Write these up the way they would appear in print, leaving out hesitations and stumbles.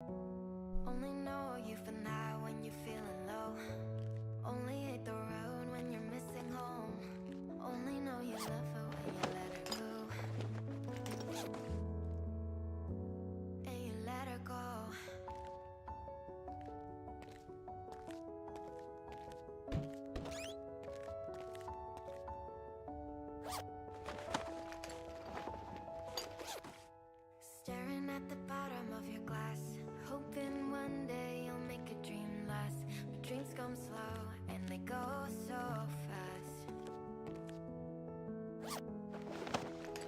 Only know you for now when you're feeling low. Only hate the road when you're missing home. Only know you love her when you let her go. And you let her go. Staring at the bottom of your glass, hoping one day you'll make a dream last. But dreams come slow and they go so fast.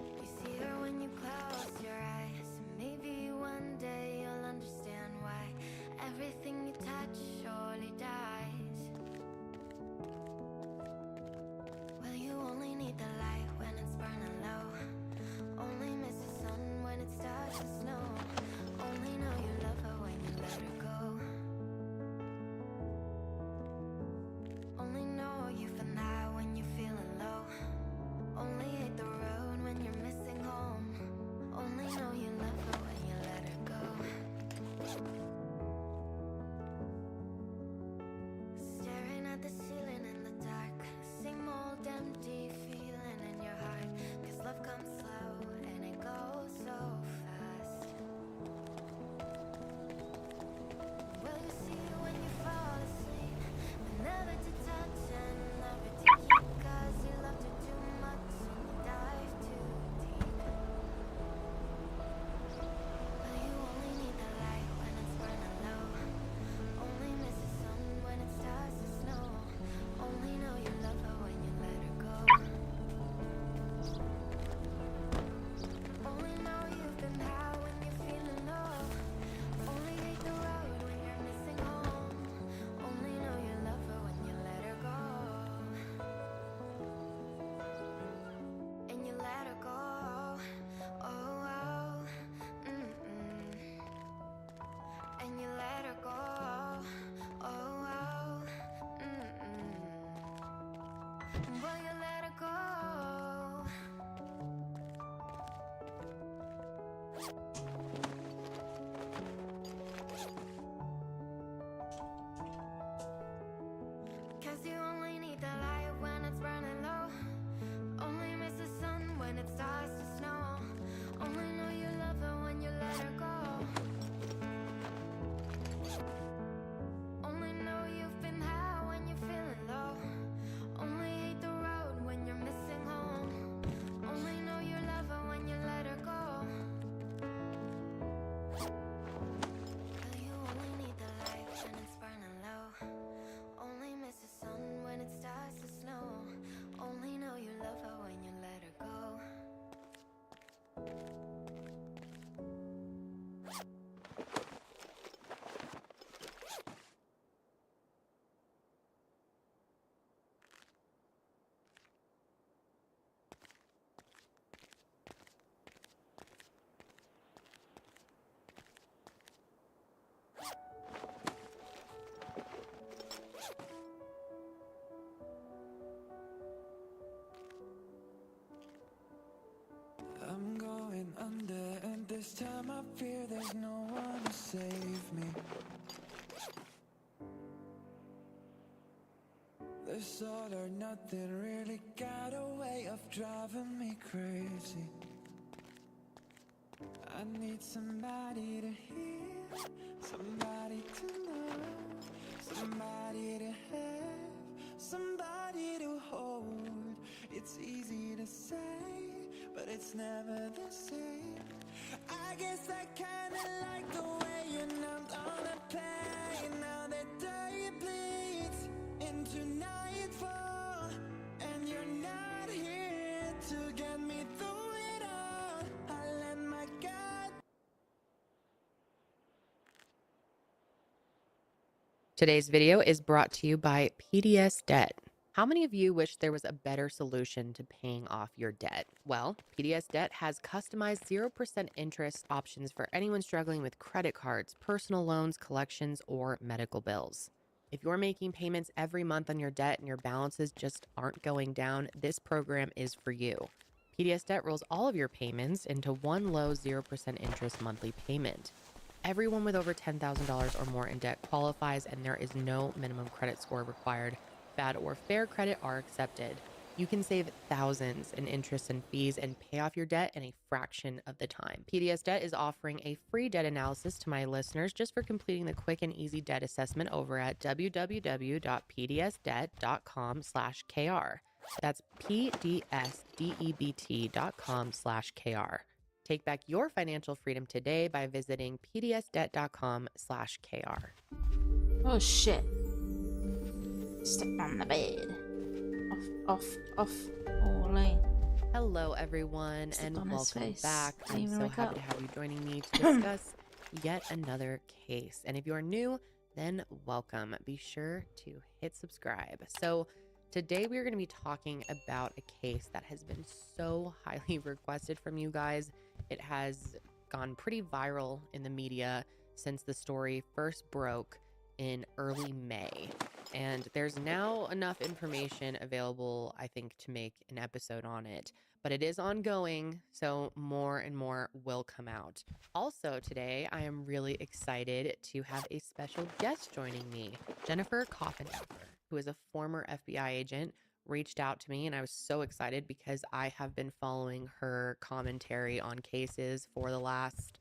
You see her when you close your eyes. Maybe one day you'll understand why everything you touch surely dies. Well, you only need the light when it's burning low. Only miss the sun when it starts to snow. Only know you love her when you let her go. Only know you for now when you're feeling low. Only hate the road when you're missing home. Only know you love her when you let her go. Staring at the ceiling in the dark, same old empty feeling in your heart. 'Cause love comes slow and it goes so fast. Well, you see when you fall asleep, but never to touch and never to keep. 'Cause you loved her too much and you dive too deep. Well, you only need the light when it's burning low. Only miss the sun when it starts to snow. Only know you love her when you let her go. Only know you've been high when you're feeling low. Only hate the road when you're missing home. Only know you love her when you let her go. And you let her go. Oh, oh. And you let her go. Oh, oh. Well, you let her go. Cause you only need the light when it's burning low. Only miss the sun when it starts to snow. Only know you love her when you let her go. Only know you've been high when you're feeling low. Only hate the road when you're missing home. Only know you love her when you let her go. Well, you only need the light when it's burning low. Only miss the sun when it starts to snow. Only know you love her when you let her go. I'm going under, and this time I fear there's no one to save me. This all or nothing really got a way of driving me crazy. I need somebody to hear, somebody to know, somebody to have, somebody to hold. It's easy to say, but it's never the same. I guess I kinda like the way you numbed all the pain. Now the day bleeds into nightfall, and you're not here to get me through it all. I let my guard. Today's video is brought to you by PDS Debt. How many of you wish there was a better solution to paying off your debt? Well, PDS Debt has customized 0% interest options for anyone struggling with credit cards, personal loans, collections, or medical bills. If you're making payments every month on your debt and your balances just aren't going down, this program is for you. PDS Debt rolls all of your payments into one low 0% interest monthly payment. Everyone with over $10,000 or more in debt qualifies, and there is no minimum credit score required. Bad or fair credit are accepted. You can save thousands in interest and fees and pay off your debt in a fraction of the time. PDS Debt is offering a free debt analysis to my listeners just for completing the quick and easy debt assessment over at www.pdsdebt.com/kr. That's pdsdebt.com/kr. Take back your financial freedom today by visiting pdsdebt.com/kr. Oh shit. Step on the bed. Off. All Hello, everyone, Step and on his welcome face. back. Didn't I'm even so wake happy up. to have you joining me to discuss yet another case. And if you're new, then welcome. Be sure to hit subscribe. So today we're going to be talking about a case that has been so highly requested from you guys. It has gone pretty viral in the media since the story first broke in early May. And there's now enough information available, I think, to make an episode on it. But it is ongoing, so more and more will come out. Also today, I am really excited to have a special guest joining me. Jennifer Coffindaffer, who is a former FBI agent, reached out to me, and I was so excited because I have been following her commentary on cases for the last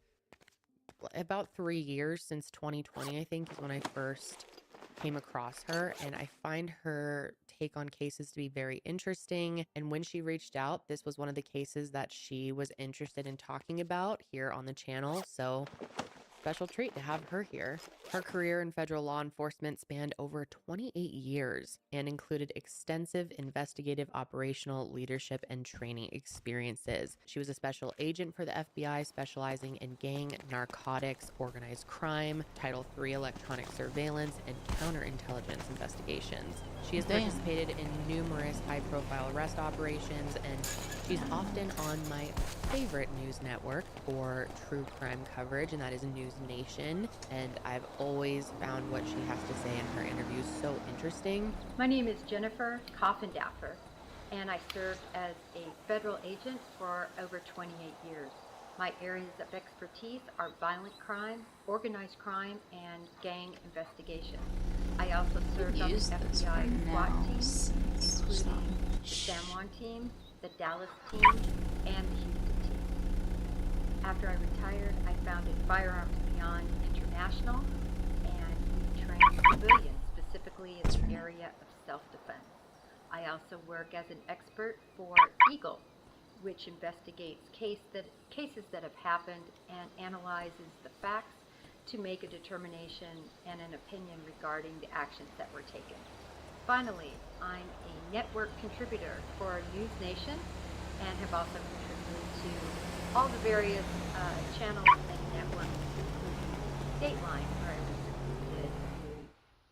about 3 years, since 2020, I think, is when I first came across her, and I find her take on cases to be very interesting. And when she reached out, this was one of the cases that she was interested in talking about here on the channel. So special treat to have her here. Her career in federal law enforcement spanned over 28 years and included extensive investigative, operational, leadership, and training experiences. She was a special agent for the FBI, specializing in gang, narcotics, organized crime, Title III electronic surveillance, and counterintelligence investigations. She has participated in numerous high-profile arrest operations, and she's often on my favorite news network for true crime coverage, and that is News Nation. And I've always found what she has to say in her interviews so interesting. My name is Jennifer Coffindaffer, and I served as a federal agent for over 28 years. My areas of expertise are violent crime, organized crime, and gang investigation. I also served on the FBI SWAT team, including the San Juan team, the Dallas team, and the Houston team. After I retired, I founded Firearms Beyond International, and we train civilians specifically in the area of self-defense. I also work as an expert for Eagle, which investigates cases that have happened and analyzes the facts to make a determination and an opinion regarding the actions that were taken. Finally, I'm a network contributor for News Nation and have also contributed to all the various channels and networks, including Dateline, where I was did a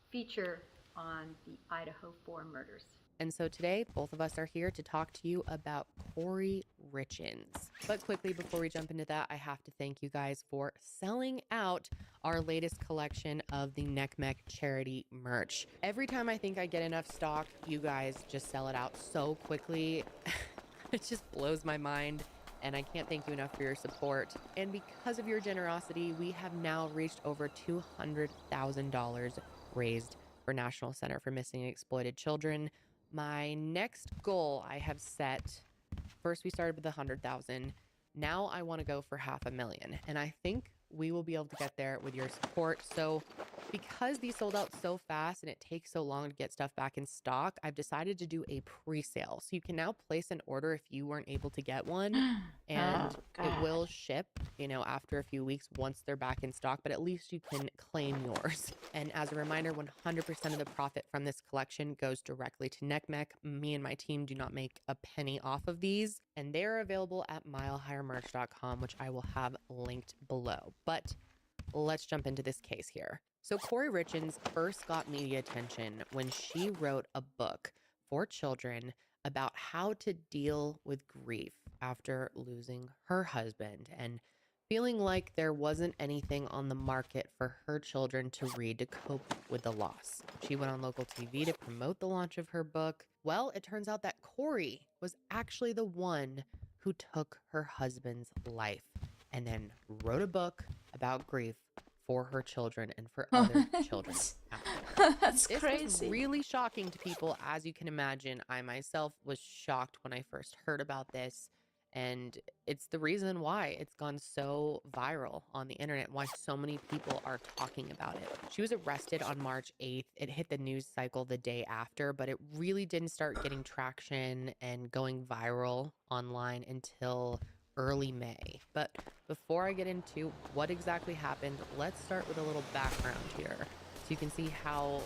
feature on the Idaho 4 murders. And so today, both of us are here to talk to you about Corey Richins. But quickly, before we jump into that, I have to thank you guys for selling out our latest collection of the NECMEC charity merch. Every time I think I get enough stock, you guys just sell it out so quickly. It just blows my mind. And I can't thank you enough for your support. And because of your generosity, we have now reached over $200,000 raised for National Center for Missing and Exploited Children. My next goal I have set, first we started with 100,000. Now I want to go for $500,000. And I think we will be able to get there with your support. So because these sold out so fast and it takes so long to get stuff back in stock, I've decided to do a pre-sale. So you can now place an order if you weren't able to get one, and it will ship, after a few weeks once they're back in stock, but at least you can claim yours. And as a reminder, 100% of the profit from this collection goes directly to NECMEC. Me and my team do not make a penny off of these, and they're available at milehighermerch.com, which I will have linked below. But let's jump into this case here. So Corey Richins first got media attention when she wrote a book for children about how to deal with grief after losing her husband and feeling like there wasn't anything on the market for her children to read to cope with the loss. She went on local TV to promote the launch of her book. Well, it turns out that Corey was actually the one who took her husband's life and then wrote a book about grief for her children and for other children after. That's This crazy. was really shocking to people, as you can imagine. I myself was shocked when I first heard about this, and it's the reason why it's gone so viral on the internet, why so many people are talking about it. She was arrested on March 8th. It hit the news cycle the day after, but it really didn't start getting traction and going viral online until early May. But before I get into what exactly happened, let's start with a little background here so you can see how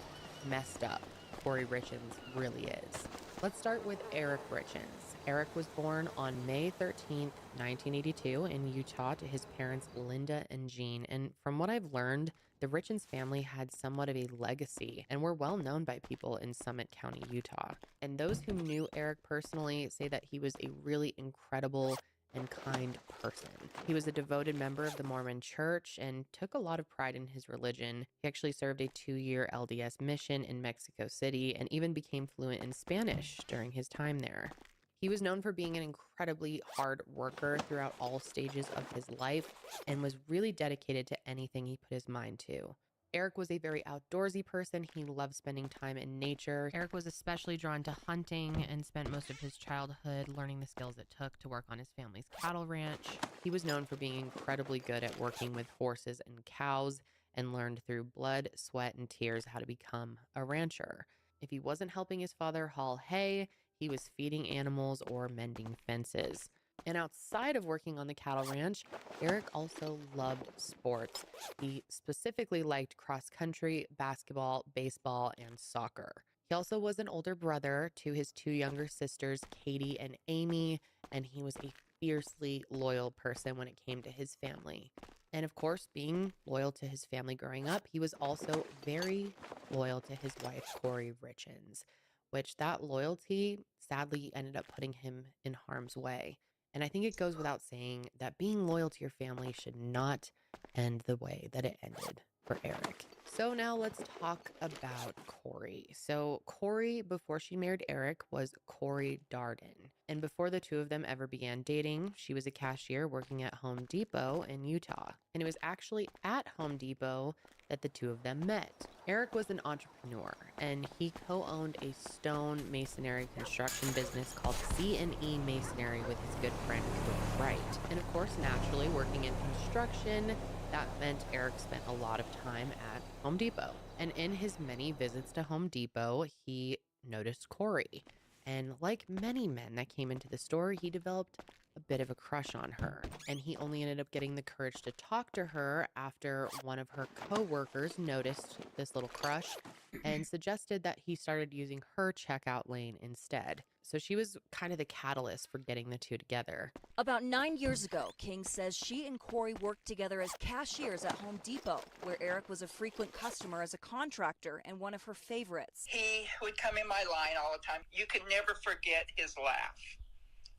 messed up Corey Richins really is. Let's start with Eric Richins. Eric was born on May 13th, 1982 in Utah to his parents Linda and Jean. And from what I've learned, the Richins family had somewhat of a legacy and were well known by people in Summit County, Utah. And those who knew Eric personally say that he was a really incredible and kind person. He was a devoted member of the Mormon Church and took a lot of pride in his religion. He actually served a 2-year LDS mission in Mexico City and even became fluent in Spanish during his time there. He was known for being an incredibly hard worker throughout all stages of his life and was really dedicated to anything he put his mind to. Eric was a very outdoorsy person. He loved spending time in nature. Eric was especially drawn to hunting and spent most of his childhood learning the skills it took to work on his family's cattle ranch. He was known for being incredibly good at working with horses and cows and learned through blood, sweat, and tears how to become a rancher. If he wasn't helping his father haul hay, he was feeding animals or mending fences. And outside of working on the cattle ranch, Eric also loved sports. He specifically liked cross country, basketball, baseball, and soccer. He also was an older brother to his 2 younger sisters, Katie and Amy, and he was a fiercely loyal person when it came to his family. And of course, being loyal to his family growing up, he was also very loyal to his wife, Corey Richins, which that loyalty sadly ended up putting him in harm's way. And I think it goes without saying that being loyal to your family should not end the way that it ended for Eric. So now let's talk about Corey. So Corey, before she married Eric, was Corey Darden. And before the two of them ever began dating, she was a cashier working at Home Depot in Utah. And it was actually at Home Depot that the two of them met. Eric was an entrepreneur, and he co-owned a stone masonry construction business called C&E Masonry with his good friend Will Wright. And of course, naturally, working in construction, that meant Eric spent a lot of time at Home Depot. And in his many visits to Home Depot, he noticed Corey. And like many men that came into the store, he developed a bit of a crush on her. And he only ended up getting the courage to talk to her after one of her co-workers noticed this little crush and suggested that he started using her checkout lane instead. So she was kind of the catalyst for getting the two together. About 9 years ago, King says she and Corey worked together as cashiers at Home Depot, where Eric was a frequent customer as a contractor and one of her favorites. He would come in my line all the time. You could never forget his laugh.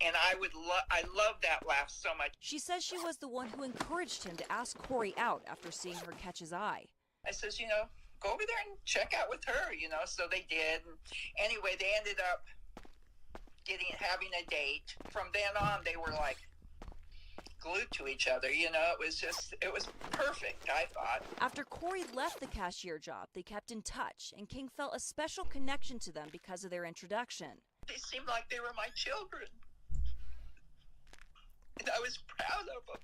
And I love that laugh so much. She says she was the one who encouraged him to ask Corey out after seeing her catch his eye. I says, go over there and check out with her, so they did. And anyway, they ended up having a date. From then on, they were like glued to each other. It was perfect, I thought. After Corey left the cashier job, they kept in touch, and King felt a special connection to them because of their introduction. They seemed like they were my children. And I was proud of them.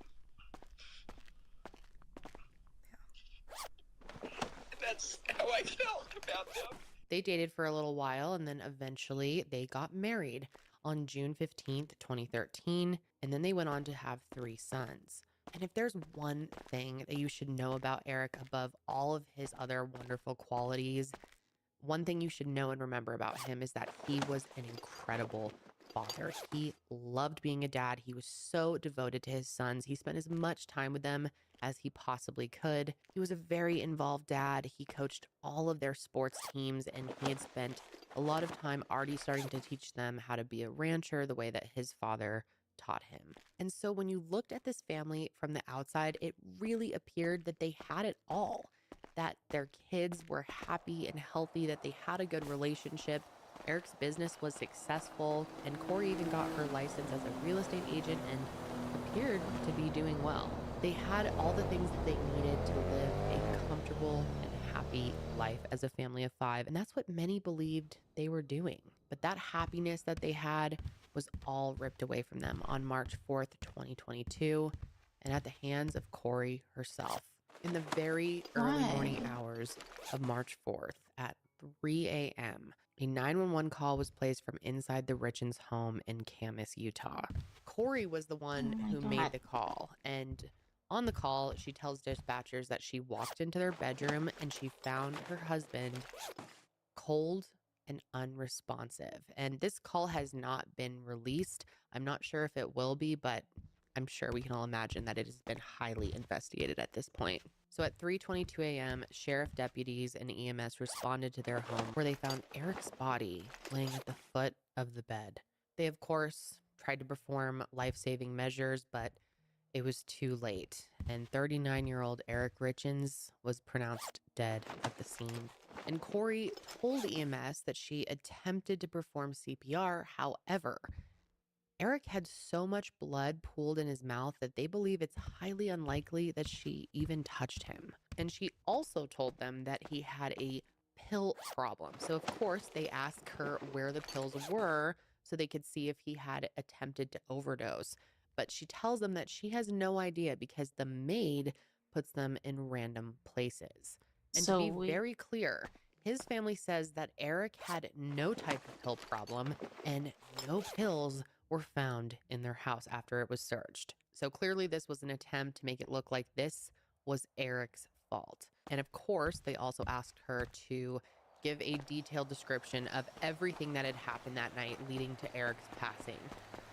That's how I felt about them. They dated for a little while, and then eventually they got married on June 15th, 2013, and then they went on to have 3 sons. And if there's one thing that you should know about Eric above all of his other wonderful qualities, one thing you should know and remember about him is that he was an incredible father. He loved being a dad. He was so devoted to his sons. He spent as much time with them as he possibly could. He was a very involved dad. He coached all of their sports teams, and he had spent a lot of time already starting to teach them how to be a rancher the way that his father taught him. And so when you looked at this family from the outside, it really appeared that they had it all, that their kids were happy and healthy, that they had a good relationship. Eric's business was successful, and Corey even got her license as a real estate agent and appeared to be doing well. They had all the things that they needed to live a comfortable and happy life as a family of 5, and that's what many believed they were doing. But that happiness that they had was all ripped away from them on March 4th, 2022, and at the hands of Corey herself. In the very early morning hours of March 4th at 3 a.m., a 911 call was placed from inside the Richens home in Camas, Utah. Corey was the one who made the call, and on the call, she tells dispatchers that she walked into their bedroom and she found her husband cold and unresponsive. And this call has not been released. I'm not sure if it will be, but I'm sure we can all imagine that it has been highly investigated at this point. So at 3:22 a.m., sheriff deputies and EMS responded to their home where they found Eric's body laying at the foot of the bed. They, of course, tried to perform life-saving measures, but it was too late, and 39-year-old Eric Richens was pronounced dead at the scene. And Corey told EMS that she attempted to perform CPR. However, Eric had so much blood pooled in his mouth that they believe it's highly unlikely that she even touched him. And she also told them that he had a pill problem. So, of course, they asked her where the pills were so they could see if he had attempted to overdose. But she tells them that she has no idea because the maid puts them in random places. And to be very clear, his family says that Eric had no type of pill problem and no pills were found in their house after it was searched. So clearly this was an attempt to make it look like this was Eric's fault. And of course, they also asked her to give a detailed description of everything that had happened that night leading to Eric's passing.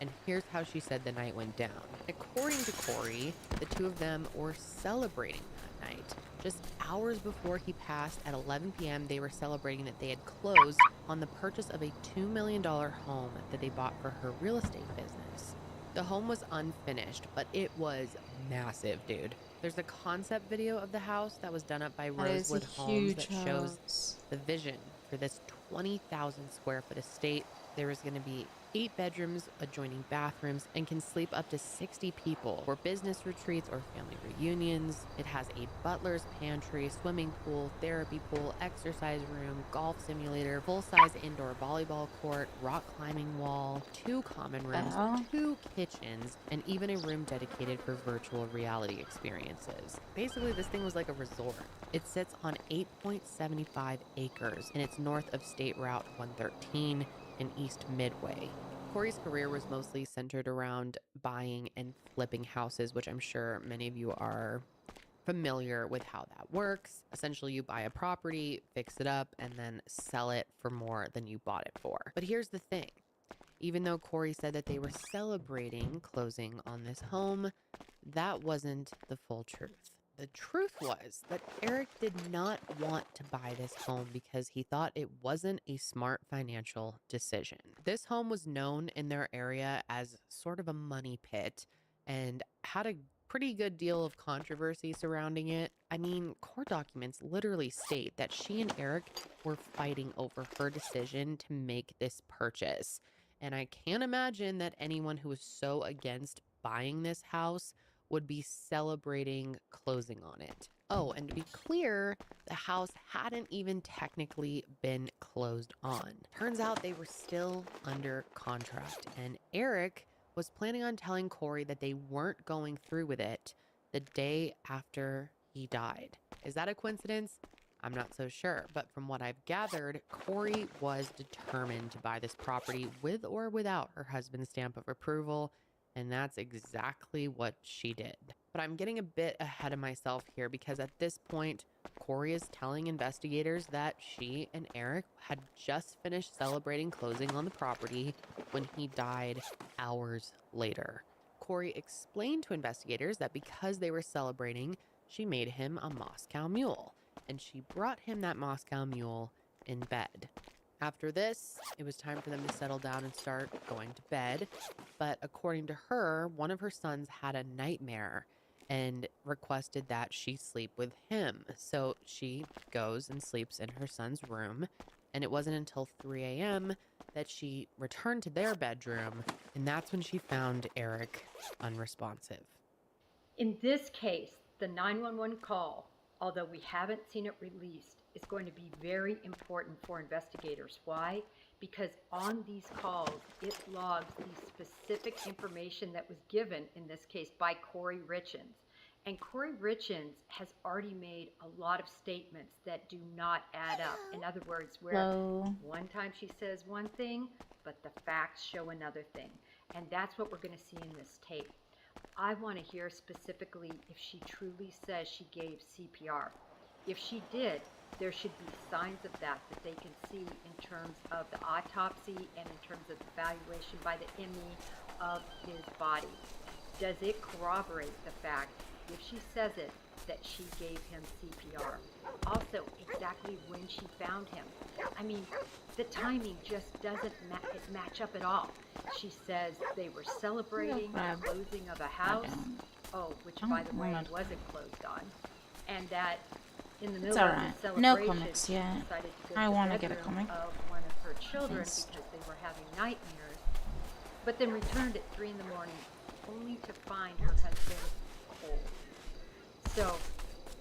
And here's how she said the night went down. According to Corey, the two of them were celebrating that night. Just hours before he passed at 11 p.m., they were celebrating that they had closed on the purchase of a $2 million home that they bought for her real estate business. The home was unfinished, but it was massive, dude. There's a concept video of the house that was done up by Rosewood Homes that shows the vision for this 20,000 square foot estate. There is going to be 8 bedrooms, adjoining bathrooms, and can sleep up to 60 people for business retreats or family reunions. It has a butler's pantry, swimming pool, therapy pool, exercise room, golf simulator, full-size indoor volleyball court, rock climbing wall, 2 common rooms, 2 kitchens, and even a room dedicated for virtual reality experiences. Basically, this thing was like a resort. It sits on 8.75 acres and it's north of State Route 113 in East Midway. Corey's career was mostly centered around buying and flipping houses, which I'm sure many of you are familiar with how that works. Essentially, you buy a property, fix it up, and then sell it for more than you bought it for. But here's the thing. Even though Corey said that they were celebrating closing on this home, that wasn't the full truth. The truth was that Eric did not want to buy this home because he thought it wasn't a smart financial decision. This home was known in their area as sort of a money pit and had a pretty good deal of controversy surrounding it. I mean, court documents literally state that she and Eric were fighting over her decision to make this purchase. And I can't imagine that anyone who was so against buying this house would be celebrating closing on it. Oh, and to be clear, the house hadn't even technically been closed on. Turns out they were still under contract, and Eric was planning on telling Corey that they weren't going through with it the day after he died. Is that a coincidence? I'm not so sure, but from what I've gathered, Corey was determined to buy this property with or without her husband's stamp of approval, and that's exactly what she did. But I'm getting a bit ahead of myself here because at this point, Corey is telling investigators that she and Eric had just finished celebrating closing on the property when he died hours later. Corey explained to investigators that because they were celebrating, she made him a Moscow Mule, and she brought him that Moscow Mule in bed. After this, it was time for them to settle down and start going to bed. But according to her, one of her sons had a nightmare and requested that she sleep with him. So she goes and sleeps in her son's room. And it wasn't until 3 a.m. that she returned to their bedroom. And that's when she found Eric unresponsive. In this case, the 911 call, although we haven't seen it released, is going to be very important for investigators. Why? Because on these calls, it logs the specific information that was given, in this case, by Corey Richens. And Corey Richens has already made a lot of statements that do not add up. In other words, where Hello. one time she says one thing, but the facts show another thing. And that's what we're going to see in this tape. I want to hear specifically if she truly says she gave CPR. If she did, there should be signs of that they can see in terms of the autopsy and in terms of the evaluation by the ME of his body. Does it corroborate the fact, if she says it, that she gave him CPR? Also, exactly when she found him. I mean, the timing just doesn't match up at all. She says they were celebrating the closing of a house, which by the way wasn't closed on, and that in the middle of the celebration, No comics yet. she decided to go I to want to the get a bedroom comic. of one of her children because they were having nightmares, but then returned at 3 in the morning only to find her husband cold. So,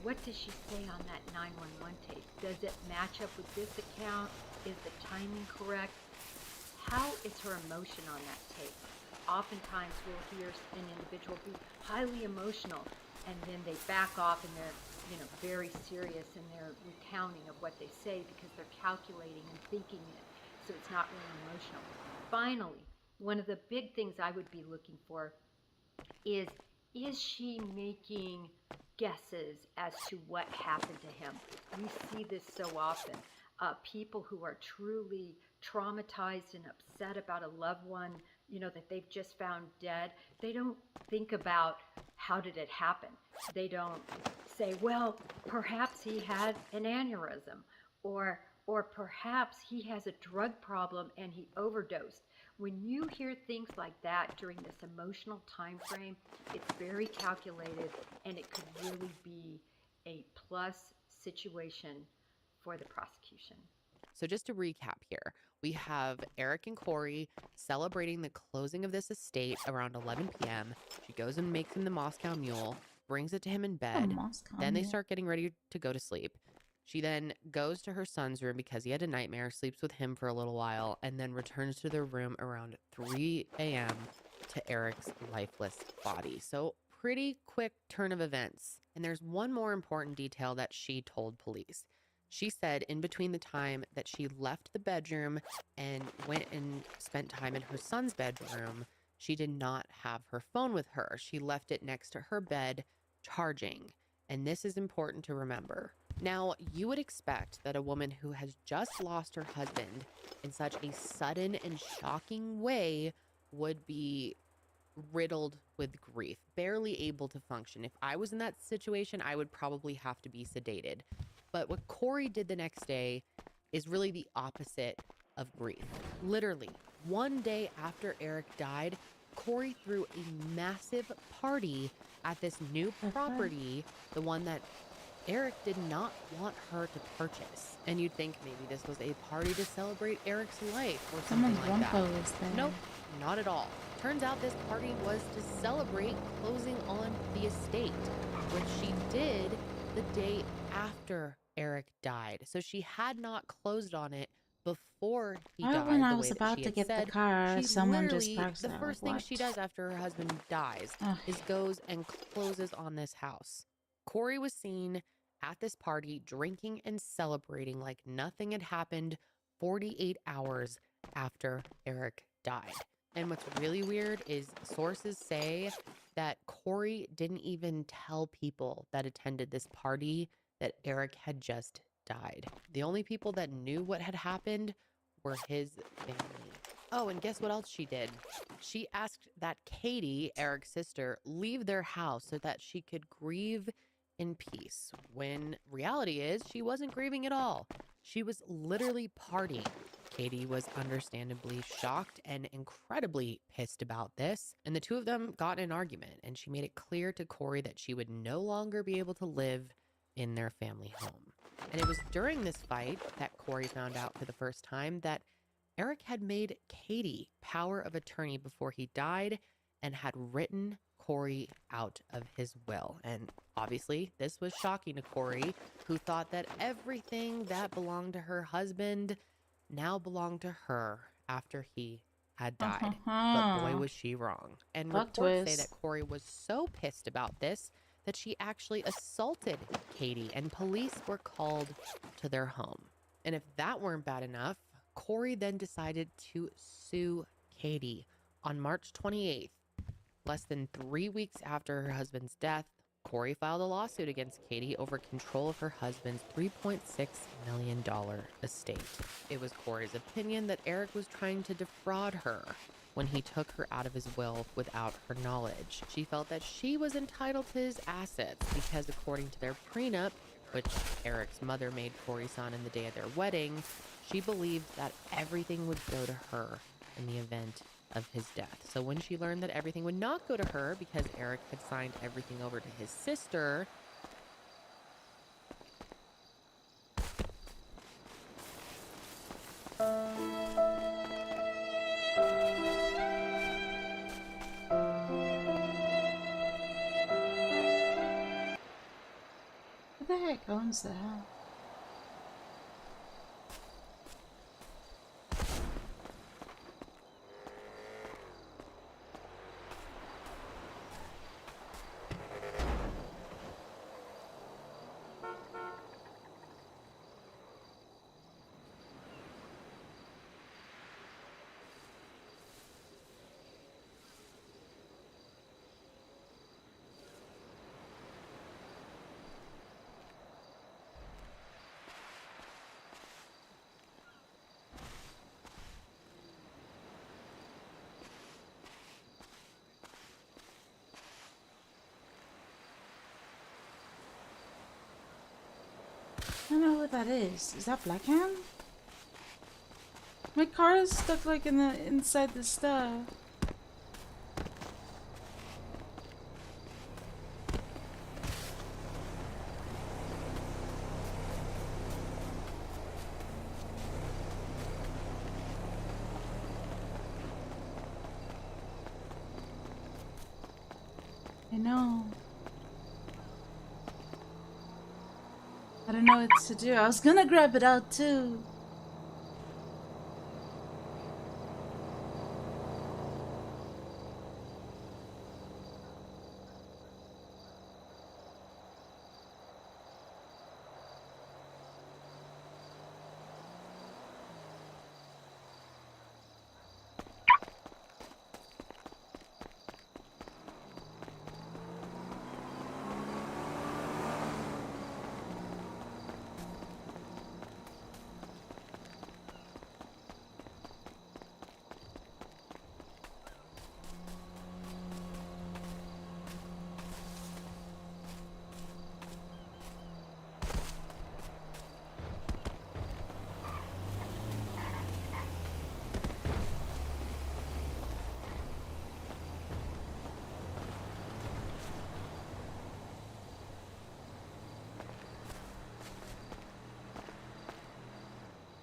what does she say on that 911 tape? Does it match up with this account? Is the timing correct? How is her emotion on that tape? Oftentimes we'll hear an individual be highly emotional and then they back off and they're very serious in their recounting of what they say because they're calculating and thinking it. So it's not really emotional. Finally, one of the big things I would be looking for is she making guesses as to what happened to him? We see this so often. People who are truly traumatized and upset about a loved one, that they've just found dead, they don't think about how did it happen. They don't say, well, perhaps he had an aneurysm, or perhaps he has a drug problem and he overdosed. When you hear things like that during this emotional time frame, it's very calculated and it could really be a plus situation for the prosecution. So just to recap here, we have Eric and Corey celebrating the closing of this estate around 11 p.m. She goes and makes him the Moscow Mule, brings it to him in bed. Then they start getting ready to go to sleep. She then goes to her son's room because he had a nightmare, sleeps with him for a little while, and then returns to their room around 3 a.m. to Eric's lifeless body. So pretty quick turn of events. And there's one more important detail that she told police. She said in between the time that she left the bedroom and went and spent time in her son's bedroom, she did not have her phone with her. She left it next to her bed charging. And this is important to remember. Now, you would expect that a woman who has just lost her husband in such a sudden and shocking way would be riddled with grief, barely able to function. If I was in that situation, I would probably have to be sedated. But what Corey did the next day is really the opposite of grief. Literally, one day after Eric died, Corey threw a massive party at this new property, the one that Eric did not want her to purchase. And you'd think maybe this was a party to celebrate Eric's life or something like that. Nope, not at all. Turns out this party was to celebrate closing on the estate, which she did the day after Eric died. So she had not closed on it before he died. When the I way was that about she to had get said. the car, She someone just literally, parks the there. first thing she does after her husband dies is goes and closes on this house. Corey was seen at this party drinking and celebrating like nothing had happened 48 hours after Eric died. And what's really weird is sources say that Corey didn't even tell people that attended this party that Eric had just died. The only people that knew what had happened were his family. Oh, and guess what else she did? She asked that Katie, Eric's sister, leave their house so that she could grieve in peace, when reality is she wasn't grieving at all. She was literally partying. Katie was understandably shocked and incredibly pissed about this, and the two of them got in an argument, and she made it clear to Corey that she would no longer be able to live in their family home. And it was during this fight that Corey found out for the first time that Eric had made Katie power of attorney before he died and had written Corey out of his will. And obviously, this was shocking to Corey, who thought that everything that belonged to her husband now belonged to her after he had died. But boy, was she wrong. And Plot reports say twist. that Corey was so pissed about this that she actually assaulted Katie, and police were called to their home. And if that weren't bad enough, Corey then decided to sue Katie. On March 28th, less than 3 weeks after her husband's death, Corey filed a lawsuit against Katie over control of her husband's $3.6 million estate. It was Corey's opinion that Eric was trying to defraud her when he took her out of his will without her knowledge. She felt that she was entitled to his assets because, according to their prenup, which Eric's mother made Corey sign in the day of their wedding, she believed that everything would go to her in the event of his death. So when she learned that everything would not go to her because Eric had signed everything over to his sister, What the heck owns that? I don't know what that is. Is that Black Hand? My car is stuck like in the inside the stuff. I know. I don't know what to do. I was gonna grab it out too.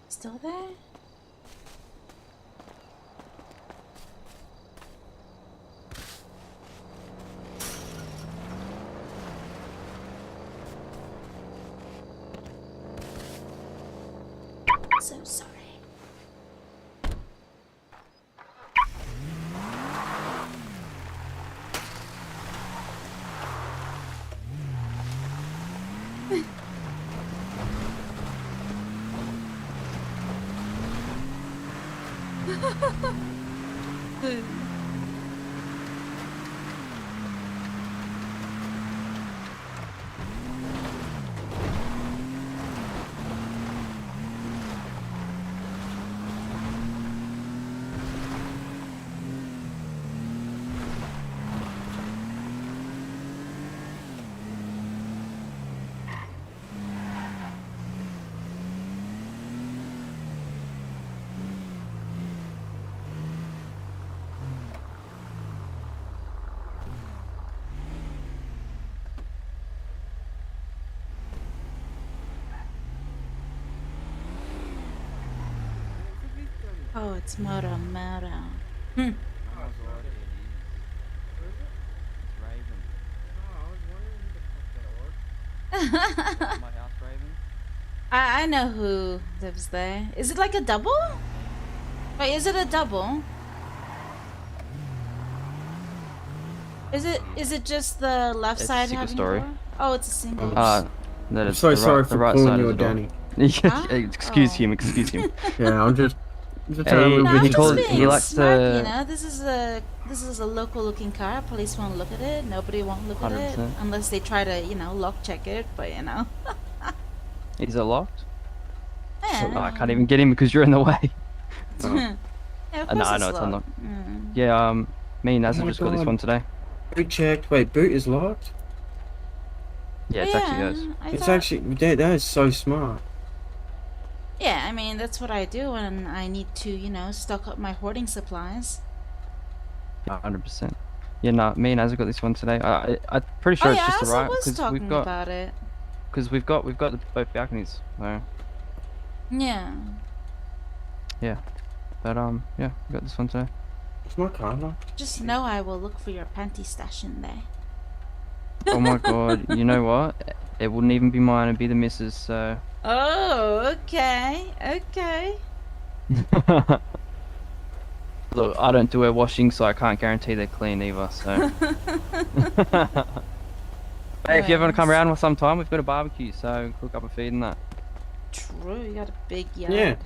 Still there? So sorry. Oh, it's Mara. house, Raven. I know who lives there. Is it like a double? Wait, is it a double? Is it just the left It's a side single having story. door? Oh, it's a single. That I'm is so the sorry right, for the right calling side you of a the door. Danny. Excuse Oh. him. Excuse him. Yeah, I'm just trying to Hey, move No, with I'm he you. calls- just he being likes smart, to- you know. This is a local looking car. Police won't look at it. Nobody won't look at it 100%. unless they try to, you know, lock check it. But you know, Is it locked? yeah. No, I can't even get in because you're in the way. Yeah, of No, course I know it's it's unlocked. Mm. Yeah, me and Oh Naz have my just got this God. one today. Boot checked. Wait, boot is locked? Yeah, it's actually yours. It's actually, that is so smart. Yeah, I mean that's what I do when I need to, you know, stock up my hoarding supplies. 100%. Yeah, no, me and Naz have got this one today. I'm pretty sure Oh it's yeah, just the Asa right was because talking we've got about it. we've got the, both balconies. So Yeah. yeah, but yeah, we got this one today. Is my car locked? Just know I will look for your panty stash in there. Oh my god, you know what? It wouldn't even be mine, it'd be the missus, so... Oh, okay, okay. Look, I don't do air washing, so I can't guarantee they're clean either, so... Hey, if you ever want to come around sometime, we've got a barbecue, so cook up a feed and that. True, you got a big yard. Yeah.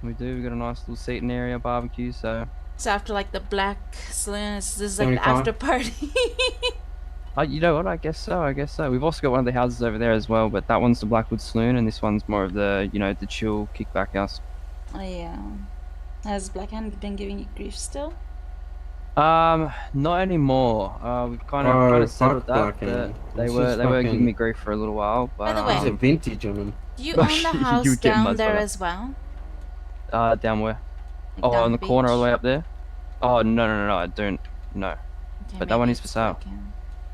We do, we've got a nice little seating area, barbecue, so... So after like the black saloon, this is like the 75? after party. You know what, I guess so. We've also got one of the houses over there as well, but that one's the Blackwood Saloon, and this one's more of the, you know, the chill kickback house. Oh yeah. Has Blackhand been giving you grief still? Not anymore. We've kind Oh, of settled fuck that. Blackhand. They This were is giving fucking- me grief for a little while, but By the way- There's a vintage on them. Do you own the You house would get down muzzed there by that. as well? down where? Like Oh, down on the corner all the beach? way up there. Oh no, I don't. No, Okay, but that one maybe is for it's sale. Blackhand.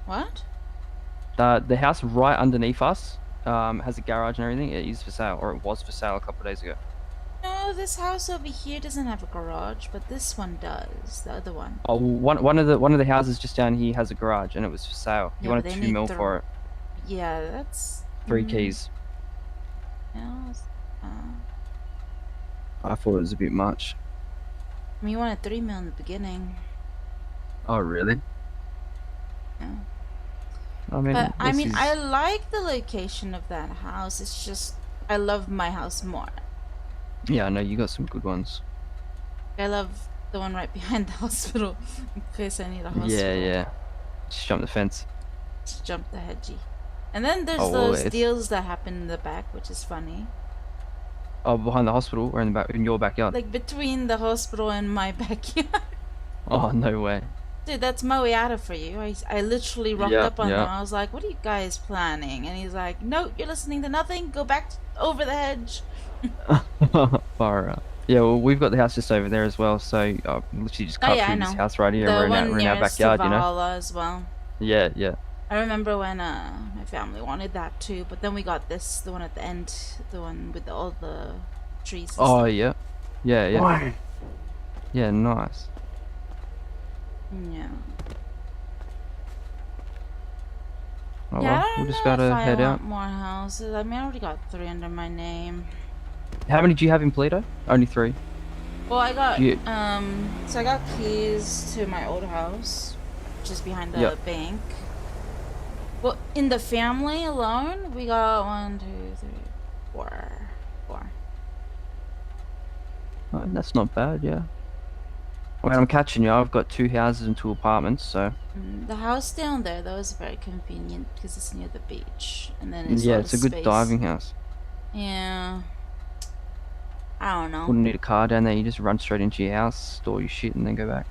What? The house right underneath us has a garage and everything. It is for sale, or it was for sale a couple of days ago. No, this house over here doesn't have a garage, but this one does. The other one. Oh, one of the houses just down here has a garage, and it was for sale. He Yeah, but wanted they 2 need mil the- for it. Yeah, that's 3 keys. Yeah, I thought it was a bit much. I mean, you wanted 3 mil in the beginning. Oh really? Yeah. I mean, But I this mean, is- I like the location of that house. It's just I love my house more. Yeah, I know you got some good ones. I love the one right behind the hospital in case I need a hospital. Yeah. Just jump the fence. Just jump the hedgie. And then there's Oh, well, those it's- deals that happen in the back, which is funny. Oh, behind the hospital or in the back in your backyard? Like between the hospital and my backyard. Oh no way. Dude, that's Moeata for you. I literally rocked Yeah, up on yeah. him. I was like, what are you guys planning? And he's like, no, you're listening to nothing. Go back over the hedge. Far out. Yeah, well, we've got the house just over there as well, so I literally just Oh cut yeah, I through this know. house right here. The We're in one our nearest backyard, to you know. Valhalla as well. Yeah. I remember when my family wanted that too, but then we got this, the one at the end, the one with all the trees. and Oh stuff. yeah. Why? Yeah, nice. Yeah. Oh Yeah, well, I we're don't just know about if to I head want out. more houses. I mean, I already got 3 under my name. How many do you have in Polito? Only 3. Well, I got You- so I got keys to my old house, which is behind the Yep. bank. Well, in the family alone, we got 1, 2, 3, 4. Oh, that's not bad, yeah. When I'm catching you, I've got 2 houses and 2 apartments, so The house down there, though, is very convenient because it's near the beach, and then it's yeah, it's a good diving house. Yeah. I don't know. Wouldn't need a car down there. You just run straight into your house, store your shit, and then go back.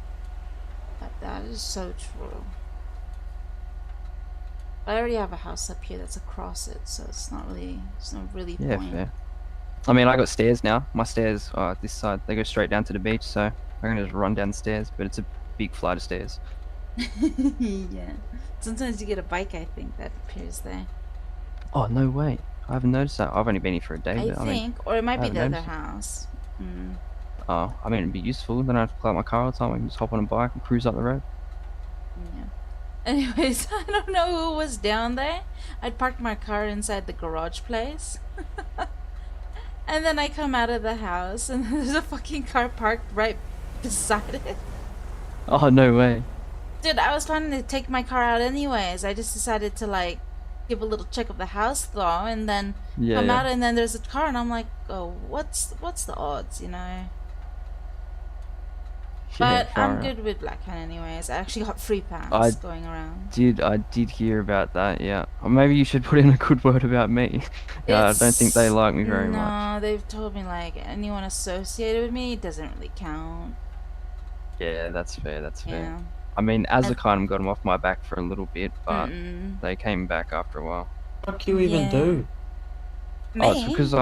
But that is so true. I already have a house up here that's across it, so it's not really Yeah, point. fair. I mean, I got stairs now. My stairs are this side. They go straight down to the beach, so I can just run down the stairs. But it's a big flight of stairs. Yeah. Sometimes you get a bike, I think, that appears there. Oh no way! I haven't noticed that. I've only been here for a day. I but, think, I mean, or it might be haven't the other noticed it. house. oh, I mean, it'd be useful. Then I have to pull out my car all the time. I can just hop on a bike and cruise up the road. Yeah. Anyways, I don't know who was down there. I'd parked my car inside the garage place. And then I come out of the house and there's a fucking car parked right beside it. Oh, no way. Dude, I was planning to take my car out anyways. I just decided to like give a little check of the house though, and then come out and then there's a car and I'm like, oh, what's the odds, you know? But I'm good with Black Hand anyways. I actually got free pants going around. I did hear about that, yeah. Or maybe you should put in a good word about me. I don't think they like me very much. No, they've told me like anyone associated with me doesn't really count. Yeah, that's fair, that's fair. Yeah. I mean, as a kind of got them off my back for a little bit, but they came back after a while. What do you even do? Me? Oh, it's because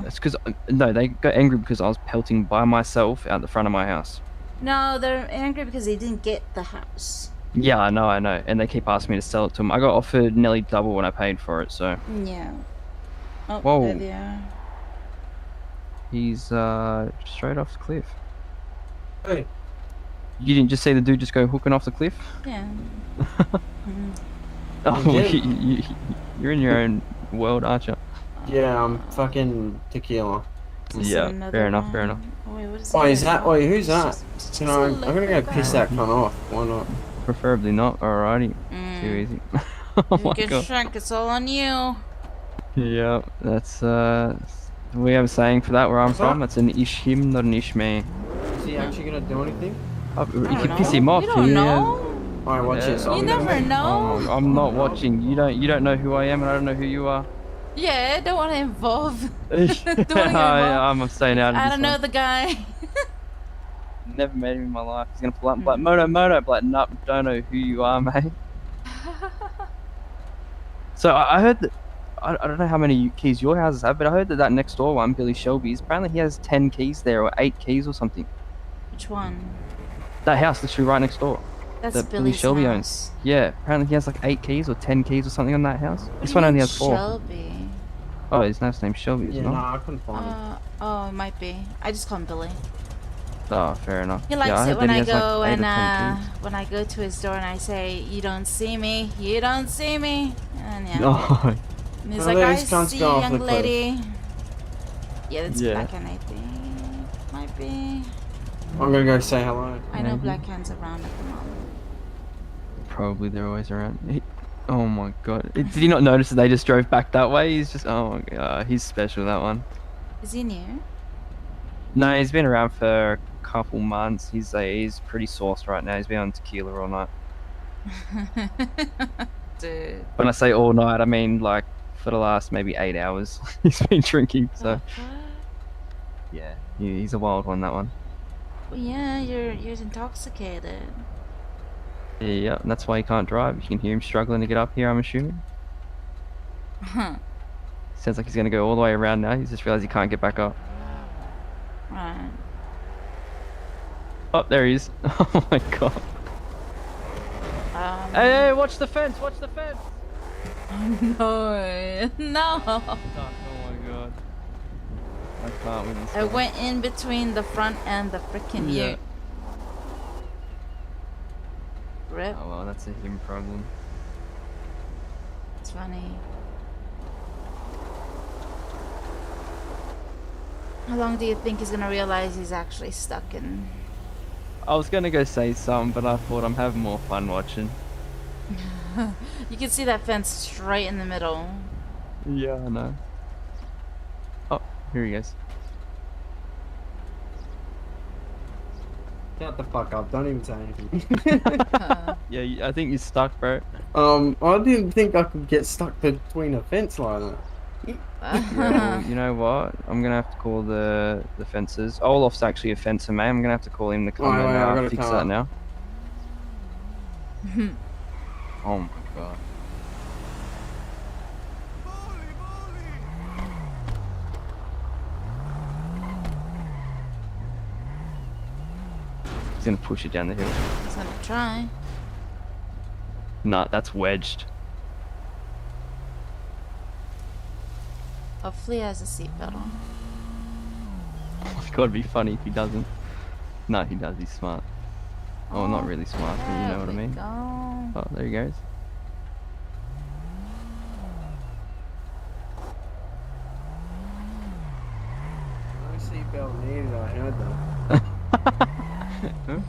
It's because, no, they got angry because I was pelting by myself out the front of my house. No, they're angry because they didn't get the house. Yeah, I know. And they keep asking me to sell it to them. I got offered nearly double when I paid for it, so. Yeah. Oh, whoa. there they are. He's straight off the cliff. Hey. You didn't just see the dude just go hooking off the cliff? Yeah. Oh, you're in your own world, aren't you? Yeah, I'm fucking tequila. Yeah, fair enough, fair enough. Oh, wait, what is Is that? Wait, who's that? You know, I'm gonna go piss that cunt off. Why not? Preferably not, alrighty. Too easy. Oh my Get god. shrunk, it's all on you. Yeah, that's we have a saying for that where I'm from. That's an ish him, not an ish me. Is he actually gonna do anything? You can piss him off. You don't know. Alright, watch this. You never know. Oh, I'm not watching. You don't know who I am, and I don't know who you are. Yeah, don't want to involve. I'm staying out of this I don't know one. the guy. Never met him in my life. He's gonna pull up and be like, Moto, like, nope, don't know who you are, mate. So I heard that, I don't know how many keys your houses have, but I heard that next door one, Billy Shelby's, apparently he has 10 keys there, or 8 keys or something. Which one? That house literally right next door. That's that Billy Billy's Shelby house. owns. Yeah, apparently he has like 8 keys or 10 keys or something on that house. This one only has 4. Shelby. Oh, his name's Shelby, isn't it? Nah, I couldn't find it. Oh, it might be. I just call him Billy. Oh, fair enough. He likes I it heard when that he I has, like, go 8 or and 10 keys. when I go to his door and I say, "You don't see me, you don't see me," and yeah. Oh. And he's Well, like, "I these cunts see, go off young the cliff. lady." Yeah, that's Yeah. Black Hand, I think. Might be. I'm gonna go say hello. I know Maybe. Black Hand's around at the moment. Probably they're always around. Oh my god. Did you not notice that they just drove back that way? He's just, oh my god, he's special, that one. Is he new? No, he's been around for a couple months. He's pretty sauced right now. He's been on tequila all night. Dude. When I say all night, I mean like for the last maybe 8 hours. He's been drinking, so. What? Yeah, he's a wild one, that one. Well, yeah, you're intoxicated. Yeah, and that's why he can't drive. You can hear him struggling to get up here, I'm assuming. Huh. Sounds like he's gonna go all the way around now. He's just realized he can't get back up. Right. Oh, there he is. Oh my god. Hey, watch the fence, watch the fence! No. No. Oh my god. I can't with this I guy. went in between the front and the freaking Yeah. ute. Rip. Oh well, that's a him problem. It's funny. How long do you think he's gonna realize he's actually stuck in? I was gonna go say something, but I thought I'm having more fun watching. You can see that fence straight in the middle. Yeah, I know. Oh, here he goes. Shut the fuck up, don't even say anything. Yeah, I think you're stuck, bro. I didn't think I could get stuck between a fence like that. Yeah, well, you know what? I'm gonna have to call the fences. Olaf's actually a fencer, man. I'm gonna have to call him to come Wait, I and gotta fix come that up. now. Oh my god. He's gonna push it down the hill. He's gonna try. Nah, that's wedged. Hopefully he has a seatbelt on. It's gotta be funny if he doesn't. No, he does. He's smart. Oh, not really smart, but you know what I mean. Go. Oh, there he goes. No seatbelt needed, I had them.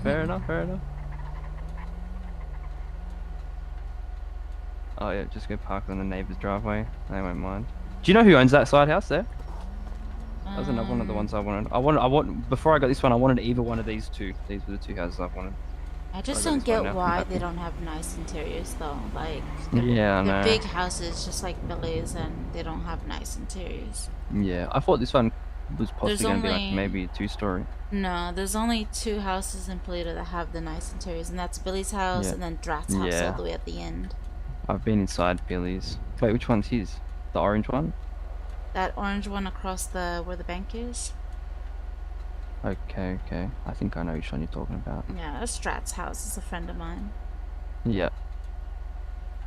Fair enough, fair enough. Oh yeah, just go park on the neighbor's driveway. They won't mind. Do you know who owns that side house there? That was another one of the ones I wanted. Before I got this one, I wanted either one of these two. These were the two houses I wanted. I just I got don't this one get now. I'm why happy. they don't have nice interiors though. Like, Yeah, I the know. big houses just like Billy's, and they don't have nice interiors. Yeah, I thought this one was possibly There's going to be like only- maybe a 2-story. No, there's only 2 houses in Toledo that have the nice interiors, and that's Billy's house Yeah. and then Drat's house all Yeah. the way at the end. I've been inside Billy's. Wait, which one's his? The orange one? That orange one across the where the bank is. Okay, okay. I think I know which one you're talking about. Yeah, that's Drat's house. It's a friend of mine. Yeah.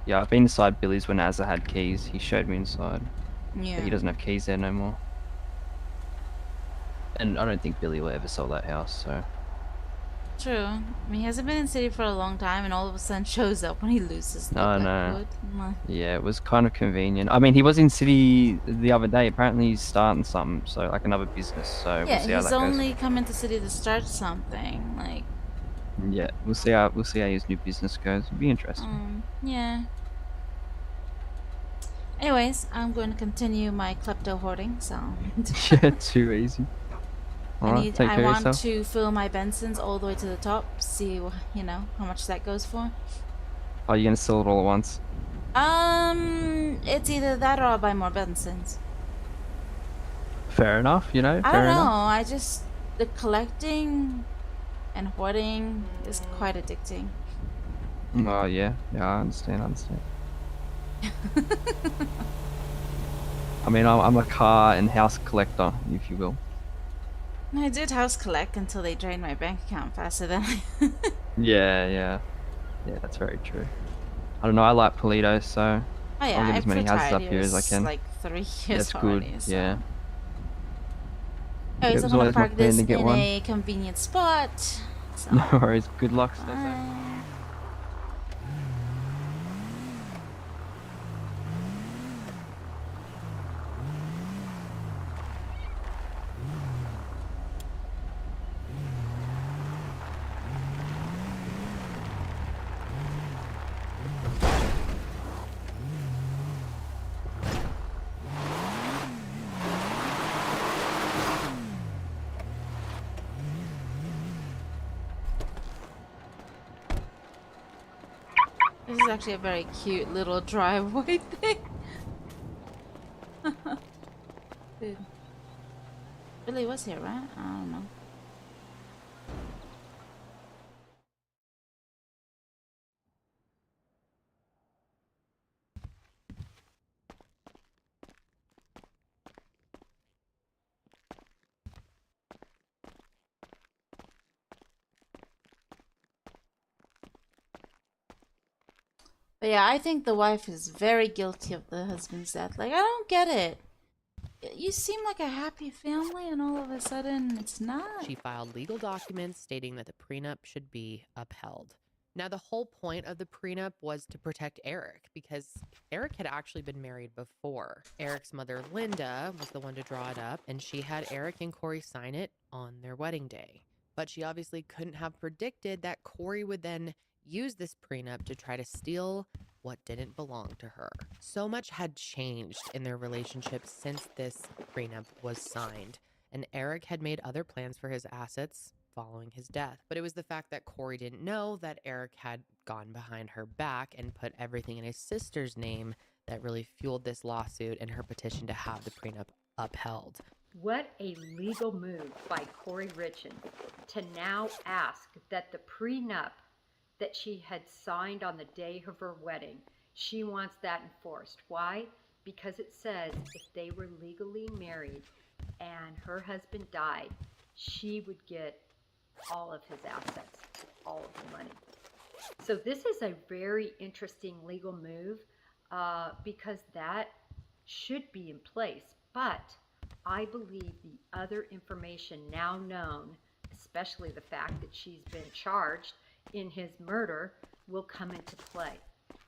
Yeah, I've been inside Billy's when Azza had keys. He showed me inside. Yeah. But he doesn't have keys there no more. And I don't think Billy will ever sell that house, so... True. I mean, he hasn't been in city for a long time, and all of a sudden shows up when he loses. I know. Blackwood. Yeah, it was kind of convenient. I mean, he was in city the other day. Apparently he's starting something, so like another business, so Yeah, we'll see how he's that goes. only come into city to start something. Like, Yeah, we'll see how his new business goes. It'll be interesting. yeah. Anyways, I'm going to continue my klepto hoarding. So. Yeah, too easy. Alright, take I care of want yourself. to fill my Bensons all the way to the top. See, you know, how much that goes for. Are you gonna sell it all at once? It's either that or I'll buy more Bensons. Fair enough, you know. I Fair don't know. enough. I just the collecting and hoarding is quite addicting. Oh yeah, I understand. I mean, I'm a car and house collector, if you will. I did house collect until they drained my bank account faster than Yeah, that's very true. I don't know. I like Toledo, so Oh yeah, I'll get I've as many houses retired up here as I can. like 3 years That's already. good. So. Yeah. Anyways, It was I'm gonna always my park plan this to get in one. a convenient spot. So. No worries. Good luck. Stay safe. Bye. This is actually a very cute little driveway thing. Dude. Billy was here, right? I don't know. But yeah, I think the wife is very guilty of the husband's death. Like, I don't get it. You seem like a happy family, and all of a sudden, it's not. She filed legal documents stating that the prenup should be upheld. Now, the whole point of the prenup was to protect Eric because Eric had actually been married before. Eric's mother, Linda, was the one to draw it up, and she had Eric and Corey sign it on their wedding day. But she obviously couldn't have predicted that Corey would then use this prenup to try to steal what didn't belong to her. So much had changed in their relationship since this prenup was signed, and Eric had made other plans for his assets following his death. But it was the fact that Corey didn't know that Eric had gone behind her back and put everything in his sister's name that really fueled this lawsuit and her petition to have the prenup upheld. What a legal move by Corey Richin to now ask that the prenup that she had signed on the day of her wedding, she wants that enforced. Why? Because it says if they were legally married and her husband died, she would get all of his assets, all of the money. So this is a very interesting legal move because that should be in place. But I believe the other information now known, especially the fact that she's been charged in his murder, will come into play.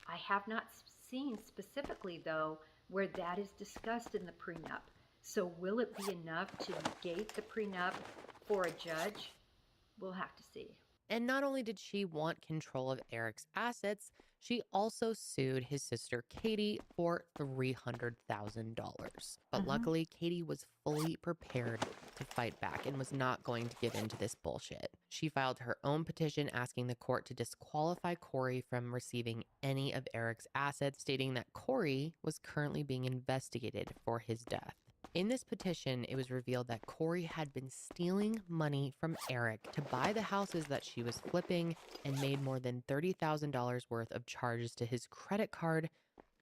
I have not seen specifically, though, where that is discussed in the prenup. So will it be enough to negate the prenup for a judge? We'll have to see. And not only did she want control of Eric's assets, she also sued his sister Katie for $300,000. But luckily, Katie was fully prepared to fight back and was not going to give in to this bullshit. She filed her own petition asking the court to disqualify Corey from receiving any of Eric's assets, stating that Corey was currently being investigated for his death. In this petition, it was revealed that Corey had been stealing money from Eric to buy the houses that she was flipping and made more than $30,000 worth of charges to his credit card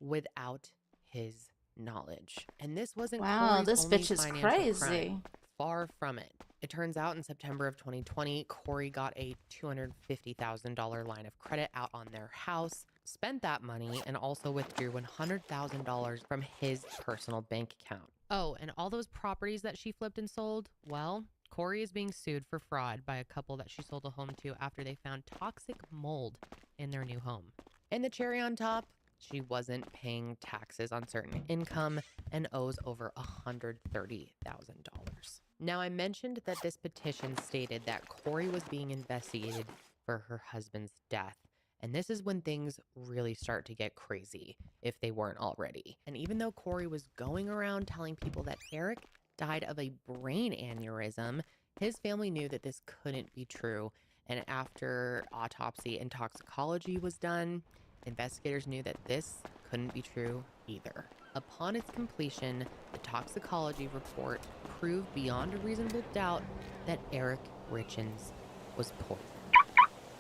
without his knowledge. And this wasn't Wow, Corey's this only bitch is financial crazy. crime. Far from it. It turns out in September of 2020, Corey got a $250,000 line of credit out on their house, spent that money, and also withdrew $100,000 from his personal bank account. Oh, and all those properties that she flipped and sold, well, Corey is being sued for fraud by a couple that she sold a home to after they found toxic mold in their new home. And the cherry on top, she wasn't paying taxes on certain income and owes over $130,000. Now, I mentioned that this petition stated that Corey was being investigated for her husband's death. And this is when things really start to get crazy, if they weren't already. And even though Corey was going around telling people that Eric died of a brain aneurysm, his family knew that this couldn't be true. And after autopsy and toxicology was done, investigators knew that this couldn't be true either. Upon its completion, the toxicology report proved beyond a reasonable doubt that Eric Richins was poisoned.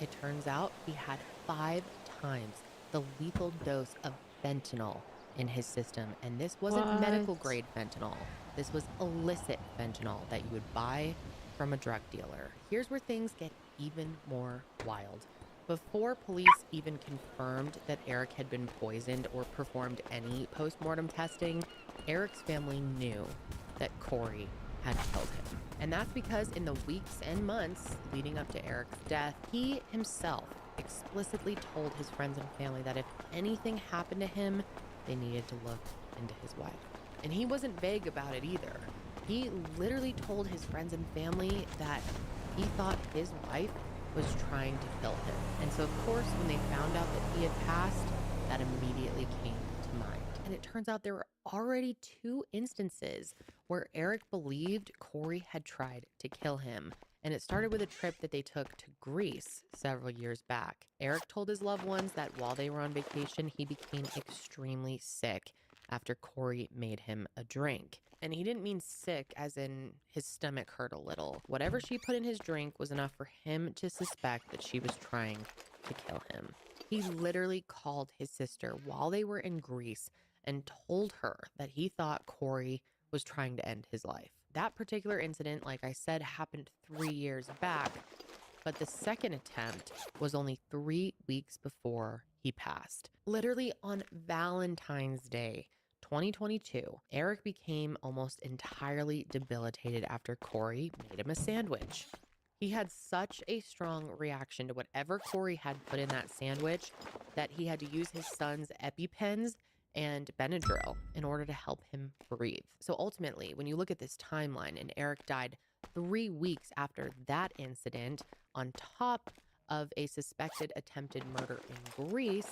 It turns out he had 5 times the lethal dose of fentanyl in his system. And this wasn't medical grade fentanyl. This was illicit fentanyl that you would buy from a drug dealer. Here's where things get even more wild. Before police even confirmed that Eric had been poisoned or performed any post-mortem testing, Eric's family knew that Corey had killed him. And that's because in the weeks and months leading up to Eric's death, he himself explicitly told his friends and family that if anything happened to him, they needed to look into his wife. And he wasn't vague about it either. He literally told his friends and family that he thought his wife was trying to kill him. And so, of course, when they found out that he had passed, that immediately came to mind. And it turns out there were already 2 instances where Eric believed Corey had tried to kill him. And it started with a trip that they took to Greece several years back. Eric told his loved ones that while they were on vacation, he became extremely sick after Corey made him a drink. And he didn't mean sick as in his stomach hurt a little. Whatever she put in his drink was enough for him to suspect that she was trying to kill him. He literally called his sister while they were in Greece and told her that he thought Corey was trying to end his life. That particular incident, like I said, happened 3 years back, but the second attempt was only 3 weeks before he passed. Literally on Valentine's Day, 2022, Eric became almost entirely debilitated after Corey made him a sandwich. He had such a strong reaction to whatever Corey had put in that sandwich that he had to use his son's EpiPens and Benadryl in order to help him breathe. So ultimately, when you look at this timeline, and Eric died 3 weeks after that incident, on top of a suspected attempted murder in Greece,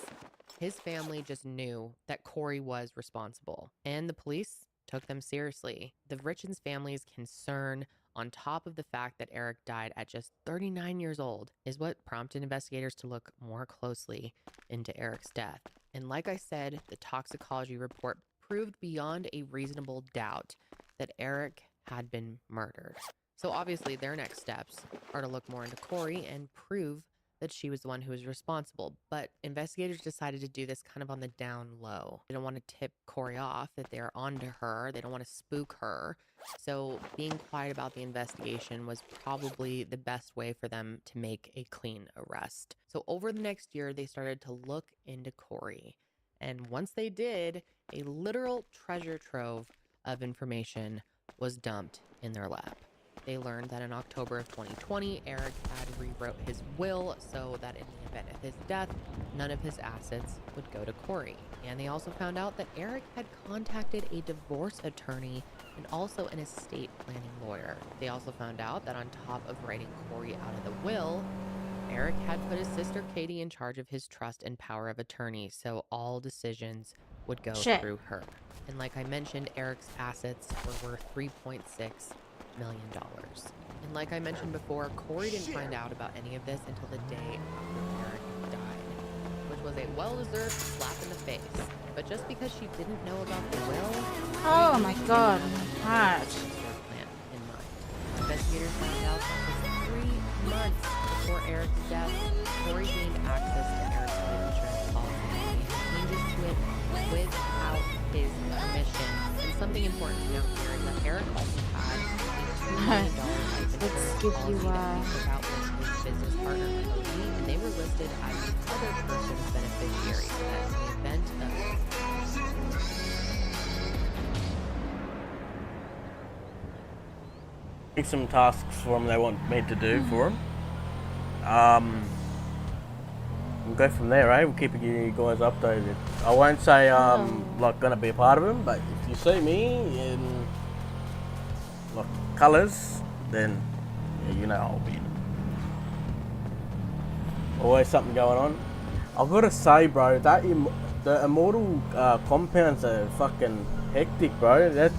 his family just knew that Corey was responsible, and the police took them seriously. The Richins family's concern, on top of the fact that Eric died at just 39 years old, is what prompted investigators to look more closely into Eric's death. And like I said, the toxicology report proved beyond a reasonable doubt that Eric had been murdered. So obviously their next steps are to look more into Corey and prove that she was the one who was responsible. But investigators decided to do this kind of on the down low. They don't want to tip Corey off that they're onto her. They don't want to spook her. So being quiet about the investigation was probably the best way for them to make a clean arrest. So over the next year, they started to look into Corey. And once they did, a literal treasure trove of information was dumped in their lap. They learned that in October of 2020, Eric had rewrote his will so that in the event of his death, none of his assets would go to Corey. And they also found out that Eric had contacted a divorce attorney and also an estate planning lawyer. They also found out that on top of writing Corey out of the will, Eric had put his sister Katie in charge of his trust and power of attorney, so all decisions would go through her. And like I mentioned, Eric's assets were worth $3.6 million. And like I mentioned before, Corey didn't find out about any of this until the day after Eric died, which was a well-deserved slap in the face. But just because she didn't know about the will, oh my god, my heart. Plan in mind. Investigators found out that just 3 months before Eric's death, Corey gained access to Eric's life insurance policy and made changes to it without his permission. And something important to note here is that Eric also had a $2 million life insurance policy that he took out with his business partner Cody, and they were listed as the other person's beneficiary. So that in the event of some tasks for them they want me to do for them. We'll go from there, eh? We'll keep you guys updated. I won't say I'm like gonna be a part of them, but if you see me in like colours, then yeah, you know I'll be in them. Always something going on. I've got to say, bro, that the immortal compounds are fucking hectic, bro.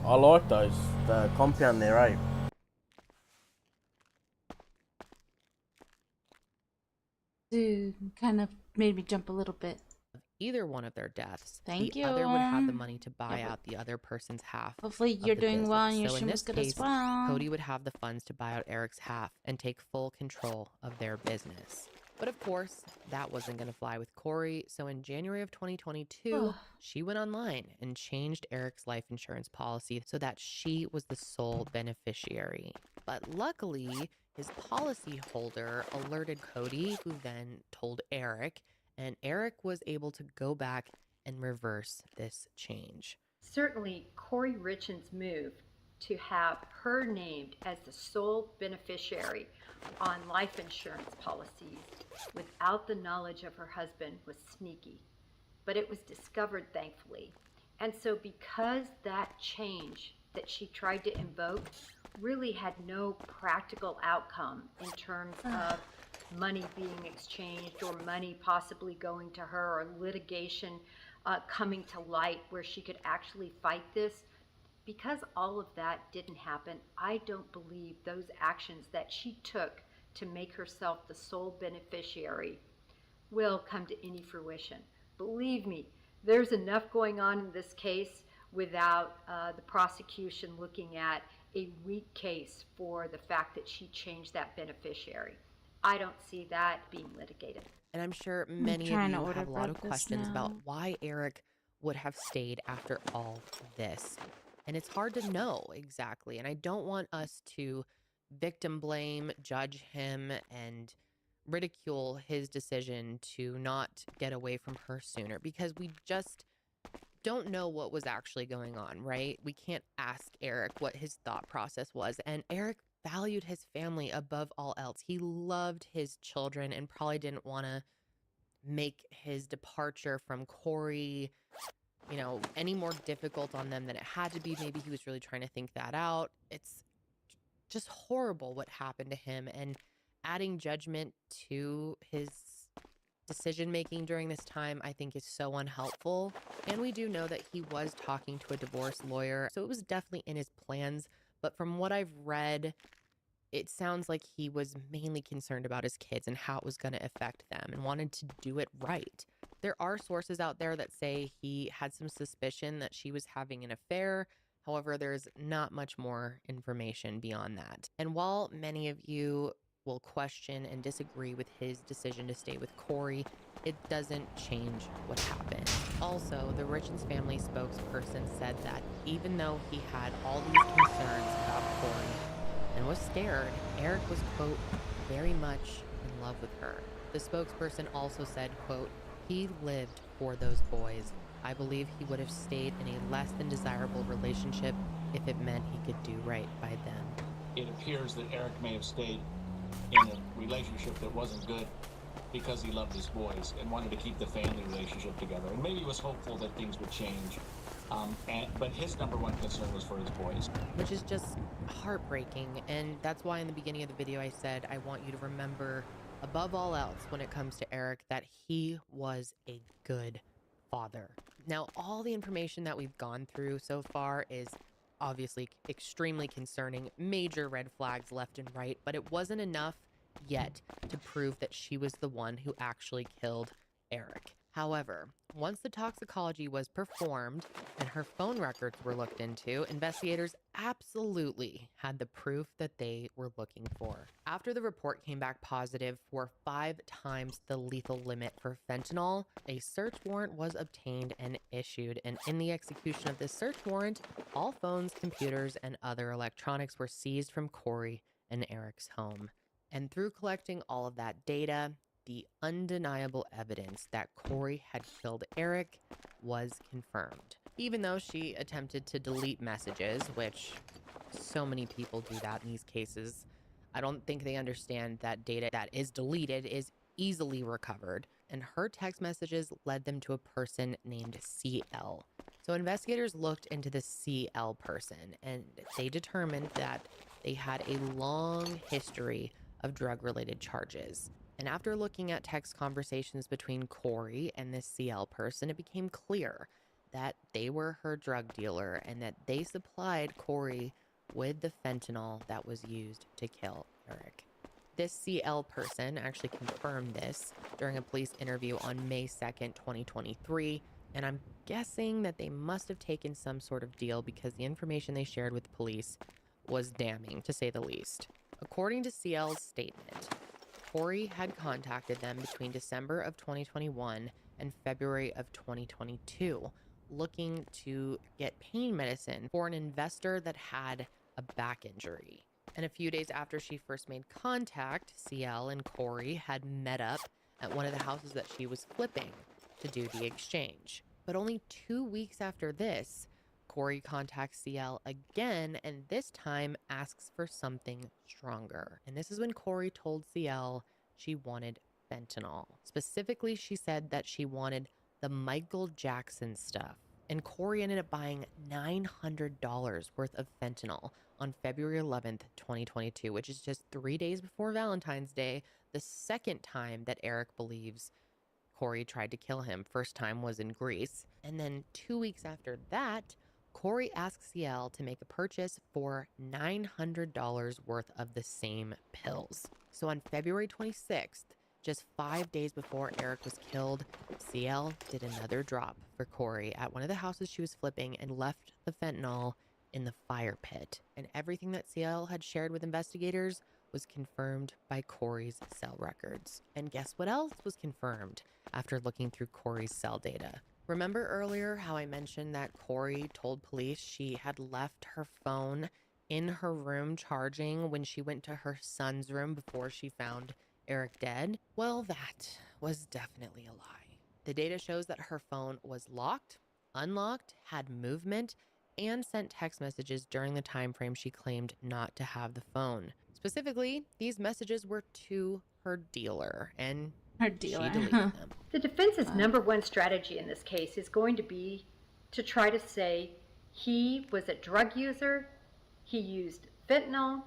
I like those. The compound there, eh? Dude, kind of made me jump a little bit. either one of their deaths, Thank the you. other would have the money to buy out the other person's half. Hopefully of you're the doing well and business. your So in stream this is good case, as well. Cody would have the funds to buy out Eric's half and take full control of their business. But of course, that wasn't going to fly with Corey. So in January of 2022, she went online and changed Eric's life insurance policy so that she was the sole beneficiary. But luckily, his policy holder alerted Cody, who then told Eric, and Eric was able to go back and reverse this change. Certainly, Corey Richens' move to have her named as the sole beneficiary on life insurance policies without the knowledge of her husband was sneaky, but it was discovered, thankfully. And so because that change that she tried to invoke really had no practical outcome in terms of money being exchanged or money possibly going to her or litigation coming to light where she could actually fight this, because all of that didn't happen, I don't believe those actions that she took to make herself the sole beneficiary will come to any fruition. Believe me, there's enough going on in this case without the prosecution looking at a weak case for the fact that she changed that beneficiary. I don't see that being litigated. And I'm sure many of you have a lot of questions about why Eric would have stayed after all this. And it's hard to know exactly. And I don't want us to victim blame, judge him, and ridicule his decision to not get away from her sooner, because we just don't know what was actually going on, right? We can't ask Eric what his thought process was. And Eric valued his family above all else. He loved his children and probably didn't want to make his departure from Corey, you know, any more difficult on them than it had to be. Maybe he was really trying to think that out. It's just horrible what happened to him, and adding judgment to his decision making during this time, I think, is so unhelpful. And we do know that he was talking to a divorce lawyer, so it was definitely in his plans. But from what I've read, it sounds like he was mainly concerned about his kids and how it was going to affect them and wanted to do it right. There are sources out there that say he had some suspicion that she was having an affair. However, there's not much more information beyond that. And while many of you will question and disagree with his decision to stay with Corey, it doesn't change what happened. Also, the Richens family spokesperson said that even though he had all these concerns about Corey and was scared, Eric was, quote, very much in love with her. The spokesperson also said, quote, he lived for those boys. I believe he would have stayed in a less than desirable relationship if it meant he could do right by them. it appears that Eric may have stayed in a relationship that wasn't good because he loved his boys and wanted to keep the family relationship together. And maybe he was hopeful that things would change. But his number one concern was for his boys. Which is just heartbreaking. And that's why in the beginning of the video I said, I want you to remember, above all else, when it comes to Eric, that he was a good father. Now, all the information that we've gone through so far is obviously extremely concerning, major red flags left and right, but it wasn't enough yet to prove that she was the one who actually killed Eric. However, once the toxicology was performed and her phone records were looked into, investigators absolutely had the proof that they were looking for. After the report came back positive for 5 times the lethal limit for fentanyl, a search warrant was obtained and issued. And in the execution of this search warrant, all phones, computers, and other electronics were seized from Corey and Eric's home. And through collecting all of that data, the undeniable evidence that Corey had killed Eric was confirmed. Even though she attempted to delete messages, which so many people do that in these cases, I don't think they understand that data that is deleted is easily recovered. And her text messages led them to a person named CL. So investigators looked into the CL person, and they determined that they had a long history of drug-related charges. And after looking at text conversations between Corey and this CL person, it became clear that they were her drug dealer and that they supplied Corey with the fentanyl that was used to kill Eric. This CL person actually confirmed this during a police interview on May 2nd, 2023. And I'm guessing that they must have taken some sort of deal because the information they shared with police was damning, to say the least. According to CL's statement, Corey had contacted them between December of 2021 and February of 2022, looking to get pain medicine for an investor that had a back injury. And a few days after she first made contact, CL and Corey had met up at one of the houses that she was flipping to do the exchange. But only 2 weeks after this, Corey contacts CL again, and this time asks for something stronger. And this is when Corey told CL she wanted fentanyl. Specifically, she said that she wanted the Michael Jackson stuff. And Corey ended up buying $900 worth of fentanyl on February 11th, 2022, which is just 3 days before Valentine's Day, the second time that Eric believes Corey tried to kill him. First time was in Greece. And then 2 weeks after that, Corey asks CL to make a purchase for $900 worth of the same pills. So on February 26th, just 5 days before Eric was killed, CL did another drop for Corey at one of the houses she was flipping and left the fentanyl in the fire pit. And everything that CL had shared with investigators was confirmed by Corey's cell records. And guess what else was confirmed after looking through Corey's cell data? Remember earlier how I mentioned that Corey told police she had left her phone in her room charging when she went to her son's room before she found Eric dead? Well, that was definitely a lie. The data shows that her phone was locked, unlocked, had movement, and sent text messages during the time frame she claimed not to have the phone. Specifically, these messages were to her dealer, and Her dealer. she deleted them. The defense's number one strategy in this case is going to be to try to say he was a drug user, he used fentanyl,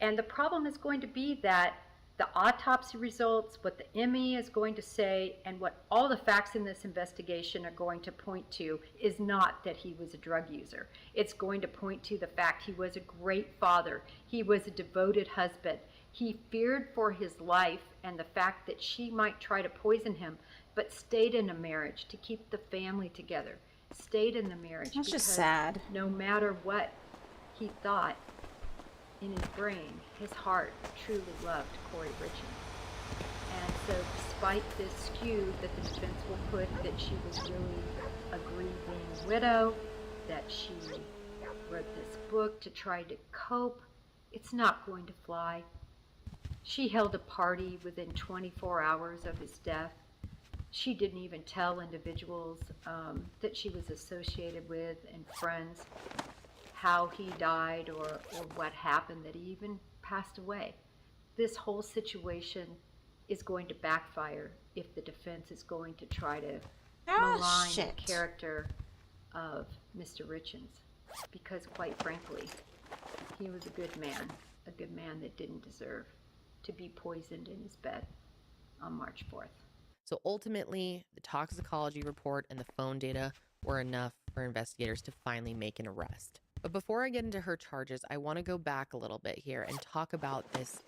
and the problem is going to be that the autopsy results, what the ME is going to say, and what all the facts in this investigation are going to point to is not that he was a drug user. It's going to point to the fact he was a great father. He was a devoted husband. He feared for his life and the fact that she might try to poison him, but stayed in a marriage to keep the family together. Stayed in the marriage. That's just because sad. No matter what he thought, in his brain, his heart truly loved Corey Richards. And so despite this skew that the defense will put that she was really a grieving widow, that she wrote this book to try to cope, it's not going to fly. She held a party within 24 hours of his death. She didn't even tell individuals that she was associated with and friends how he died or what happened, that he even passed away. This whole situation is going to backfire if the defense is going to try to malign the character of Mr. Richens, because quite frankly, he was a good man that didn't deserve to be poisoned in his bed on March 4th. So ultimately, the toxicology report and the phone data were enough for investigators to finally make an arrest. But before I get into her charges, I want to go back a little bit here and talk about this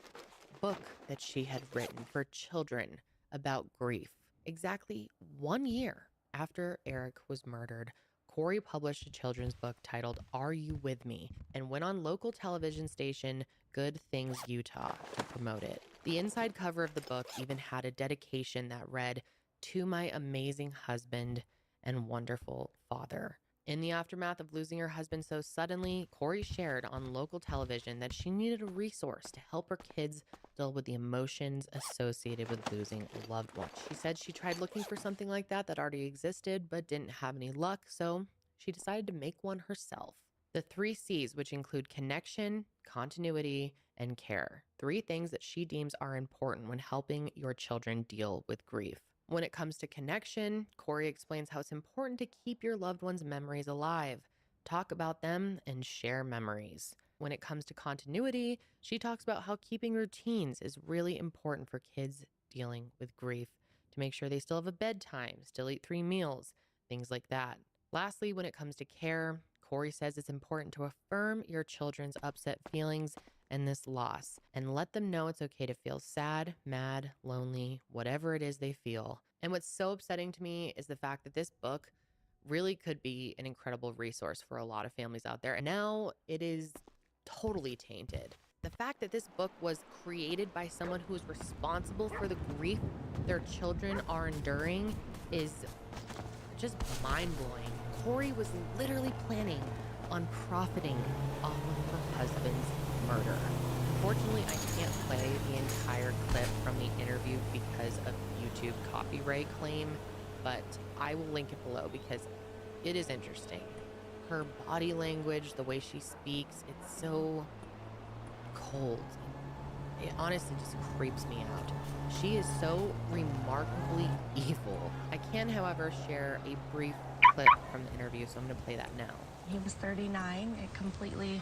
book that she had written for children about grief. Exactly 1 year after Eric was murdered, Corey published a children's book titled Are You With Me? And went on local television station Good Things Utah to promote it. The inside cover of the book even had a dedication that read, "To my amazing husband and wonderful father." In the aftermath of losing her husband so suddenly, Corey shared on local television that she needed a resource to help her kids deal with the emotions associated with losing a loved one. She said she tried looking for something like that already existed, but didn't have any luck, so she decided to make one herself. The 3 C's, which include connection, continuity, and care. 3 things that she deems are important when helping your children deal with grief. When it comes to connection, Corey explains how it's important to keep your loved one's memories alive, talk about them, and share memories. When it comes to continuity, she talks about how keeping routines is really important for kids dealing with grief, to make sure they still have a bedtime, still eat 3 meals, things like that. Lastly, when it comes to care, Corey says it's important to affirm your children's upset feelings and this loss, and let them know it's okay to feel sad, mad, lonely, whatever it is they feel. And what's so upsetting to me is the fact that this book really could be an incredible resource for a lot of families out there. And now it is totally tainted. The fact that this book was created by someone who is responsible for the grief their children are enduring is just mind-blowing. Corey was literally planning on profiting off of her husband's murder. Unfortunately, I can't play the entire clip from the interview because of YouTube copyright claim, but I will link it below because it is interesting. Her body language, the way she speaks, it's so cold. It honestly just creeps me out. She is so remarkably evil. I can, however, share a brief clip from the interview, so I'm going to play that now. He was 39. It completely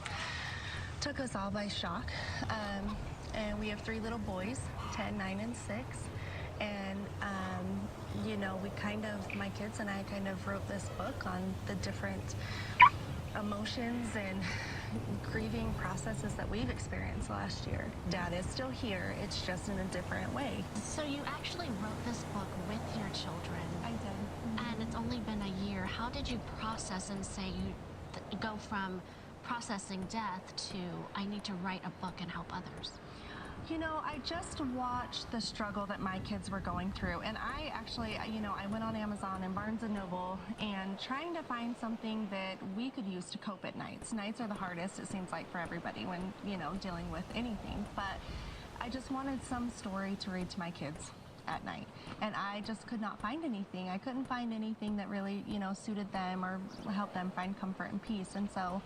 took us all by shock. And we have 3 little boys, 10, 9, and 6. And, you know, my kids and I kind of wrote this book on the different emotions and grieving processes that we've experienced last year. Dad is still here, it's just in a different way. So you actually wrote this book with your children. I did. And it's only been a year. How did you process and say you go from processing death to I need to write a book and help others? You know, I just watched the struggle that my kids were going through, and I actually, you know, I went on Amazon and Barnes & Noble and trying to find something that we could use to cope at nights. Nights are the hardest, it seems like, for everybody when, you know, dealing with anything, but I just wanted some story to read to my kids at night, and I just could not find anything. I couldn't find anything that really, you know, suited them or helped them find comfort and peace, and so,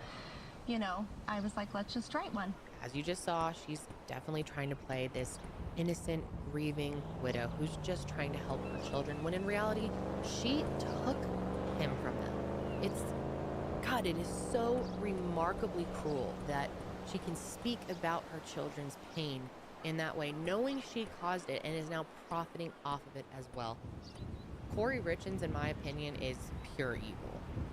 you know, I was like, let's just write one. As you just saw, she's definitely trying to play this innocent, grieving widow who's just trying to help her children, when in reality, she took him from them. God, it is so remarkably cruel that she can speak about her children's pain in that way, knowing she caused it and is now profiting off of it as well. Corey Richens, in my opinion, is pure evil.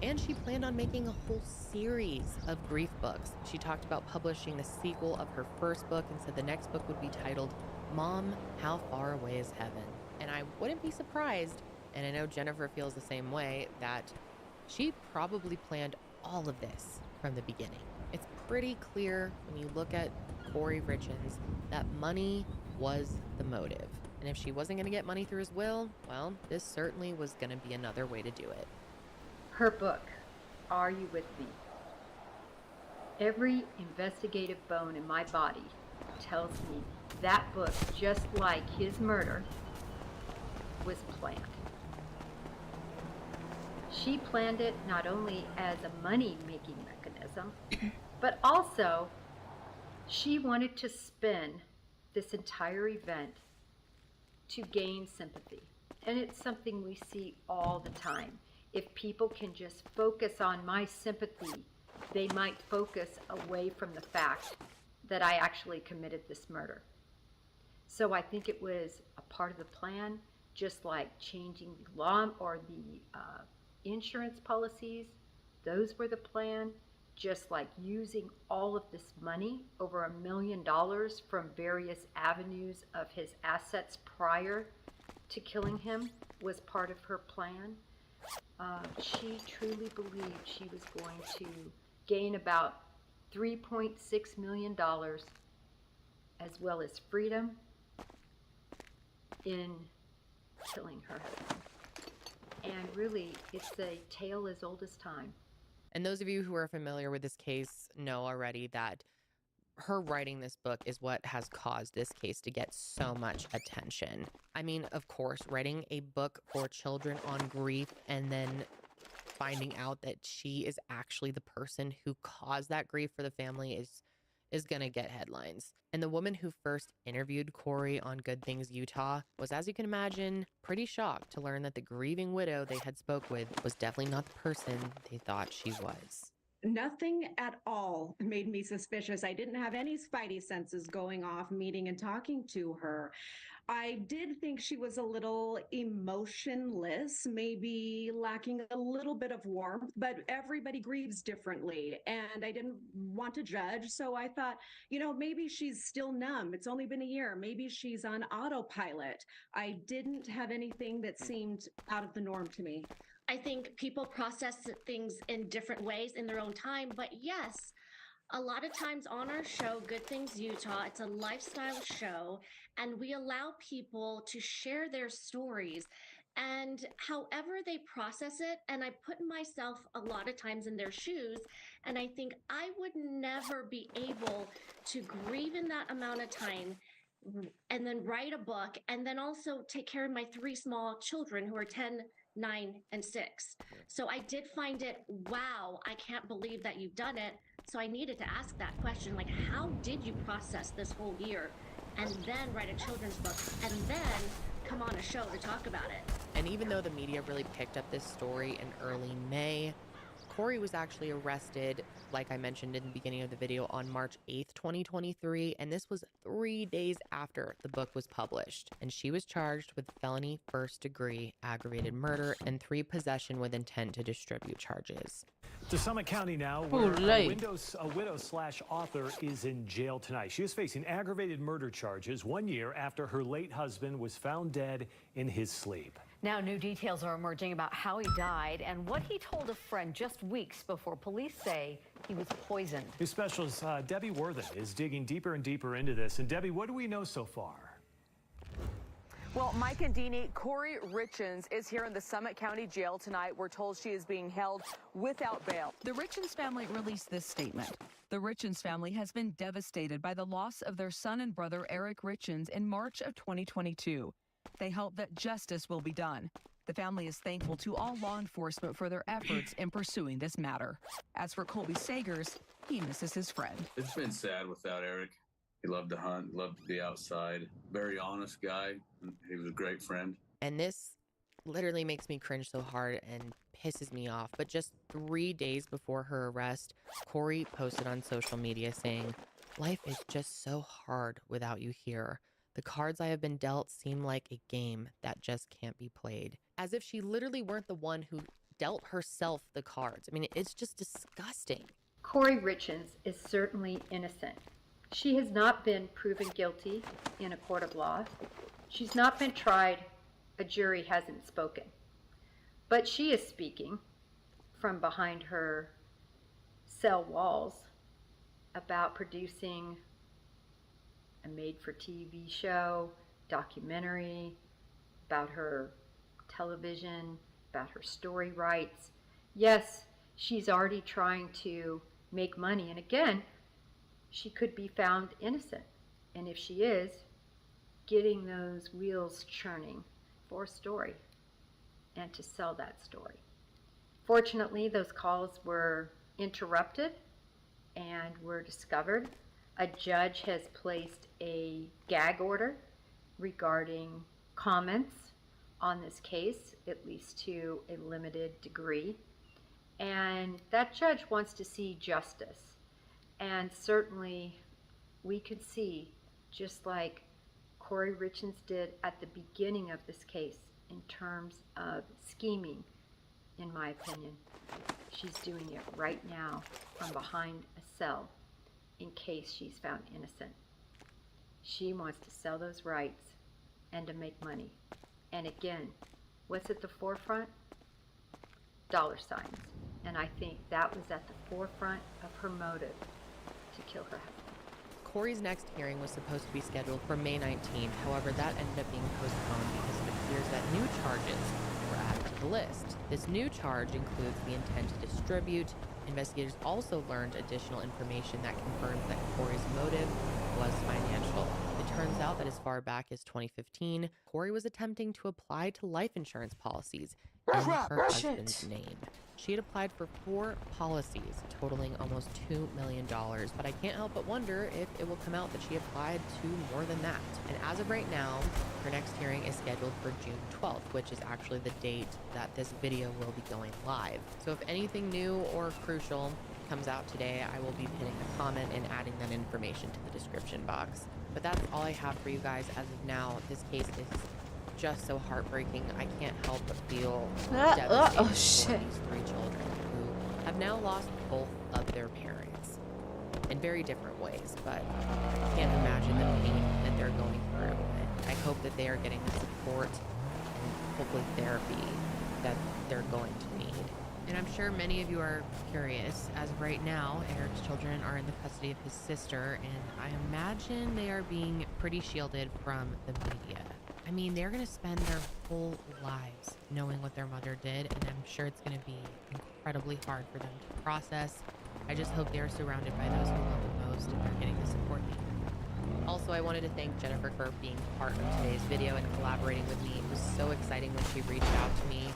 And she planned on making a whole series of grief books. She talked about publishing the sequel of her first book and said the next book would be titled, Mom, How Far Away is Heaven? And I wouldn't be surprised, and I know Jennifer feels the same way, that she probably planned all of this from the beginning. It's pretty clear when you look at Corey Richens that money was the motive. And if she wasn't going to get money through his will, well, this certainly was going to be another way to do it. Her book, Are You With Me? Every investigative bone in my body tells me that book, just like his murder, was planned. She planned it not only as a money-making mechanism, but also she wanted to spin this entire event to gain sympathy. And it's something we see all the time. If people can just focus on my sympathy, they might focus away from the fact that I actually committed this murder. So I think it was a part of the plan, just like changing the law or the insurance policies. Those were the plan. Just like using all of this money, over $1 million from various avenues of his assets prior to killing him, was part of her plan. She truly believed she was going to gain about $3.6 million, as well as freedom, in killing her husband. And really, it's a tale as old as time. And those of you who are familiar with this case know already that her writing this book is what has caused this case to get so much attention. I mean, of course, writing a book for children on grief and then finding out that she is actually the person who caused that grief for the family is going to get headlines. And the woman who first interviewed Corey on Good Things Utah was, as you can imagine, pretty shocked to learn that the grieving widow they had spoke with was definitely not the person they thought she was. Nothing at all made me suspicious. I didn't have any spidey senses going off meeting and talking to her. I did think she was a little emotionless, maybe lacking a little bit of warmth, but everybody grieves differently. And I didn't want to judge. So I thought, maybe she's still numb. It's only been a year. Maybe she's on autopilot. I didn't have anything that seemed out of the norm to me. I think people process things in different ways in their own time, but yes, a lot of times on our show, Good Things Utah, it's a lifestyle show, and we allow people to share their stories and however they process it. And I put myself a lot of times in their shoes, and I think I would never be able to grieve in that amount of time and then write a book and then also take care of my 3 small children who are 10, 9, and 6. So I did find it, wow, I can't believe that you've done it. So I needed to ask that question, like, how did you process this whole year and then write a children's book and then come on a show to talk about it? And even though the media really picked up this story in early May, Corey was actually arrested, like I mentioned in the beginning of the video, on March 8th, 2023, and this was 3 days after the book was published. And she was charged with felony first-degree aggravated murder and 3 possession with intent to distribute charges. To Summit County now, where a widow/author is in jail tonight. She is facing aggravated murder charges 1 year after her late husband was found dead in his sleep. Now new details are emerging about how he died and what he told a friend just weeks before police say he was poisoned. News Specialist Debbie Worthen is digging deeper and deeper into this. And Debbie, what do we know so far? Well, Mike and Deanie, Corey Richens is here in the Summit County Jail tonight. We're told she is being held without bail. The Richens family released this statement. The Richens family has been devastated by the loss of their son and brother, Eric Richens, in March of 2022. They hope that justice will be done. The family is thankful to all law enforcement for their efforts in pursuing this matter. As for Colby Sagers, he misses his friend. It's been sad without Eric. He loved to hunt, loved to be outside. Very honest guy. He was a great friend. And this literally makes me cringe so hard and pisses me off. But just 3 days before her arrest, Corey posted on social media saying, "Life is just so hard without you here. The cards I have been dealt seem like a game that just can't be played." As if she literally weren't the one who dealt herself the cards. I mean, it's just disgusting. Corey Richens is certainly innocent. She has not been proven guilty in a court of law. She's not been tried. A jury hasn't spoken. But she is speaking from behind her cell walls about producing a made-for-TV show, documentary about her television, about her story rights. Yes, she's already trying to make money, and again, she could be found innocent. And if she is, getting those wheels churning for a story and to sell that story. Fortunately, those calls were interrupted and were discovered. A judge has placed a gag order regarding comments on this case, at least to a limited degree. And that judge wants to see justice. And certainly we could see, just like Corey Richens did at the beginning of this case, in terms of scheming, in my opinion. She's doing it right now from behind a cell in case she's found innocent. She wants to sell those rights and to make money. And again, what's at the forefront? Dollar signs. And I think that was at the forefront of her motive to kill her husband. Corey's next hearing was supposed to be scheduled for May 19th. However, that ended up being postponed because it appears that new charges were added to the list. This new charge includes the intent to distribute. Investigators also learned additional information that confirms that Corey's motive was financial. It turns out that as far back as 2015, Corey was attempting to apply to life insurance policies in her husband's name. She had applied for 4 policies totaling almost $2 million, but I can't help but wonder if it will come out that she applied to more than that. And as of right now, her next hearing is scheduled for June 12th, which is actually the date that this video will be going live. So if anything new or crucial comes out today, I will be pinning a comment and adding that information to the description box. But that's all I have for you guys as of now. This case is just so heartbreaking. I can't help but feel devastated for these 3 children who have now lost both of their parents in very different ways, but I can't imagine the pain that they're going through. And I hope that they are getting the support and hopefully therapy that they're going to need. And I'm sure many of you are curious, as of right now, Eric's children are in the custody of his sister, and I imagine they are being pretty shielded from the media. I mean, they're going to spend their whole lives knowing what their mother did, and I'm sure it's going to be incredibly hard for them to process. I just hope they're surrounded by those who love them most and they're getting the support they need. Also, I wanted to thank Jennifer for being part of today's video and collaborating with me. It was so exciting when she reached out to me.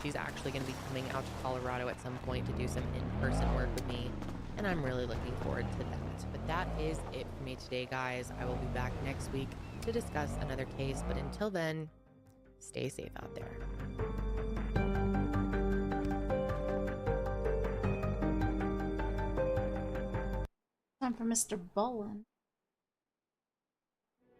She's actually going to be coming out to Colorado at some point to do some in-person work with me, and I'm really looking forward to that. But that is it for me today, guys. I will be back next week to discuss another case, but until then, stay safe out there. Time for Mr. Bowen.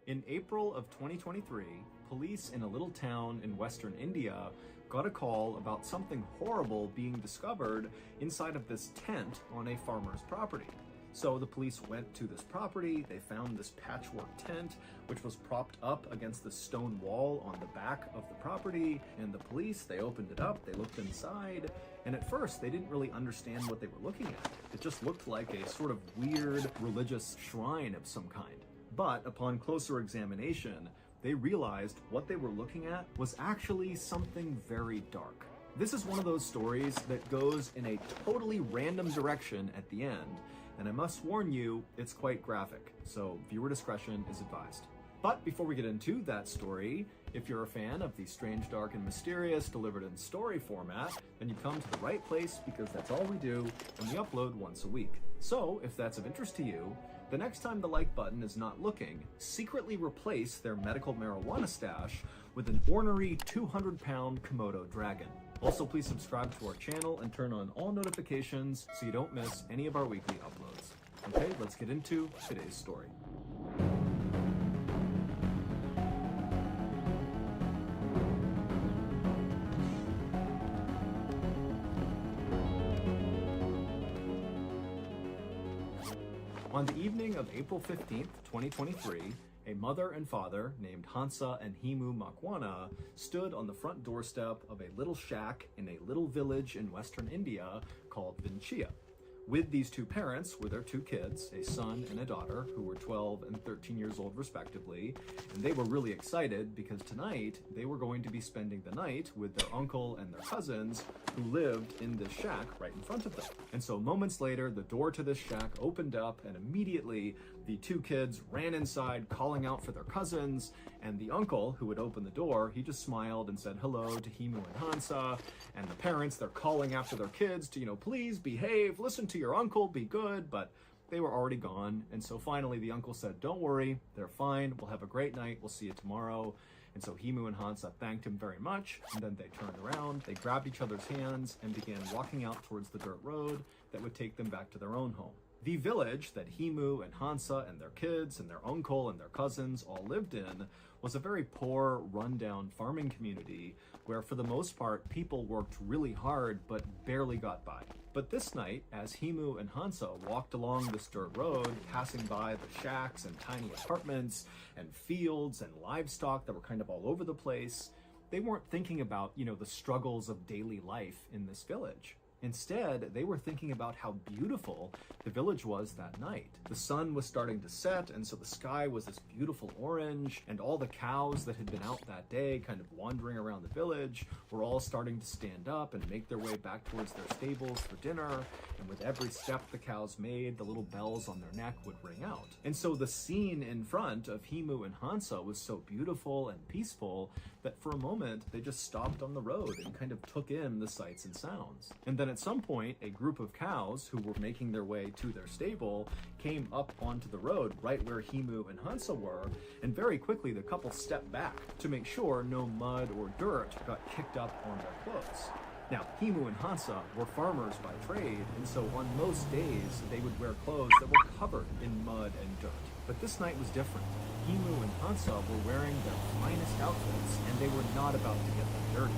In April of 2023, police in a little town in western India got a call about something horrible being discovered inside of this tent on a farmer's property. So the police went to this property, they found this patchwork tent, which was propped up against the stone wall on the back of the property, and the police, they opened it up, they looked inside, and at first they didn't really understand what they were looking at. It just looked like a sort of weird religious shrine of some kind. But upon closer examination, they realized what they were looking at was actually something very dark. This is one of those stories that goes in a totally random direction at the end, and I must warn you, it's quite graphic, so viewer discretion is advised. But before we get into that story, if you're a fan of the strange, dark, and mysterious delivered in story format, then you've come to the right place because that's all we do, and we upload once a week. So, if that's of interest to you, the next time the like button is not looking, secretly replace their medical marijuana stash with an ornery 200-pound Komodo dragon. Also, please subscribe to our channel and turn on all notifications so you don't miss any of our weekly uploads. Okay, let's get into today's story. On the evening of April 15th, 2023, a mother and father named Hansa and Himu Makwana stood on the front doorstep of a little shack in a little village in western India called Vinchia. With these two parents were their two kids, a son and a daughter, who were 12 and 13 years old respectively, and they were really excited because tonight they were going to be spending the night with their uncle and their cousins who lived in this shack right in front of them. And so moments later, the door to this shack opened up, and immediately the two kids ran inside calling out for their cousins, and the uncle who had opened the door, he just smiled and said hello to Himu and Hansa, and the parents, they're calling after their kids to, please behave, listen to your uncle, be good, but they were already gone. And so finally the uncle said, don't worry, they're fine, we'll have a great night, we'll see you tomorrow. And so Himu and Hansa thanked him very much, and then they turned around, they grabbed each other's hands, and began walking out towards the dirt road that would take them back to their own home. The village that Himu and Hansa and their kids and their uncle and their cousins all lived in was a very poor, rundown farming community where, for the most part, people worked really hard but barely got by. But this night, as Himu and Hansa walked along this dirt road, passing by the shacks and tiny apartments and fields and livestock that were kind of all over the place, they weren't thinking about, the struggles of daily life in this village. Instead, they were thinking about how beautiful the village was that night. The sun was starting to set, and so the sky was this beautiful orange, and all the cows that had been out that day kind of wandering around the village were all starting to stand up and make their way back towards their stables for dinner, and with every step the cows made, the little bells on their neck would ring out. And so the scene in front of Himu and Hansa was so beautiful and peaceful that for a moment they just stopped on the road and kind of took in the sights and sounds. And then at some point, a group of cows who were making their way to their stable came up onto the road right where Himu and Hansa were, and very quickly the couple stepped back to make sure no mud or dirt got kicked up on their clothes. Now, Himu and Hansa were farmers by trade, and so on most days they would wear clothes that were covered in mud and dirt. But this night was different. Himu and Hansa were wearing their finest outfits, and they were not about to get them dirty.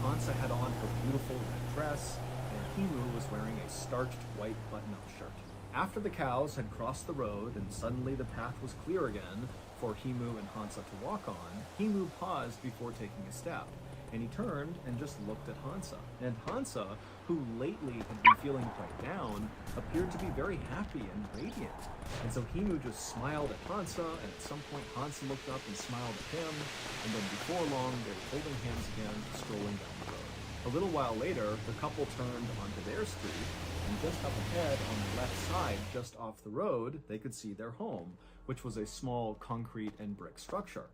Hansa had on her beautiful red dress, and Himu was wearing a starched white button-up shirt. After the cows had crossed the road and suddenly the path was clear again for Himu and Hansa to walk on, Himu paused before taking a step, and he turned and just looked at Hansa. And Hansa, who lately had been feeling quite down, appeared to be very happy and radiant. And so Himu just smiled at Hansa, and at some point Hansa looked up and smiled at him, and then before long they were holding hands again, strolling down the road. A little while later, the couple turned onto their street, and just up ahead on the left side, just off the road, they could see their home, which was a small concrete and brick structure.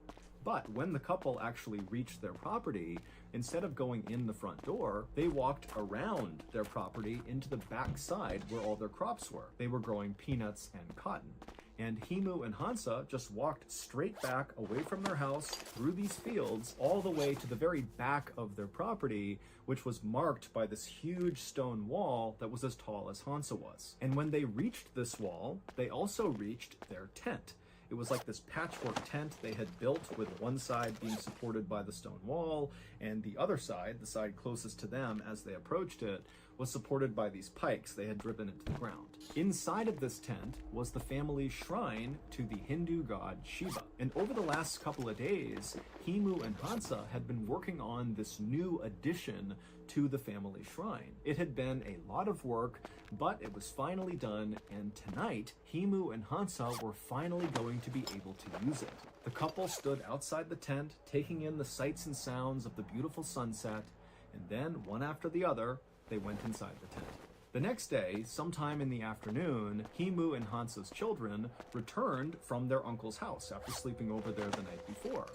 But when the couple actually reached their property, instead of going in the front door, they walked around their property into the back side where all their crops were. They were growing peanuts and cotton. And Himu and Hansa just walked straight back away from their house through these fields all the way to the very back of their property, which was marked by this huge stone wall that was as tall as Hansa was. And when they reached this wall, they also reached their tent. It was like this patchwork tent they had built, with one side being supported by the stone wall, and the other side, the side closest to them as they approached it, was supported by these pikes they had driven into the ground. Inside of this tent was the family's shrine to the Hindu god Shiva. And over the last couple of days, Himu and Hansa had been working on this new addition to the family shrine. It had been a lot of work, but it was finally done, and tonight, Himu and Hansa were finally going to be able to use it. The couple stood outside the tent, taking in the sights and sounds of the beautiful sunset, and then, one after the other, they went inside the tent. The next day, sometime in the afternoon, Himu and Hansa's children returned from their uncle's house after sleeping over there the night before.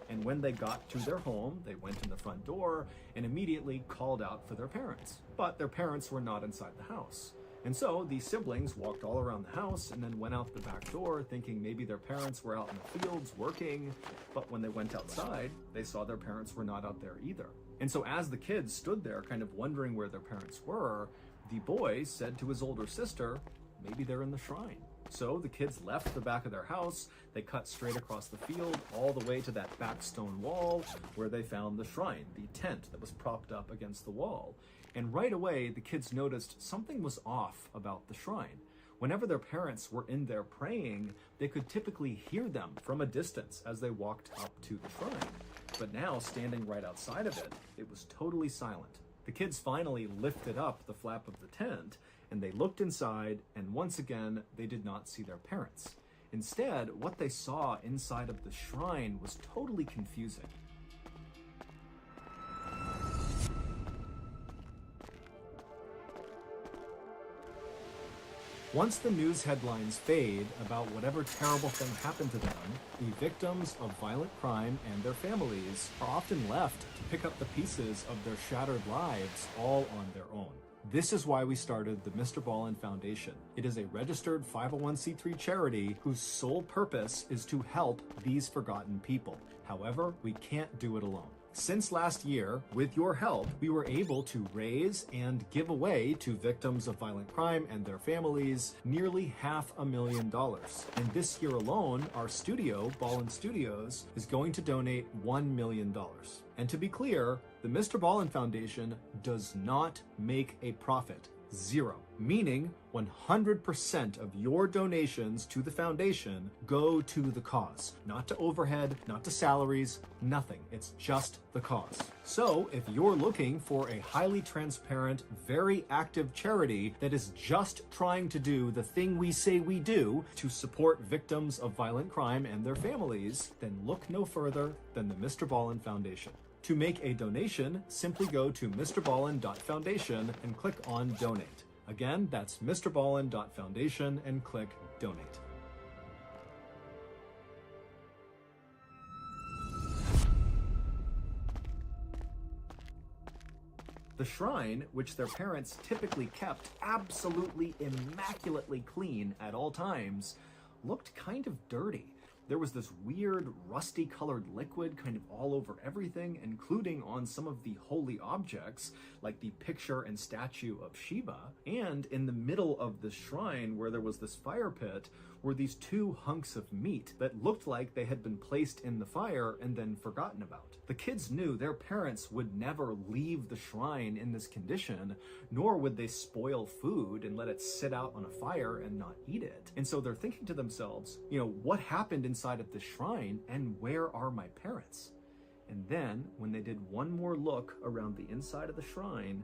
And when they got to their home, they went in the front door and immediately called out for their parents. But their parents were not inside the house. And so these siblings walked all around the house and then went out the back door thinking maybe their parents were out in the fields working. But when they went outside, they saw their parents were not out there either. And so as the kids stood there kind of wondering where their parents were, the boy said to his older sister, maybe they're in the shrine. So the kids left the back of their house, they cut straight across the field all the way to that back stone wall where they found the shrine, the tent that was propped up against the wall. And right away, the kids noticed something was off about the shrine. Whenever their parents were in there praying, they could typically hear them from a distance as they walked up to the shrine. But now, standing right outside of it, it was totally silent. The kids finally lifted up the flap of the tent, and they looked inside, and once again, they did not see their parents. Instead, what they saw inside of the shrine was totally confusing. Once the news headlines fade about whatever terrible thing happened to them, the victims of violent crime and their families are often left to pick up the pieces of their shattered lives all on their own. This is why we started the Mr. Ballin Foundation. It is a registered 501c3 charity whose sole purpose is to help these forgotten people. However, we can't do it alone. Since last year, with your help, we were able to raise and give away to victims of violent crime and their families nearly $500,000. And this year alone, our studio, Ballin Studios, is going to donate $1 million. And to be clear, the Mr. Ballin Foundation does not make a profit. Zero. Meaning 100% of your donations to the foundation go to the cause. Not to overhead, not to salaries, nothing. It's just the cause. So if you're looking for a highly transparent, very active charity that is just trying to do the thing we say we do to support victims of violent crime and their families, then look no further than the Mr. Ballin Foundation. To make a donation, simply go to mrballin.foundation and click on Donate. Again, that's mrballin.foundation and click Donate. The shrine, which their parents typically kept absolutely immaculately clean at all times, looked kind of dirty. There was this weird rusty colored liquid kind of all over everything, including on some of the holy objects like the picture and statue of Shiva. And in the middle of the shrine where there was this fire pit were these two hunks of meat that looked like they had been placed in the fire and then forgotten about. The kids knew their parents would never leave the shrine in this condition, nor would they spoil food and let it sit out on a fire and not eat it. And so they're thinking to themselves, what happened inside of the shrine and where are my parents? And then when they did one more look around the inside of the shrine,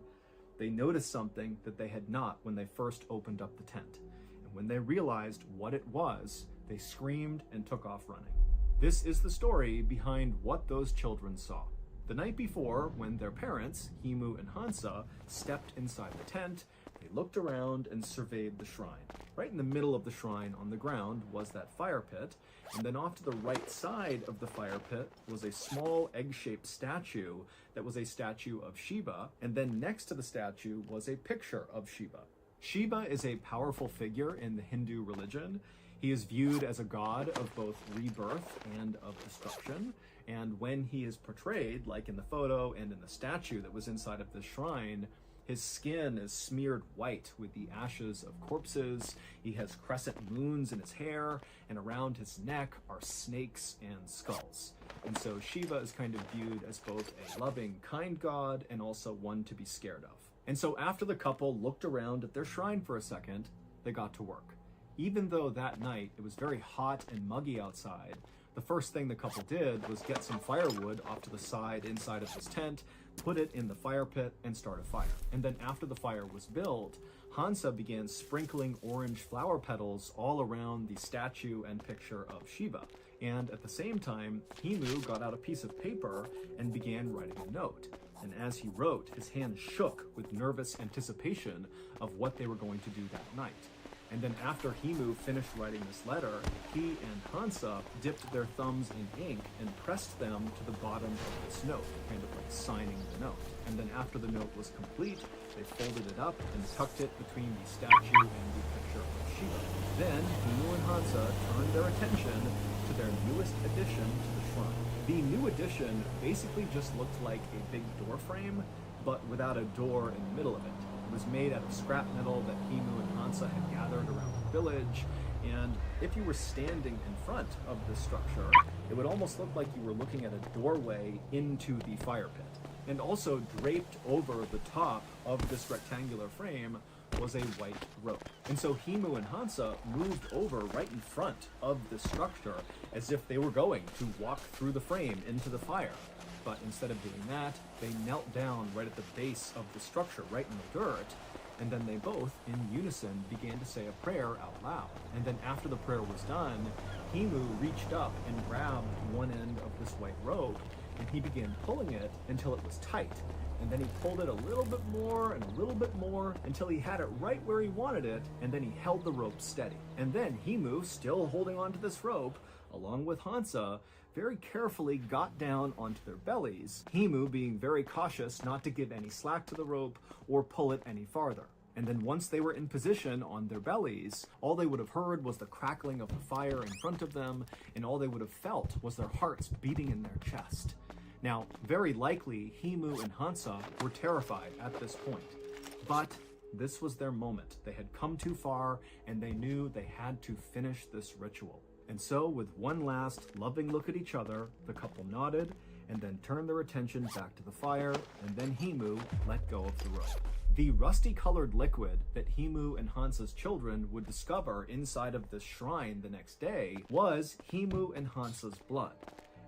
they noticed something that they had not when they first opened up the tent. And when they realized what it was, they screamed and took off running. This is the story behind what those children saw. The night before, when their parents, Himu and Hansa, stepped inside the tent, they looked around and surveyed the shrine. Right in the middle of the shrine on the ground was that fire pit, and then off to the right side of the fire pit was a small egg-shaped statue that was a statue of Shiva, and then next to the statue was a picture of Shiva. Shiva is a powerful figure in the Hindu religion. He is viewed as a god of both rebirth and of destruction, and when he is portrayed, like in the photo and in the statue that was inside of the shrine, his skin is smeared white with the ashes of corpses, he has crescent moons in his hair, and around his neck are snakes and skulls. And so Shiva is kind of viewed as both a loving, kind god and also one to be scared of. And so after the couple looked around at their shrine for a second, they got to work. Even though that night it was very hot and muggy outside, the first thing the couple did was get some firewood off to the side inside of this tent, put it in the fire pit, and start a fire. And then after the fire was built, Hansa began sprinkling orange flower petals all around the statue and picture of Shiva. And at the same time, Himu got out a piece of paper and began writing a note. And as he wrote, his hand shook with nervous anticipation of what they were going to do that night. And then after Himu finished writing this letter, he and Hansa dipped their thumbs in ink and pressed them to the bottom of this note, kind of like signing the note. And then after the note was complete, they folded it up and tucked it between the statue and the picture of Shiva. Then Himu and Hansa turned their attention to their newest addition to the shrine. The new addition basically just looked like a big door frame, but without a door in the middle of it. It was made out of scrap metal that Himu and Hansa had gathered around the village, and if you were standing in front of this structure, it would almost look like you were looking at a doorway into the fire pit. And also draped over the top of this rectangular frame was a white rope. And so Himu and Hansa moved over right in front of this structure as if they were going to walk through the frame into the fire. But instead of doing that, they knelt down right at the base of the structure, right in the dirt, and then they both, in unison, began to say a prayer out loud. And then after the prayer was done, Himu reached up and grabbed one end of this white rope, and he began pulling it until it was tight. And then he pulled it a little bit more and a little bit more until he had it right where he wanted it, and then he held the rope steady. And then Himu, still holding onto this rope, along with Hansa, very carefully got down onto their bellies, Himu being very cautious not to give any slack to the rope or pull it any farther. And then once they were in position on their bellies, all they would have heard was the crackling of the fire in front of them, and all they would have felt was their hearts beating in their chest. Now, very likely, Himu and Hansa were terrified at this point, but this was their moment. They had come too far, and they knew they had to finish this ritual. And so, with one last loving look at each other, the couple nodded, and then turned their attention back to the fire, and then Himu let go of the rope. The rusty-colored liquid that Himu and Hansa's children would discover inside of this shrine the next day was Himu and Hansa's blood.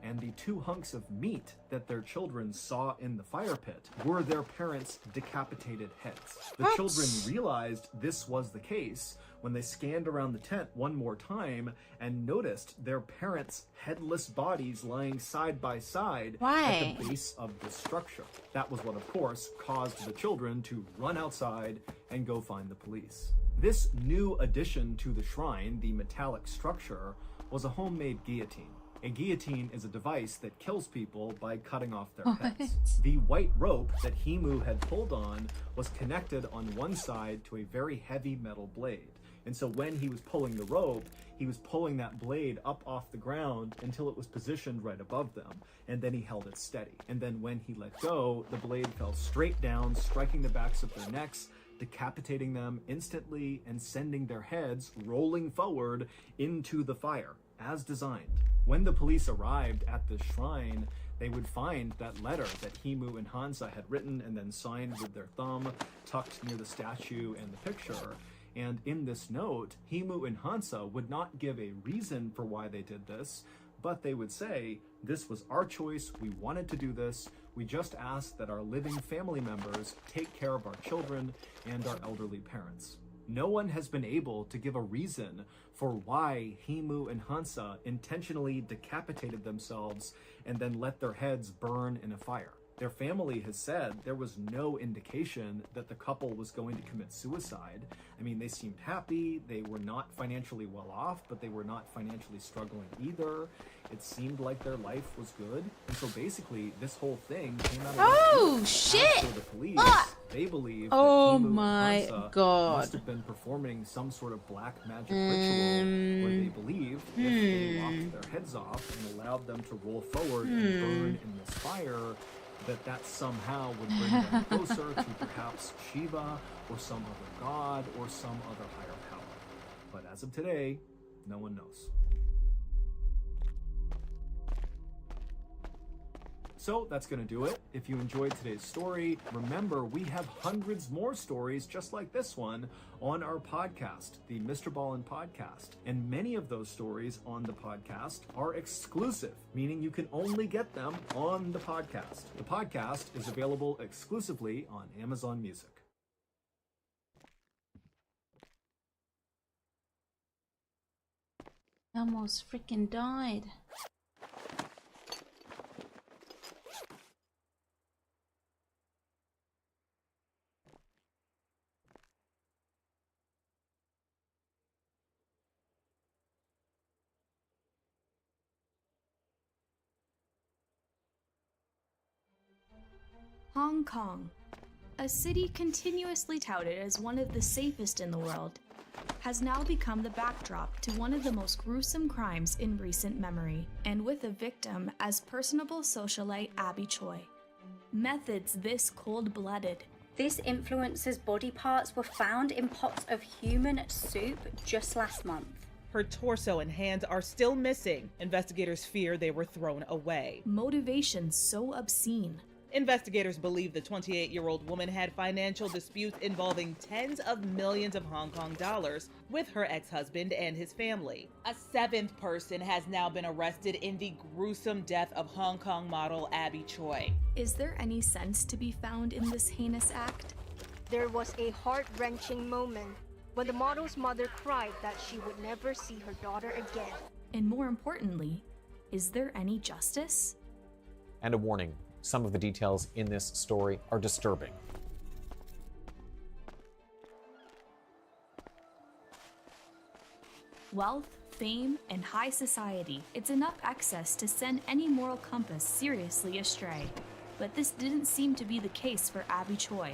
And the 2 hunks of meat that their children saw in the fire pit were their parents' decapitated heads. The children realized this was the case when they scanned around the tent one more time and noticed their parents' headless bodies lying side by side at the base of the structure. That was what, of course, caused the children to run outside and go find the police. This new addition to the shrine, the metallic structure, was a homemade guillotine. A guillotine is a device that kills people by cutting off their heads. The white rope that Himu had pulled on was connected on one side to a very heavy metal blade. And so when he was pulling the rope, he was pulling that blade up off the ground until it was positioned right above them. And then he held it steady. And then when he let go, the blade fell straight down, striking the backs of their necks, decapitating them instantly and sending their heads rolling forward into the fire, as designed. When the police arrived at the shrine, they would find that letter that Himu and Hansa had written and then signed with their thumb, tucked near the statue and the picture. And in this note, Himu and Hansa would not give a reason for why they did this, but they would say, "This was our choice, we wanted to do this, we just ask that our living family members take care of our children and our elderly parents." No one has been able to give a reason for why Himu and Hansa intentionally decapitated themselves and then let their heads burn in a fire. Their family has said there was no indication that the couple was going to commit suicide. I mean, they seemed happy, they were not financially well off, but they were not financially struggling either. It seemed like their life was good. And so basically, this whole thing came out of shit! As for the police, they believe that Oh Himu my and Hansa God. must have been performing some sort of black magic ritual where they believed if they lopped their heads off and allowed them to roll forward and burn in this fire, that somehow would bring them closer to perhaps Shiva or some other god or some other higher power. But as of today, no one knows. So that's going to do it. If you enjoyed today's story, remember we have hundreds more stories just like this one on our podcast, the Mr. Ballin Podcast. And many of those stories on the podcast are exclusive, meaning you can only get them on the podcast. The podcast is available exclusively on Amazon Music. I almost freaking died. Hong Kong, a city continuously touted as one of the safest in the world, has now become the backdrop to one of the most gruesome crimes in recent memory, and with a victim as personable socialite Abby Choi. Methods this cold-blooded. This influencer's body parts were found in pots of human soup just last month. Her torso and hands are still missing. Investigators fear they were thrown away. Motivation so obscene. Investigators believe the 28-year-old woman had financial disputes involving tens of millions of Hong Kong dollars with her ex-husband and his family. A 7th person has now been arrested in the gruesome death of Hong Kong model Abby Choi. Is there any sense to be found in this heinous act? There was a heart-wrenching moment when the model's mother cried that she would never see her daughter again. And more importantly, is there any justice? And a warning, some of the details in this story are disturbing. Wealth, fame, and high society, it's enough excess to send any moral compass seriously astray. But this didn't seem to be the case for Abby Choi.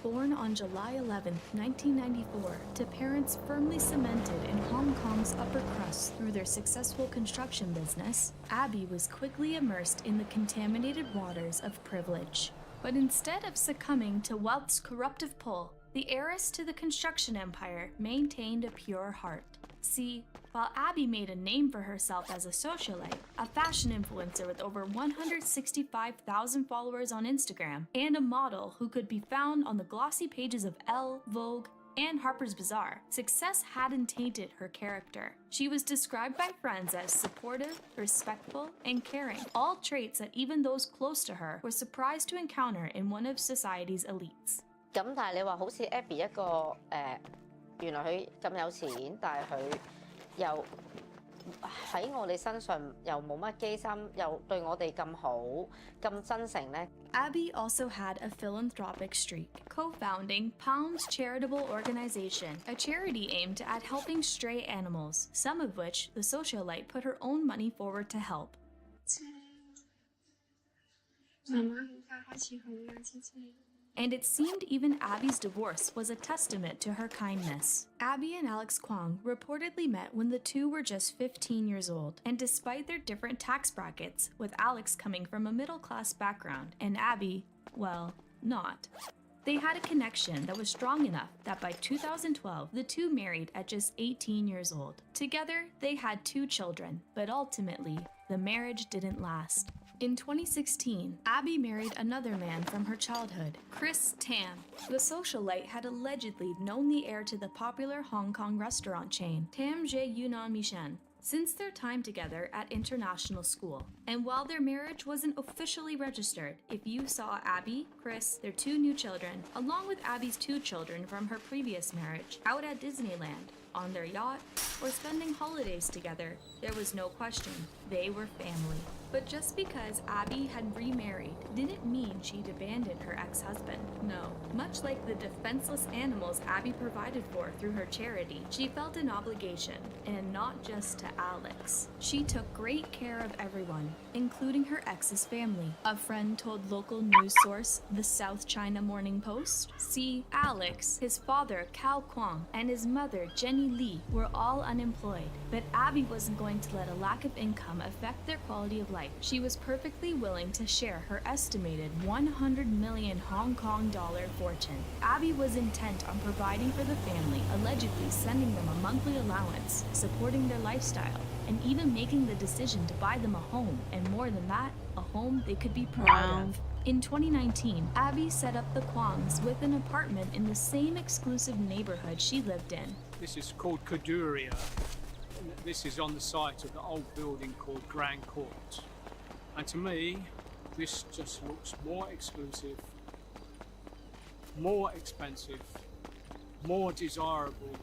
Born on July 11, 1994, to parents firmly cemented in Hong Kong's upper crust through their successful construction business, Abby was quickly immersed in the contaminated waters of privilege. But instead of succumbing to wealth's corruptive pull, the heiress to the construction empire maintained a pure heart. See, while Abby made a name for herself as a socialite, a fashion influencer with over 165,000 followers on Instagram, and a model who could be found on the glossy pages of Elle, Vogue, and Harper's Bazaar, success hadn't tainted her character. She was described by friends as supportive, respectful, and caring, all traits that even those close to her were surprised to encounter in one of society's elites. 咁但係你話好似 Abby 一個原來佢咁有錢，但係佢又喺我哋身上又冇乜機心，又對我哋咁好、咁真誠呢？ Abby also had a philanthropic streak, co-founding Pound's charitable organization, a charity aimed at helping stray animals, some of which the socialite put her own money forward to help. And it seemed even Abby's divorce was a testament to her kindness. Abby and Alex Kwong reportedly met when the two were just 15 years old, and despite their different tax brackets, with Alex coming from a middle-class background and Abby, well, not, they had a connection that was strong enough that by 2012, the two married at just 18 years old. Together, they had 2 children, but ultimately, the marriage didn't last. In 2016, Abby married another man from her childhood, Chris Tam. The socialite had allegedly known the heir to the popular Hong Kong restaurant chain, Tam Je Yunnan Michan, since their time together at international school. And while their marriage wasn't officially registered, if you saw Abby, Chris, their 2 new children, along with Abby's 2 children from her previous marriage, out at Disneyland, on their yacht, or spending holidays together, there was no question, they were family. But just because Abby had remarried didn't mean she'd abandoned her ex-husband. No. Much like the defenseless animals Abby provided for through her charity, she felt an obligation, and not just to Alex. She took great care of everyone, including her ex's family. A friend told local news source, the South China Morning Post. See, Alex, his father Cao Kwong, and his mother Jenny Lee were all unemployed, but Abby wasn't going to let a lack of income affect their quality of life. She was perfectly willing to share her estimated 100 million Hong Kong dollar fortune. Abby was intent on providing for the family, allegedly sending them a monthly allowance, supporting their lifestyle, and even making the decision to buy them a home, and more than that, a home they could be proud of. In 2019, Abby set up the Kwongs with an apartment in the same exclusive neighborhood she lived in. This is called Kaduria. This is on the site of the old building called Grand Court. And to me, this just looks more exclusive, more expensive, more desirable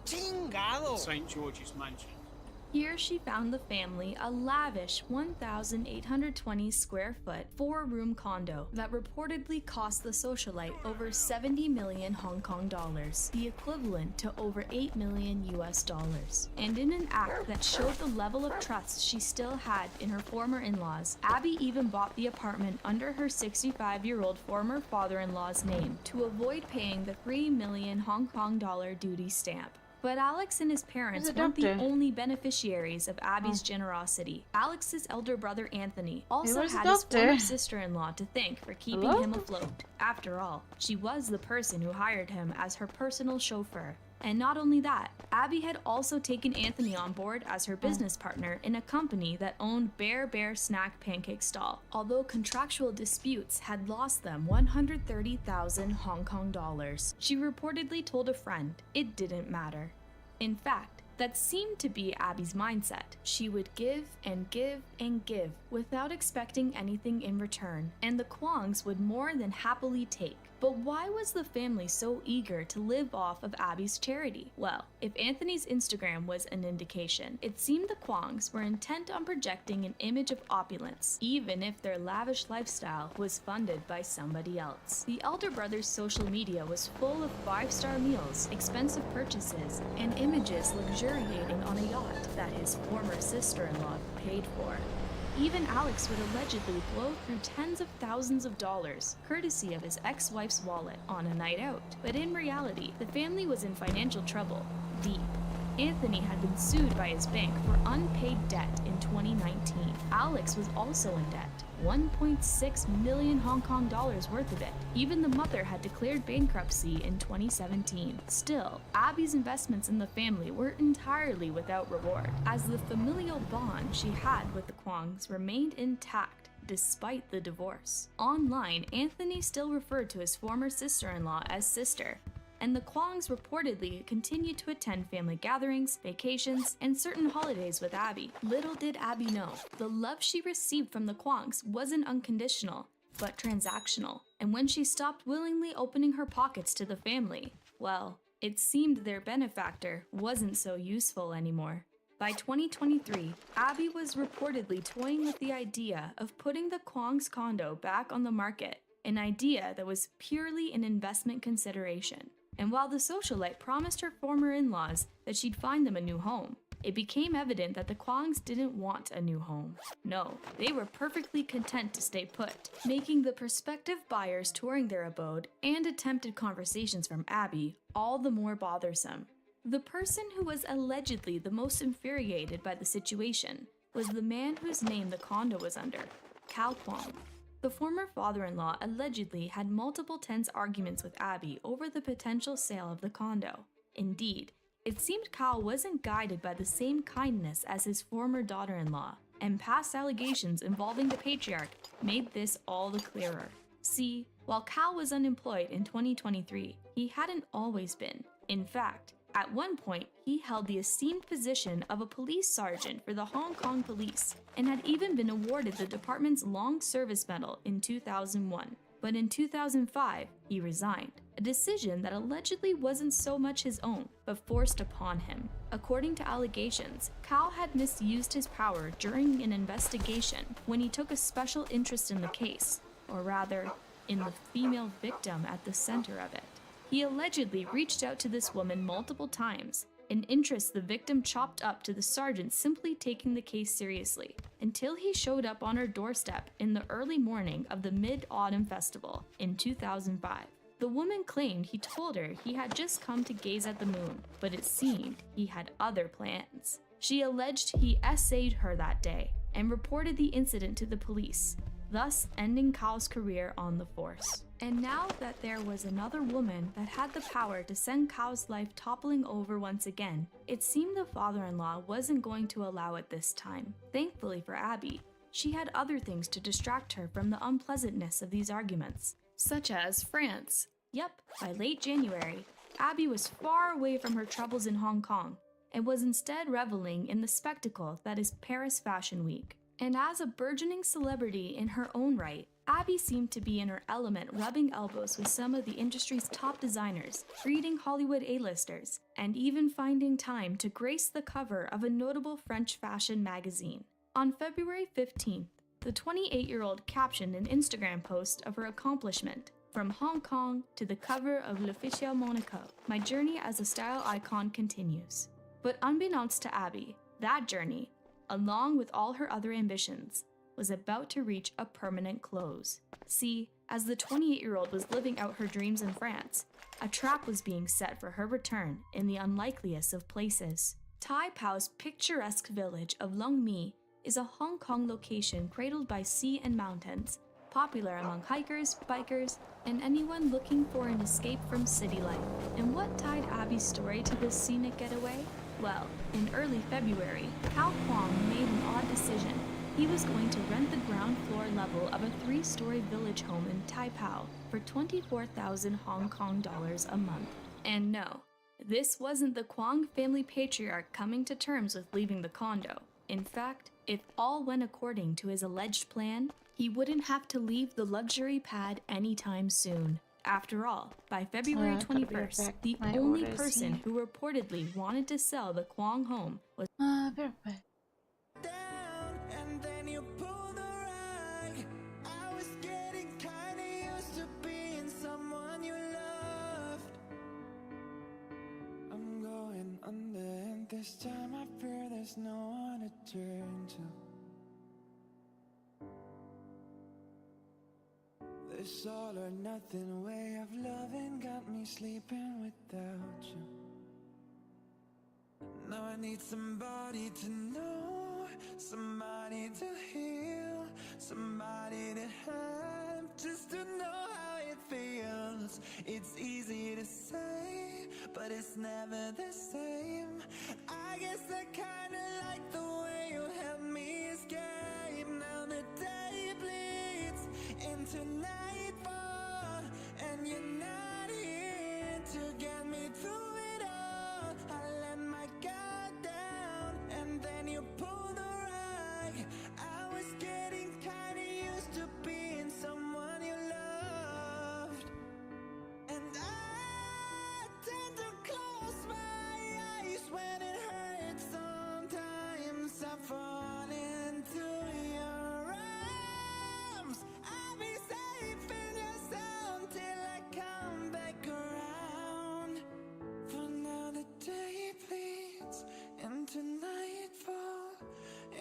than St. George's Mansion. Here she found the family a lavish 1,820 square foot, 4-room condo that reportedly cost the socialite over 70 million Hong Kong dollars, the equivalent to over 8 million US dollars. And in an act that showed the level of trust she still had in her former in-laws, Abby even bought the apartment under her 65-year-old former father-in-law's name to avoid paying the 3 million Hong Kong dollar duty stamp. But Alex and his parents weren't the only beneficiaries of Abby's generosity. Alex's elder brother Anthony also had his former sister-in-law to thank for keeping him afloat. After all, she was the person who hired him as her personal chauffeur. And not only that, Abby had also taken Anthony on board as her business partner in a company that owned Bear Snack Pancake Stall, although contractual disputes had lost them 130,000 Hong Kong dollars. She reportedly told a friend it didn't matter. In fact, that seemed to be Abby's mindset. She would give and give and give without expecting anything in return, and the Kwongs would more than happily take. But why was the family so eager to live off of Abby's charity? Well, if Anthony's Instagram was an indication, it seemed the Kwongs were intent on projecting an image of opulence, even if their lavish lifestyle was funded by somebody else. The elder brother's social media was full of 5-star meals, expensive purchases, and images luxuriating on a yacht that his former sister-in-law paid for. Even Alex would allegedly blow through tens of thousands of dollars, courtesy of his ex-wife's wallet, on a night out. But in reality, the family was in financial trouble, deep. Anthony had been sued by his bank for unpaid debt in 2019. Alex was also in debt, 1.6 million Hong Kong dollars worth of it. Even the mother had declared bankruptcy in 2017. Still, Abby's investments in the family were entirely without reward, as the familial bond she had with the Kwongs remained intact despite the divorce. Online, Anthony still referred to his former sister-in-law as sister, and the Kwongs reportedly continued to attend family gatherings, vacations, and certain holidays with Abby. Little did Abby know, the love she received from the Kwongs wasn't unconditional, but transactional. And when she stopped willingly opening her pockets to the family, well, it seemed their benefactor wasn't so useful anymore. By 2023, Abby was reportedly toying with the idea of putting the Kwongs' condo back on the market, an idea that was purely an investment consideration. And while the socialite promised her former in-laws that she'd find them a new home, it became evident that the Kwongs didn't want a new home. No, they were perfectly content to stay put, making the prospective buyers touring their abode and attempted conversations from Abby all the more bothersome. The person who was allegedly the most infuriated by the situation was the man whose name the condo was under, Cal Kwong. The former father-in-law allegedly had multiple tense arguments with Abby over the potential sale of the condo. Indeed, it seemed Cal wasn't guided by the same kindness as his former daughter-in-law, and past allegations involving the patriarch made this all the clearer. See, while Cal was unemployed in 2023, he hadn't always been. In fact, at one point, he held the esteemed position of a police sergeant for the Hong Kong police and had even been awarded the department's Long Service Medal in 2001. But in 2005, he resigned, a decision that allegedly wasn't so much his own, but forced upon him. According to allegations, Cal had misused his power during an investigation when he took a special interest in the case, or rather, in the female victim at the center of it. He allegedly reached out to this woman multiple times, an interest the victim chopped up to the sergeant simply taking the case seriously, until he showed up on her doorstep in the early morning of the Mid-Autumn Festival in 2005. The woman claimed he told her he had just come to gaze at the moon, but it seemed he had other plans. She alleged he essayed her that day and reported the incident to the police, thus ending Cal's career on the force. And now that there was another woman that had the power to send Cal's life toppling over once again, it seemed the father-in-law wasn't going to allow it this time. Thankfully for Abby, she had other things to distract her from the unpleasantness of these arguments, such as France. Yep, by late January, Abby was far away from her troubles in Hong Kong and was instead reveling in the spectacle that is Paris Fashion Week. And as a burgeoning celebrity in her own right, Abby seemed to be in her element, rubbing elbows with some of the industry's top designers, greeting Hollywood A-listers, and even finding time to grace the cover of a notable French fashion magazine. On February 15th, the 28-year-old captioned an Instagram post of her accomplishment. From Hong Kong to the cover of L'Officiel Monaco, my journey as a style icon continues. But unbeknownst to Abby, that journey, along with all her other ambitions, was about to reach a permanent close. See, as the 28-year-old was living out her dreams in France, a trap was being set for her return in the unlikeliest of places. Tai Pao's picturesque village of Lung Mi is a Hong Kong location cradled by sea and mountains, popular among hikers, bikers, and anyone looking for an escape from city life. And what tied Abby's story to this scenic getaway? Well, in early February, Cal Kwong made an odd decision. He was going to rent the ground floor level of a 3-story village home in Tai Po for 24,000 Hong Kong dollars a month. And no, this wasn't the Kwong family patriarch coming to terms with leaving the condo. In fact, if all went according to his alleged plan, he wouldn't have to leave the luxury pad anytime soon. After all, by February Gotta be 21st, back. the My only orders person here. who reportedly wanted to sell the Kwong home was Be right back. And then you pull the rug. I was getting kinda used to being someone you loved. I'm going under, and this time I fear there's no one to turn to. This all or nothing way of loving got me sleeping without you. Now I need somebody to know, somebody to heal, somebody to have, just to know how it feels. It's easy to say, but it's never the same. I guess I kinda like the way you help me escape. Now the day bleeds into nightfall, and you're not here to get me through it all. I let my guard down, and then you pull the rug. I was getting kinda used to being someone you loved, and I tend to close my eyes when it hurts. Sometimes I fall into your arms. I'll be safe in your sound till I come back around. For now the day bleeds into nightfall,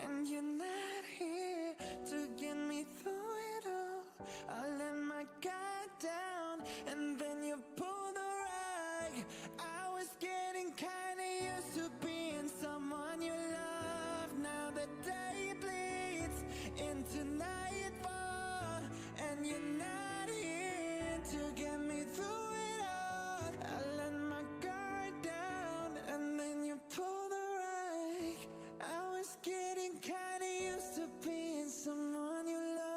and you're not here to get me through it all. I let my guard down, and then you pull the rug. I was getting kinda used to being someone you love. Now the day bleeds into nightfall, and you're not here to get me through it all. I let my guard down, and then you pull the rug. I was getting kinda used to being someone you loved.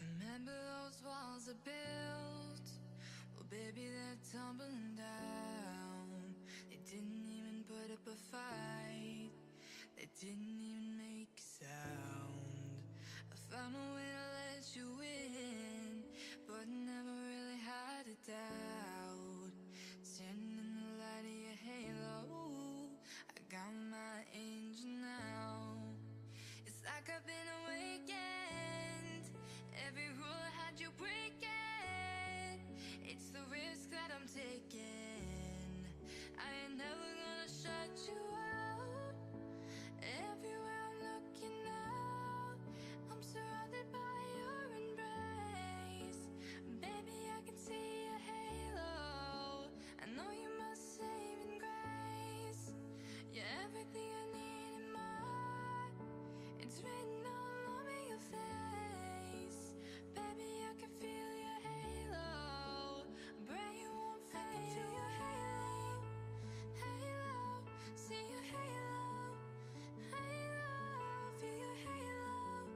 Remember those walls are built? Well, baby, they're tumbling down. They didn't even put up a fight. They didn't even make a sound. I found a way to let you in, but never really had a doubt. Standing in the light of your halo, I got my angel now. It's like I've been awakened. Every rule I had you breaking. It's the risk that I'm taking. I ain't never gonna shut you out. Everywhere I'm looking now, I'm surrounded by your embrace. Baby, I can see your halo. I know you must saving grace. You're everything I need in my heart. It's written all over your face. Baby, I can feel your halo. Pray you won't fade. I can feel your halo. Halo, see your halo. Halo, feel your halo.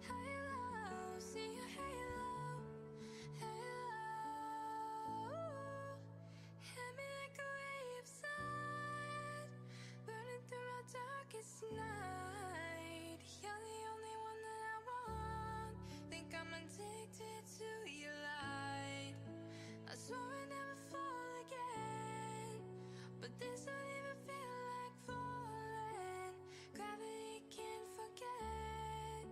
Halo, see your halo. Halo, hit me like a ray of sun, burning through my darkest night. You're the only one that I want. Think I'm addicted to your light. I swore I'd never fall again, but this don't even feel like falling. Gravity can't forget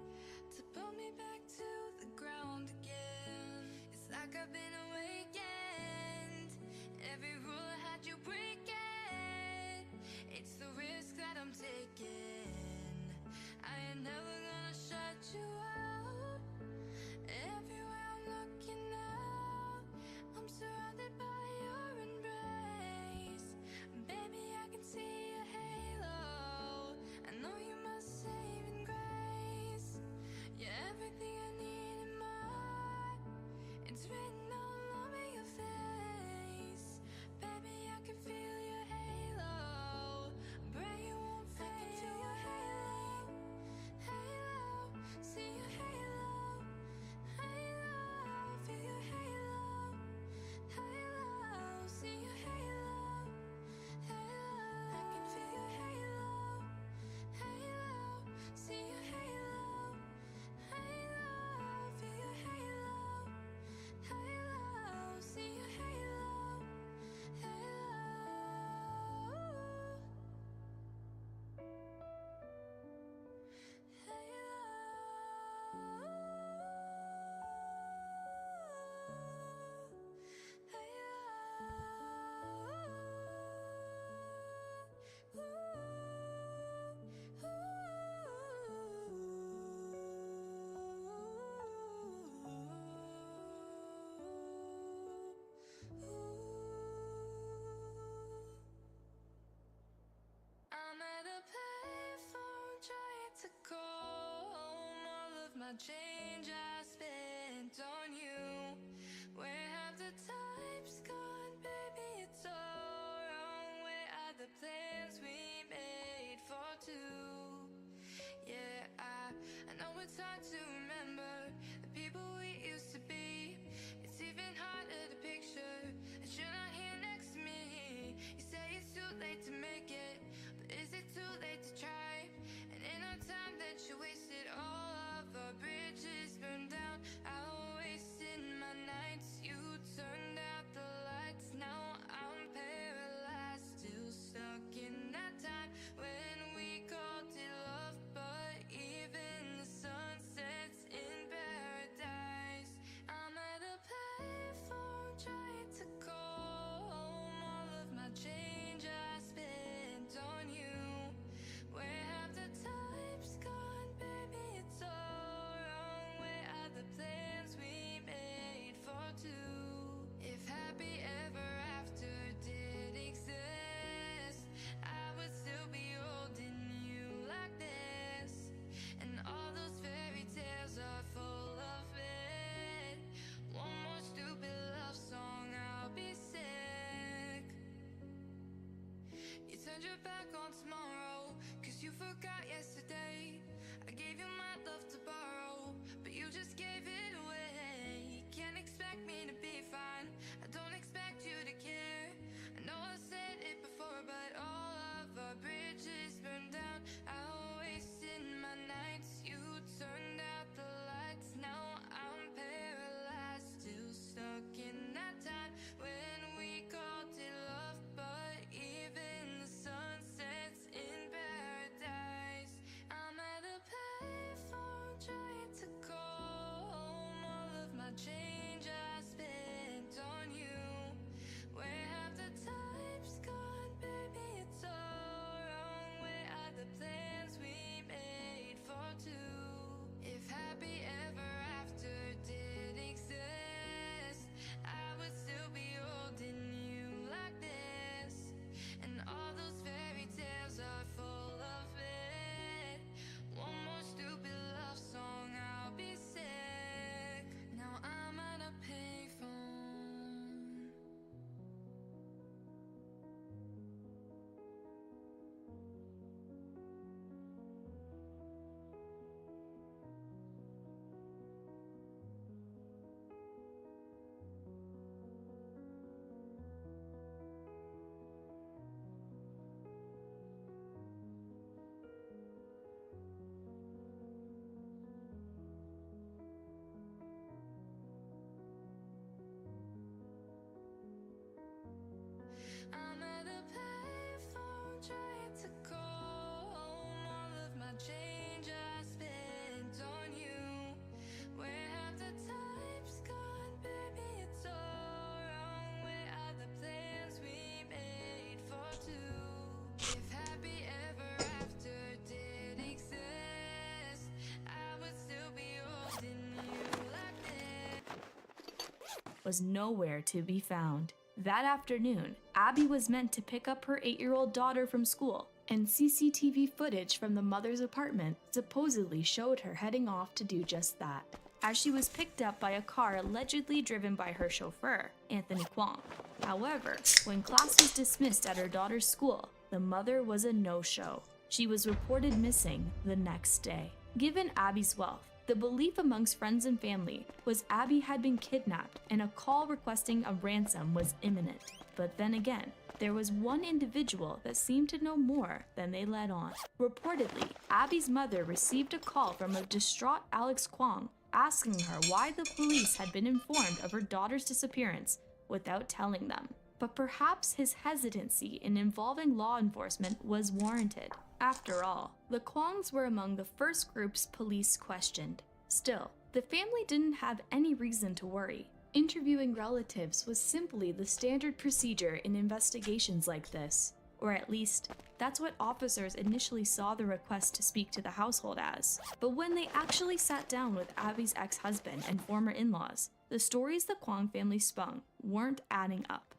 to pull me back to the ground again. It's like I've been awakened. Every rule I had you breaking. It's the risk that I'm taking. I ain't never gonna shut you out. Everywhere I'm looking now, I'm surrounded by your embrace. Baby, I can see your halo. I know you must saving grace. You're everything I need in my heart. It's written all my change I spent on you. Where have the times gone, baby? It's all wrong. Where are the plans we made for two? Yeah, I know it's hard to remember the people we used to be. It's even harder to picture that you're not here next to me. You say it's too late to make it, but is it too late to try? And in our time that you wasted, all of our bridges burned down. I wasted my nights, you turned out the lights. Now I'm paralyzed, still stuck in that time when we called it love. But even the sun sets in paradise. I'm at a payphone trying to call home. All of my change I spent on you. Where have the times gone, baby? It's all wrong. Where are the plans we made for two? If happy ever after did exist, I would still be holding you like this. And all those fairy tales are full of it. One more stupid love song, I'll be sick. You turned your back on tomorrow, cause you forgot yesterday. I gave you my love to borrow, but you just gave it away. You can't expect me to be fine, I don't expect you to care. I know I said it before, but all of our bridges burned down. I wasted my nights, you turned out the lights. Now I'm paralyzed, still stuck in that time when we called it love. But even the sun sets in paradise. I'm at a payphone trying to call home. All of my change I spent on you. Where have the times gone, baby? It's all wrong. Where are the plans we made for two? If happy ever after did exist, I would still be holding you like this. And all those fairy tales are full of it. One more stupid love song, I'll be sick. Now I'm at a payphone. I'm at a payphone trying to call home. All of my change I spent on you. Where have the times gone, baby? It's all wrong. Where are the plans we made for two? If happy ever after did exist, I would still be holding you like this. Was nowhere to be found. That afternoon, Abby was meant to pick up her 8-year-old daughter from school, and CCTV footage from the mother's apartment supposedly showed her heading off to do just that, as she was picked up by a car allegedly driven by her chauffeur, Anthony Kwong. However, when class was dismissed at her daughter's school, the mother was a no-show. She was reported missing the next day. Given Abby's wealth, the belief amongst friends and family was Abby had been kidnapped and a call requesting a ransom was imminent. But then again, there was one individual that seemed to know more than they let on. Reportedly, Abby's mother received a call from a distraught Alex Kwong asking her why the police had been informed of her daughter's disappearance without telling them. But perhaps his hesitancy in involving law enforcement was warranted. After all, the Kwongs were among the first groups police questioned. Still, the family didn't have any reason to worry. Interviewing relatives was simply the standard procedure in investigations like this, or at least, that's what officers initially saw the request to speak to the household as. But when they actually sat down with Abby's ex-husband and former in-laws, the stories the Kwong family spun weren't adding up.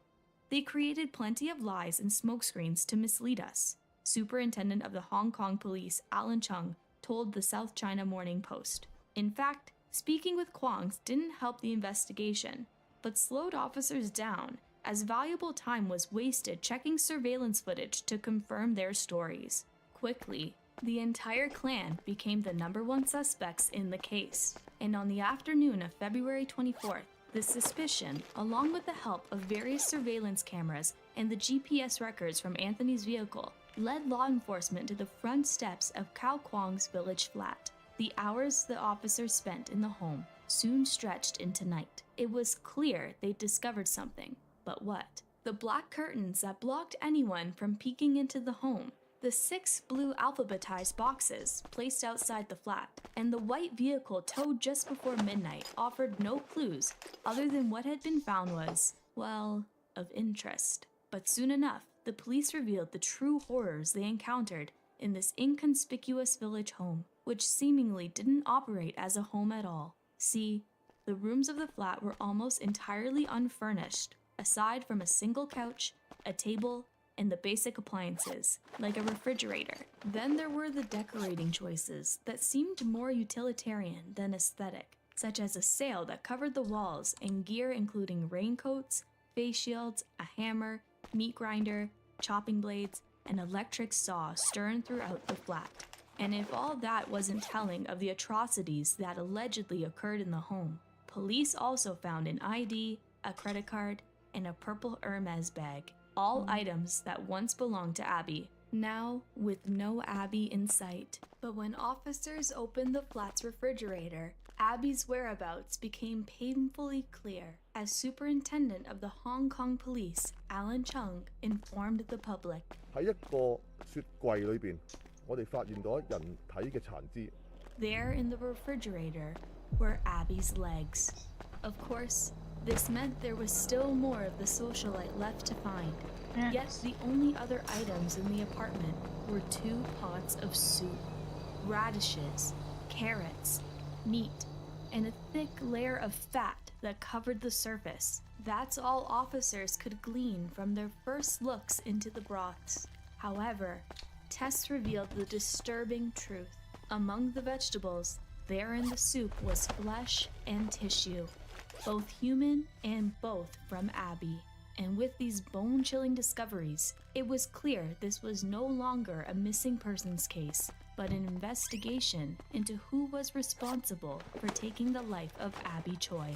They created plenty of lies and smokescreens to mislead us. Superintendent of the Hong Kong Police, Alan Chung, told the South China Morning Post. In fact, speaking with Kwong's didn't help the investigation, but slowed officers down as valuable time was wasted checking surveillance footage to confirm their stories. Quickly, the entire clan became the #1 suspects in the case, and on the afternoon of February 24th, the suspicion, along with the help of various surveillance cameras and the GPS records from Anthony's vehicle, led law enforcement to the front steps of Cao Kwong's village flat. The hours the officers spent in the home soon stretched into night. It was clear they'd discovered something, but what? The black curtains that blocked anyone from peeking into the home, the 6 blue alphabetized boxes placed outside the flat, and the white vehicle towed just before midnight offered no clues other than what had been found was, well, of interest. But soon enough, the police revealed the true horrors they encountered in this inconspicuous village home, which seemingly didn't operate as a home at all. See, the rooms of the flat were almost entirely unfurnished, aside from a single couch, a table, and the basic appliances, like a refrigerator. Then there were the decorating choices that seemed more utilitarian than aesthetic, such as a sail that covered the walls and gear including raincoats, face shields, a hammer, meat grinder, chopping blades, an electric saw strewn throughout the flat. And if all that wasn't telling of the atrocities that allegedly occurred in the home, police also found an ID, a credit card, and a purple Hermes bag, all items that once belonged to Abby, now with no Abby in sight. But when officers opened the flat's refrigerator, Abby's whereabouts became painfully clear as Superintendent of the Hong Kong Police, Alan Chung, informed the public. 喺一個雪櫃裏邊，我哋發現到人體嘅殘肢。 There in the refrigerator were Abby's legs. Of course, this meant there was still more of the socialite left to find. Yet the only other items in the apartment were 2 pots of soup, radishes, carrots, meat, and a thick layer of fat that covered the surface. That's all officers could glean from their first looks into the broths. However, tests revealed the disturbing truth. Among the vegetables, there in the soup was flesh and tissue, both human and both from Abby. And with these bone-chilling discoveries, it was clear this was no longer a missing persons case, but an investigation into who was responsible for taking the life of Abby Choi.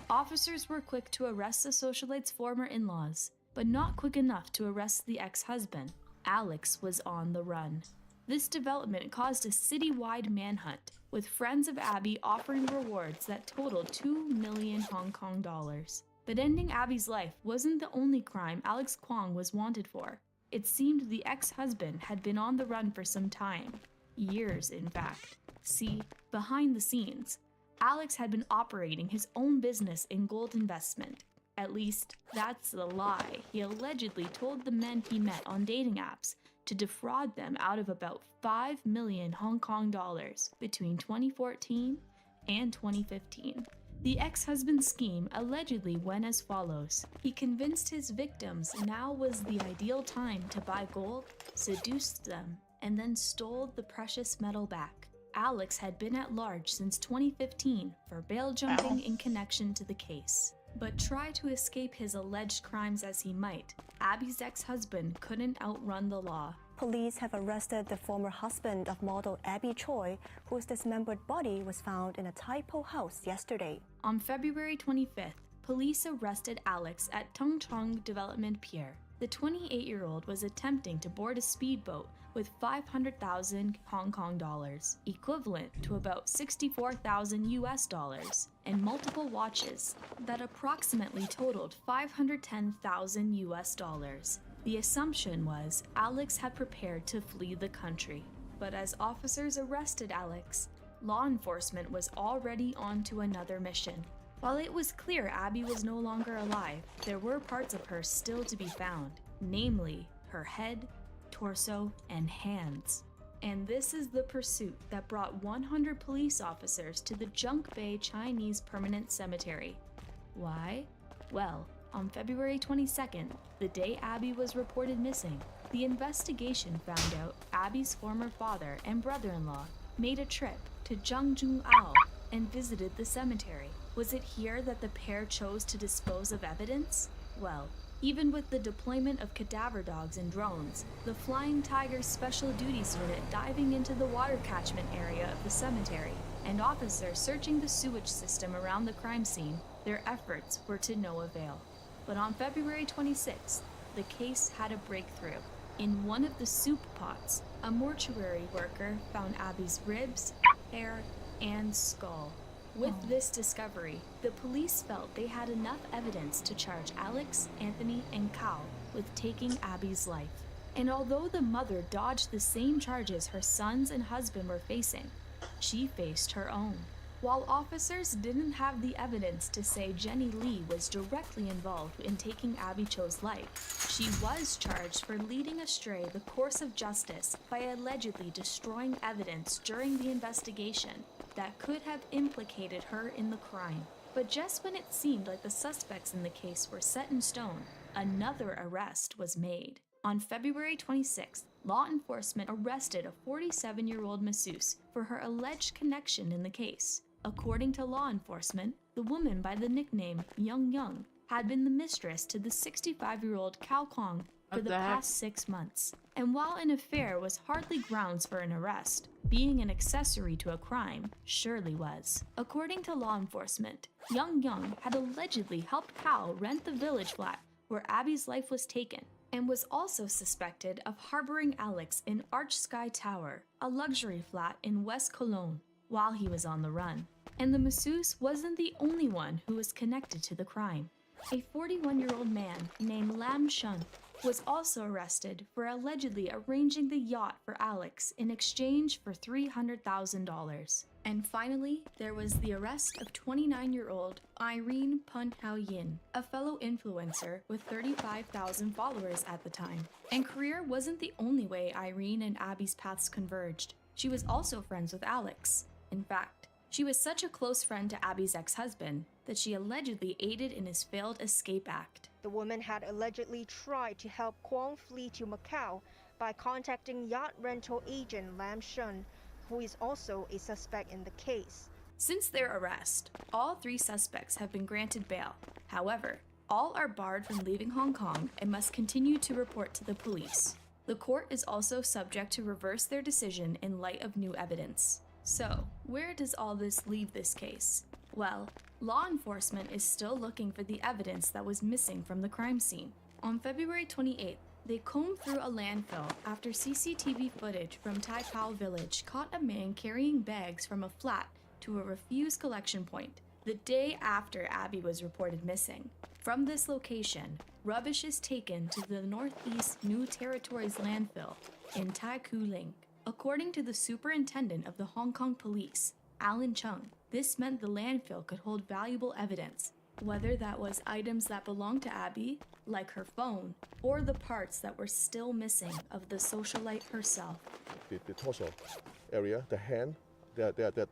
Officers were quick to arrest the socialite's former in-laws, but not quick enough to arrest the ex-husband. Alex was on the run. This development caused a citywide manhunt, with friends of Abby offering rewards that totaled 2 million Hong Kong dollars. But ending Abby's life wasn't the only crime Alex Kwong was wanted for. It seemed the ex-husband had been on the run for some time. Years, in fact. See, behind the scenes, Alex had been operating his own business in gold investment. At least, that's the lie he allegedly told the men he met on dating apps to defraud them out of about 5 million Hong Kong dollars between 2014 and 2015. The ex-husband's scheme allegedly went as follows. He convinced his victims now was the ideal time to buy gold, seduced them, and then stole the precious metal back. Alex had been at large since 2015 for bail jumping in connection to the case. But try to escape his alleged crimes as he might, Abby's ex-husband couldn't outrun the law. Police have arrested the former husband of model Abby Choi, whose dismembered body was found in a typo house yesterday. On February 25th, police arrested Alex at Tung Chung Development Pier. The 28-year-old was attempting to board a speedboat with 500,000 Hong Kong dollars, equivalent to about 64,000 US dollars, and multiple watches that approximately totaled 510,000 US dollars. The assumption was Alex had prepared to flee the country. But as officers arrested Alex, law enforcement was already on to another mission. While it was clear Abby was no longer alive, there were parts of her still to be found, namely her head, torso, and hands. And this is the pursuit that brought 100 police officers to the Junk Bay Chinese Permanent Cemetery. Why? Well, on February 22nd, the day Abby was reported missing, the investigation found out Abby's former father and brother-in-law made a trip to Zhangjiaou and visited the cemetery. Was it here that the pair chose to dispose of evidence? Well, even with the deployment of cadaver dogs and drones, the Flying Tigers Special Duties Unit diving into the water catchment area of the cemetery, and officers searching the sewage system around the crime scene, their efforts were to no avail. But on February 26th, the case had a breakthrough. In one of the soup pots, a mortuary worker found Abby's ribs, hair, and skull. With this discovery, the police felt they had enough evidence to charge Alex, Anthony, and Cal with taking Abby's life. And although the mother dodged the same charges her sons and husband were facing, she faced her own. While officers didn't have the evidence to say Jenny Lee was directly involved in taking Abby Cho's life, she was charged for leading astray the course of justice by allegedly destroying evidence during the investigation that could have implicated her in the crime. But just when it seemed like the suspects in the case were set in stone, another arrest was made. On February 26th, law enforcement arrested a 47-year-old masseuse for her alleged connection in the case. According to law enforcement, the woman by the nickname Young Young had been the mistress to the 65-year-old Cao Kong for the past 6 months. And while an affair was hardly grounds for an arrest, being an accessory to a crime surely was. According to law enforcement, Young Young had allegedly helped Cao rent the village flat where Abby's life was taken, and was also suspected of harboring Alex in Arch Sky Tower, a luxury flat in West Cologne, while he was on the run. And the masseuse wasn't the only one who was connected to the crime. A 41-year-old man named Lam Shun was also arrested for allegedly arranging the yacht for Alex in exchange for $300,000. And finally, there was the arrest of 29-year-old Irene Pun Hao Yin, a fellow influencer with 35,000 followers at the time. And career wasn't the only way Irene and Abby's paths converged. She was also friends with Alex. In fact, she was such a close friend to Abby's ex-husband that she allegedly aided in his failed escape act. The woman had allegedly tried to help Kwong flee to Macau by contacting yacht rental agent Lam Shun, who is also a suspect in the case. Since their arrest, all 3 suspects have been granted bail. However, all are barred from leaving Hong Kong and must continue to report to the police. The court is also subject to reverse their decision in light of new evidence. So, where does all this leave this case? Well, law enforcement is still looking for the evidence that was missing from the crime scene. On February 28th, they combed through a landfill after CCTV footage from Tai Pao village caught a man carrying bags from a flat to a refuse collection point the day after Abby was reported missing. From this location, rubbish is taken to the Northeast New Territories landfill in Tai Kau Ling. According to the superintendent of the Hong Kong police, Alan Chung, this meant the landfill could hold valuable evidence, whether that was items that belonged to Abby, like her phone, or the parts that were still missing of the socialite herself. The torso area, the hand,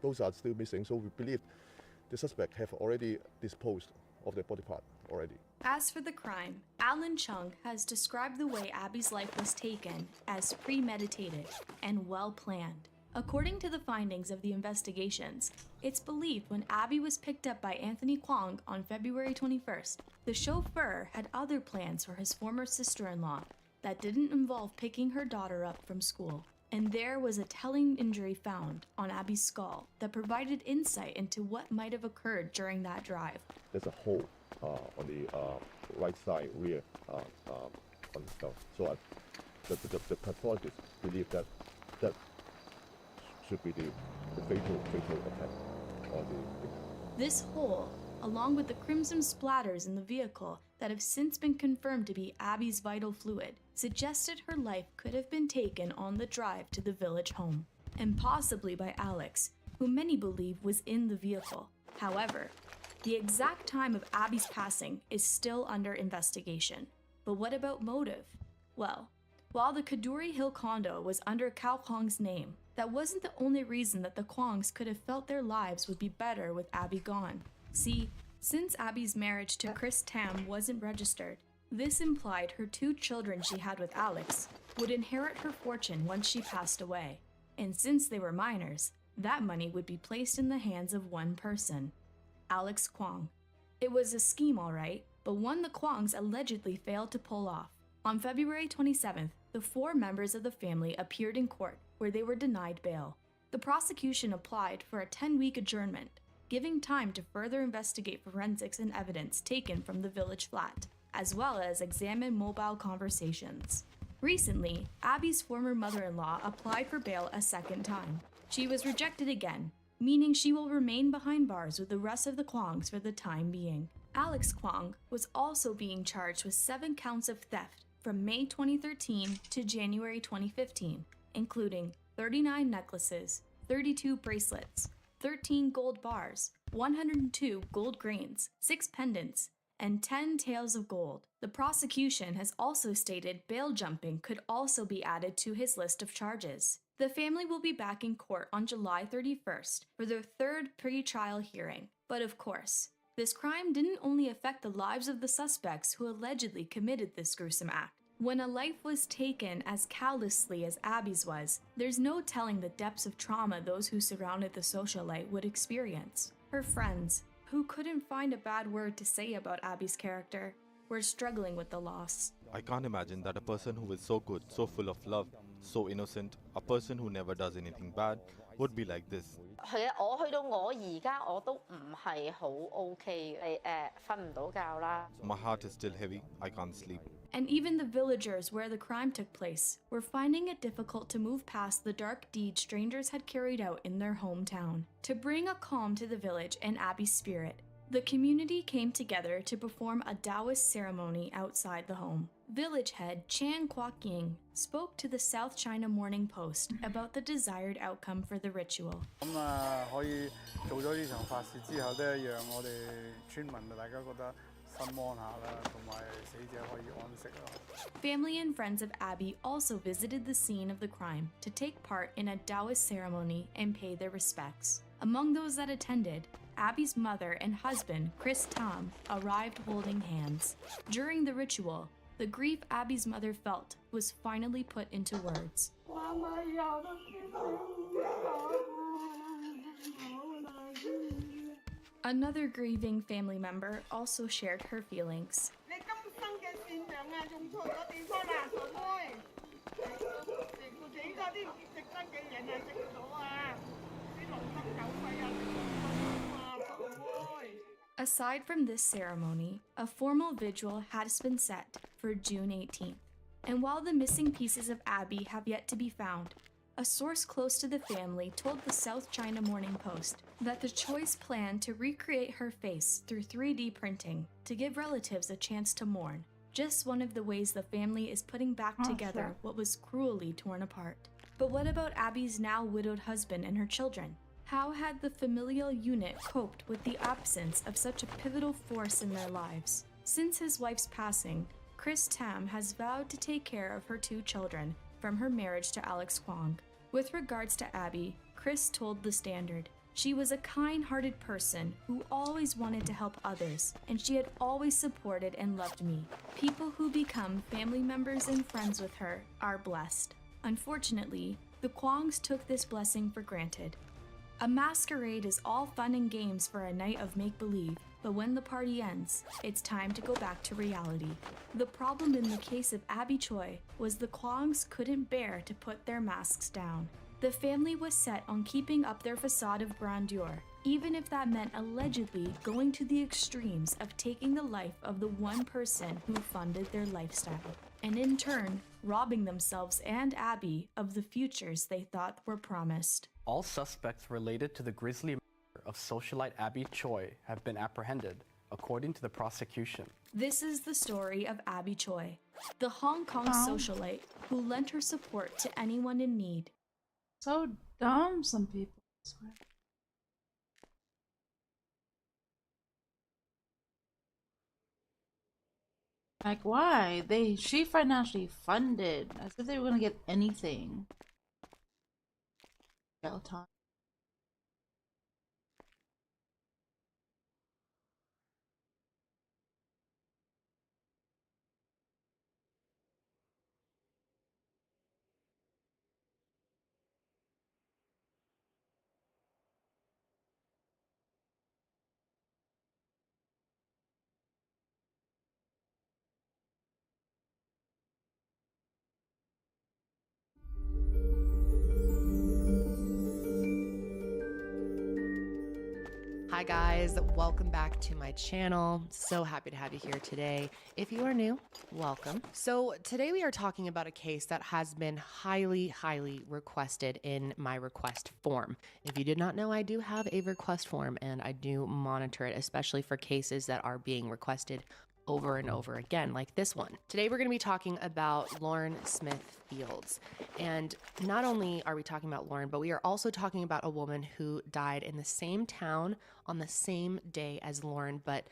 those are still missing, so we believe the suspect have already disposed of the body part already. As for the crime, Alan Chung has described the way Abby's life was taken as premeditated and well planned. According to the findings of the investigations, it's believed when Abby was picked up by Anthony Kwong on February 21st, the chauffeur had other plans for his former sister-in-law that didn't involve picking her daughter up from school. And there was a telling injury found on Abby's skull that provided insight into what might have occurred during that drive. There's a hole on the right side rear on the skull. So the pathologist believe that should be the fatal attack on the. This hole, along with the crimson splatters in the vehicle that have since been confirmed to be Abby's vital fluid, suggested her life could have been taken on the drive to the village home, and possibly by Alex, who many believe was in the vehicle. However, the exact time of Abby's passing is still under investigation. But what about motive? Well, while the Kadoorie Hill condo was under Cao Kong's name, that wasn't the only reason that the Kwongs could have felt their lives would be better with Abby gone. See, since Abby's marriage to Chris Tam wasn't registered, this implied her 2 children she had with Alex would inherit her fortune once she passed away. And since they were minors, that money would be placed in the hands of one person, Alex Kwong. It was a scheme, all right, but one the Kwongs allegedly failed to pull off. On February 27th, the 4 members of the family appeared in court where they were denied bail. The prosecution applied for a 10-week adjournment, giving time to further investigate forensics and evidence taken from the village flat, as well as examine mobile conversations. Recently, Abby's former mother-in-law applied for bail a second time. She was rejected again, meaning she will remain behind bars with the rest of the Kwongs for the time being. Alex Kwong was also being charged with 7 counts of theft from May 2013 to January 2015, including 39 necklaces, 32 bracelets, 13 gold bars, 102 gold grains, 6 pendants, and 10 tails of gold. The prosecution has also stated bail jumping could also be added to his list of charges. The family will be back in court on July 31st for their 3rd pre-trial hearing. But of course, this crime didn't only affect the lives of the suspects who allegedly committed this gruesome act. When a life was taken as callously as Abby's was, there's no telling the depths of trauma those who surrounded the socialite would experience. Her friends, who couldn't find a bad word to say about Abby's character, were struggling with the loss. I can't imagine that a person who is so good, so full of love, so innocent, a person who never does anything bad, would be like this. 係啊，我去到我而家我都唔係好 OK 瞓唔到覺啦。 My heart is still heavy, I can't sleep. And even the villagers where the crime took place were finding it difficult to move past the dark deed strangers had carried out in their hometown. To bring a calm to the village and Abby's spirit, the community came together to perform a Taoist ceremony outside the home. Village head Chan Kwok-ying spoke to the South China Morning Post about the desired outcome for the ritual. 可以做咗呢場法事之後咧，讓我哋村民大家覺得 Family and friends of Abby also visited the scene of the crime to take part in a Taoist ceremony and pay their respects. Among those that attended, Abby's mother and husband, Chris Tam, arrived holding hands. During the ritual, the grief Abby's mother felt was finally put into words. Another grieving family member also shared her feelings. Aside from this ceremony, a formal vigil has been set for June 18th. And while the missing pieces of Abby have yet to be found, a source close to the family told the South China Morning Post that the Choi's plan to recreate her face through 3D printing to give relatives a chance to mourn. Just one of the ways the family is putting back together what was cruelly torn apart. But what about Abby's now widowed husband and her children? How had the familial unit coped with the absence of such a pivotal force in their lives? Since his wife's passing, Chris Tam has vowed to take care of her 2 children from her marriage to Alex Kwong. With regards to Abby, Chris told The Standard, she was a kind-hearted person who always wanted to help others, and she had always supported and loved me. People who become family members and friends with her are blessed. Unfortunately, the Kwongs took this blessing for granted. A masquerade is all fun and games for a night of make-believe, but when the party ends, it's time to go back to reality. The problem in the case of Abby Choi was the Kwongs couldn't bear to put their masks down. The family was set on keeping up their facade of grandeur, even if that meant allegedly going to the extremes of taking the life of the one person who funded their lifestyle, and in turn, robbing themselves and Abby of the futures they thought were promised. All suspects related to the grisly murder of socialite Abby Choi have been apprehended, according to the prosecution. This is the story of Abby Choi, the Hong Kong socialite who lent her support to anyone in need. So dumb, some people, I swear. Like, why? She financially funded, as if they were gonna get anything. Jail time. Hi guys, welcome back to my channel. So happy to have you here today. If you are new, welcome. So today we are talking about a case that has been highly requested in my request form. If you did not know, I do have a request form and I do monitor it, especially for cases that are being requested over and over again, like this one. Today we're going to be talking about Lauren Smith Fields. And not only are we talking about Lauren, but we are also talking about a woman who died in the same town on the same day as Lauren, but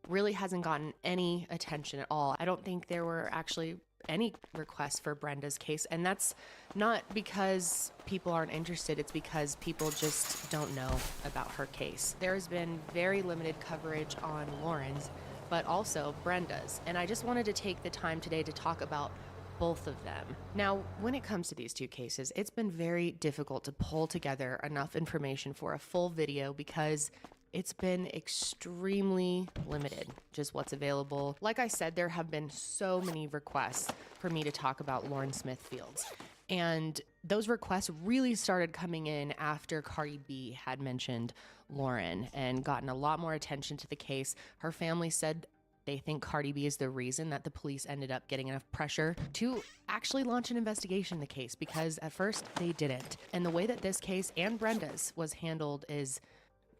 really hasn't gotten any attention at all. I don't think there were actually any requests for Brenda's case, and that's not because people aren't interested, it's because people just don't know about her case. There's been very limited coverage on Lauren's, but also Brenda's. And I just wanted to take the time today to talk about both of them. Now, when it comes to these two cases, it's been very difficult to pull together enough information for a full video because it's been extremely limited, just what's available. Like I said, there have been so many requests for me to talk about Lauren Smith Fields. And those requests really started coming in after Cardi B had mentioned Lauren and gotten a lot more attention to the case. Her family said they think Cardi B is the reason that the police ended up getting enough pressure to actually launch an investigation in the case, because at first they didn't. And the way that this case and Brenda's was handled is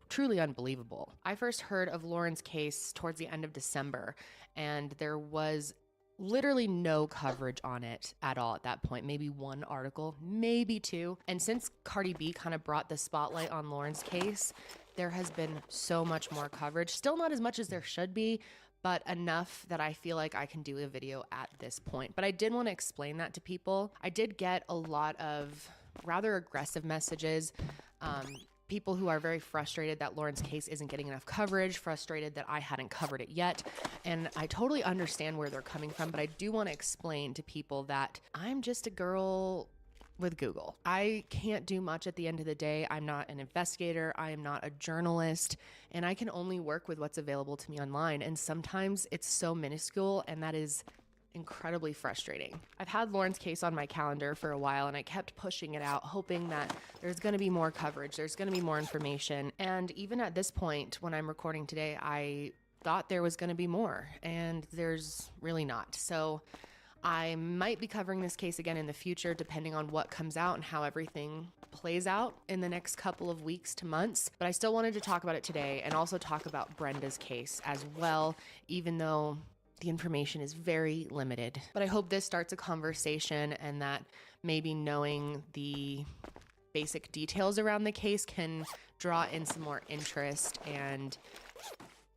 truly unbelievable. I first heard of Lauren's case towards the end of December, and there was literally no coverage on it at all at that point. Maybe one article, maybe two. And since Cardi B kind of brought the spotlight on Lauren's case, there has been so much more coverage. Still not as much as there should be, but enough that I feel like I can do a video at this point. But I did want to explain that to people. I did get a lot of rather aggressive messages, people who are very frustrated that Lauren's case isn't getting enough coverage, frustrated that I hadn't covered it yet. And I totally understand where they're coming from, but I do want to explain to people that I'm just a girl with Google. I can't do much at the end of the day. I'm not an investigator. I am not a journalist, and I can only work with what's available to me online. And sometimes it's so minuscule, and that is incredibly frustrating. I've had Lauren's case on my calendar for a while, and I kept pushing it out, hoping that there's going to be more coverage, there's going to be more information. And even at this point, when I'm recording today, I thought there was going to be more, and there's really not. So I might be covering this case again in the future, depending on what comes out and how everything plays out in the next couple of weeks to months. But I still wanted to talk about it today and also talk about Brenda's case as well, even though the information is very limited. But I hope this starts a conversation, and that maybe knowing the basic details around the case can draw in some more interest. And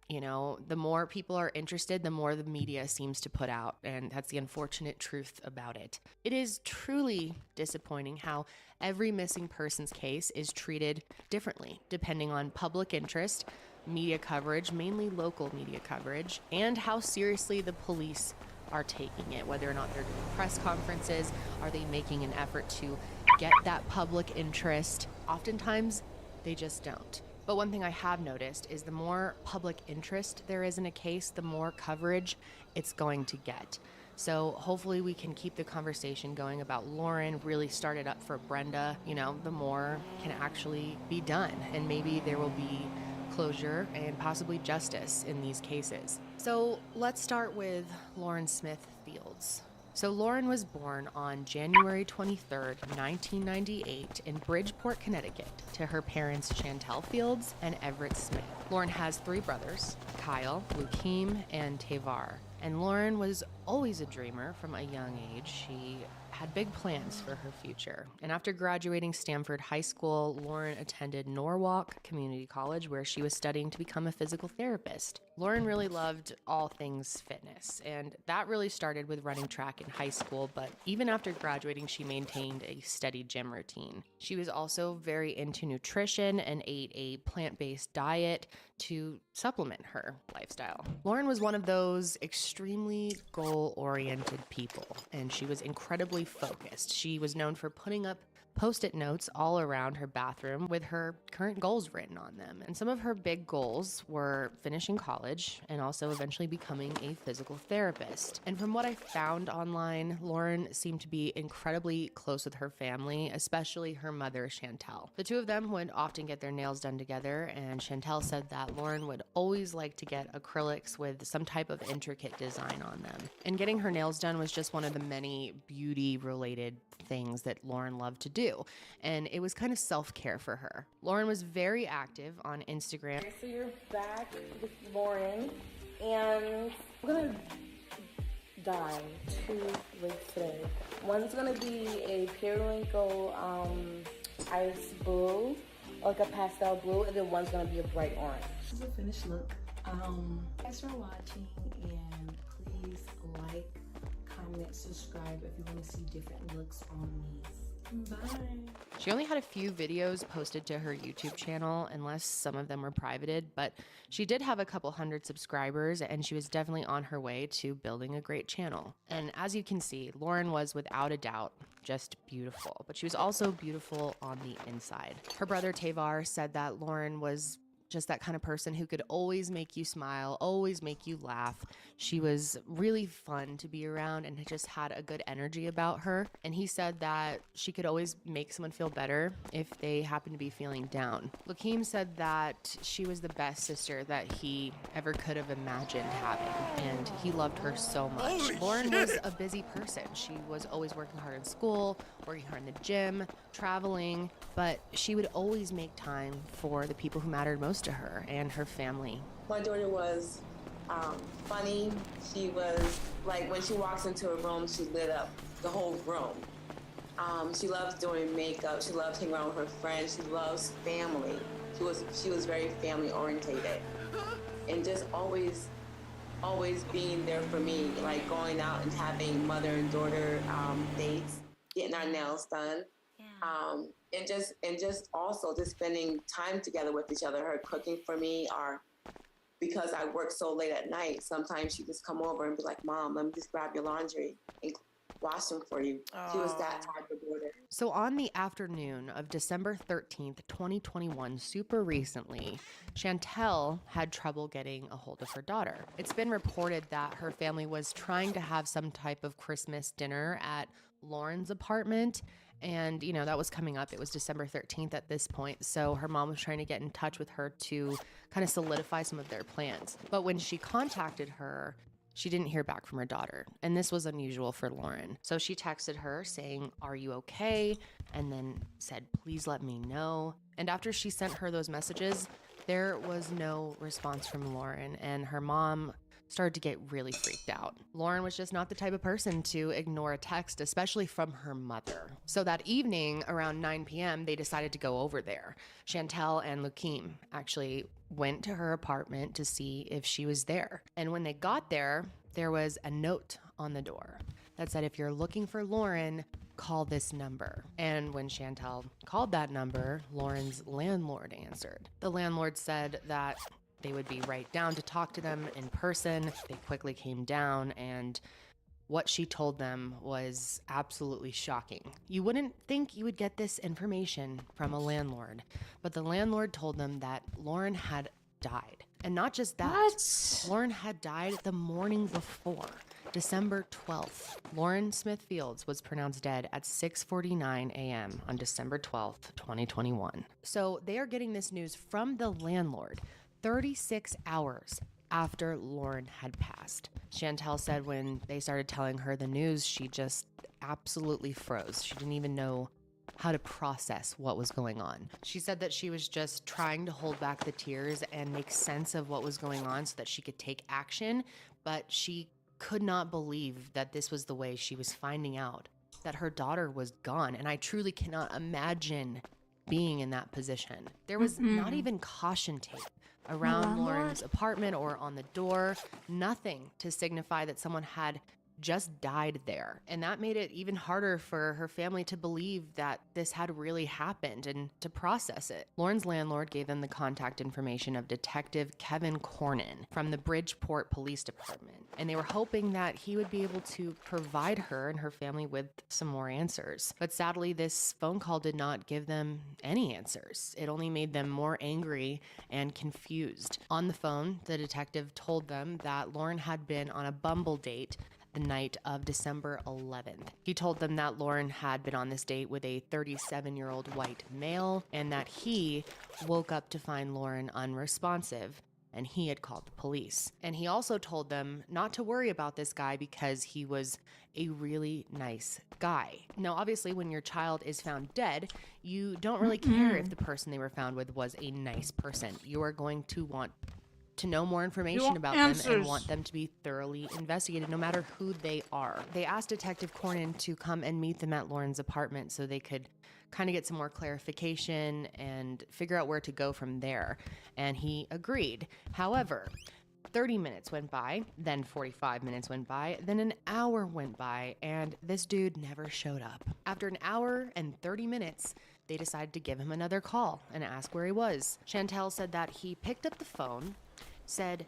you know, the more people are interested, the more the media seems to put out, and that's the unfortunate truth about it. It is truly disappointing how every missing persons case is treated differently depending on public interest, media coverage, mainly local media coverage, and how seriously the police are taking it, whether or not they're doing press conferences, are they making an effort to get that public interest? Oftentimes, they just don't. But one thing I have noticed is the more public interest there is in a case, the more coverage it's going to get. So hopefully we can keep the conversation going about Lauren, really start it up for Brenda. You know, the more can actually be done, and maybe there will be closure and possibly justice in these cases. So let's start with Lauren Smith Fields. So Lauren was born on January 23rd, 1998 in Bridgeport, Connecticut, to her parents Chantel Fields and Everett Smith. Lauren has three brothers, Kyle, Lukeem, and Tavar. And Lauren was always a dreamer from a young age. She had big plans for her future. And after graduating Stanford High School, Lauren attended Norwalk Community College, where she was studying to become a physical therapist. Lauren really loved all things fitness, and that really started with running track in high school, but even after graduating, she maintained a steady gym routine. She was also very into nutrition and ate a plant-based diet to supplement her lifestyle. Lauren was one of those extremely goal-oriented people, and she was incredibly focused. She was known for putting up Post-it notes all around her bathroom with her current goals written on them. And some of her big goals were finishing college and also eventually becoming a physical therapist. And from what I found online, Lauren seemed to be incredibly close with her family, especially her mother, Chantel. The two of them would often get their nails done together, and Chantel said that Lauren would always like to get acrylics with some type of intricate design on them. And getting her nails done was just one of the many beauty-related things that Lauren loved to do, and it was kind of self-care for her. Lauren was very active on Instagram. So you're back with Lauren, and I'm gonna dye 2 wigs today. One's gonna be a periwinkle ice blue, like a pastel blue, and then one's gonna be a bright orange. This is a finished look. Thanks for watching, and please like, comment, subscribe if you want to see different looks on me. Bye. She only had a few videos posted to her YouTube channel, unless some of them were privated, but she did have a couple hundred subscribers, and she was definitely on her way to building a great channel. And as you can see, Lauren was without a doubt just beautiful, but she was also beautiful on the inside. Her brother Tavar said that Lauren was just that kind of person who could always make you smile, always make you laugh. She was really fun to be around and just had a good energy about her. And he said that she could always make someone feel better if they happen to be feeling down. Lakeem said that she was the best sister that he ever could have imagined having, and he loved her so much. Lauren was a busy person. She was always working hard in school, working hard in the gym, traveling, but she would always make time for the people who mattered most to her and her family. My daughter was funny. She was like, when she walks into a room, she lit up the whole room. She loves doing makeup. She loves hanging around with her friends. She loves family. She was very family orientated, and just always being there for me, like going out and having mother and daughter dates, getting our nails done. And just also just spending time together with each other, her cooking for me, or because I work so late at night, sometimes she'd just come over and be like, Mom, let me just grab your laundry and wash them for you. She was that type of daughter. So on the afternoon of December 13th, 2021, super recently, Chantel had trouble getting a hold of her daughter. It's been reported that her family was trying to have some type of Christmas dinner at Lauren's apartment. And, you know, that was coming up. It was December 13th at this point. So her mom was trying to get in touch with her to kind of solidify some of their plans. But when she contacted her, she didn't hear back from her daughter. And this was unusual for Lauren. So she texted her saying, "Are you okay?" And then said, "Please let me know." And after she sent her those messages, there was no response from Lauren. And her mom started to get really freaked out. Lauren was just not the type of person to ignore a text, especially from her mother. So that evening around 9 p.m., they decided to go over there. Chantel and Lakeem actually went to her apartment to see if she was there. And when they got there, there was a note on the door that said, "If you're looking for Lauren, call this number." And when Chantel called that number, Lauren's landlord answered. The landlord said that they would be right down to talk to them in person. They quickly came down, and what she told them was absolutely shocking. You wouldn't think you would get this information from a landlord, but the landlord told them that Lauren had died. And not just that, Lauren had died the morning before, December 12th. Lauren Smith Fields was pronounced dead at 6:49 a.m. on December 12th, 2021. So they are getting this news from the landlord 36 hours after Lauren had passed. Chantel said when they started telling her the news, she just absolutely froze. She didn't even know how to process what was going on. She said that she was just trying to hold back the tears and make sense of what was going on so that she could take action, but she could not believe that this was the way she was finding out that her daughter was gone. And I truly cannot imagine being in that position. There was not even caution tape around Lauren's apartment or on the door, nothing to signify that someone had just died there. And that made it even harder for her family to believe that this had really happened and to process it. Lauren's landlord gave them the contact information of Detective Kevin Cornyn from the Bridgeport Police Department, and they were hoping that he would be able to provide her and her family with some more answers. But sadly, this phone call did not give them any answers. It only made them more angry and confused. On the phone, the detective told them that Lauren had been on a Bumble date the night of December 11th. He told them that Lauren had been on this date with a 37-year-old white male and that he woke up to find Lauren unresponsive and he had called the police. And he also told them not to worry about this guy because he was a really nice guy. Now, obviously, when your child is found dead, you don't really care if the person they were found with was a nice person. You are going to want to know more information about them and want them to be thoroughly investigated, no matter who they are. They asked Detective Cornyn to come and meet them at Lauren's apartment so they could kind of get some more clarification and figure out where to go from there. And he agreed. However, 30 minutes went by, then 45 minutes went by, then an hour went by, and this dude never showed up. After an hour and 30 minutes, they decided to give him another call and ask where he was. Chantel said that he picked up the phone, said,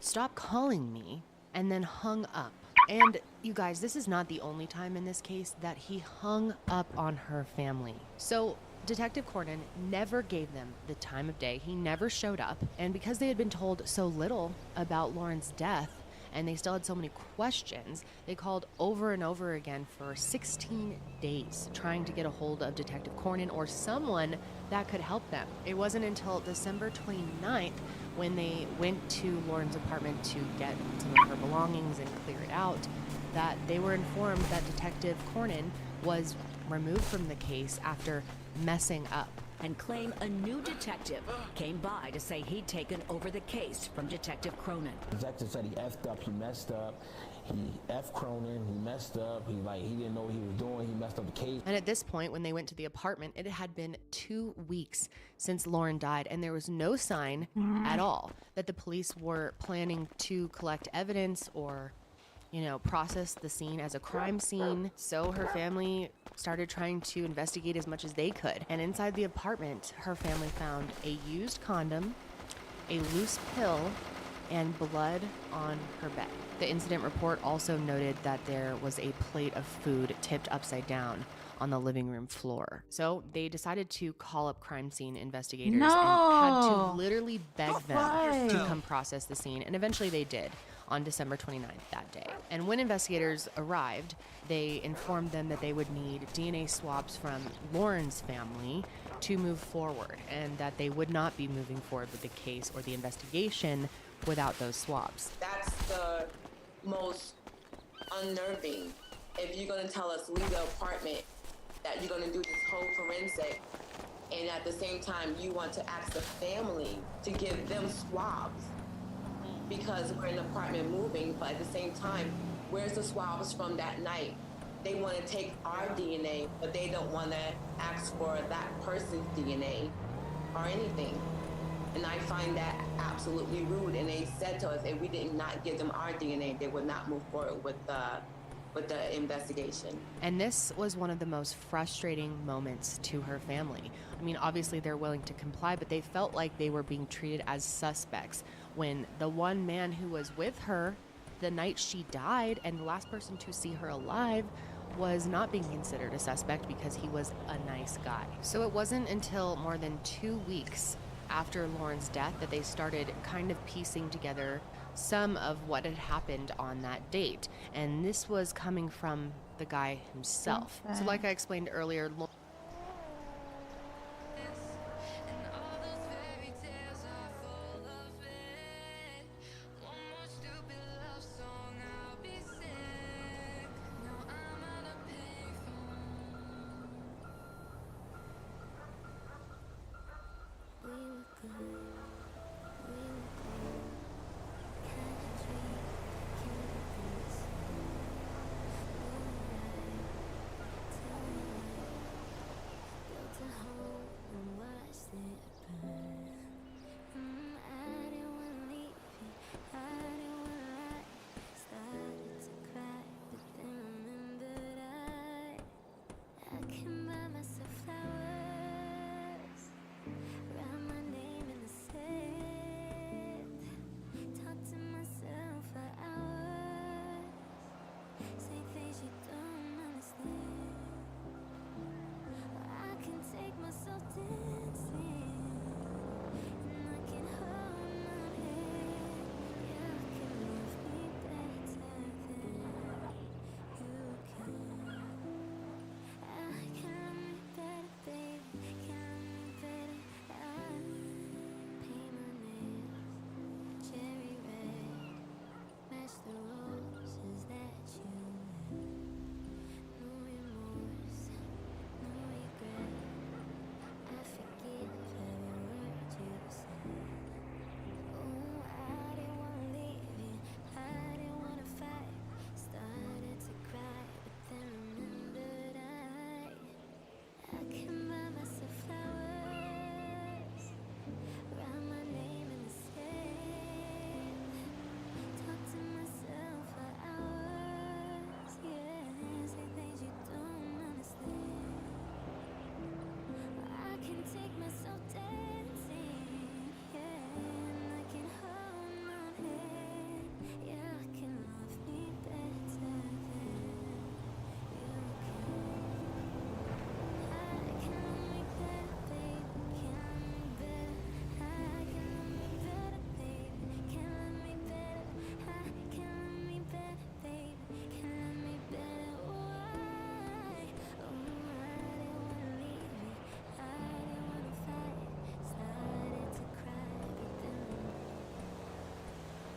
"Stop calling me," and then hung up. And you guys, this is not the only time in this case that he hung up on her family. So Detective Cornyn never gave them the time of day. He never showed up. And because they had been told so little about Lauren's death and they still had so many questions, they called over and over again for 16 days trying to get a hold of Detective Cornyn or someone that could help them. It wasn't until December 29th when they went to Lauren's apartment to get some of her belongings and clear it out that they were informed that Detective Cornyn was removed from the case after messing up. And claim a new detective came by to say he'd taken over the case from Detective Cronin. The detective said he effed up, he messed up. He effed Cronin, he messed up, he didn't know what he was doing, he messed up the case. And at this point, when they went to the apartment, it had been 2 weeks since Lauren died, and there was no sign at all that the police were planning to collect evidence or, process the scene as a crime scene. So her family started trying to investigate as much as they could. And inside the apartment, her family found a used condom, a loose pill, and blood on her bed. The incident report also noted that there was a plate of food tipped upside down on the living room floor. So they decided to call up crime scene investigators and had to literally beg them to come process the scene. And eventually they did on December 29th that day. And when investigators arrived, they informed them that they would need DNA swabs from Lauren's family to move forward and that they would not be moving forward with the case or the investigation without those swabs. That's the most unnerving. If you're going to tell us leave the apartment, that you're going to do this whole forensic, and at the same time you want to ask the family to give them swabs because we're in the apartment moving, but at the same time, where's the swabs from that night? They want to take our DNA, but they don't want to ask for that person's DNA or anything. And I find that absolutely rude. And they said to us, if we did not give them our DNA, they would not move forward with the investigation. And this was one of the most frustrating moments to her family. I mean, obviously they're willing to comply, but they felt like they were being treated as suspects when the one man who was with her the night she died and the last person to see her alive was not being considered a suspect because he was a nice guy. So it wasn't until more than 2 weeks after Lauren's death that they started kind of piecing together some of what had happened on that date. And this was coming from the guy himself. Okay. So like I explained earlier,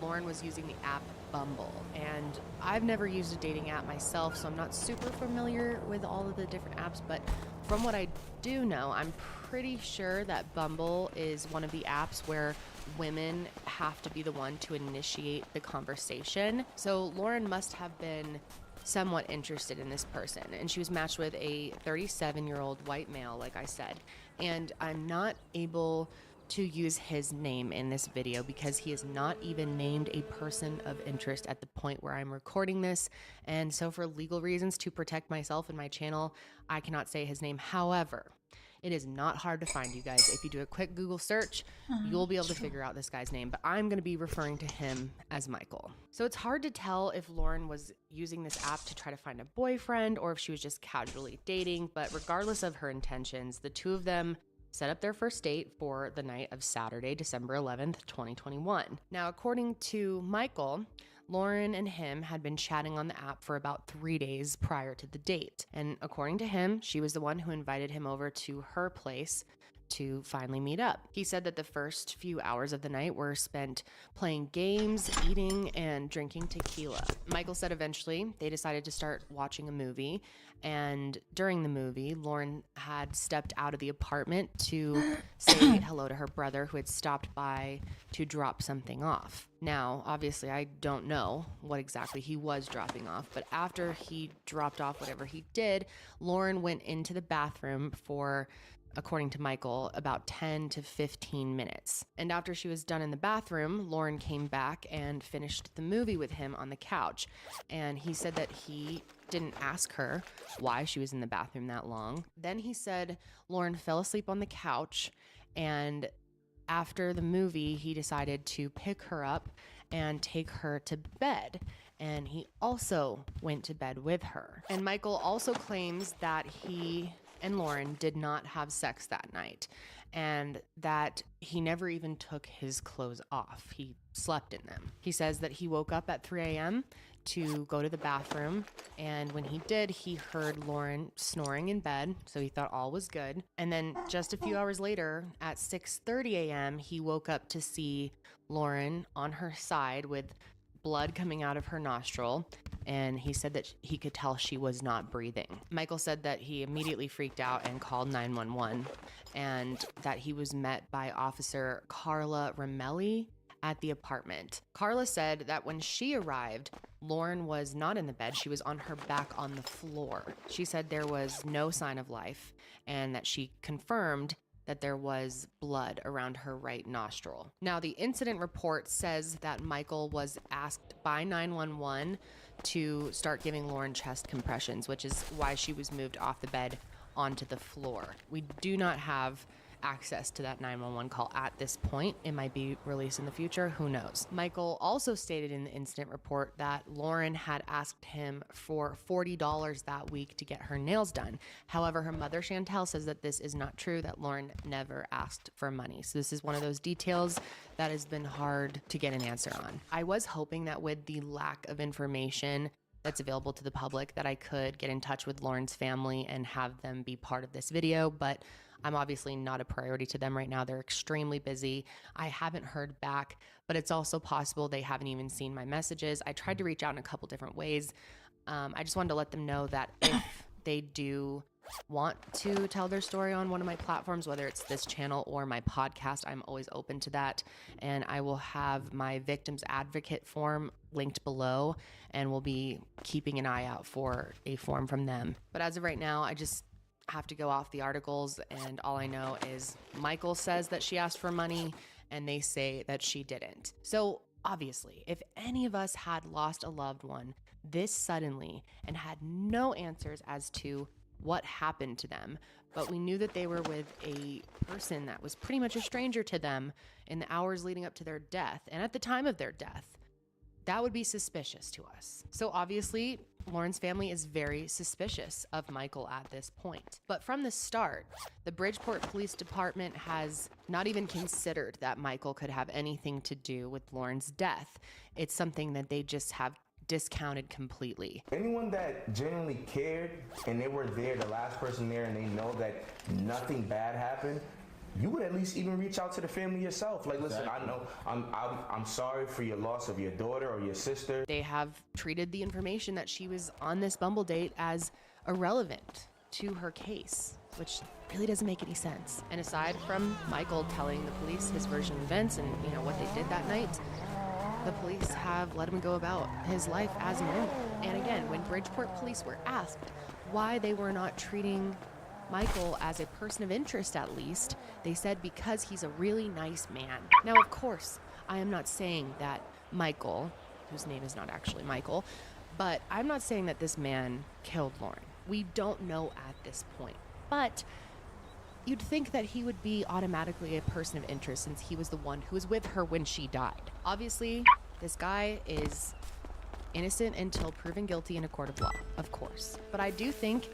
Lauren was using the app Bumble. And I've never used a dating app myself, so I'm not super familiar with all of the different apps, but from what I do know, I'm pretty sure that Bumble is one of the apps where women have to be the one to initiate the conversation. So Lauren must have been somewhat interested in this person, and she was matched with a 37-year-old white male, like I said. And I'm not able to use his name in this video because he is not even named a person of interest at the point where I'm recording this. And so for legal reasons, to protect myself and my channel, I cannot say his name. However, it is not hard to find, you guys. If you do a quick Google search, you'll be able to figure out this guy's name, but I'm going to be referring to him as Michael. So it's hard to tell if Lauren was using this app to try to find a boyfriend or if she was just casually dating, but regardless of her intentions, the two of them set up their first date for the night of Saturday, December 11th, 2021. Now, according to Michael, Lauren and him had been chatting on the app for about 3 days prior to the date. And according to him, she was the one who invited him over to her place to finally meet up. He said that the first few hours of the night were spent playing games, eating, and drinking tequila. Michael said eventually they decided to start watching a movie, and during the movie, Lauren had stepped out of the apartment to say hello to her brother who had stopped by to drop something off. Now, obviously, I don't know what exactly he was dropping off, but after he dropped off whatever he did, Lauren went into the bathroom for, according to Michael, about 10 to 15 minutes. And after she was done in the bathroom, Lauren came back and finished the movie with him on the couch. And he said that he didn't ask her why she was in the bathroom that long. Then he said Lauren fell asleep on the couch, and after the movie, he decided to pick her up and take her to bed. And he also went to bed with her. And Michael also claims that he and Lauren did not have sex that night, and that he never even took his clothes off. He slept in them. He says that he woke up at 3 a.m. to go to the bathroom, and when he did, he heard Lauren snoring in bed, so he thought all was good. And then just a few hours later, at 6:30 a.m., he woke up to see Lauren on her side with blood coming out of her nostril, and he said that he could tell she was not breathing. Michael said that he immediately freaked out and called 911, and that he was met by Officer Carla Ramelli at the apartment. Carla said that when she arrived, Lauren was not in the bed. She was on her back on the floor. She said there was no sign of life, and that she confirmed that there was blood around her right nostril. Now, the incident report says that Michael was asked by 911 to start giving Lauren chest compressions, which is why she was moved off the bed onto the floor. We do not have access to that 911 call at this point. It might be released in the future, who knows. Michael also stated in the incident report that Lauren had asked him for $40 that week to get her nails done. However, her mother Chantel says that this is not true, that Lauren never asked for money. So this is one of those details that has been hard to get an answer on. I was hoping that with the lack of information that's available to the public, that I could get in touch with Lauren's family and have them be part of this video, but I'm obviously not a priority to them right now. They're extremely busy. I haven't heard back, but it's also possible they haven't even seen my messages. I tried to reach out in a couple different ways. I just wanted to let them know that if they do want to tell their story on one of my platforms, whether it's this channel or my podcast, I'm always open to that. And I will have my victims advocate form linked below, and we'll be keeping an eye out for a form from them. But as of right now, I just have to go off the articles, and all I know is Michael says that she asked for money and they say that she didn't. So obviously, if any of us had lost a loved one this suddenly and had no answers as to what happened to them, but we knew that they were with a person that was pretty much a stranger to them in the hours leading up to their death and at the time of their death, that would be suspicious to us. So obviously, Lauren's family is very suspicious of Michael at this point. But from the start, the Bridgeport Police Department has not even considered that Michael could have anything to do with Lauren's death. It's something that they just have discounted completely. Anyone that genuinely cared and they were there, the last person there, and they know that nothing bad happened, you would at least even reach out to the family yourself. Like, listen, I know I'm sorry for your loss of your daughter or your sister. They have treated the information that she was on this Bumble date as irrelevant to her case, which really doesn't make any sense. And aside from Michael telling the police his version of events and what they did that night, the police have let him go about his life as normal. And again, when Bridgeport police were asked why they were not treating Michael as a person of interest, at least, they said because he's a really nice man. Now, of course, I am not saying that Michael, whose name is not actually Michael, but I'm not saying that this man killed Lauren. We don't know at this point, but you'd think that he would be automatically a person of interest since he was the one who was with her when she died. Obviously, this guy is innocent until proven guilty in a court of law, of course. But I do think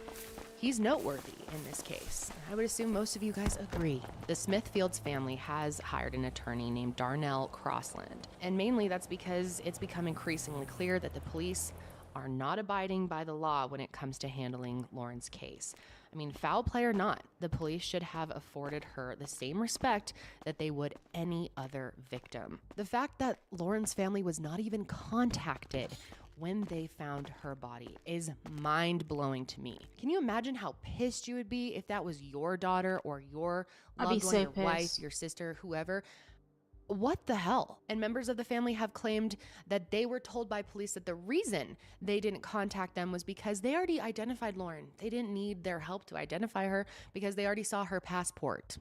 he's noteworthy in this case. I would assume most of you guys agree. The Smithfields family has hired an attorney named Darnell Crossland. And mainly that's because it's become increasingly clear that the police are not abiding by the law when it comes to handling Lauren's case. I mean, foul play or not, the police should have afforded her the same respect that they would any other victim. The fact that Lauren's family was not even contacted when they found her body is mind-blowing to me. Can you imagine how pissed you would be if that was your daughter or your loved one, your wife, your sister, whoever? What the hell? And members of the family have claimed that they were told by police that the reason they didn't contact them was because they already identified Lauren. They didn't need their help to identify her because they already saw her passport.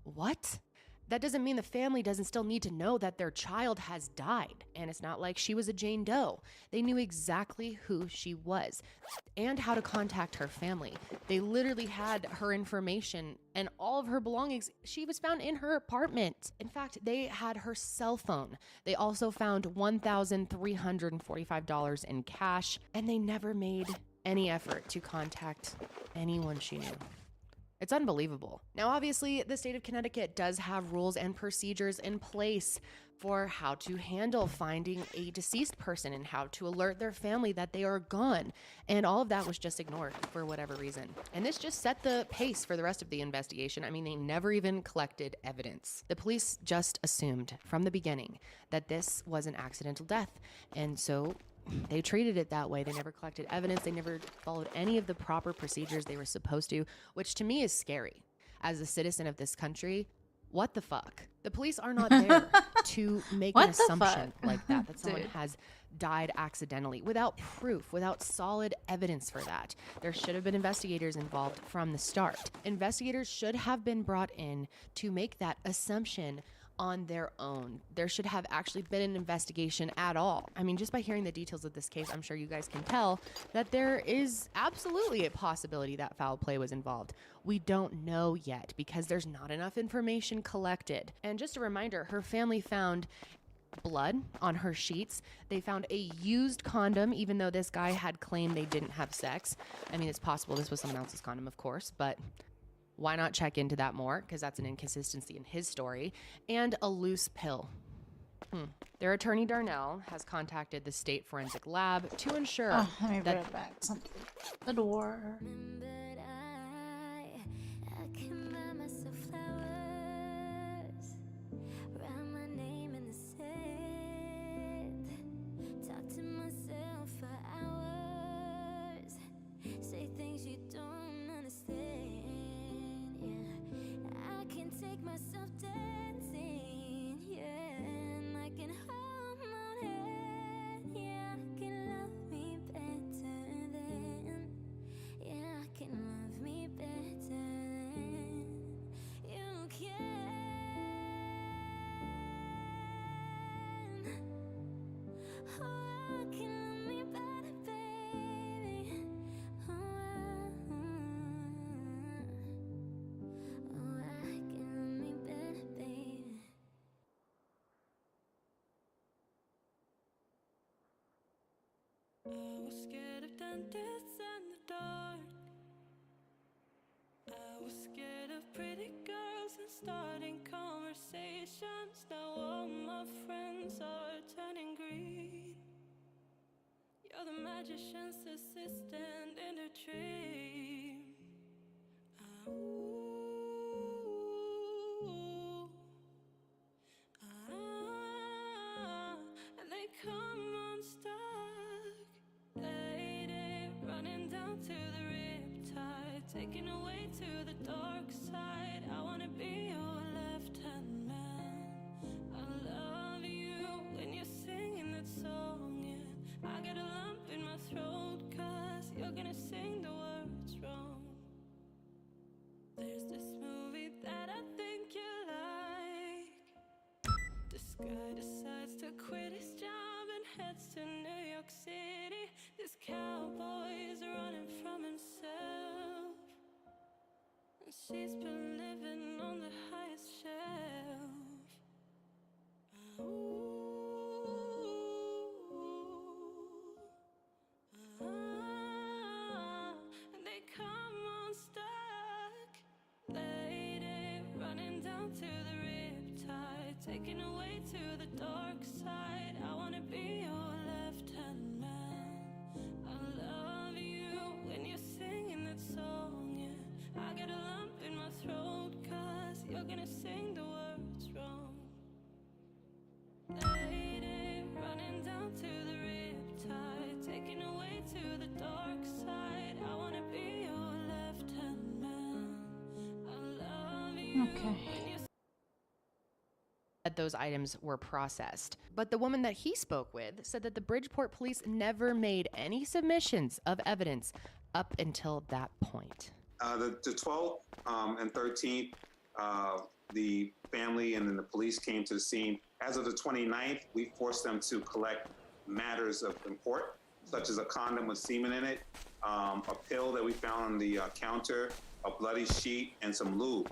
What? That doesn't mean the family doesn't still need to know that their child has died. And it's not like she was a Jane Doe. They knew exactly who she was and how to contact her family. They literally had her information and all of her belongings. She was found in her apartment. In fact, they had her cell phone. They also found $1,345 in cash, and they never made any effort to contact anyone she knew. It's unbelievable. Now, obviously, the state of Connecticut does have rules and procedures in place for how to handle finding a deceased person and how to alert their family that they are gone. And all of that was just ignored for whatever reason. And this just set the pace for the rest of the investigation. I mean, they never even collected evidence. The police just assumed from the beginning that this was an accidental death. And so they treated it that way. They never collected evidence. They never followed any of the proper procedures they were supposed to, which to me is scary. As a citizen of this country, what the fuck? The police are not there to make an assumption like that someone has died accidentally without proof, without solid evidence for that. There should have been investigators involved from the start. Investigators should have been brought in to make that assumption on their own. There should have actually been an investigation at all. I mean, just by hearing the details of this case, I'm sure you guys can tell that there is absolutely a possibility that foul play was involved. We don't know yet because there's not enough information collected. And just a reminder, her family found blood on her sheets. They found a used condom, even though this guy had claimed they didn't have sex. I mean, it's possible this was someone else's condom, of course, but why not check into that more? Because that's an inconsistency in his story. And a loose pill. Their attorney, Darnell, has contacted the state forensic lab to ensure let me that... put it back. The door. I can buy myself flowers, write my name in the sand, talk to myself for hours, say things you don't understand. I can take myself dancing, yeah, and I can hold my head, yeah, I can love me better than, yeah, I can love me better than you can. Oh, I can love me better, baby. Oh, I can love me better, baby. I was scared of dentists and the dark. I was scared of pretty girls and starting conversations. Now all my friends are turning green. You're the magician's assistant in a dream. guy decides to quit his job and heads to New York City. This cowboy is running from himself, and she's been living on the highest shelf. And they come unstuck, lady, running down to the riptide, taken away to the dark side. I wanna be your left-hand man. I love you when you're singing that song, yeah. I get a lump in my throat, 'cause you're gonna sing the words wrong. Lady, running down to the riptide, taken away to the dark side. I wanna be your left-hand man. I love you when you're That those items were processed. But the woman that he spoke with said that the Bridgeport police never made any submissions of evidence up until that point. The 12th and 13th, the family and then the police came to the scene. As of the 29th, we forced them to collect matters of import, such as a condom with semen in it, a pill that we found on the counter, a bloody sheet, and some lube.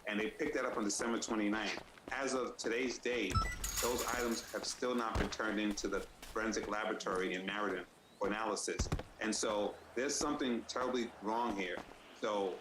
And they picked that up on December 29th. As of today's date, those items have still not been turned into the forensic laboratory in Meriden for analysis. And so there's something terribly wrong here. So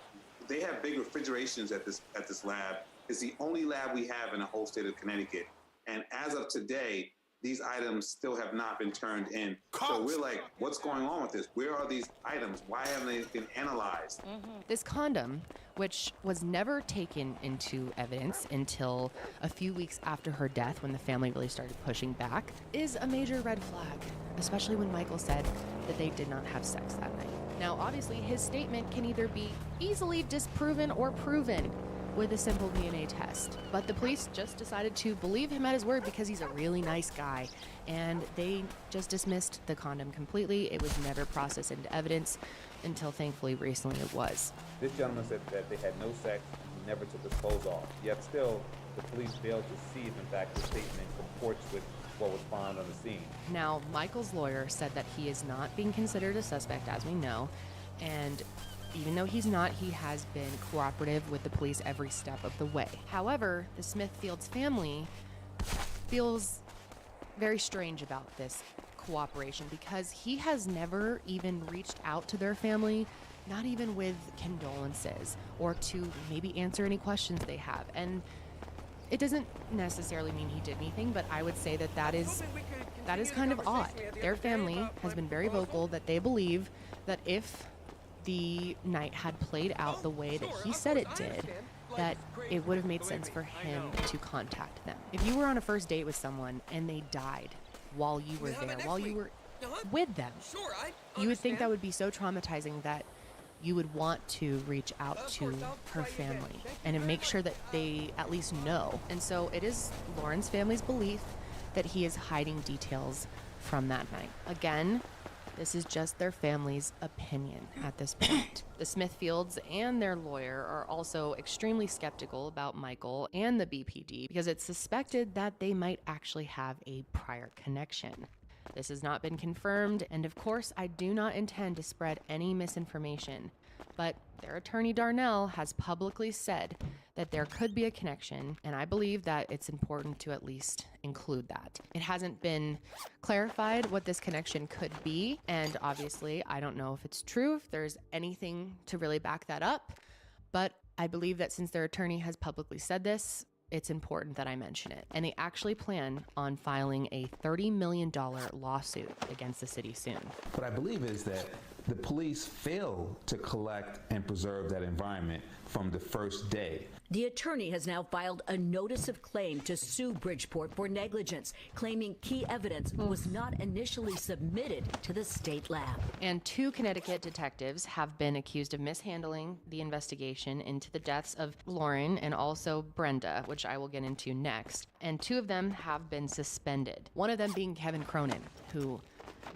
they have big refrigerations at this lab. It's the only lab we have in the whole state of Connecticut. And as of today, these items still have not been turned in. So we're like, what's going on with this? Where are these items? Why haven't they been analyzed? This condom, which was never taken into evidence until a few weeks after her death when the family really started pushing back, is a major red flag, especially when Michael said that they did not have sex that night. Now, obviously, his statement can either be easily disproven or proven with a simple DNA test. But the police just decided to believe him at his word because he's a really nice guy, and they just dismissed the condom completely. It was never processed into evidence until thankfully recently it was. This gentleman said that they had no sex, he never took his clothes off. Yet still, the police failed to see if in fact the statement comports with what was found on the scene. Now, Michael's lawyer said that he is not being considered a suspect, as we know, and even though he's not, he has been cooperative with the police every step of the way. However, the Smithfields family feels very strange about this cooperation because he has never even reached out to their family, not even with condolences or to maybe answer any questions they have. And it doesn't necessarily mean he did anything, but I would say that that is kind of odd. Their family has been very vocal that they believe that if the night had played out the way that he said it did, that it would have made sense for him to contact them. If you were on a first date with someone and they died while you were there, while you were with them, you would think that would be so traumatizing that you would want to reach out to her family and make sure that they at least know. And so it is Lauren's family's belief that he is hiding details from that night. Again, this is just their family's opinion at this point. The Smithfields and their lawyer are also extremely skeptical about Michael and the BPD because it's suspected that they might actually have a prior connection. This has not been confirmed, and of course, I do not intend to spread any misinformation, but their attorney Darnell has publicly said that there could be a connection, and I believe that it's important to at least include that. It hasn't been clarified what this connection could be, and obviously, I don't know if it's true, if there's anything to really back that up, but I believe that since their attorney has publicly said this, it's important that I mention it. And they actually plan on filing a $30 million lawsuit against the city soon. What I believe is that the police failed to collect and preserve that environment from the first day. The attorney has now filed a notice of claim to sue Bridgeport for negligence, claiming key evidence was not initially submitted to the state lab. And 2 Connecticut detectives have been accused of mishandling the investigation into the deaths of Lauren and also Brenda, which I will get into next. And 2 of them have been suspended. One of them being Kevin Cronin, who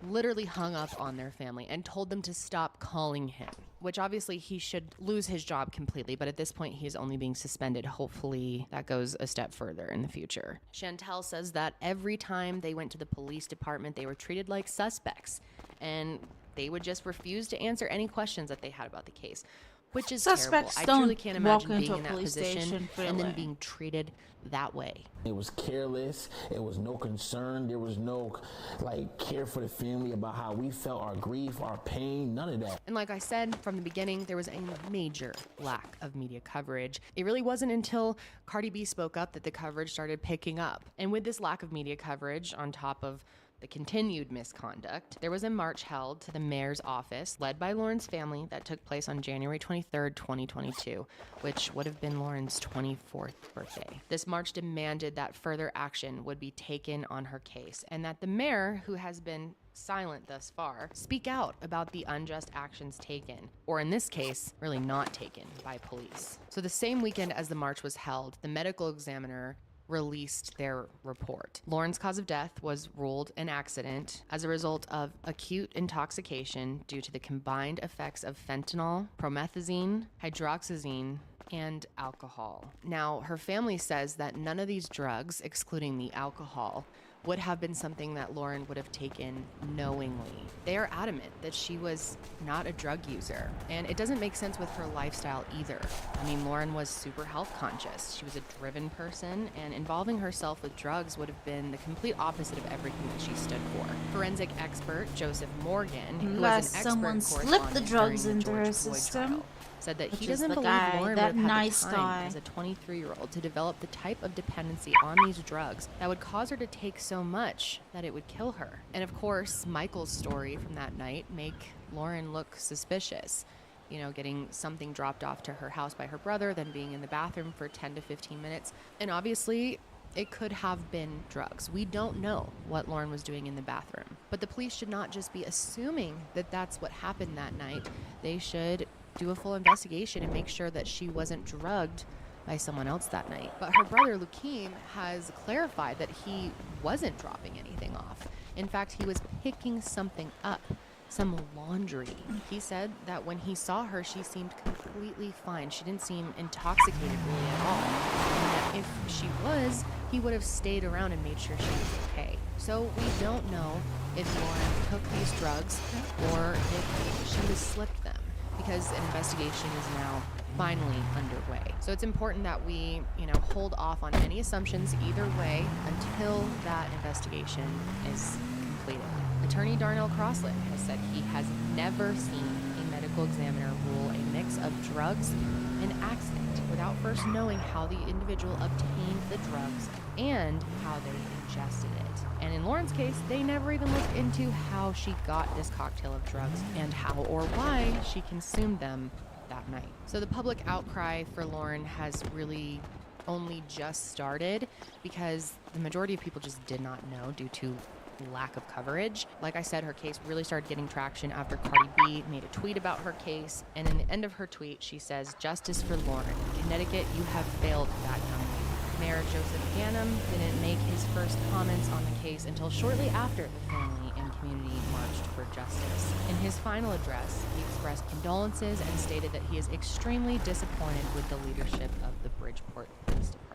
literally hung up on their family and told them to stop calling him, which obviously he should lose his job completely, but at this point he is only being suspended. Hopefully that goes a step further in the future. Chantel says that every time they went to the police department, they were treated like suspects, and they would just refuse to answer any questions that they had about the case, which is Suspects terrible. I truly don't can't walk imagine being into a in that police position station and then feeling. being treated that way. It was careless. It was no concern. There was no care for the family about how we felt, our grief, our pain, none of that. And like I said from the beginning, there was a major lack of media coverage. It really wasn't until Cardi B spoke up that the coverage started picking up. And with this lack of media coverage on top of the continued misconduct, there was a march held to the mayor's office led by Lauren's family that took place on January 23rd, 2022, which would have been Lauren's 24th birthday. This march demanded that further action would be taken on her case and that the mayor, who has been silent thus far, speak out about the unjust actions taken, or in this case, really not taken by police. So the same weekend as the march was held, the medical examiner released their report. Lauren's cause of death was ruled an accident as a result of acute intoxication due to the combined effects of fentanyl, promethazine, hydroxyzine, and alcohol. Now, her family says that none of these drugs, excluding the alcohol, would have been something that Lauren would have taken knowingly. They are adamant that she was not a drug user, and it doesn't make sense with her lifestyle either. I mean, Lauren was super health conscious. She was a driven person, and involving herself with drugs would have been the complete opposite of everything that she stood for. Forensic expert Joseph Morgan, who was an someone expert slipped the correspondent drugs during the into her George Floyd system, trial, said that which he is doesn't the believe guy, Lauren that would have nice had the time guy. as a 23-year-old to develop the type of dependency on these drugs that would cause her to take so much that it would kill her. And of course, Michael's story from that night make Lauren look suspicious. You know, getting something dropped off to her house by her brother, then being in the bathroom for 10 to 15 minutes. And obviously, it could have been drugs. We don't know what Lauren was doing in the bathroom. But the police should not just be assuming that that's what happened that night. They should do a full investigation and make sure that she wasn't drugged by someone else that night. But her brother, Lukeem, has clarified that he wasn't dropping anything off. In fact, he was picking something up, some laundry. He said that when he saw her, she seemed completely fine. She didn't seem intoxicated really at all. And that if she was, he would have stayed around and made sure she was okay. So we don't know if Lauren took these drugs or if she was slipped them, because an investigation is now finally underway. So it's important that we, hold off on any assumptions either way until that investigation is completed. Attorney Darnell Crossland has said he has never seen a medical examiner rule a mix of drugs and accident without first knowing how the individual obtained the drugs and how they ingested it. And in Lauren's case, they never even looked into how she got this cocktail of drugs and how or why she consumed them that night. So the public outcry for Lauren has really only just started because the majority of people just did not know due to lack of coverage. Like I said, her case really started getting traction after Cardi B made a tweet about her case, and in the end of her tweet, she says, "Justice for Lauren. Connecticut, you have failed that young lady." Mayor Joseph Ganim didn't make his first comments on the case until shortly after the family and community marched for justice. In his final address, he expressed condolences and stated that he is extremely disappointed with the leadership of the Bridgeport Police Department.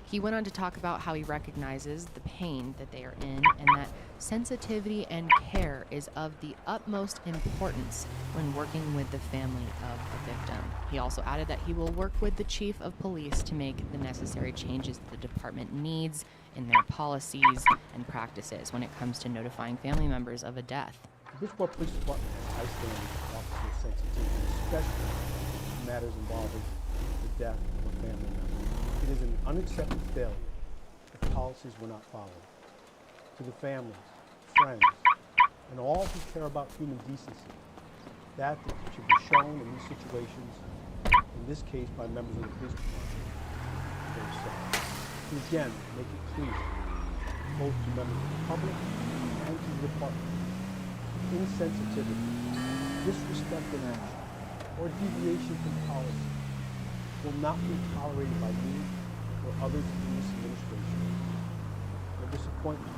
He went on to talk about how he recognizes the pain that they are in and that sensitivity and care is of the utmost importance when working with the family of the victim. He also added that he will work with the chief of police to make the necessary changes the department needs in their policies and practices when it comes to notifying family members of a death. The Bridgeport Police Department has high standards of officer sensitivity, especially in matters involving the death of a family member. It is an unacceptable failure if policies were not followed. To the families, friends, and all who care about human decency, that should be shown in these situations, in this case by members of the police department. To again make it clear, both to members of the public and to the department, insensitivity, disrespect in action, or deviation from policy will not be tolerated by me or others in this administration. Their disappointment,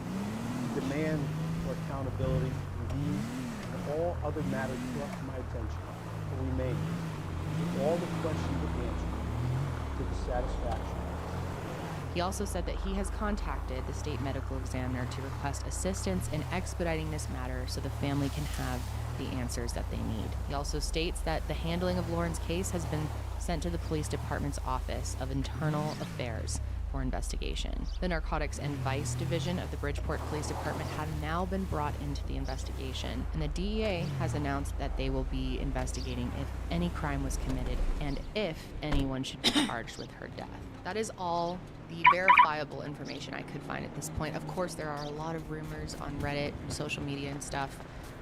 demand for accountability, and These and all other matters brought to my attention will remain with all the questions answered to the satisfaction. He also said that he has contacted the state medical examiner to request assistance in expediting this matter so the family can have the answers that they need. He also states that the handling of Lauren's case has been sent to the police department's Office of Internal Affairs for investigation. The Narcotics and Vice Division of the Bridgeport Police Department have now been brought into the investigation, and the DEA has announced that they will be investigating if any crime was committed and if anyone should be charged with her death. That is all the verifiable information I could find at this point. Of course, there are a lot of rumors on Reddit and social media and stuff,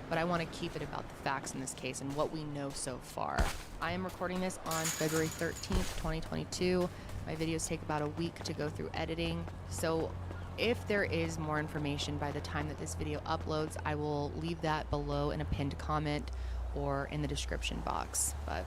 but I want to keep it about the facts in this case and what we know so far. I am recording this on February 13th, 2022. My videos take about a week to go through editing, so if there is more information by the time that this video uploads, I will leave that below in a pinned comment or in the description box. But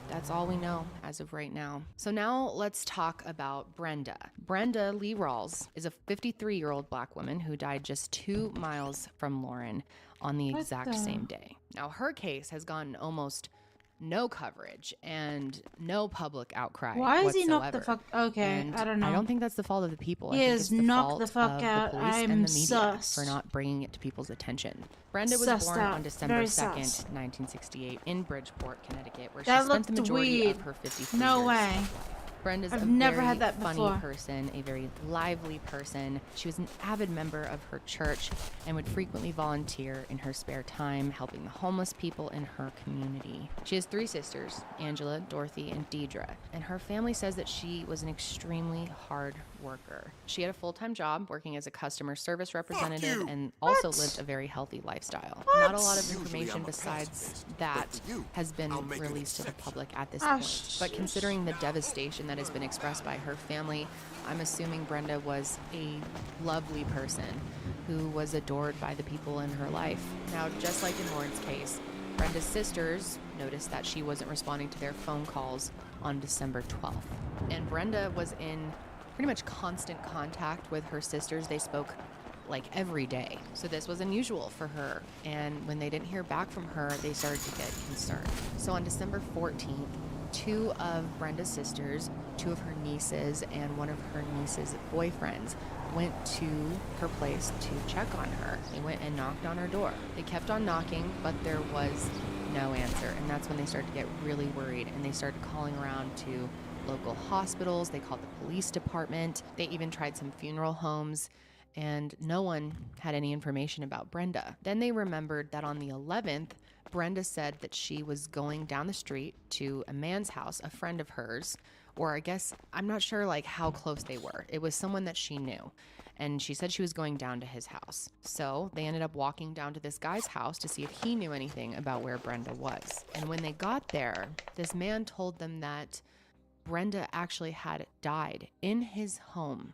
that's all we know as of right now. So now let's talk about Brenda. Brenda Lee Rawls is a 53-year-old black woman who died just 2 miles from Lauren on the exact same day. Now, her case has gotten almost no coverage and no public outcry Why is whatsoever. he knocked the fuck? Okay, And I don't know. I don't think that's the fault of the people. He I think is it's the knocked fault the fuck of out. the police I'm and the media sus. for not bringing it to people's attention. Brenda was Sussed born out. on December Very 2nd, sus. 1968 in Bridgeport, Connecticut, where That she spent the looked majority weird. of her 53 No years. way. Brenda's I've a never very had that funny before. person, a very lively person. She was an avid member of her church and would frequently volunteer in her spare time, helping the homeless people in her community. She has 3 sisters, Angela, Dorothy, and Deidre, and her family says that she was an extremely hard worker. She had a full-time job working as a customer service representative and also lived a very healthy lifestyle. Not a lot of information besides that has been released to the public at this point, but considering the devastation that has been expressed by her family, I'm assuming Brenda was a lovely person who was adored by the people in her life. Now, just like in Lauren's case, Brenda's sisters noticed that she wasn't responding to their phone calls on December 12th. And Brenda was in pretty much constant contact with her sisters. They spoke like every day. So this was unusual for her. And when they didn't hear back from her, they started to get concerned. So on December 14th, 2 of Brenda's sisters, 2 of her nieces, and 1 of her niece's boyfriends went to her place to check on her. They went and knocked on her door. They kept on knocking, but there was no answer. And that's when they started to get really worried, and they started calling around to local hospitals. They called the police department. They even tried some funeral homes, and no one had any information about Brenda. Then they remembered that on the 11th, Brenda said that she was going down the street to a man's house, a friend of hers, or I guess, I'm not sure like how close they were. It was someone that she knew. And she said she was going down to his house. So they ended up walking down to this guy's house to see if he knew anything about where Brenda was. And when they got there, this man told them that Brenda actually had died in his home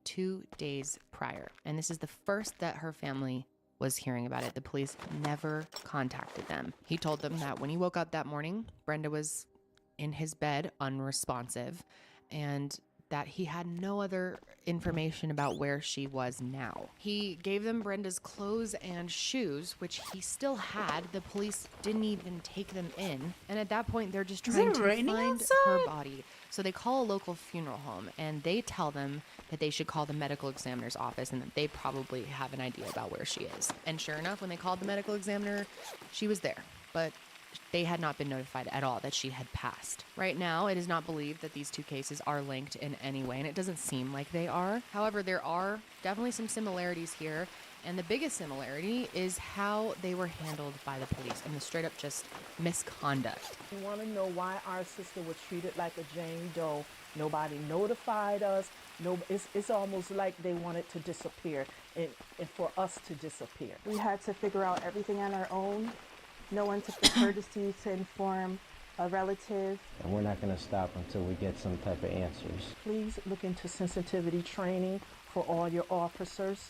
2 days prior. And this is the first that her family was hearing about it. The police never contacted them. He told them that when he woke up that morning, Brenda was in his bed, unresponsive, and that he had no other information about where she was now. He gave them Brenda's clothes and shoes, which he still had. The police didn't even take them in. And at that point, they're just trying to find her body. So they call a local funeral home, and they tell them that they should call the medical examiner's office and that they probably have an idea about where she is. And sure enough, when they called the medical examiner, she was there. But they had not been notified at all that she had passed. Right now, it is not believed that these 2 cases are linked in any way, and it doesn't seem like they are. However, there are definitely some similarities here, and the biggest similarity is how they were handled by the police and the straight up just misconduct. We want to know why our sister was treated like a Jane Doe. Nobody notified us. No, it's almost like they wanted to disappear and for us to disappear. We had to figure out everything on our own. No one took the courtesy to inform a relative. And we're not going to stop until we get some type of answers. Please look into sensitivity training for all your officers.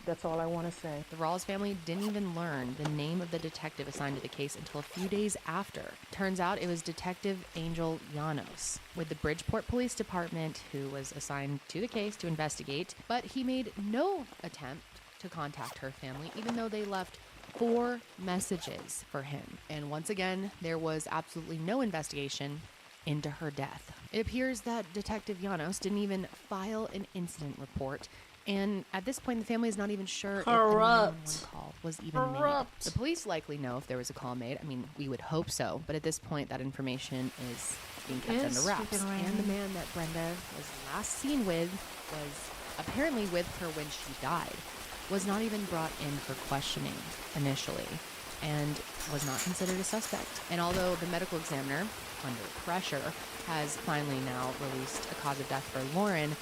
That's all I want to say. The Rawls family didn't even learn the name of the detective assigned to the case until a few days after. Turns out it was Detective Angel Llanos with the Bridgeport Police Department, who was assigned to the case to investigate, but he made no attempt to contact her family, even though they left 4 messages for him. And once again, there was absolutely no investigation into her death. It appears that Detective Llanos didn't even file an incident report. And at this point, the family is not even sure if a 911 call was even made. The police likely know if there was a call made. I mean, we would hope so. But at this point, that information is being kept under wraps. And the man that Brenda was last seen with was apparently with her when she died, was not even brought in for questioning initially and was not considered a suspect. And although the medical examiner, under pressure, has finally now released a cause of death for Lauren,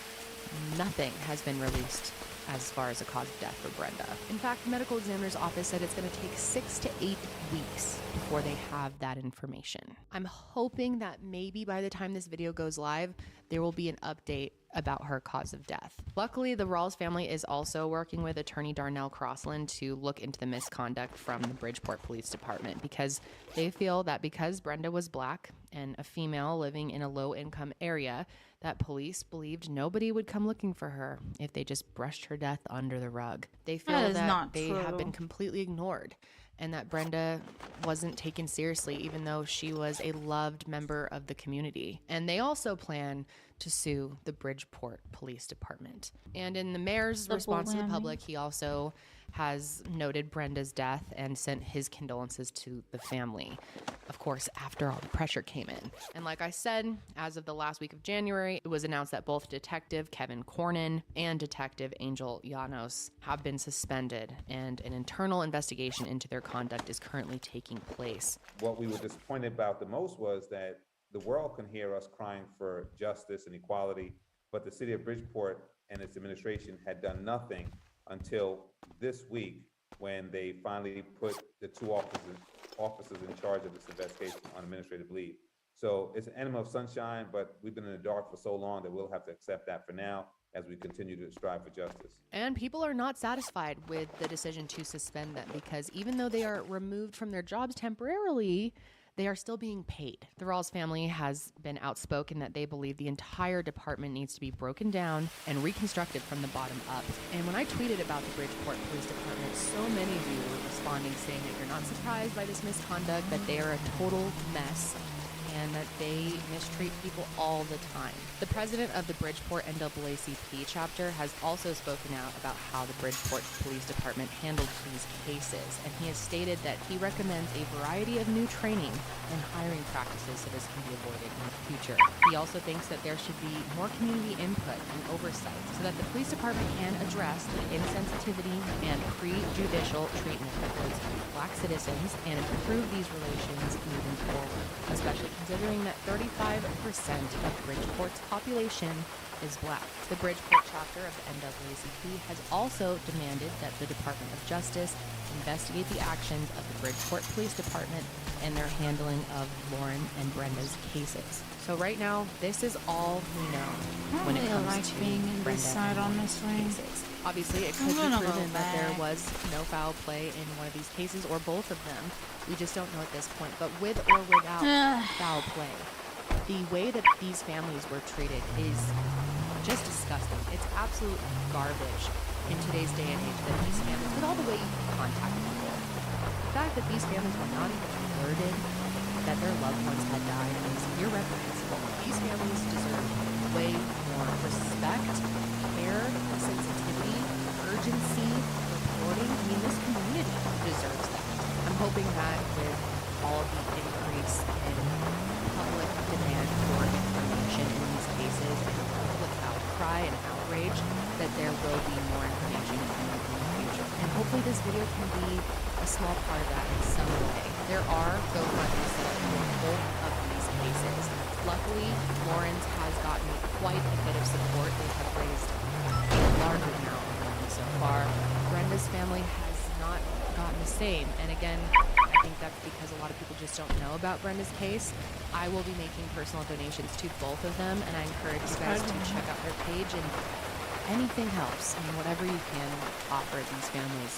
nothing has been released as far as a cause of death for Brenda. In fact, the medical examiner's office said it's going to take 6 to 8 weeks before they have that information. I'm hoping that maybe by the time this video goes live, there will be an update about her cause of death. Luckily, the Rawls family is also working with attorney Darnell Crossland to look into the misconduct from the Bridgeport Police Department, because they feel that because Brenda was Black and a female living in a low-income area, that police believed nobody would come looking for her if they just brushed her death under the rug. They feel that they have been completely ignored and that Brenda wasn't taken seriously, even though she was a loved member of the community. And they also plan to sue the Bridgeport Police Department. And in the mayor's response to the public, he also has noted Brenda's death and sent his condolences to the family, of course, after all the pressure came in. And like I said, as of the last week of January, it was announced that both Detective Kevin Cornyn and Detective Angel Llanos have been suspended, and an internal investigation into their conduct is currently taking place. What we were disappointed about the most was that the world can hear us crying for justice and equality, but the city of Bridgeport and its administration had done nothing until this week, when they finally put the 2 officers in charge of this investigation on administrative leave. So it's an emblem of sunshine, but we've been in the dark for so long that we'll have to accept that for now as we continue to strive for justice. And people are not satisfied with the decision to suspend them, because even though they are removed from their jobs temporarily, they are still being paid. The Rawls family has been outspoken that they believe the entire department needs to be broken down and reconstructed from the bottom up. And when I tweeted about the Bridgeport Police Department, so many of you were responding saying that you're not surprised by this misconduct, that they are a total mess, and that they mistreat people all the time. The president of the Bridgeport NAACP chapter has also spoken out about how the Bridgeport Police Department handled these cases, and he has stated that he recommends a variety of new training and hiring practices so this can be avoided in the future. He also thinks that there should be more community input and oversight so that the police department can address the insensitivity and prejudicial treatment towards Black citizens and improve these relations moving forward, especially considering that 35% of Bridgeport's population is Black. The Bridgeport chapter of the NAACP has also demanded that the Department of Justice investigate the actions of the Bridgeport Police Department and their handling of Lauren and Brenda's cases. So right now, this is all we know when it comes to Brenda and Lauren's cases. Obviously, it could be proven that there was no foul play in one of these cases, or both of them. We just don't know at this point. But with or without foul play, the way that these families were treated is just disgusting. It's absolute garbage in today's day and age that these families, with all the way you contact people, the fact that these families were not even alerted that their loved ones had died is irreprehensible. These families deserve way more respect, care, sensitivity, urgency, reporting. I mean, this community deserves that. I'm hoping that with all of the increase in public demand for information in these cases and public outcry and outrage, that there will be more information coming in the future. And hopefully this video can be a small part of that in some way. There are GoFundMes set up in both of these cases. Luckily, Lauren's has gotten quite a bit of support. They have raised a large amount of money so far. Brenda's family has not gotten the same. And again, I think that's because a lot of people just don't know about Brenda's case. I will be making personal donations to both of them, and I encourage you guys to check out their page, and anything helps. I mean, whatever you can offer these families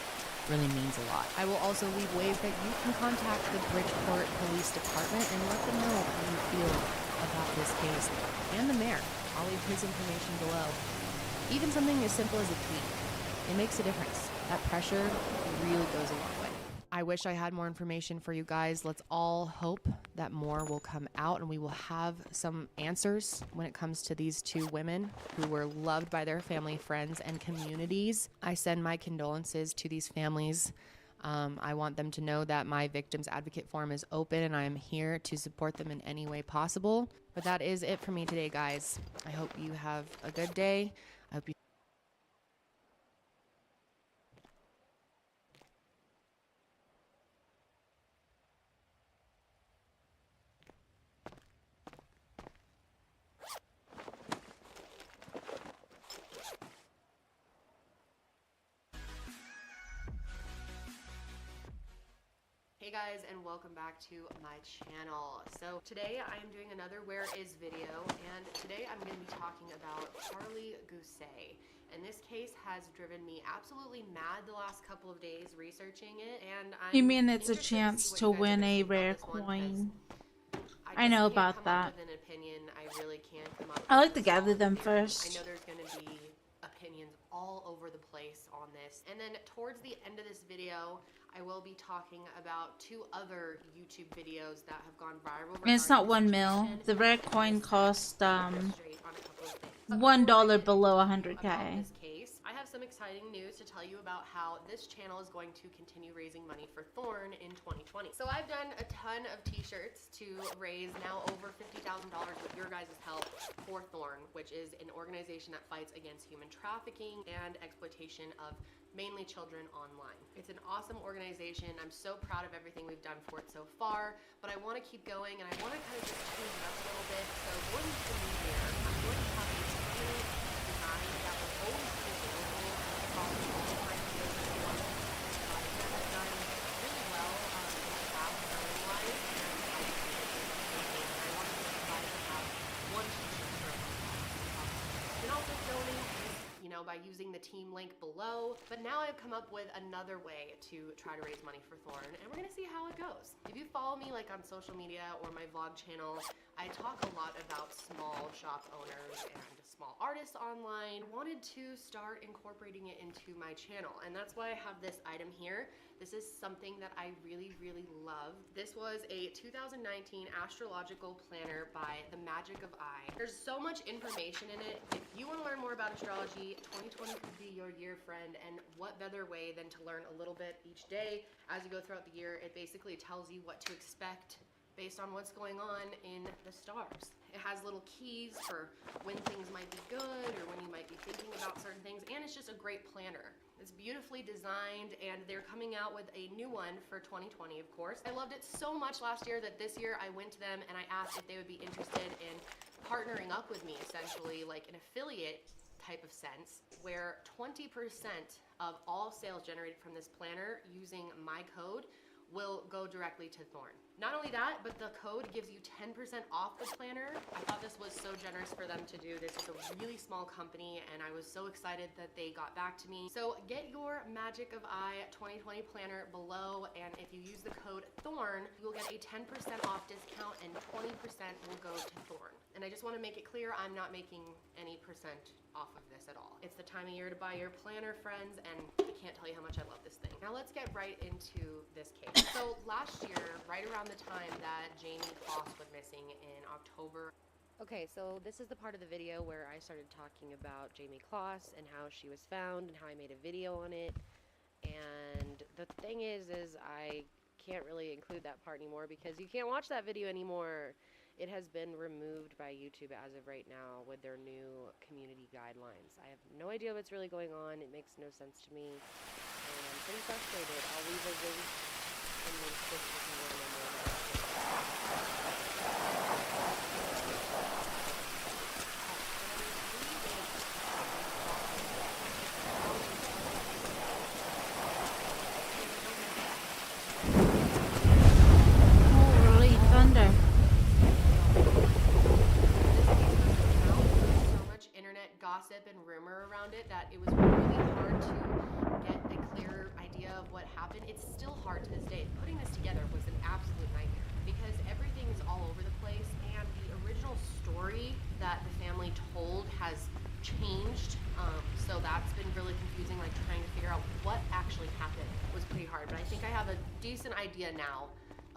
really means a lot. I will also leave ways that you can contact the Bridgeport Police Department and let them know how you feel about this case, and the mayor. I'll leave his information below. Even something as simple as a tweet, it makes a difference. That pressure really goes a long way. I wish I had more information for you guys. Let's all hope that more will come out and we will have some answers when it comes to these two women who were loved by their family, friends, and communities. I send my condolences to these families. I want them to know that my Victims Advocate Forum is open and I am here to support them in any way possible. But that is it for me today, guys. I hope you have a good day. I hope you Hey guys, and welcome back to my channel. So today I am doing another Where Is video, and today I'm going to be talking about Charlie Gousset. And this case has driven me absolutely mad the last couple of days researching it, and I'm You mean it's a interested chance see to what you guys are win a gonna think about rare this one, 'cause coin? I I know just can't about come that. up with an opinion. I really can't come up I like with to a gather solid them theory. I first. know there's going to be opinions all over the place on this. And then towards the end of this video, I will be talking about two other YouTube videos that have gone viral. And it's not 1 mil. The rare coin cost $1 below 100K. This case, I have some exciting news to tell you about how this channel is going to continue raising money for Thorn in 2020. So I've done a ton of t-shirts to raise now over $50,000 with your guys' help for Thorn, which is an organization that fights against human trafficking and exploitation of mainly children online. It's an awesome organization. I'm so proud of everything we've done for it so far, but I want to keep going and I want to kind of just change it up a little bit. So going into the new year, I'm going to have a permanent design that will always be available across all of my videos that you want to that have done really well in the past selling-wise, and I want to try to have one t-shirt for everyone. You can also donate by using the team link below, but now I've come up with another way to try to raise money for Thorn, and we're gonna see how it goes. If you follow me like on social media or my vlog channel, I talk a lot about small shop owners and small artists online. I wanted to start incorporating it into my channel, and that's why I have this item here. This is something that I really, really love. This was a 2019 astrological planner by The Magic of I. There's so much information in it. If you want to learn more about astrology, 2020 could be your year, friend, and what better way than to learn a little bit each day as you go throughout the year. It basically tells you what to expect based on what's going on in the stars. It has little keys for when things might be good or when you might be thinking about certain things, and it's just a great planner. It's beautifully designed, and they're coming out with a new one for 2020, of course. I loved it so much last year that this year I went to them and I asked if they would be interested in partnering up with me, essentially like an affiliate type of sense, where 20% of all sales generated from this planner using my code will go directly to Thorn. Not only that, but the code gives you 10% off the planner. I thought this was so generous for them to do. This is a really small company, and I was so excited that they got back to me. So get your Magic of I 2020 planner below, and if you use the code Thorn, you will get a 10% off discount, and 20% will go to Thorn. And I just want to make it clear, I'm not making any percent off of this at all. It's the time of year to buy your planner, friends, and I can't tell you how much I love this thing. Now let's get right into this case. So last year, right around the time that Jamie Kloss went missing in October. Okay, so this is the part of the video where I started talking about Jamie Kloss and how she was found and how I made a video on it. And the thing is I can't really include that part anymore because you can't watch that video anymore. It has been removed by YouTube as of right now with their new community guidelines. I have no idea what's really going on. It makes no sense to me. And I'm pretty frustrated. I'll leave a link in the description if you want to know more about it. Holy thunder. Internet gossip and rumor around it that it was really hard to get a clear idea of what happened. It's still hard to this day. Putting this together was an absolute nightmare because everything is all over the place, and the original story that the family told has changed. So that's been really confusing, like trying to figure out what actually happened was pretty hard. hard, but I think I have a decent idea now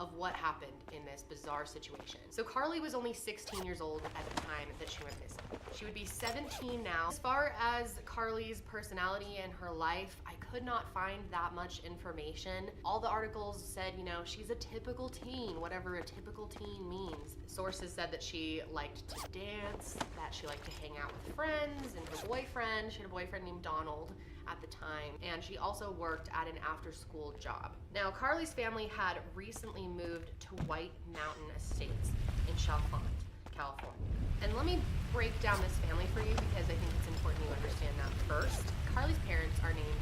of what happened in this bizarre situation. So Carly was only 16 years old at the time that she went missing. She would be 17 now. As far as Carly's personality and her life, I could not find that much information. All the articles said, you know, she's a typical teen, whatever a typical teen means. Sources said that she liked to dance, that she liked to hang out with friends and her boyfriend. She had a boyfriend named Donald at the time, and she also worked at an after-school job. Now, Carly's family had recently moved to White Mountain Estates in Chalfont, California. And let me break down this family for you because I think it's important you understand that first. Carly's parents are named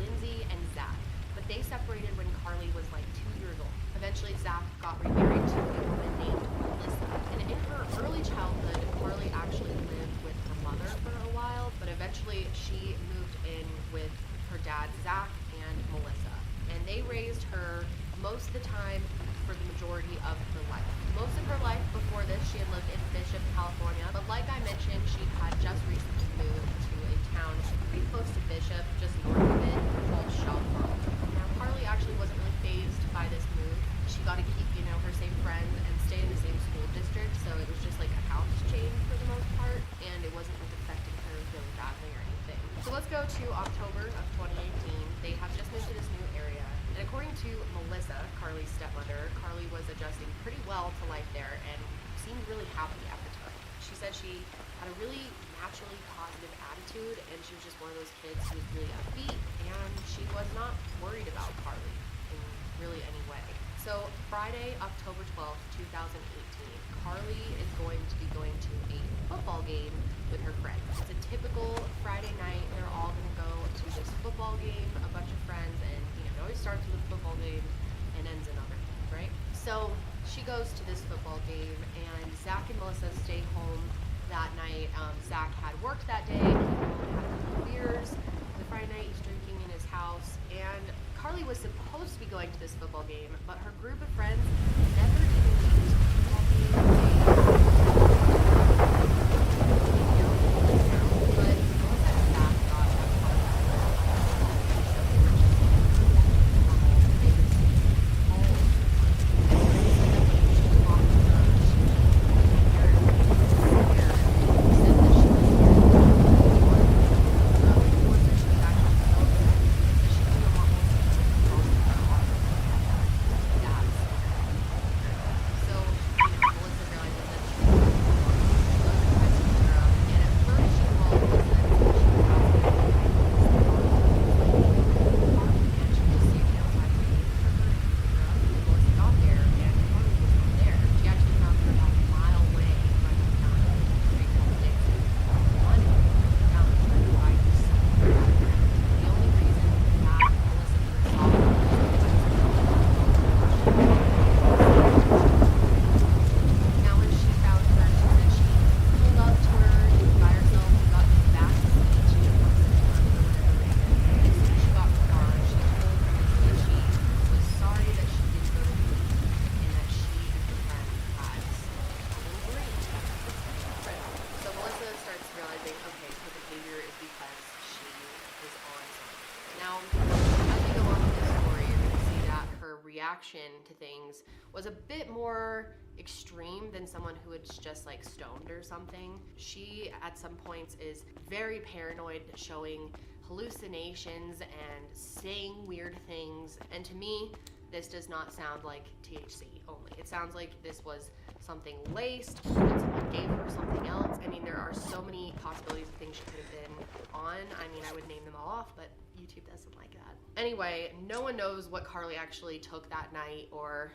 Lindsay and Zach, but they separated when Carly was like 2 years old. Eventually, Zach got remarried to a woman named Melissa. And in her early childhood, Carly actually lived with her mother for a while, but eventually she moved in with her dad, Zach, and Melissa. And they raised her most of the time for the majority of her life. Most of her life before this, she had lived in Bishop, California, but like I mentioned, she had just recently moved to a town pretty close to Bishop, just north of it, called Chalfont. Now, Carly actually wasn't really fazed by this move. She got to keep, you know, her same friends and stay in the same school district, so it was just like a house change for the most part, and it wasn't like affecting her really badly or anything. So let's go to October of 2018. They have just moved to this new area. And according to Melissa, Carly's stepmother, Carly was adjusting pretty well to life there and seemed really happy at the time. She said she had a really naturally positive attitude, and she was just one of those kids who was really upbeat, and she was not worried about Carly in really any way. So Friday, October 12th, 2018, Carly is going to be going to a football game with her friends. It's a typical Friday night. They're all going to go to this football game, a bunch of friends, and you know, it always starts with a football game and ends in other things, right? So she goes to this football game, and Zach and Melissa stay home that night. Zach had worked that day, came home, had a couple of beers. The Friday night he's drinking in his house, and Carly was supposed to be going to this football game, but her group of friends never even went to the football game. reaction to things was a bit more extreme than someone who is just like stoned or something. She at some points is very paranoid, showing hallucinations and saying weird things, and to me this does not sound like THC only. It sounds like this was something laced, that someone gave her something else. I mean, there are so many possibilities of things she could have been on. I mean, I would name them all off, but YouTube doesn't like that. Anyway, no one knows what Carly actually took that night, or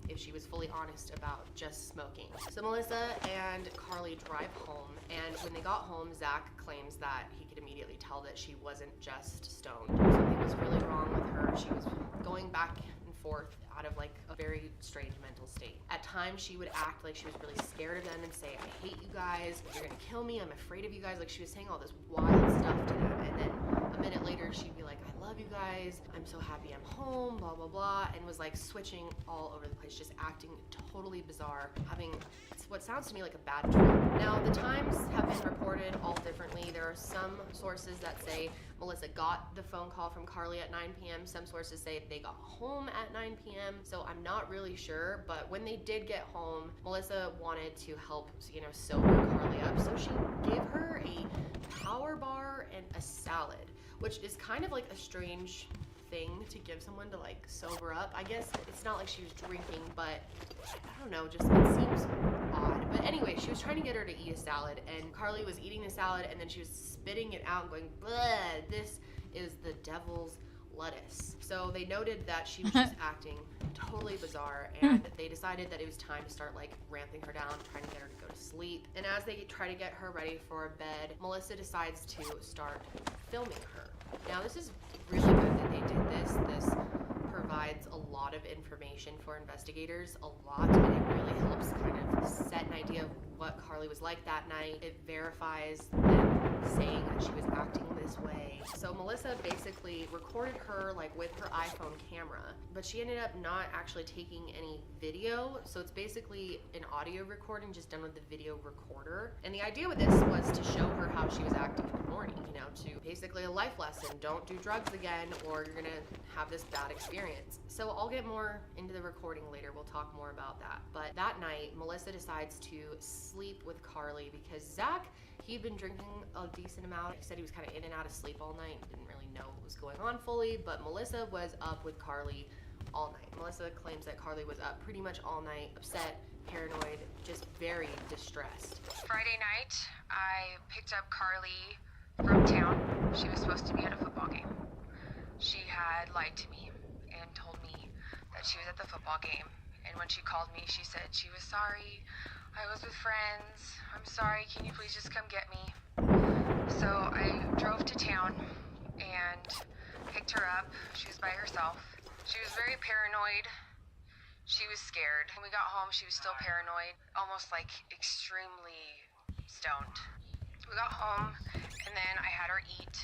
if she was fully honest about just smoking. So Melissa and Carly drive home, and when they got home, Zach claims that he could immediately tell that she wasn't just stoned. Something was really wrong with her. She was going back and forth out of like a very strange mental state. At times, she would act like she was really scared of them and say, I hate you guys, you're gonna kill me, I'm afraid of you guys. Like, she was saying all this wild stuff to them. And then a minute later, she'd be like, I love you guys, I'm so happy I'm home, blah, blah, blah. And was like switching all over the place, just acting totally bizarre, having what sounds to me like a bad trip. Now, the times have been reported all differently. There are some sources that say Melissa got the phone call from Carly at 9 p.m. Some sources say they got home at 9 p.m. So I'm not really sure, but when they did get home, Melissa wanted to help, sober Carly up. So she gave her a power bar and a salad, which is kind of like a strange thing to give someone to like sober up. I guess it's not like she was drinking, but I don't know, just it seems odd. But anyway, she was trying to get her to eat a salad, and Carly was eating the salad, and then she was spitting it out and going, bleh, this is the devil's lettuce. So they noted that she was just acting totally bizarre, and they decided that it was time to start like ramping her down, trying to get her to go to sleep. And as they try to get her ready for bed, Melissa decides to start filming her. Now, this is really good that they did this. This provides a lot of information for investigators, a lot, and it really helps kind of set an idea of what Carly was like that night. It verifies them saying that she was acting this way. So Melissa basically recorded her like with her iPhone camera, but she ended up not actually taking any video. So it's basically an audio recording just done with the video recorder. And the idea with this was to show her how she was acting in the morning, to basically a life lesson. Don't do drugs again or you're gonna have this bad experience. So I'll get more into the recording later. We'll talk more about that. But that night, Melissa decides to sleep with Carly because Zach, he'd been drinking a decent amount. He said he was kind of in and out of sleep all night, didn't really know what was going on fully, but Melissa was up with Carly all night. Melissa claims that Carly was up pretty much all night, upset, paranoid, just very distressed. Friday night, I picked up Carly from town. She was supposed to be at a football game. She had lied to me and told me that she was at the football game. And when she called me, she said she was sorry. I was with friends. I'm sorry. Can you please just come get me? So I drove to town and picked her up. She was by herself. She was very paranoid. She was scared. When we got home, she was still paranoid, almost like extremely stoned. We got home and then I had her eat.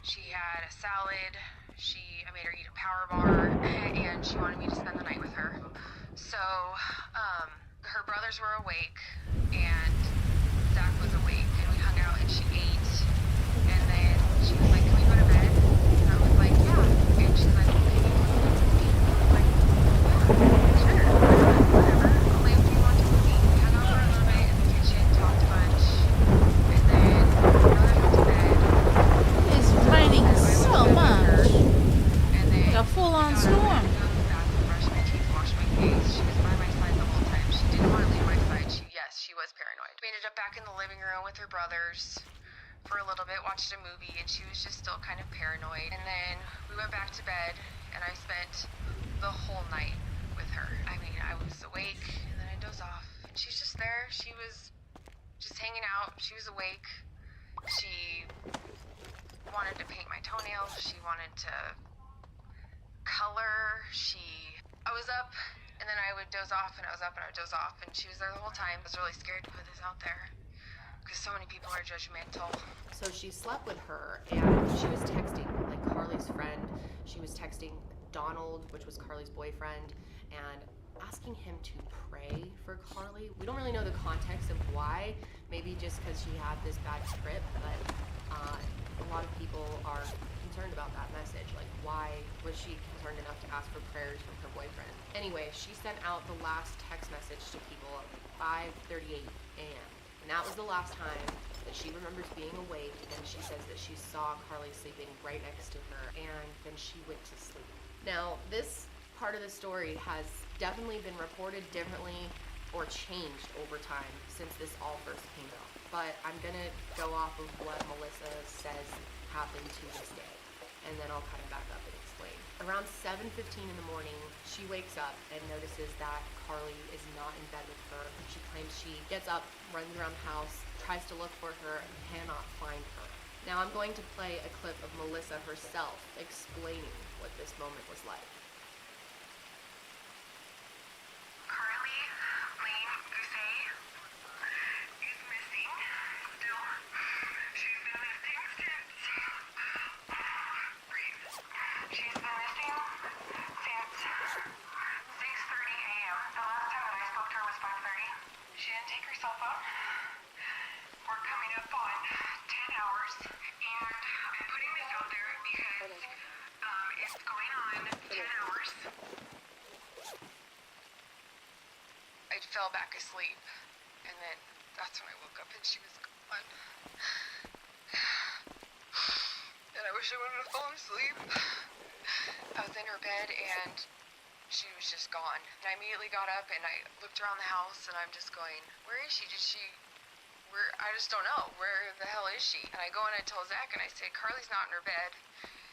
She had a salad. I made her eat a power bar, and she wanted me to spend the night with her. So, her brothers were awake, and Zach was awake, and we hung out, and she ate, and then she was like, can we go to bed? And I was like, yeah. And she's like, well, can you go to bed with me? I was like, yeah, sure, whatever. I'll lay with you, watch a movie. We hung out for a little bit in the kitchen, talked a bunch, and then my brothers went to bed. It's raining so much. Like a full-on storm. Brush my teeth, wash my face. She was by my side the whole time. She didn't want to leave my side. She was paranoid. We ended up back in the living room with her brothers for a little bit, watched a movie, and she was just still kind of paranoid. And then we went back to bed, and I spent the whole night with her. I mean, I was awake, and then I dozed off. And she's just there. She was just hanging out. She was awake. She wanted to paint my toenails. She wanted to color. I was up, and then I would doze off, and I was up, and I would doze off, and she was there the whole time. I was really scared to put this out there because so many people are judgmental. So she slept with her, and she was texting like Carly's friend. She was texting Donald, which was Carly's boyfriend, and asking him to pray for Carly. We don't really know the context of why. Maybe just because she had this bad trip, but a lot of people are concerned about that message. Like, why was she concerned enough to ask for prayers from her boyfriend? Anyway, she sent out the last text message to people at 5:38 a.m. And that was the last time that she remembers being awake, and she says that she saw Carly sleeping right next to her, and then she went to sleep. Now, this part of the story has definitely been reported differently or changed over time since this all first came out. But I'm gonna go off of what Melissa says happened to this day, and then I'll kind of back up and explain. Around 7:15 in the morning, she wakes up and notices that Carly is not in bed with her. She claims she gets up, runs around the house, tries to look for her, and cannot find her. Now I'm going to play a clip of Melissa herself explaining what this moment was like. take her cell phone. We're coming up on 10 hours, and I'm putting this out there because it's going on 10 hours. I fell back asleep, and then that's when I woke up and she was gone. And I wish I wouldn't have fallen asleep. I was in her bed and she was just gone. And I immediately got up and I looked around the house and I'm just going, where is she? I just don't know. Where the hell is she? And I go in and tell Zach and I say, Carly's not in her bed.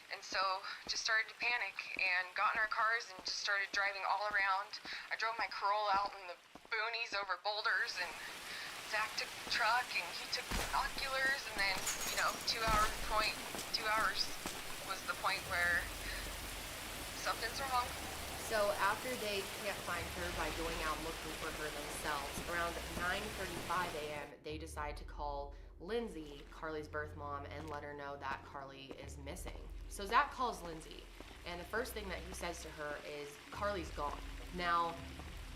And so just started to panic and got in our cars and just started driving all around. I drove my Corolla out in the boonies over boulders, and Zach took the truck and he took binoculars, and then, 2 hours was the point where something's wrong. So after they can't find her by going out looking for her themselves, around 9:35 a.m., they decide to call Lindsay, Carly's birth mom, and let her know that Carly is missing. So Zach calls Lindsay, and the first thing that he says to her is, Carly's gone. Now,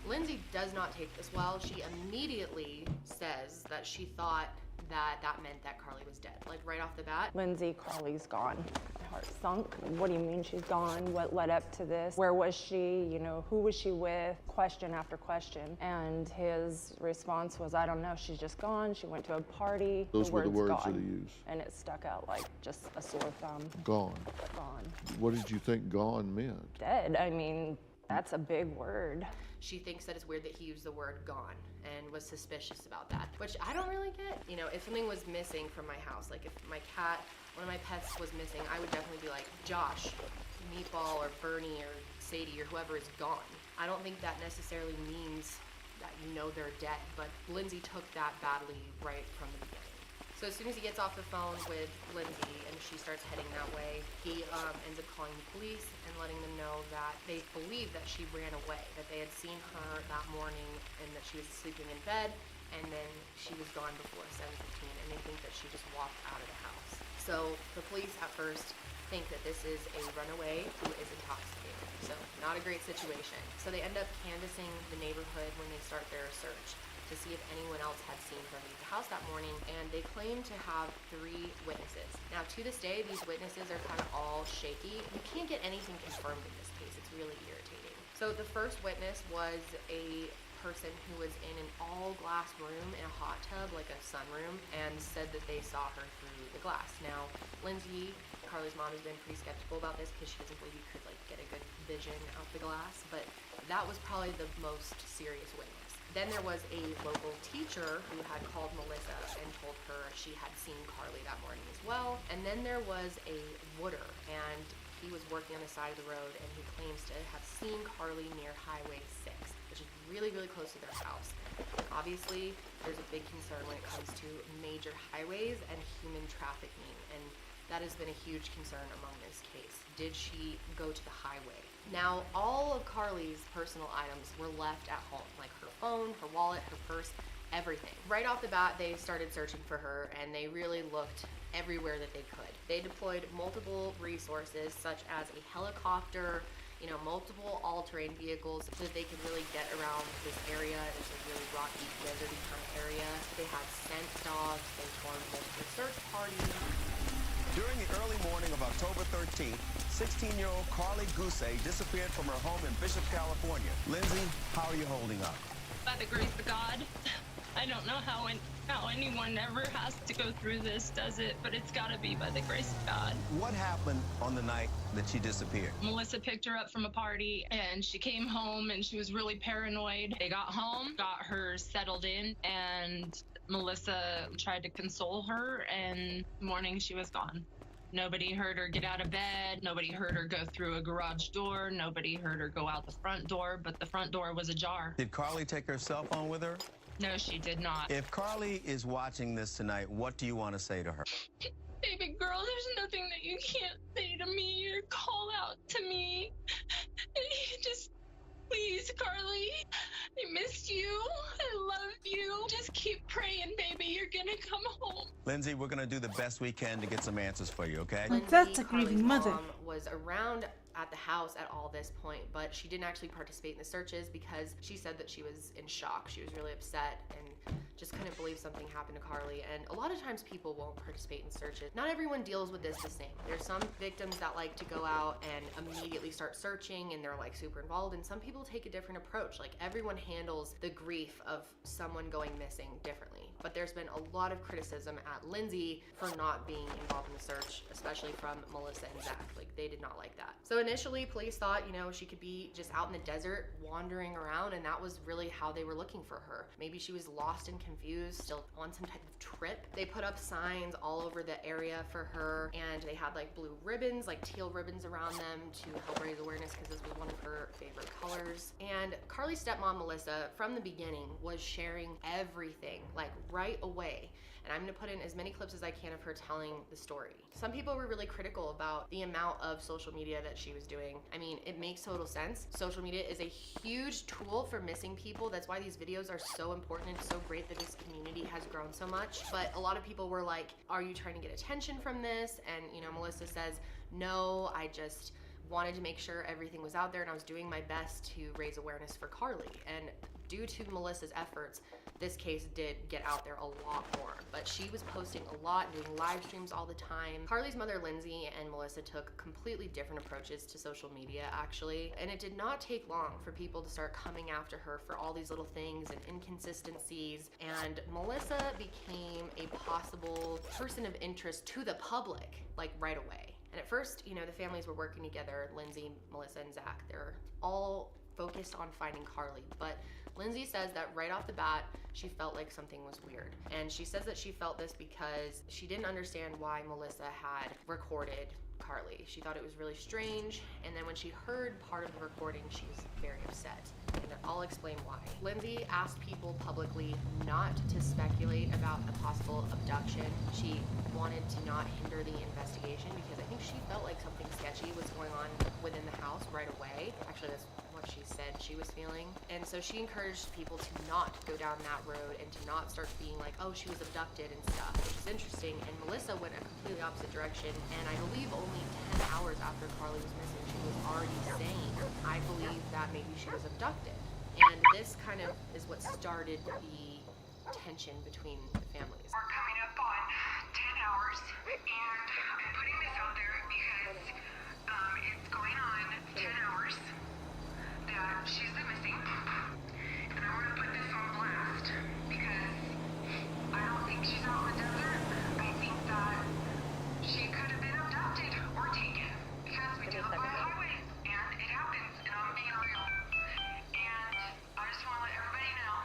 Lindsay does not take this well. She immediately says that she thought that meant that Carly was dead, like right off the bat. Lindsay, Carly's gone. My heart sunk. What do you mean she's gone? What led up to this? Where was she? Who was she with? Question after question. And his response was, I don't know, she's just gone. She went to a party. Those were the words gone. that he used. And it stuck out like just a sore thumb. Gone. Gone. What did you think gone meant? Dead. I mean, that's a big word. She thinks that it's weird that he used the word gone and was suspicious about that, which I don't really get. If something was missing from my house, like if my cat, one of my pets was missing, I would definitely be like, Josh, Meatball, or Bernie, or Sadie, or whoever is gone. I don't think that necessarily means that they're dead, but Lindsay took that badly right from the beginning. So as soon as he gets off the phone with Lindsay and she starts heading that way, he ends up calling the police and letting them know that they believe that she ran away, that they had seen her that morning and that she was sleeping in bed, and then she was gone before 7:15, and they think that she just walked out of the house. So the police at first think that this is a runaway who is intoxicated. So not a great situation. So they end up canvassing the neighborhood when they start their search to see if anyone else had seen her leave the house that morning, and they claim to have 3 witnesses. Now, to this day, these witnesses are kind of all shaky. You can't get anything confirmed in this case. It's really irritating. So the first witness was a person who was in an all-glass room in a hot tub, like a sunroom, and said that they saw her through the glass. Now, Lindsay, Carly's mom, has been pretty skeptical about this because she doesn't believe you could get a good vision out the glass, but that was probably the most serious witness. Then there was a local teacher who had called Melissa and told her she had seen Carly that morning as well. And then there was a wooder, and he was working on the side of the road, and he claims to have seen Carly near Highway 6, which is really, really close to their house. And obviously, there's a big concern when it comes to major highways and human trafficking, and that has been a huge concern among this case. Did she go to the highway? Now, all of Carly's personal items were left at home, like her phone, her wallet, her purse, everything. Right off the bat, they started searching for her, and they really looked everywhere that they could. They deployed multiple resources, such as a helicopter, multiple all-terrain vehicles, so that they could really get around this area. It's a really rocky, deserty kind of area. They had scent dogs, they formed multiple search parties. During the early morning of October 13th, 16-year-old Carly Gousset disappeared from her home in Bishop, California. Lindsay, how are you holding up? By the grace of God. I don't know how anyone ever has to go through this, does it? But it's got to be by the grace of God. What happened on the night that she disappeared? Melissa picked her up from a party, and she came home, and she was really paranoid. They got home, got her settled in, and Melissa tried to console her, and the morning she was gone. Nobody heard her get out of bed. Nobody heard her go through a garage door. Nobody heard her go out the front door, but the front door was ajar. Did Carly take her cell phone with her? No, she did not. If Carly is watching this tonight, what do you want to say to her? Baby girl, there's nothing that you can't say to me or call out to me. Just, please, Carly, I missed you. I love you. Just keep praying, baby. You're gonna come home. Lindsay, we're gonna do the best we can to get some answers for you, okay? Lindsay, Carly's mom, was around at the house at all this point, but she didn't actually participate in the searches because she said that she was in shock. She was really upset and just couldn't believe something happened to Carly. And a lot of times people won't participate in searches. Not everyone deals with this the same. There's some victims that like to go out and immediately start searching and they're like super involved, and some people take a different approach. Like everyone handles the grief of someone going missing differently. But there's been a lot of criticism at Lindsay for not being involved in the search, especially from Melissa and Zach. Like they did not like that. So initially police thought, you know, she could be just out in the desert wandering around, and that was really how they were looking for her. Maybe she was lost and confused, still on some type of trip. They put up signs all over the area for her, and they had like blue ribbons, like teal ribbons around them to help raise awareness because this was one of her favorite colors. And Carly's stepmom, Melissa, from the beginning was sharing everything, like right away. And I'm gonna put in as many clips as I can of her telling the story. Some people were really critical about the amount of social media that she was doing. I mean, it makes total sense. Social media is a huge tool for missing people. That's why these videos are so important and so great that this community has grown so much. But a lot of people were like, are you trying to get attention from this? And you know, Melissa says, no, I just wanted to make sure everything was out there and I was doing my best to raise awareness for Carly. And due to Melissa's efforts, this case did get out there a lot more, but she was posting a lot, doing live streams all the time. Carly's mother, Lindsay, and Melissa took completely different approaches to social media, actually, and it did not take long for people to start coming after her for all these little things and inconsistencies, and Melissa became a possible person of interest to the public, like right away. And at first, you know, the families were working together, Lindsay, Melissa, and Zach. They're all focused on finding Carly, but Lindsay says that right off the bat, she felt like something was weird. And she says that she felt this because she didn't understand why Melissa had recorded Carly. She thought it was really strange, and then when she heard part of the recording, she was very upset. And I'll explain why. Lindsay asked people publicly not to speculate about a possible abduction. She wanted to not hinder the investigation because I think she felt like something sketchy was going on within the house right away. Actually, that's what she said she was feeling. And so she encouraged people to not go down that road and to not start being like, oh, she was abducted and stuff, which is interesting. And Melissa went a completely opposite direction, and I believe only 10 hours after Carly was missing, she was already saying, I believe that maybe she was abducted. And this kind of is what started the tension between the families. We're coming up on 10 hours, and I'm putting this out there because it's going on 10 hours that she's been missing, and I want to put this on blast because I don't think she's out in the desert. I think that she could have been abducted or taken because we do live by a highway, and it happens, and I'm being real. And I just want to let everybody know,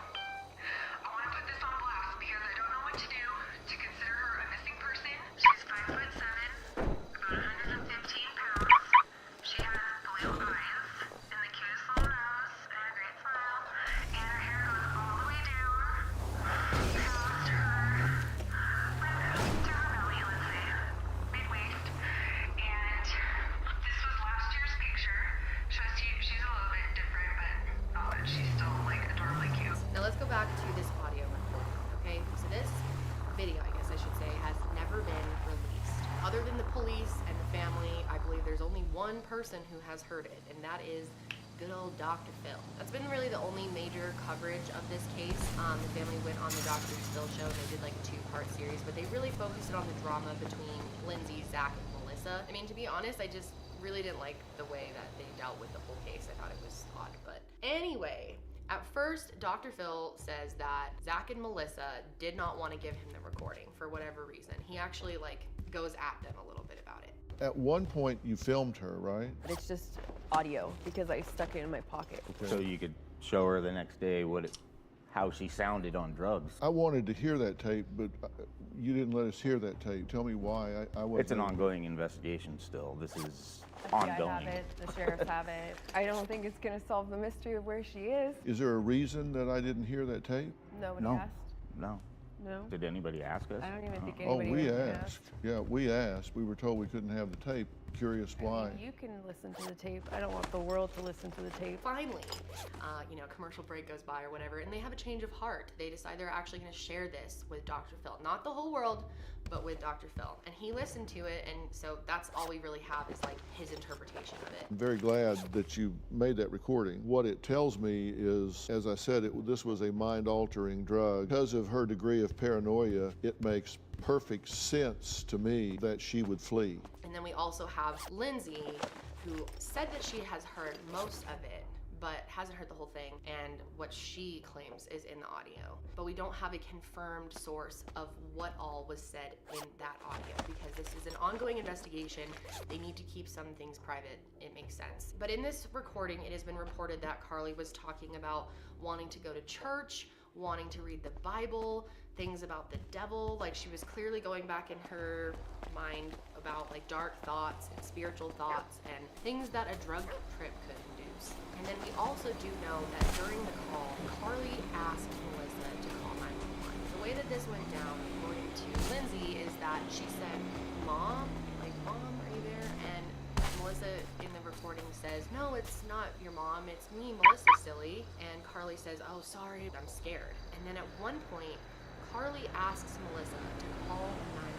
I want to put this on blast because I don't know what to do to consider her a missing person. She's 5'7", about 115 pounds. She has blue eyes and the cutest little nose and a great smile, and her hair goes all the way down past her belly, let's say, mid-waist. And this was last year's picture. She's a little bit different, but she's still like adorably cute. Now let's go back to this audio recording, okay? So this video, I guess I should say, has never been released. Other than the police and the family, I believe there's only one person who has heard it, and that is good old Dr. Phil. That's been really the only major coverage of this case. The family went on the Dr. Phil show. They did like a 2-part series, but they really focused on the drama between Lindsay, Zach, and Melissa. I mean, to be honest, I just really didn't like the way that they dealt with the whole case. I thought it was odd, but anyway. At first, Dr. Phil says that Zach and Melissa did not want to give him the recording for whatever reason. He actually like goes at them a little bit about it. At one point, you filmed her, right? It's just audio because I stuck it in my pocket. Okay. So you could show her the next day how she sounded on drugs. I wanted to hear that tape, but you didn't let us hear that tape. Tell me why. I wasn't. It's an ongoing investigation still. This is ongoing. I have it. The sheriffs have it. I don't think it's going to solve the mystery of where she is. Is there a reason that I didn't hear that tape? Nobody No. asked. No. No. Did anybody ask us? I don't even think Oh, anybody we asked. asked. Yeah, we asked. We were told we couldn't have the tape. curious why. You can listen to the tape. I don't want the world to listen to the tape. Finally, commercial break goes by or whatever, and they have a change of heart. They decide they're actually going to share this with Dr. Phil. Not the whole world, but with Dr. Phil. And he listened to it, and so that's all we really have is like his interpretation of it. I'm very glad that you made that recording. What it tells me is, as I said, this was a mind-altering drug. Because of her degree of paranoia, it makes perfect sense to me that she would flee. And then we also have Lindsay, who said that she has heard most of it, but hasn't heard the whole thing, and what she claims is in the audio. But we don't have a confirmed source of what all was said in that audio, because this is an ongoing investigation. They need to keep some things private. It makes sense. But in this recording, it has been reported that Carly was talking about wanting to go to church, wanting to read the Bible, things about the devil. Like, she was clearly going back in her mind about like dark thoughts and spiritual thoughts and things that a drug trip could induce. And then we also do know that during the call, Carly asked Melissa to call 911. The way that this went down, according to Lindsay, is that she said, Mom, are you there? And Melissa in the recording says, no, it's not your mom, it's me, Melissa, silly. And Carly says, oh, sorry, I'm scared. And then at one point, Carly asks Melissa to call 911.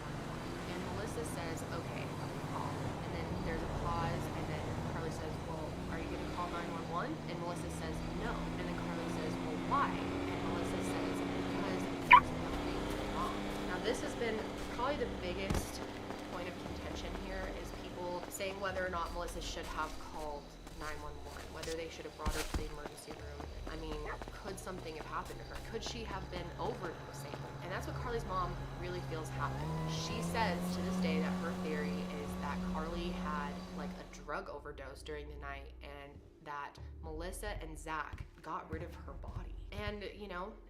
And Melissa says, okay, call. And then there's a pause, and then Carly says, well, are you gonna call 911? And Melissa says, no. And then Carly says, well, why? And Melissa says, because there's nothing wrong. Now this has been probably the biggest point of contention here, is people saying whether or not Melissa should have called 911, whether they should have brought her to the emergency room. I mean, could something have happened to her? Could she have been overdosing? And that's what Carly's mom really feels happened. She says to this day that her theory is that Carly had like a drug overdose during the night, and that Melissa and Zach got rid of her body. And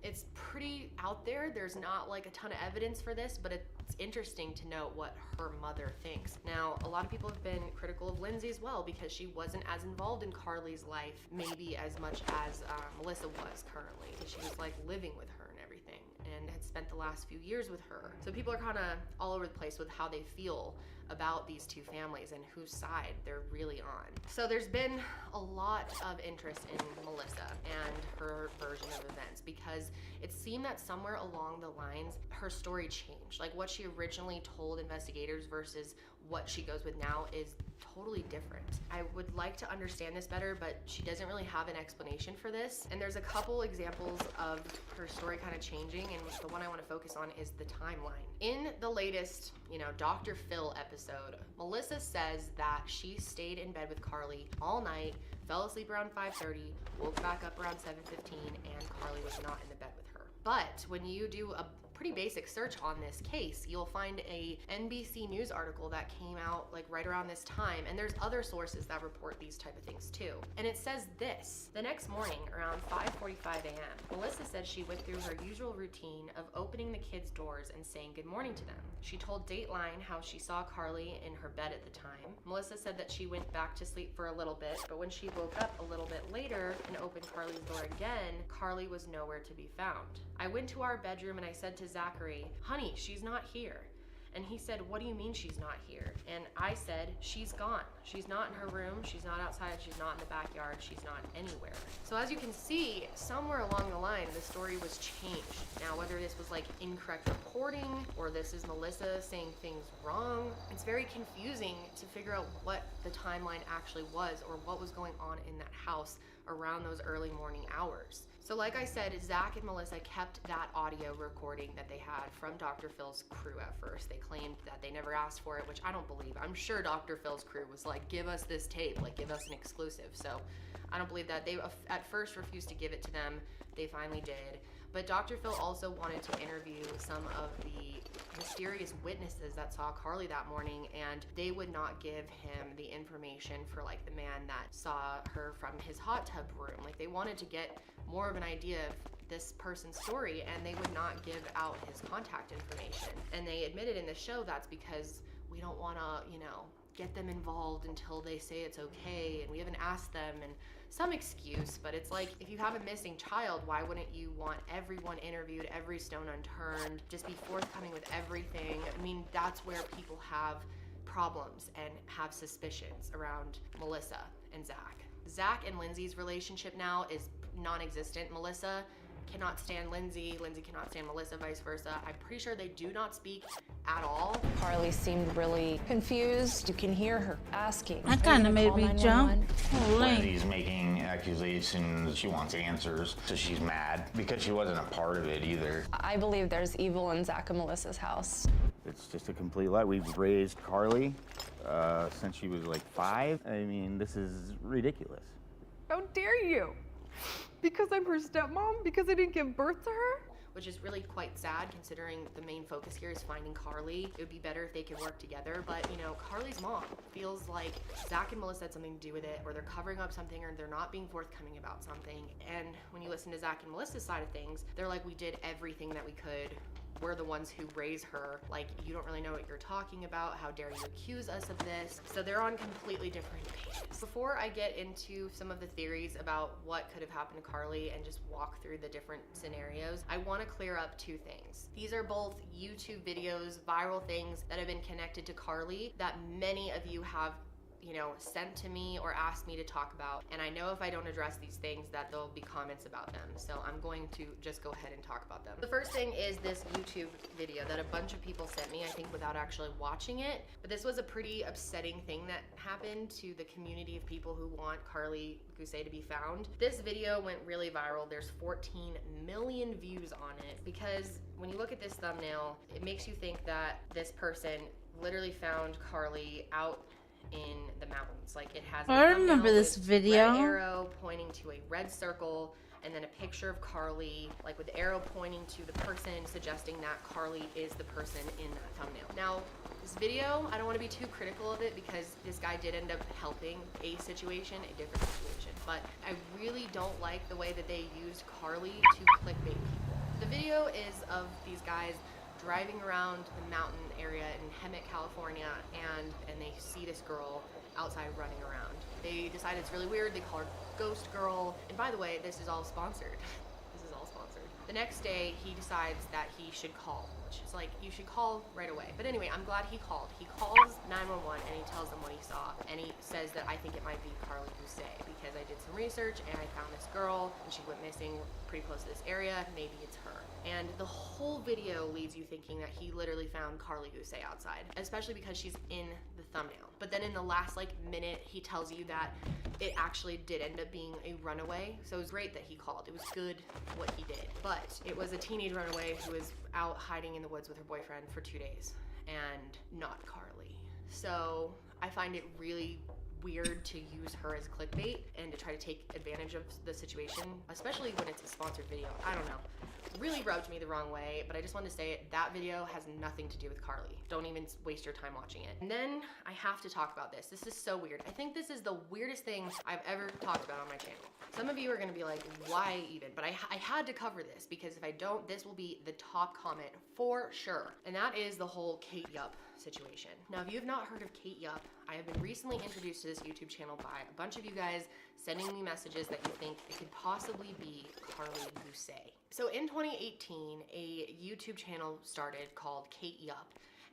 it's pretty out there. There's not like a ton of evidence for this, but it's interesting to know what her mother thinks. Now, a lot of people have been critical of Lindsay as well, because she wasn't as involved in Carly's life maybe as much as Melissa was currently. She was like living with her and everything, and had spent the last few years with her. So people are kind of all over the place with how they feel about these two families and whose side they're really on. So there's been a lot of interest in Melissa and her version of events, because it seemed that somewhere along the lines her story changed. Like, what she originally told investigators versus what she goes with now is totally different. I would like to understand this better, but she doesn't really have an explanation for this. And there's a couple examples of her story kind of changing, and the one I want to focus on is the timeline. In the latest, Dr. Phil episode, Melissa says that she stayed in bed with Carly all night, fell asleep around 5:30, woke back up around 7:15, and Carly was not in the bed with her. But when you do a pretty basic search on this case, you'll find a NBC News article that came out like right around this time, and there's other sources that report these type of things too. And it says this: the next morning around 5:45 a.m., Melissa said she went through her usual routine of opening the kids' doors and saying good morning to them. She told Dateline how she saw Carly in her bed at the time. Melissa said that she went back to sleep for a little bit, but when she woke up a little bit later and opened Carly's door again, Carly was nowhere to be found. I went to our bedroom and I said to Zachary, honey, she's not here. And he said, what do you mean she's not here? And I said, she's gone. She's not in her room, she's not outside, she's not in the backyard, she's not anywhere. So as you can see, somewhere along the line, the story was changed. Now, whether this was like incorrect reporting, or this is Melissa saying things wrong, it's very confusing to figure out what the timeline actually was, or what was going on in that house around those early morning hours. So like I said, Zach and Melissa kept that audio recording that they had from Dr. Phil's crew at first. They claimed that they never asked for it, which I don't believe. I'm sure Dr. Phil's crew was like, give us this tape, like give us an exclusive. So I don't believe that. They at first refused to give it to them. They finally did. But Dr. Phil also wanted to interview some of the mysterious witnesses that saw Carly that morning, and they would not give him the information for like the man that saw her from his hot tub room. Like, they wanted to get more of an idea of this person's story, and they would not give out his contact information. And they admitted in the show that's because we don't want to, get them involved until they say it's okay, and we haven't asked them, and some excuse. But it's like, if you have a missing child, why wouldn't you want everyone interviewed, every stone unturned, just be forthcoming with everything? I mean, that's where people have problems and have suspicions around Melissa and Zach. Zach and Lindsay's relationship now is non-existent. Melissa cannot stand Lindsay, Lindsay cannot stand Melissa, vice versa. I'm pretty sure they do not speak at all. Carly seemed really confused. You can hear her asking. That kind of made me jump. Lindsay's making accusations. She wants answers, so she's mad because she wasn't a part of it either. I believe there's evil in Zach and Melissa's house. It's just a complete lie. We've raised Carly since she was like 5. I mean, this is ridiculous. How dare you? Because I'm her stepmom? Because I didn't give birth to her? Which is really quite sad considering the main focus here is finding Carly. It would be better if they could work together, but you know, Carly's mom feels like Zach and Melissa had something to do with it, or they're covering up something, or they're not being forthcoming about something. And when you listen to Zach and Melissa's side of things, they're like, we did everything that we could. We're the ones who raise her. Like, you don't really know what you're talking about. How dare you accuse us of this? So they're on completely different pages. Before I get into some of the theories about what could have happened to Carly and just walk through the different scenarios, I want to clear up 2 things. These are both YouTube videos, viral things that have been connected to Carly that many of you have sent to me or asked me to talk about. And I know if I don't address these things that there'll be comments about them. So I'm going to just go ahead and talk about them. The first thing is this YouTube video that a bunch of people sent me, I think without actually watching it. But this was a pretty upsetting thing that happened to the community of people who want Carly Gousset to be found. This video went really viral. There's 14 million views on it because when you look at this thumbnail, it makes you think that this person literally found Carly out in the mountains. Like, it has I remember this video. Red arrow pointing to a red circle, and then a picture of Carly, like with the arrow pointing to the person, suggesting that Carly is the person in that thumbnail. Now, this video, I don't want to be too critical of it because this guy did end up helping a situation, a different situation, but I really don't like the way that they used Carly to clickbait people. The video is of these guys driving around the mountain area in Hemet, California, and they see this girl outside running around. They decide it's really weird. They call her Ghost Girl. And by the way, this is all sponsored. This is all sponsored. The next day, he decides that he should call, which is like, you should call right away. But anyway, I'm glad he called. He calls 911 and he tells them what he saw. And he says that I think it might be Carly Gousset because I did some research and I found this girl and she went missing pretty close to this area. Maybe it's her. And the whole video leaves you thinking that he literally found Carly Gousset outside, especially because she's in the thumbnail. But then in the last minute, he tells you that it actually did end up being a runaway. So it was great that he called. It was good what he did. But it was a teenage runaway who was out hiding in the woods with her boyfriend for 2 days, and not Carly. So I find it really weird to use her as clickbait and to try to take advantage of the situation, especially when it's a sponsored video. I don't know. Really rubbed me the wrong way, but I just wanted to say that video has nothing to do with Carly. Don't even waste your time watching it. And then I have to talk about this. This is so weird. I think this is the weirdest thing I've ever talked about on my channel. Some of you are gonna be like, why even? But I had to cover this because if I don't, this will be the top comment for sure. And that is the whole Kate Yupp situation. Now, if you have not heard of Kate Yupp, I have been recently introduced to this YouTube channel by a bunch of you guys sending me messages that you think it could possibly be Carly Gousset. So in 2018, a YouTube channel started called Kate Yupp,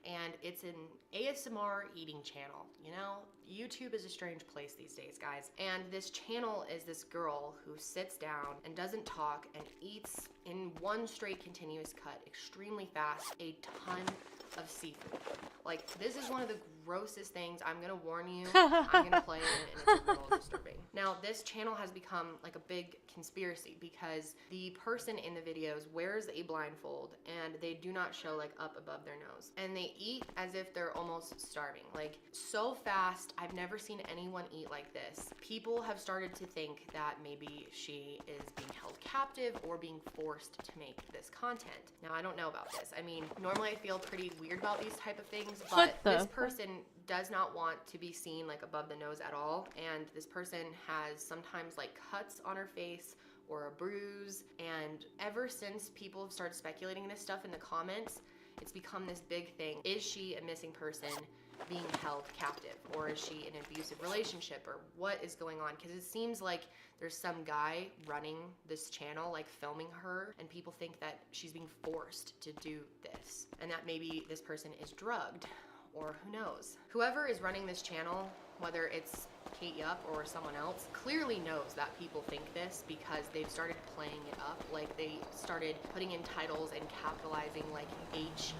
and it's an ASMR eating channel. You know, YouTube is a strange place these days, guys. And this channel is this girl who sits down and doesn't talk and eats in one straight continuous cut, extremely fast, a ton of seafood. Like, this is one of the grossest things. I'm gonna warn you. I'm gonna play it and it's a little disturbing. Now, this channel has become like a big conspiracy because the person in the videos wears a blindfold and they do not show like up above their nose. And they eat as if they're almost starving. Like, so fast. I've never seen anyone eat like this. People have started to think that maybe she is being held captive or being forced to make this content. Now, I don't know about this. I mean, normally I feel pretty weird about these type of things, but this person does not want to be seen like above the nose at all, and this person has sometimes like cuts on her face or a bruise, and ever since people have started speculating this stuff in the comments, it's become this big thing. Is she a missing person being held captive, or is she in an abusive relationship, or what is going on? Because it seems like there's some guy running this channel, like filming her, and people think that she's being forced to do this, and that maybe this person is drugged or who knows. Whoever is running this channel, whether it's Kate Yup or someone else, clearly knows that people think this because they've started playing it up. Like they started putting in titles and capitalizing like H-E-L-P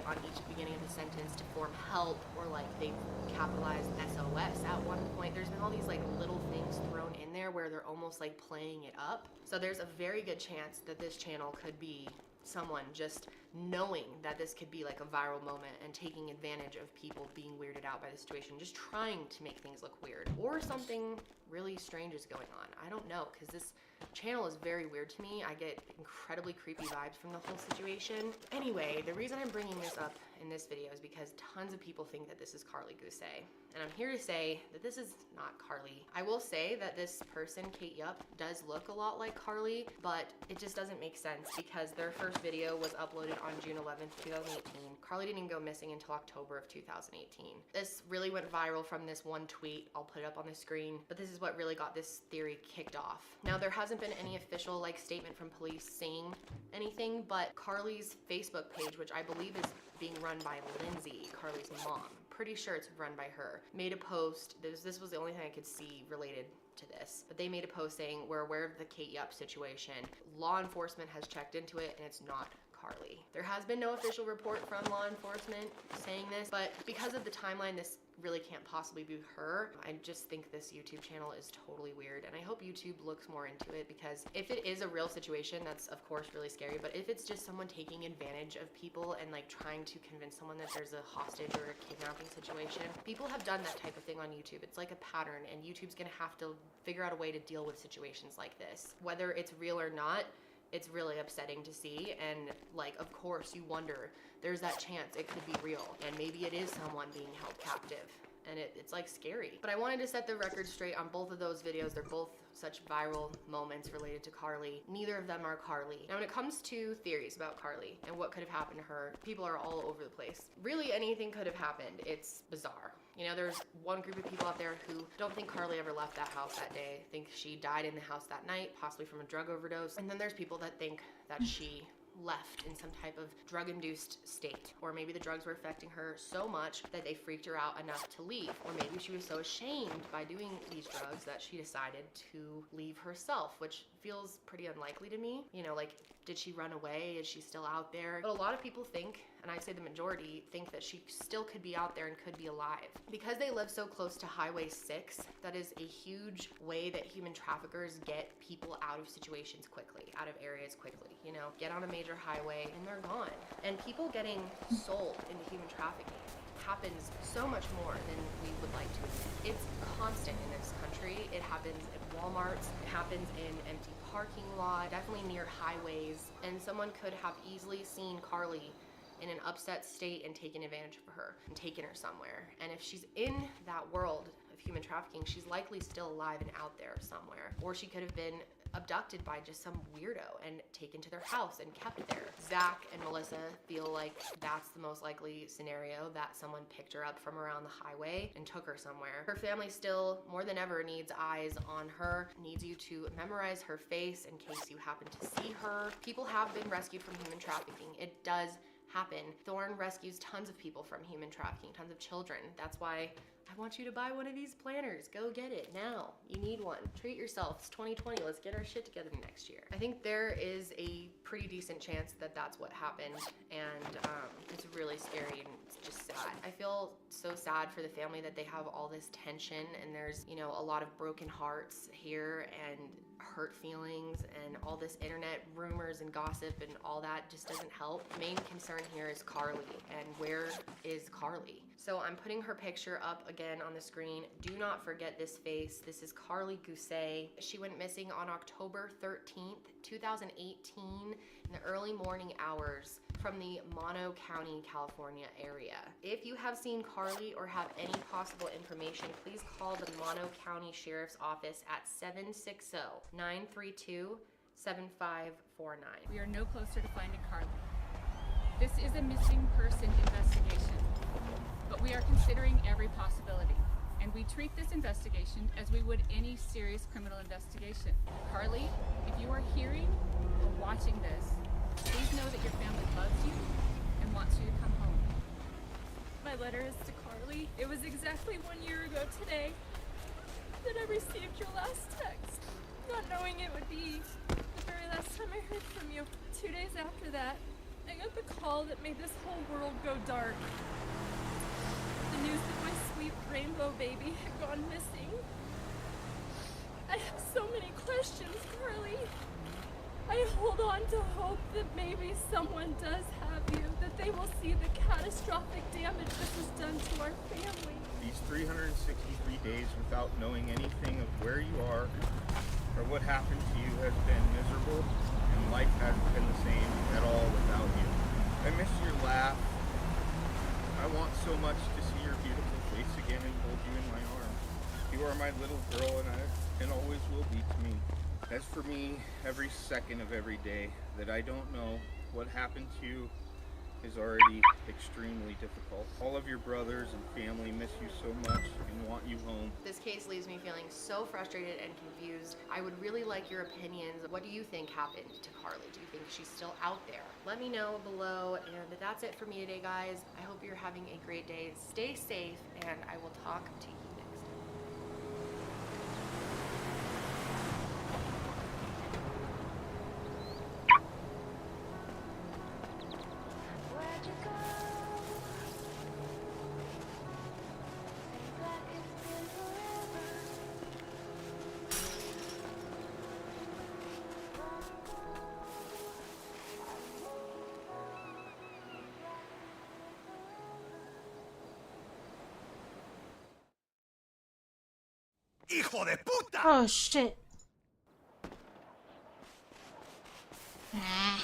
on each beginning of the sentence to form help, or like they capitalized SOS at one point. There's been all these like little things thrown in there where they're almost like playing it up. So there's a very good chance that this channel could be someone just knowing that this could be like a viral moment and taking advantage of people being weirded out by the situation, just trying to make things look weird, or something really strange is going on. I don't know, because this channel is very weird to me. I get incredibly creepy vibes from the whole situation. Anyway, the reason I'm bringing this up in this video is because tons of people think that this is Carly Gousset, and I'm here to say that this is not Carly. I will say that this person, Kate Yup, does look a lot like Carly, but it just doesn't make sense because their first video was uploaded on June 11th, 2018. Carly didn't go missing until October of 2018. This really went viral from this one tweet. I'll put it up on the screen, but this is what really got this theory kicked off. Now, there hasn't been any official like statement from police saying anything, but Carly's Facebook page, which I believe is being run by Lindsay, Carly's mom, pretty sure it's run by her, made a post. This was the only thing I could see related to this, but they made a post saying, we're aware of the Kate Yup situation. Law enforcement has checked into it and it's not Carly. There has been no official report from law enforcement saying this, but because of the timeline, this really can't possibly be her. I just think this YouTube channel is totally weird, and I hope YouTube looks more into it, because if it is a real situation, that's of course really scary, but if it's just someone taking advantage of people and like trying to convince someone that there's a hostage or a kidnapping situation, people have done that type of thing on YouTube. It's like a pattern, and YouTube's gonna have to figure out a way to deal with situations like this. Whether it's real or not, it's really upsetting to see, and like, of course you wonder, there's that chance it could be real, and maybe it is someone being held captive, and it's like scary. But I wanted to set the record straight on both of those videos. They're both such viral moments related to Carly. Neither of them are Carly. Now, when it comes to theories about Carly and what could have happened to her, people are all over the place. Really, anything could have happened. It's bizarre. You know, there's one group of people out there who don't think Carly ever left that house that day, think she died in the house that night, possibly from a drug overdose. And then there's people that think that she left in some type of drug-induced state, or maybe the drugs were affecting her so much that they freaked her out enough to leave, or maybe she was so ashamed by doing these drugs that she decided to leave herself, which feels pretty unlikely to me. You know, like, did she run away? Is she still out there? But a lot of people think, and I'd say the majority, think that she still could be out there and could be alive. Because they live so close to Highway 6, that is a huge way that human traffickers get people out of situations quickly, out of areas quickly. You know, get on a major highway and they're gone. And people getting sold into human trafficking happens so much more than we would like to admit. It's constant in this country. It happens at Walmarts, it happens in empty parking lot, definitely near highways, and someone could have easily seen Carly in an upset state and taken advantage of her and taken her somewhere. And if she's in that world of human trafficking, she's likely still alive and out there somewhere. Or she could have been abducted by just some weirdo and taken to their house and kept there. Zach and Melissa feel like that's the most likely scenario, that someone picked her up from around the highway and took her somewhere. Her family still, more than ever, needs eyes on her, needs you to memorize her face in case you happen to see her. People have been rescued from human trafficking. It does happen. Thorn rescues tons of people from human trafficking, tons of children. That's why I want you to buy one of these planners. Go get it now. You need one. Treat yourself. It's 2020. Let's get our shit together next year. I think there is a pretty decent chance that that's what happened, and it's really scary and it's just sad. I feel so sad for the family that they have all this tension, and there's, you know, a lot of broken hearts here and hurt feelings, and all this internet rumors and gossip and all that just doesn't help. The main concern here is Carly, and where is Carly? So I'm putting her picture up again on the screen. Do not forget this face. This is Carly Gousset. She went missing on October 13th, 2018 in the early morning hours from the Mono County, California area. If you have seen Carly or have any possible information, please call the Mono County Sheriff's Office at 760-932-7549. We are no closer to finding Carly. This is a missing person investigation, but we are considering every possibility, and we treat this investigation as we would any serious criminal investigation. Carly, if you are hearing or watching this, please know that your family loves you and wants you to come home. My letter is to Carly. It was exactly 1 year ago today that I received your last text, not knowing it would be the very last time I heard from you. 2 days after that, I got the call that made this whole world go dark. The news that my sweet rainbow baby had gone missing. I have so many questions, Carly. I hold on to hope that maybe someone does have you, that they will see the catastrophic damage this has done to our family. These 363 days without knowing anything of where you are or what happened to you has been miserable, and life hasn't been the same at all without you. I miss your laugh. I want so much to see your beautiful face again and hold you in my arms. You are my little girl and always will be to me. As for me, every second of every day that I don't know what happened to you is already extremely difficult. All of your brothers and family miss you so much and want you home. This case leaves me feeling so frustrated and confused. I would really like your opinions. What do you think happened to Carly? Do you think she's still out there? Let me know below, and that's it for me today, guys. I hope you're having a great day. Stay safe, and I will talk to you next time. ¡Hijo de puta! Oh shit. Ah.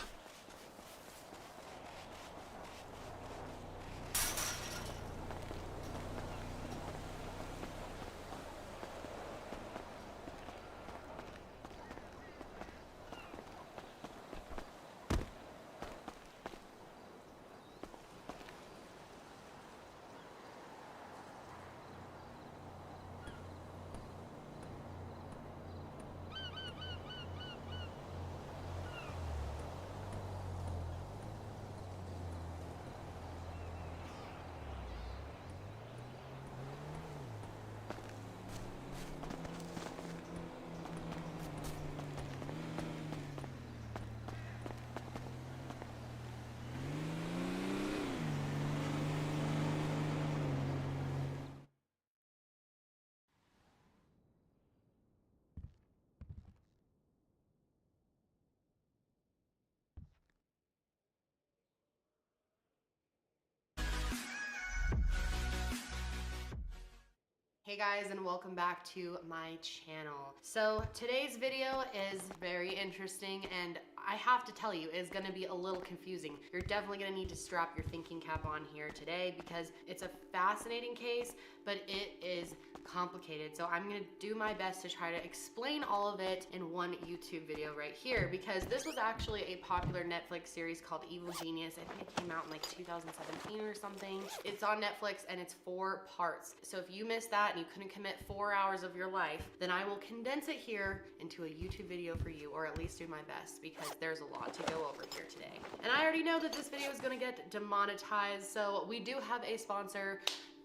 Hey guys, and welcome back to my channel. So today's video is very interesting, and I have to tell you, it's gonna be a little confusing. You're definitely gonna need to strap your thinking cap on here today because it's a fascinating case, but it is complicated. So I'm gonna do my best to try to explain all of it in one YouTube video right here, because this was actually a popular Netflix series called Evil Genius. I think it came out in like 2017 or something. It's on Netflix and it's 4 parts. So if you missed that and you couldn't commit 4 hours of your life, then I will condense it here into a YouTube video for you, or at least do my best, because there's a lot to go over here today. And I already know that this video is gonna get demonetized, so we do have a sponsor.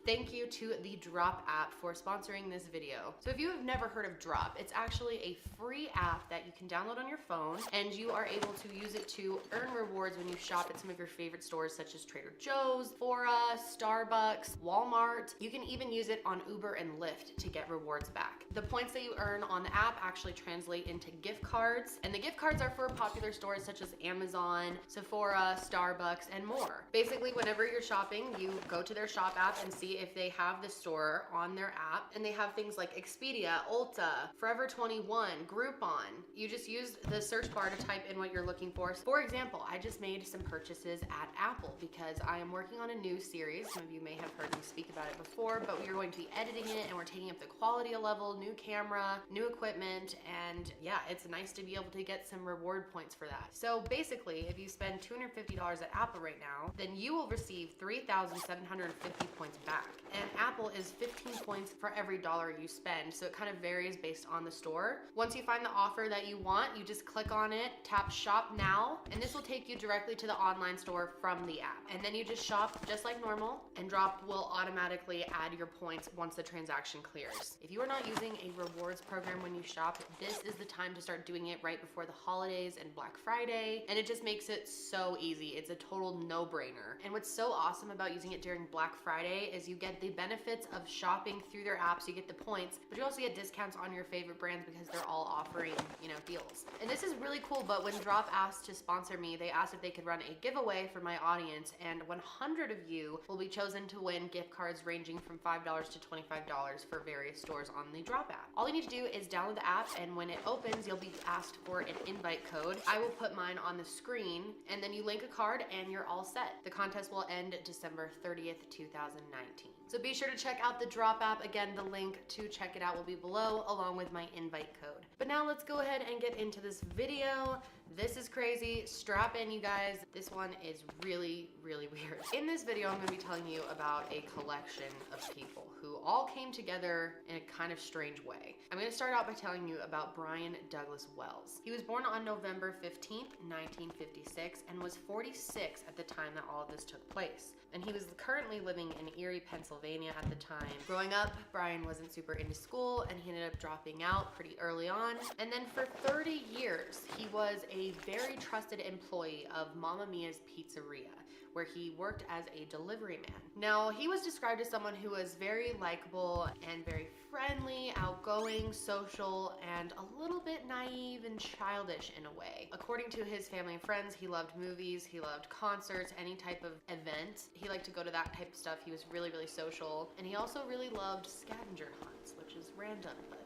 Thank you to the Drop app for sponsoring this video. So if you have never heard of Drop, it's actually a free app that you can download on your phone, and you are able to use it to earn rewards when you shop at some of your favorite stores such as Trader Joe's, Sephora, Starbucks, Walmart. You can even use it on Uber and Lyft to get rewards back. The points that you earn on the app actually translate into gift cards, and the gift cards are for popular stores such as Amazon, Sephora, Starbucks, and more. Basically, whenever you're shopping, you go to their shop app and see if they have the store on their app, and they have things like Expedia, Ulta, Forever 21, Groupon. You just use the search bar to type in what you're looking for. For example, I just made some purchases at Apple because I am working on a new series. Some of you may have heard me speak about it before, but we are going to be editing it, and we're taking up the quality a level, new camera, new equipment, and yeah, it's nice to be able to get some reward points for that. So basically, if you spend $250 at Apple right now, then you will receive 3,750 points back. back. And Apple is 15 points for every dollar you spend, so it kind of varies based on the store. Once you find the offer that you want, you just click on it, tap shop now, and this will take you directly to the online store from the app. And then you just shop just like normal, and Drop will automatically add your points once the transaction clears. If you are not using a rewards program when you shop, this is the time to start doing it right before the holidays and Black Friday, and it just makes it so easy. It's a total no-brainer. And what's so awesome about using it during Black Friday is you get the benefits of shopping through their apps, you get the points, but you also get discounts on your favorite brands because they're all offering, you know, deals. And this is really cool, but when Drop asked to sponsor me, they asked if they could run a giveaway for my audience, and 100 of you will be chosen to win gift cards ranging from $5 to $25 for various stores on the Drop app. All you need to do is download the app, and when it opens, you'll be asked for an invite code. I will put mine on the screen, and then you link a card and you're all set. The contest will end December 30th, 2019. So be sure to check out the Drop app. Again, the link to check it out will be below along with my invite code. But now let's go ahead and get into this video. This is crazy. Strap in, you guys. This one is really, really weird. In this video, I'm going to be telling you about a collection of people who all came together in a kind of strange way. I'm going to start out by telling you about Brian Douglas Wells. He was born on November 15th, 1956, and was 46 at the time that all of this took place. And he was currently living in Erie, Pennsylvania at the time. Growing up, Brian wasn't super into school, and he ended up dropping out pretty early on. And then for 30 years, he was a very trusted employee of Mamma Mia's Pizzeria, where he worked as a delivery man. Now, he was described as someone who was very likable and very friendly, outgoing, social, and a little bit naive and childish in a way. According to his family and friends, he loved movies, he loved concerts, any type of event. He liked to go to that type of stuff. He was really, really social. And he also really loved scavenger hunts, which is random, but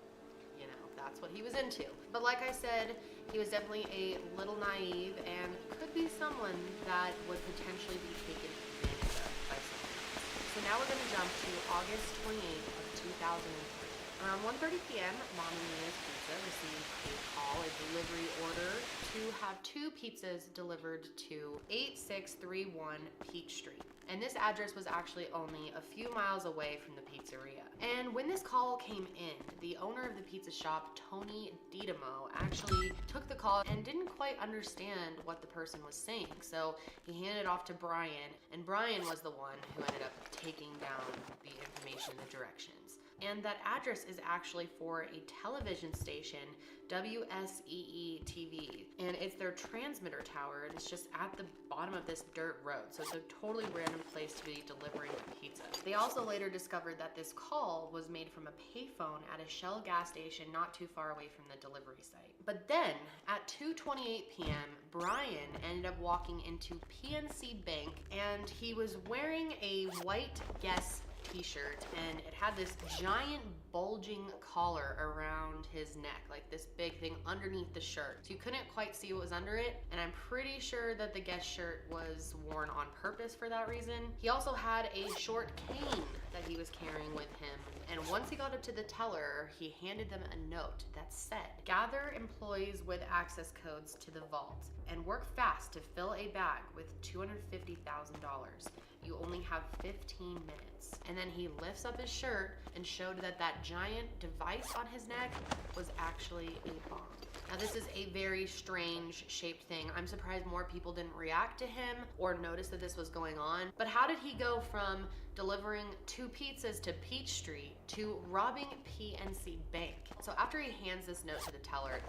you know, that's what he was into. But like I said, he was definitely a little naive and could be someone that would potentially be taken advantage of by someone else. So now we're going to jump to August 28th of 2003. Around 1:30 p.m., Mamma Mia's Pizza received a call, a delivery order, to have 2 pizzas delivered to 8631 Peak Street. And this address was actually only a few miles away from the pizzeria. And when this call came in, the owner of the pizza shop, Tony Didamo, actually took the call and didn't quite understand what the person was saying. So he handed it off to Brian, and Brian was the one who ended up taking down the information, the directions. And that address is actually for a television station, WSEE TV, and it's their transmitter tower, and it's just at the bottom of this dirt road, so it's a totally random place to be delivering pizza. They also later discovered that this call was made from a payphone at a Shell gas station not too far away from the delivery site. But then, at 2:28 p.m., Brian ended up walking into PNC Bank, and he was wearing a white Guess t-shirt, and it had this giant bulging collar around his neck, like this big thing underneath the shirt. So you couldn't quite see what was under it, and I'm pretty sure that the Guess shirt was worn on purpose for that reason. He also had a short cane that he was carrying with him, and once he got up to the teller, he handed them a note that said, "Gather employees with access codes to the vault and work fast to fill a bag with $250,000. You only have 15 minutes. And then he lifts up his shirt and showed that that giant device on his neck was actually a bomb. Now this is a very strange shaped thing. I'm surprised more people didn't react to him or notice that this was going on. But how did he go from delivering 2 pizzas to Peach Street to robbing PNC Bank? So after he hands this note to the teller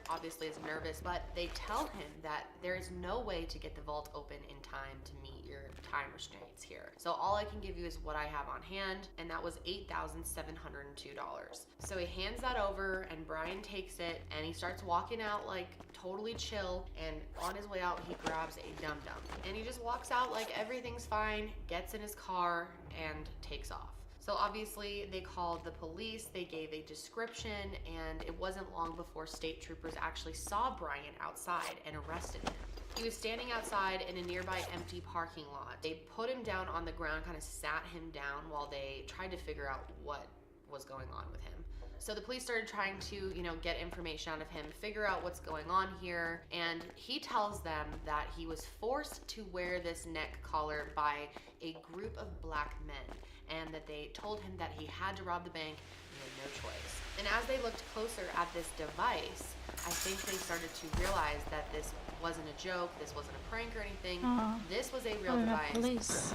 obviously is nervous, but they tell him that there is no way to get the vault open in time to meet your time restraints here. So all I can give you is what I have on hand, and that was $8,702. So he hands that over, and Brian takes it, and he starts walking out like totally chill, and on his way out, he grabs a dum-dum. And he just walks out like everything's fine, gets in his car, and takes off. So obviously they called the police, they gave a description, and it wasn't long before state troopers actually saw Brian outside and arrested him. He was standing outside in a nearby empty parking lot. They put him down on the ground, kind of sat him down while they tried to figure out what was going on with him. So the police started trying to, get information out of him, figure out what's going on here, and he tells them that he was forced to wear this neck collar by a group of black men, and that they told him that he had to rob the bank and he had no choice. And as they looked closer at this device, I think they started to realize that this wasn't a joke, this wasn't a prank or anything. This was a real device. Police.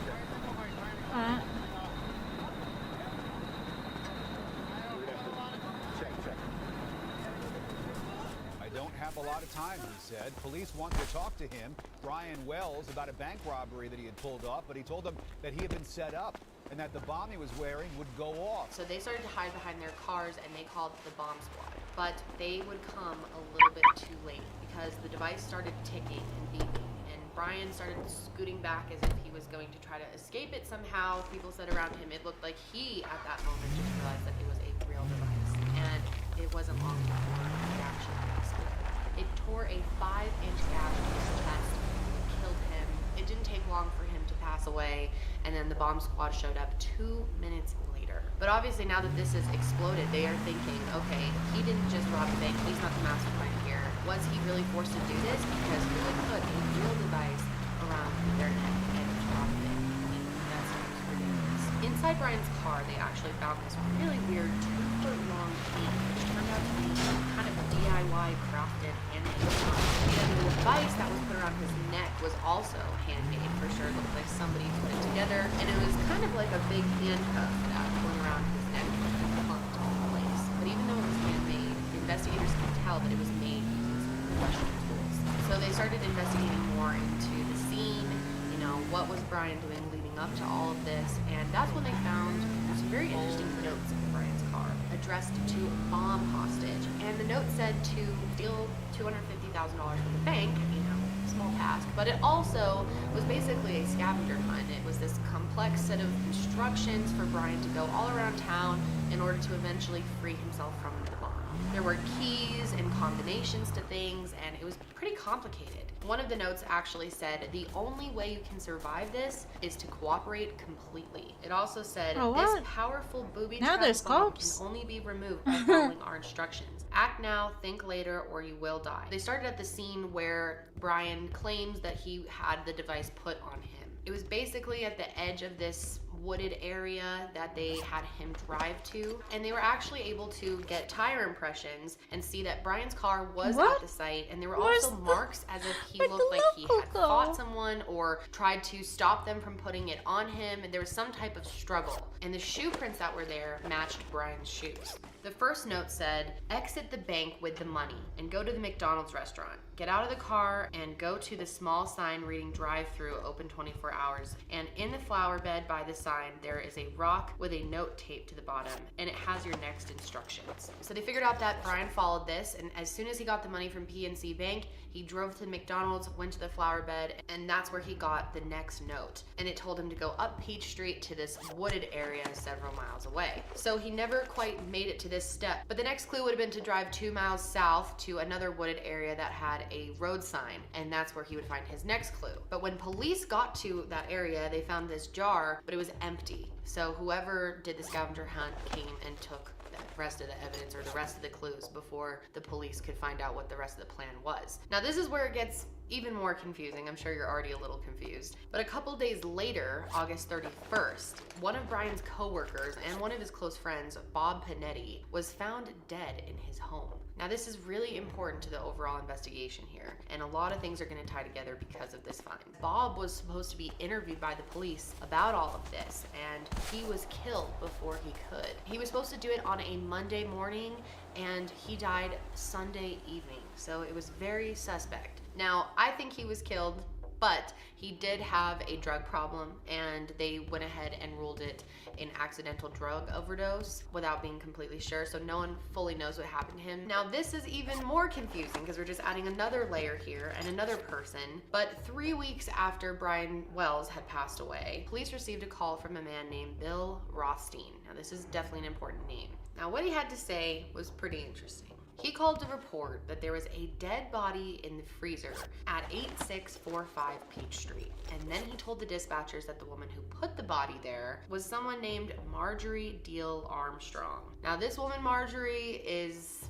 I don't have a lot of time, he said. Police wanted to talk to him, Brian Wells, about a bank robbery that he had pulled off, but he told them that he had been set up and that the bomb he was wearing would go off. So they started to hide behind their cars and they called the bomb squad. But they would come a little bit too late because the device started ticking and beeping. And Brian started scooting back as if he was going to try to escape it somehow. People said around him it looked like he, at that moment, just realized that it was a real device. And it wasn't long before it actually exploded. It tore a 5-inch gash in his chest. It killed him. It didn't take long for him to pass away. And then the bomb squad showed up 2 minutes later. But obviously now that this has exploded, they are thinking, okay, he didn't just rob the bank. He's not the mastermind here. Was he really forced to do this? Because who would put a real device around their neck and rob the bank? I mean, that seems ridiculous. Inside Brian's car, they actually found this really weird 2-foot-long key, which turned out to be some kind of DIY crafted handmade device. And the device that was put around his neck was also handmade. For sure, it looked like somebody put it together, and it was kind of like a big handcuff that went around his neck and clumped all in place. But even though it was handmade, the investigators could tell that it was made using some professional tools. So they started investigating more into the scene, what was Brian doing leading up to all of this, and that's when they found some very interesting notes in Brian's car addressed to bomb hostage. And the note said to steal $250,000 from the bank, small task, but it also was basically a scavenger hunt. It was this complex set of instructions for Brian to go all around town in order to eventually free himself from the bomb. There were keys and combinations to things, and it was pretty complicated. One of the notes actually said, the only way you can survive this is to cooperate completely. It also said, this powerful booby-trapped bomb can only be removed by following our instructions. Act now, think later, or you will die. They started at the scene where Brian claims that he had the device put on him. It was basically at the edge of this wooded area that they had him drive to, and they were actually able to get tire impressions and see that Brian's car was at the site, and there were also marks as if he looked like he had fought someone or tried to stop them from putting it on him, and there was some type of struggle. And the shoe prints that were there matched Brian's shoes. The first note said, exit the bank with the money and go to the McDonald's restaurant. Get out of the car and go to the small sign reading drive-through, open 24 hours. And in the flower bed by the sign, there is a rock with a note taped to the bottom, and it has your next instructions. So they figured out that Brian followed this, and as soon as he got the money from PNC Bank, he drove to the McDonald's, went to the flower bed, and that's where he got the next note. And it told him to go up Peach Street to this wooded area several miles away. So he never quite made it to this step, but the next clue would have been to drive 2 miles south to another wooded area that had a road sign, and that's where he would find his next clue. But when police got to that area, they found this jar, but it was empty. So whoever did the scavenger hunt came and took the rest of the evidence or the rest of the clues before the police could find out what the rest of the plan was. Now this is where it gets even more confusing. I'm sure you're already a little confused. But a couple days later, August 31st, one of Brian's coworkers and one of his close friends, Bob Panetti, was found dead in his home. Now this is really important to the overall investigation here, and a lot of things are going to tie together because of this find. Bob was supposed to be interviewed by the police about all of this, and he was killed before he could. He was supposed to do it on a Monday morning, and he died Sunday evening, so it was very suspect. Now, I think he was killed, but he did have a drug problem, and they went ahead and ruled it an accidental drug overdose without being completely sure, so no one fully knows what happened to him. Now, this is even more confusing because we're just adding another layer here and another person. But 3 weeks after Brian Wells had passed away, police received a call from a man named Bill Rothstein. Now, this is definitely an important name. Now, what he had to say was pretty interesting. He called to report that there was a dead body in the freezer at 8645 Peach Street. And then he told the dispatchers that the woman who put the body there was someone named Marjorie Deal Armstrong. Now this woman, Marjorie, is,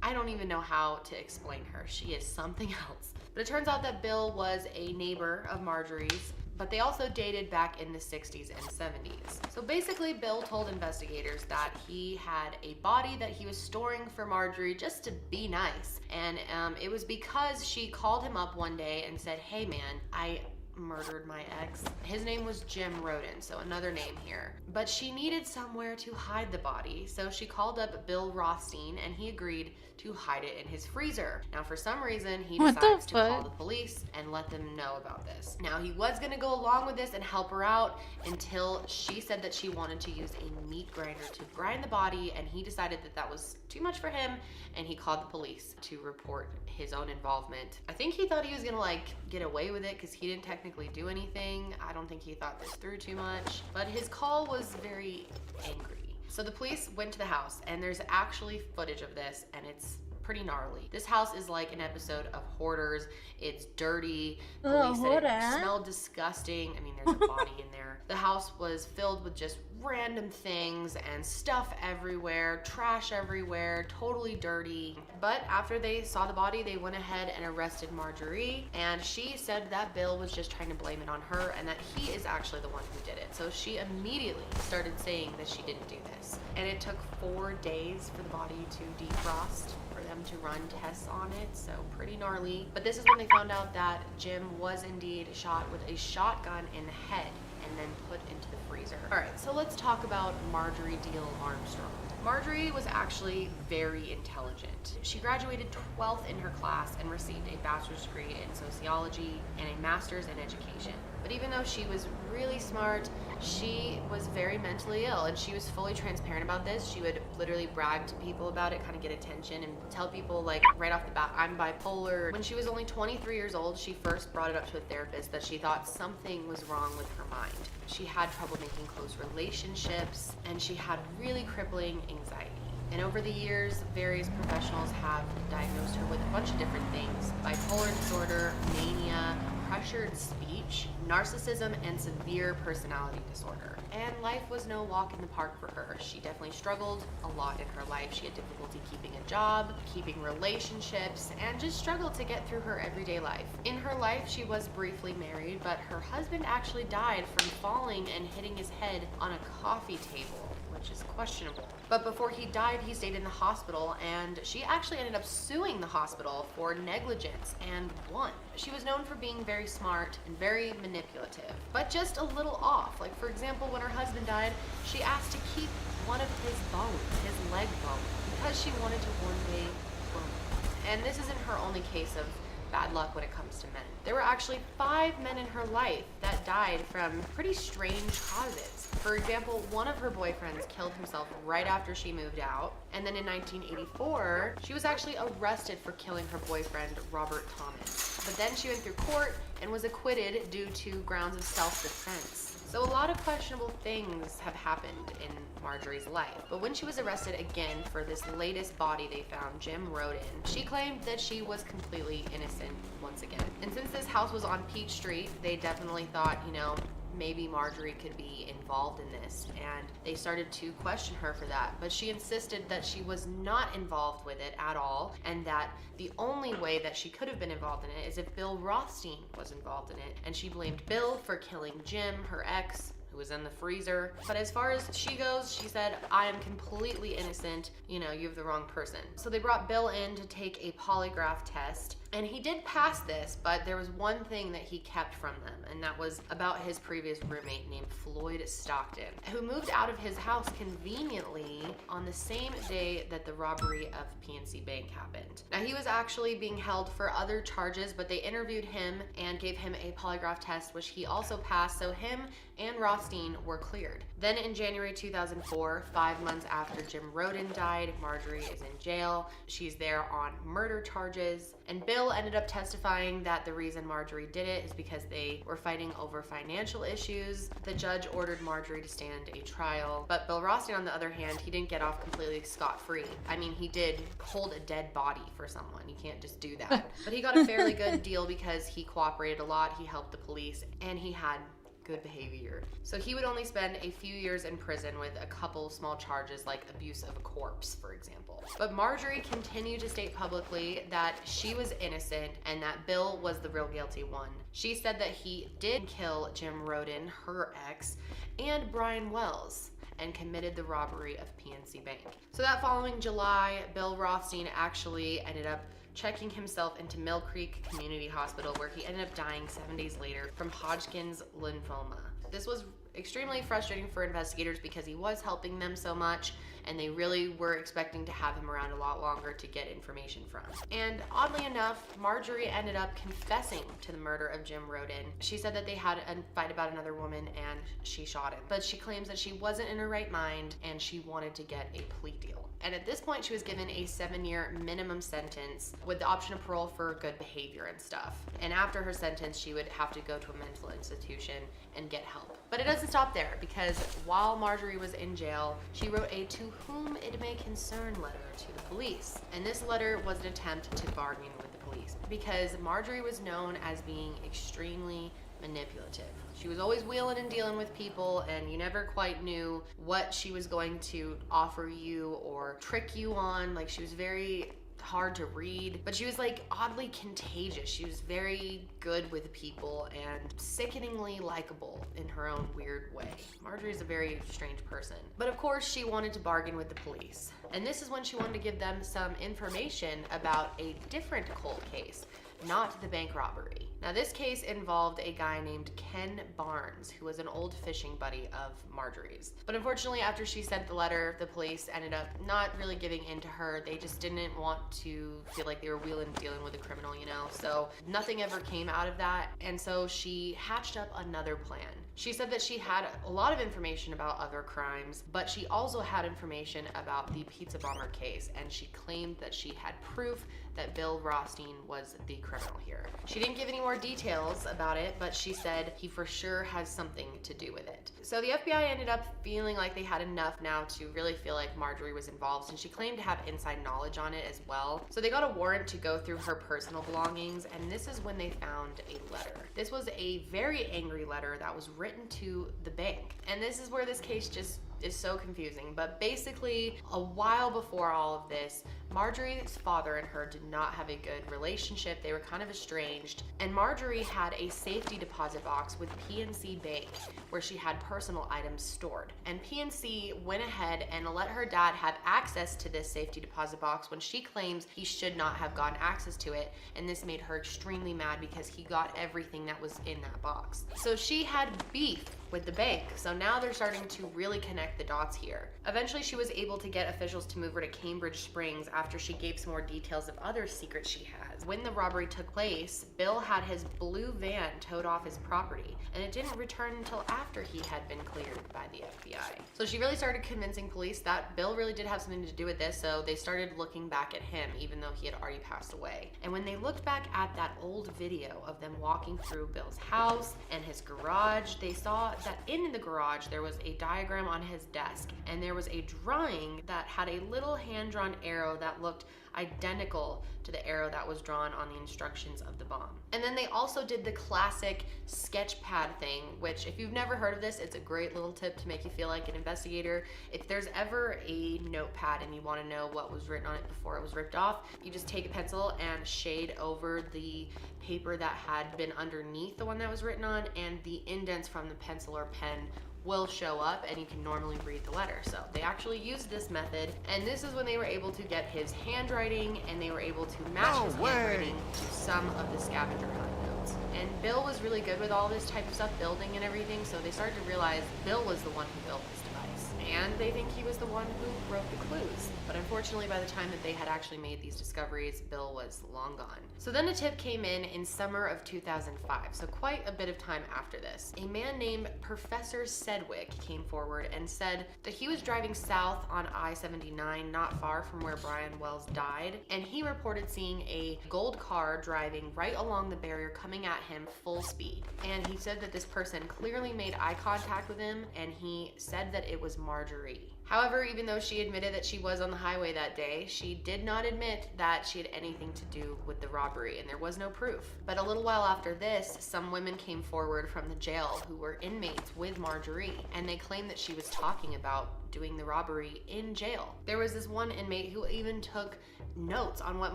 I don't even know how to explain her. She is something else. But it turns out that Bill was a neighbor of Marjorie's, but they also dated back in the 60s and 70s. So basically, Bill told investigators that he had a body that he was storing for Marjorie just to be nice. And it was because she called him up one day and said, hey man, I murdered my ex. His name was Jim Roden, so another name here. But she needed somewhere to hide the body, so she called up Bill Rothstein and he agreed to hide it in his freezer. Now for some reason, he decides to call the police and let them know about this. Now he was gonna go along with this and help her out until she said that she wanted to use a meat grinder to grind the body, and he decided that that was too much for him, and he called the police to report his own involvement. I think he thought he was gonna like get away with it because he didn't technically do anything. I don't think he thought this through too much, but his call was very angry. So the police went to the house, and there's actually footage of this, and it's pretty gnarly. This house is like an episode of Hoarders. It's dirty. Police said it smelled disgusting. I mean, there's a body in there. The house was filled with just random things and stuff everywhere, trash everywhere, totally dirty. But after they saw the body, they went ahead and arrested Marjorie, and she said that Bill was just trying to blame it on her and that he is actually the one who did it. So she immediately started saying that she didn't do this. And it took 4 days for the body to defrost, for them to run tests on it, so pretty gnarly. But this is when they found out that Jim was indeed shot with a shotgun in the head and then put into the freezer. All right, so let's talk about Marjorie Deal Armstrong. Marjorie was actually very intelligent. She graduated 12th in her class and received a bachelor's degree in sociology and a master's in education. But even though she was really smart, she was very mentally ill, and she was fully transparent about this. She would literally brag to people about it, kind of get attention, and tell people like right off the bat, I'm bipolar. When she was only 23 years old, she first brought it up to a therapist that she thought something was wrong with her mind. She had trouble making close relationships, and she had really crippling anxiety. And over the years, various professionals have diagnosed her with a bunch of different things: bipolar disorder, mania, pressured speech, narcissism, and severe personality disorder. And life was no walk in the park for her. She definitely struggled a lot in her life. She had difficulty keeping a job, keeping relationships, and just struggled to get through her everyday life. In her life, she was briefly married, but her husband actually died from falling and hitting his head on a coffee table, which is questionable. But before he died, he stayed in the hospital, and she actually ended up suing the hospital for negligence and won. She was known for being very smart and very manipulative, but just a little off. Like, for example, when her husband died, she asked to keep one of his bones, his leg bone, because she wanted to one day clone him. And this isn't her only case of bad luck when it comes to men. There were actually 5 men in her life that died from pretty strange causes. For example, one of her boyfriends killed himself right after she moved out. And then in 1984, she was actually arrested for killing her boyfriend, Robert Thomas. But then she went through court and was acquitted due to grounds of self-defense. So a lot of questionable things have happened in Marjorie's life. But when she was arrested again for this latest body they found, Jim Roden, she claimed that she was completely innocent once again. And since this house was on Peach Street, they definitely thought, you know, maybe Marjorie could be involved in this, and they started to question her for that. But she insisted that she was not involved with it at all, and that the only way that she could have been involved in it is if Bill Rothstein was involved in it, and she blamed Bill for killing Jim, her ex, who was in the freezer. But as far as she goes, she said, I am completely innocent, you know, you have the wrong person. So they brought Bill in to take a polygraph test, and he did pass this, but there was one thing that he kept from them, and that was about his previous roommate named Floyd Stockton, who moved out of his house conveniently on the same day that the robbery of PNC Bank happened. Now, he was actually being held for other charges, but they interviewed him and gave him a polygraph test, which he also passed, so him and Rothstein were cleared. Then in January 2004, 5 months after Jim Roden died, Marjorie is in jail. She's there on murder charges, and Bill Bill ended up testifying that the reason Marjorie did it is because they were fighting over financial issues. The judge ordered Marjorie to stand a trial, but Bill Rothstein, on the other hand, he didn't get off completely scot-free. I mean, he did hold a dead body for someone. You can't just do that. But he got a fairly good deal because he cooperated a lot, he helped the police, and he had good behavior. So he would only spend a few years in prison with a couple small charges like abuse of a corpse, for example. But Marjorie continued to state publicly that she was innocent and that Bill was the real guilty one. She said that he did kill Jim Roden, her ex, and Brian Wells, and committed the robbery of PNC Bank. So that following July, Bill Rothstein actually ended up checking himself into Mill Creek Community Hospital, where he ended up dying 7 days later from Hodgkin's lymphoma. This was extremely frustrating for investigators because he was helping them so much, and they really were expecting to have him around a lot longer to get information from. And oddly enough, Marjorie ended up confessing to the murder of Jim Roden. She said that they had a fight about another woman and she shot him, but she claims that she wasn't in her right mind and she wanted to get a plea deal. And at this point, she was given a 7-year minimum sentence with the option of parole for good behavior and stuff. And after her sentence, she would have to go to a mental institution and get help. But it doesn't stop there, because while Marjorie was in jail, she wrote a "to whom it may concern" letter to the police. And this letter was an attempt to bargain with the police, because Marjorie was known as being extremely manipulative. She was always wheeling and dealing with people, and you never quite knew what she was going to offer you or trick you on. Like, she was very hard to read, but she was like oddly contagious. She was very good with people and sickeningly likable in her own weird way. Marjorie is a very strange person. But of course, she wanted to bargain with the police. And this is when she wanted to give them some information about a different cold case, not the bank robbery. Now, this case involved a guy named Ken Barnes, who was an old fishing buddy of Marjorie's. But unfortunately, after she sent the letter, the police ended up not really giving in to her. They just didn't want to feel like they were wheeling and dealing with a criminal, you know? So nothing ever came out of that. And so she hatched up another plan. She said that she had a lot of information about other crimes, but she also had information about the pizza bomber case, and she claimed that she had proof that Bill Rothstein was the criminal here. She didn't give any more details about it, but she said he for sure has something to do with it. So the FBI ended up feeling like they had enough now to really feel like Marjorie was involved, and she claimed to have inside knowledge on it as well. So they got a warrant to go through her personal belongings, and this is when they found a letter. This was a very angry letter that was written to the bank. And this is where this case just is so confusing. But basically, a while before all of this, Marjorie's father and her did not have a good relationship. They were kind of estranged. And Marjorie had a safety deposit box with PNC Bank where she had personal items stored. And PNC went ahead and let her dad have access to this safety deposit box when she claims he should not have gotten access to it. And this made her extremely mad because he got everything that was in that box. So she had beef with the bank. So now they're starting to really connect the dots here. Eventually, she was able to get officials to move her to Cambridge Springs after she gave some more details of other secrets she has. When the robbery took place, Bill had his blue van towed off his property, and it didn't return until after he had been cleared by the FBI. So she really started convincing police that Bill really did have something to do with this, so they started looking back at him, even though he had already passed away. And when they looked back at that old video of them walking through Bill's house and his garage, they saw that in the garage there was a diagram on his desk, and there was a drawing that had a little hand-drawn arrow that looked identical to the arrow that was drawn on the instructions of the bomb. And then they also did the classic sketch pad thing, which if you've never heard of this, it's a great little tip to make you feel like an investigator. If there's ever a notepad and you want to know what was written on it before it was ripped off, you just take a pencil and shade over the paper that had been underneath the one that was written on, and the indents from the pencil or pen will show up and you can normally read the letter. So they actually used this method, and this is when they were able to get his handwriting, and they were able to match his handwriting to some of the scavenger hunt notes. And Bill was really good with all this type of stuff, building and everything, so they started to realize Bill was the one who built this device. and they think he was the one who wrote the clues. But unfortunately, by the time that they had actually made these discoveries, Bill was long gone. So then a tip came in summer of 2005, so quite a bit of time after this. A man named Professor Sedgwick came forward and said that he was driving south on I-79 not far from where Brian Wells died, and he reported seeing a gold car driving right along the barrier coming at him full speed. And he said that this person clearly made eye contact with him, and he said that it was Marjorie. However, even though she admitted that she was on the highway that day, she did not admit that she had anything to do with the robbery, and there was no proof. But a little while after this, some women came forward from the jail who were inmates with Marjorie, and they claimed that she was talking about doing the robbery in jail. There was this one inmate who even took notes on what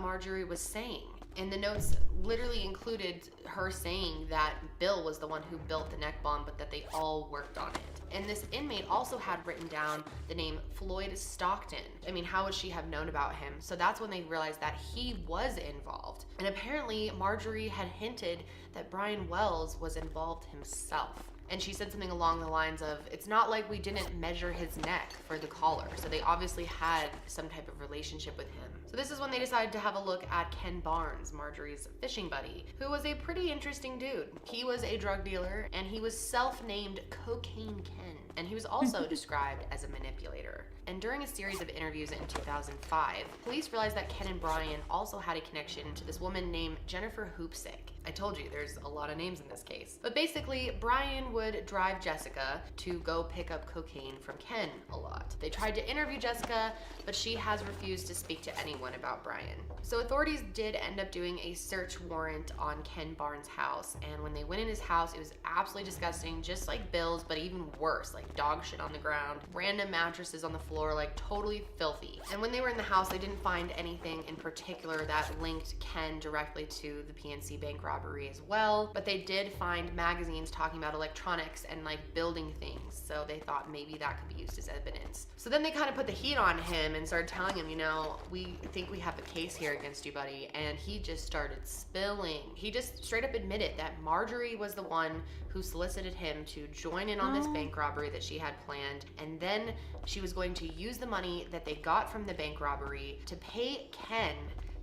Marjorie was saying. And the notes literally included her saying that Bill was the one who built the neck bomb, but that they all worked on it. And this inmate also had written down the name Floyd Stockton. I mean, how would she have known about him? So that's when they realized that he was involved. And apparently Marjorie had hinted that Brian Wells was involved himself. And she said something along the lines of, it's not like we didn't measure his neck for the collar. So they obviously had some type of relationship with him. So this is when they decided to have a look at Ken Barnes, Marjorie's fishing buddy, who was a pretty interesting dude. He was a drug dealer, and he was self-named Cocaine Ken. And he was also described as a manipulator. And during a series of interviews in 2005, police realized that Ken and Brian also had a connection to this woman named Jennifer Hoopsick. I told you, there's a lot of names in this case. But basically, Brian would drive Jessica to go pick up cocaine from Ken a lot. They tried to interview Jessica, but she has refused to speak to anyone about Brian. So authorities did end up doing a search warrant on Ken Barnes' house, and when they went in his house, it was absolutely disgusting, just like Bill's, but even worse, like dog shit on the ground, random mattresses on the floor, like totally filthy. And when they were in the house, they didn't find anything in particular that linked Ken directly to the PNC bank robbery as well, but they did find magazines talking about electronics and like building things, so they thought maybe that could be used as evidence. So then they kind of put the heat on him and started telling him, you know, we think we have a case here against you, buddy, and he just started spilling. He just straight up admitted that Marjorie was the one who solicited him to join in on this bank robbery that she had planned, and then she was going to use the money that they got from the bank robbery to pay Ken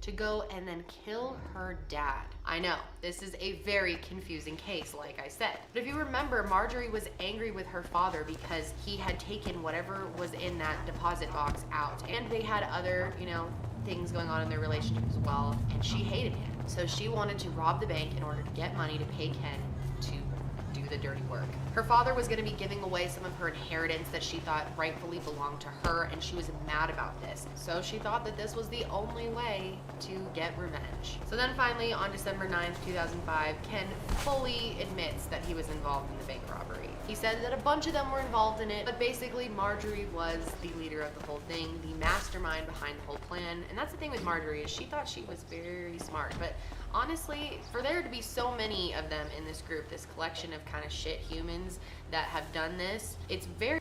to go and then kill her dad. I know, this is a very confusing case, like I said. But if you remember, Marjorie was angry with her father because he had taken whatever was in that deposit box out. And they had other, you know, things going on in their relationship as well, and she hated him. So she wanted to rob the bank in order to get money to pay Ken to do the dirty work. Her father was going to be giving away some of her inheritance that she thought rightfully belonged to her, and she was mad about this. So she thought that this was the only way to get revenge. So then finally, on December 9th, 2005, Ken fully admits that he was involved in the bank robbery. He said that a bunch of them were involved in it, but basically Marjorie was the leader of the whole thing, the mastermind behind the whole plan. And that's the thing with Marjorie, is she thought she was very smart, but honestly, for there to be so many of them in this group, this collection of kind of shit humans that have done this, it's very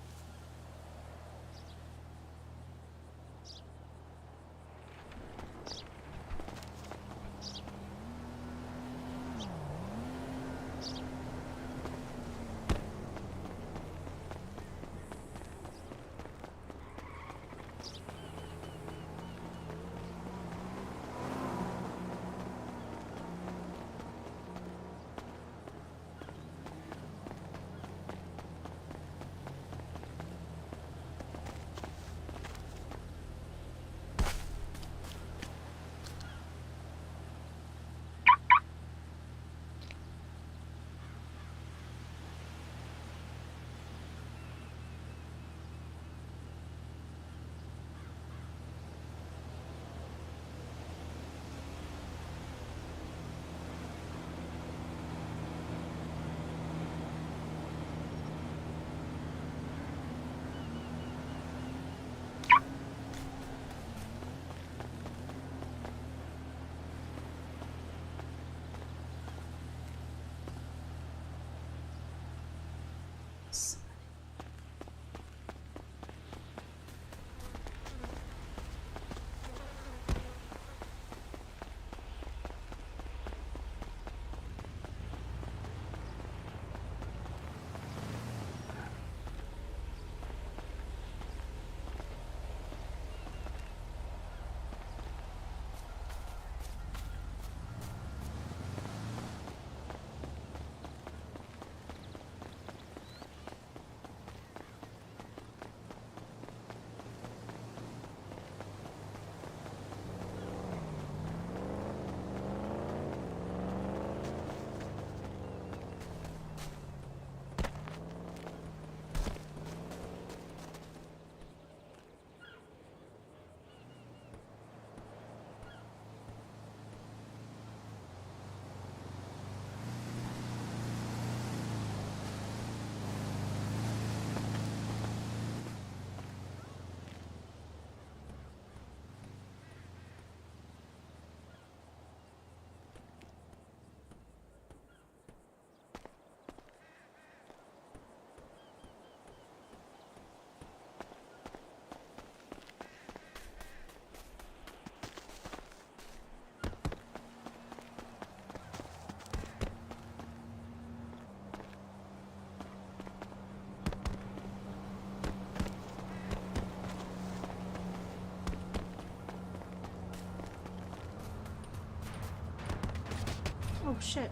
Oh shit.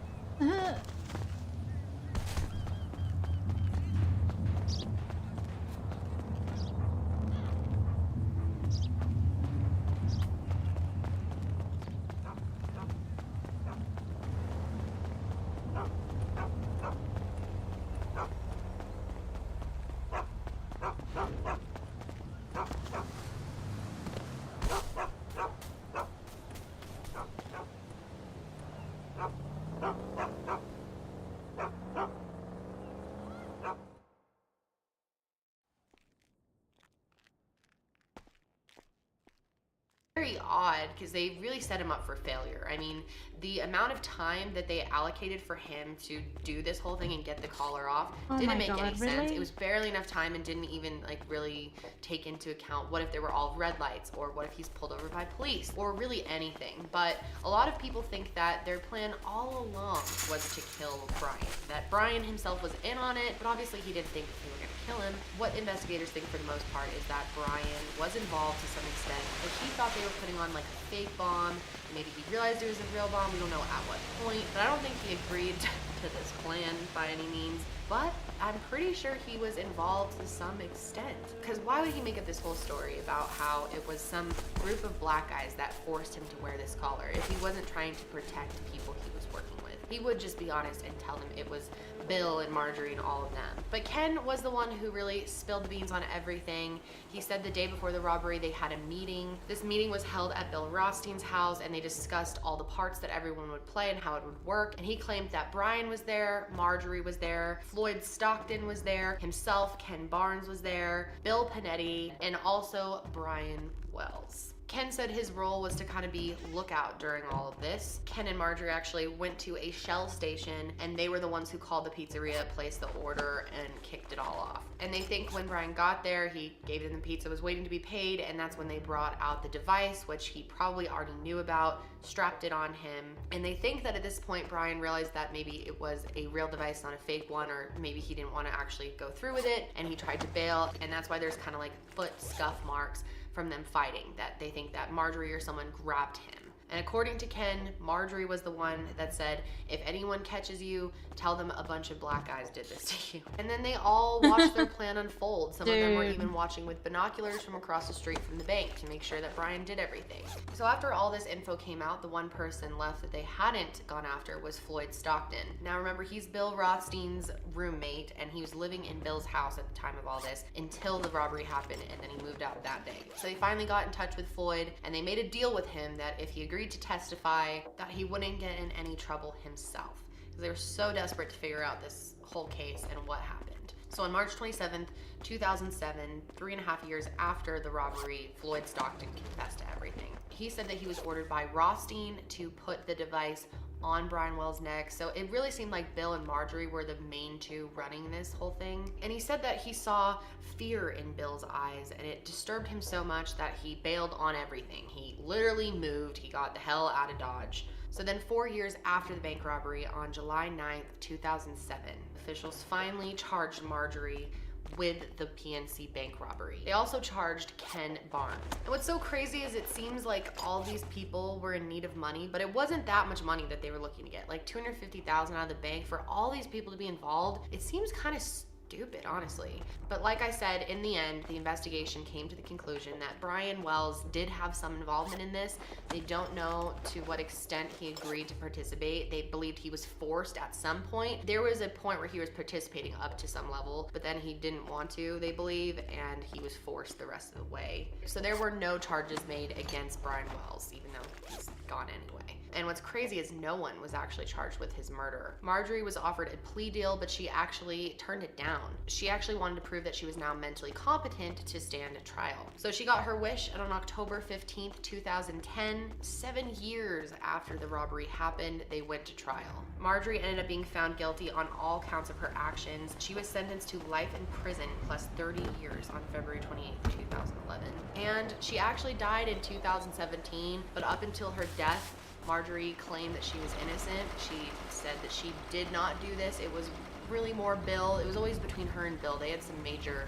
Very odd because they really set him up for failure. I mean, the amount of time that they allocated for him to do this whole thing and get the collar off didn't make any sense. It was barely enough time and didn't even like really take into account what if there were all red lights, or what if he's pulled over by police, or really anything. But a lot of people think that their plan all along was to kill Brian, that Brian himself was in on it, but obviously he didn't think that they were going to kill him. What investigators think for the most part is that Brian was involved to some extent, but he thought they were putting on like a fake bomb. Maybe he realized it was a real bomb. We don't know at what point, but I don't think he agreed to this plan by any means. But I'm pretty sure he was involved to some extent. Because why would he make up this whole story about how it was some group of black guys that forced him to wear this collar if he wasn't trying to protect people he was working with? He would just be honest and tell them it was Bill and Marjorie and all of them. But Ken was the one who really spilled the beans on everything. He said the day before the robbery they had a meeting. This meeting was held at Bill Rothstein's house, and they discussed all the parts that everyone would play and how it would work. And he claimed that Brian was there, Marjorie was there, Floyd Stockton was there, himself, Ken Barnes was there, Bill Panetti, and also Brian Wells. Ken said his role was to kind of be lookout during all of this. Ken and Marjorie actually went to a Shell station, and they were the ones who called the pizzeria, placed the order, and kicked it all off. And they think when Brian got there, he gave them the pizza, was waiting to be paid, and that's when they brought out the device, which he probably already knew about, strapped it on him. And they think that at this point, Brian realized that maybe it was a real device, not a fake one, or maybe he didn't want to actually go through with it, and he tried to bail, and that's why there's kind of like foot scuff marks from them fighting, that they think that Marjorie or someone grabbed him. And according to Ken, Marjorie was the one that said, if anyone catches you, tell them a bunch of black guys did this to you. And then they all watched their plan unfold. Some of them were even watching with binoculars from across the street from the bank to make sure that Brian did everything. So after all this info came out, the one person left that they hadn't gone after was Floyd Stockton. Now remember, he's Bill Rothstein's roommate, and he was living in Bill's house at the time of all this until the robbery happened, and then he moved out that day. So they finally got in touch with Floyd, and they made a deal with him that if he agreed to testify, that he wouldn't get in any trouble himself, because they were so desperate to figure out this whole case and what happened. So on March 27th, 2007, 3.5 years after the robbery, Floyd Stockton confessed to everything. He said that he was ordered by Rothstein to put the device on Brian Wells' neck. So it really seemed like Bill and Marjorie were the main two running this whole thing. And he said that he saw fear in Bill's eyes, and it disturbed him so much that he bailed on everything. He literally moved. He got the hell out of Dodge. So then 4 years after the bank robbery, on July 9th, 2007, officials finally charged Marjorie with the PNC bank robbery. They also charged Ken Barnes. And what's so crazy is it seems like all these people were in need of money, but it wasn't that much money that they were looking to get. Like $250,000 out of the bank for all these people to be involved, it seems kind of stupid, honestly. But like I said, in the end, the investigation came to the conclusion that Brian Wells did have some involvement in this. They don't know to what extent he agreed to participate. They believed he was forced at some point. There was a point where he was participating up to some level, but then he didn't want to, they believe, and he was forced the rest of the way. So there were no charges made against Brian Wells, even though he's gone anyway. And what's crazy is no one was actually charged with his murder. Marjorie was offered a plea deal, but she actually turned it down. She actually wanted to prove that she was now mentally competent to stand trial. So she got her wish, and on October 15th, 2010, 7 years after the robbery happened, they went to trial. Marjorie ended up being found guilty on all counts of her actions. She was sentenced to life in prison plus 30 years on February 28th, 2011. And she actually died in 2017, but up until her death, Marjorie claimed that she was innocent. She said that she did not do this. It was really more Bill. It was always between her and Bill. They had some major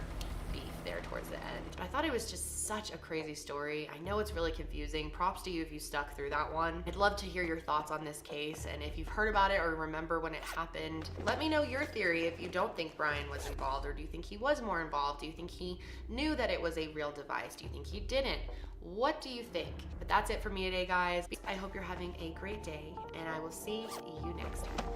beef. there towards the end. I thought it was just such a crazy story. I know it's really confusing. Props to you if you stuck through that one. I'd love to hear your thoughts on this case, and if you've heard about it or remember when it happened, let me know your theory if you don't think Brian was involved, or do you think he was more involved? Do you think he knew that it was a real device? Do you think he didn't? What do you think? But that's it for me today, guys. I hope you're having a great day, and I will see you next time.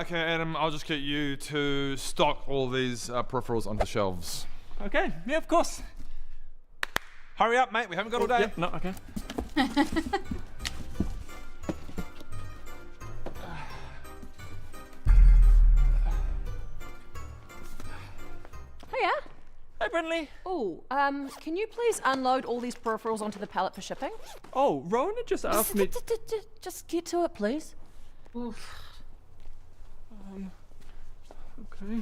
Okay, Adam, I'll just get you to stock all these peripherals onto shelves. Okay, yeah, of course. Hurry up, mate, we haven't got all day. Yep, no, okay. Hiya. Hey, Brindley. Oh, can you please unload all these peripherals onto the pallet for shipping? Oh, Rowan had just asked me... Just get to it, please. Oof. Okay.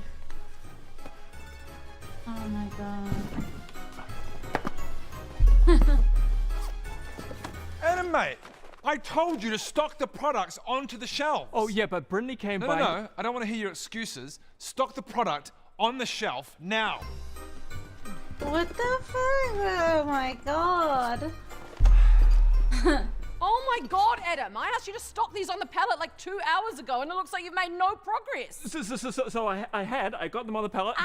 Oh my god. Adam, mate, I told you to stock the products onto the shelves. Oh, yeah, but Brindley came by... No, I don't want to hear your excuses. Stock the product on the shelf now. What the fuck? Oh my god. Oh my god, Adam! I asked you to stock these on the pallet like 2 hours ago, and it looks like you've made no progress. So I got them on the pallet.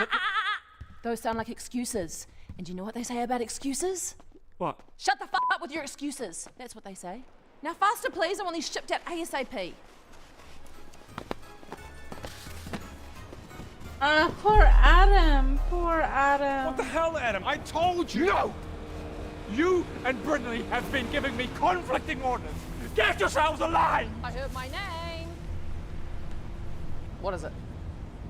Those sound like excuses. And do you know what they say about excuses? What? Shut the f up with your excuses. That's what they say. Now faster, please. I want these shipped out ASAP. Poor Adam. Poor Adam. What the hell, Adam? I told you. No! You and Brindley have been giving me conflicting orders. Get yourselves aligned! I heard my name. What is it?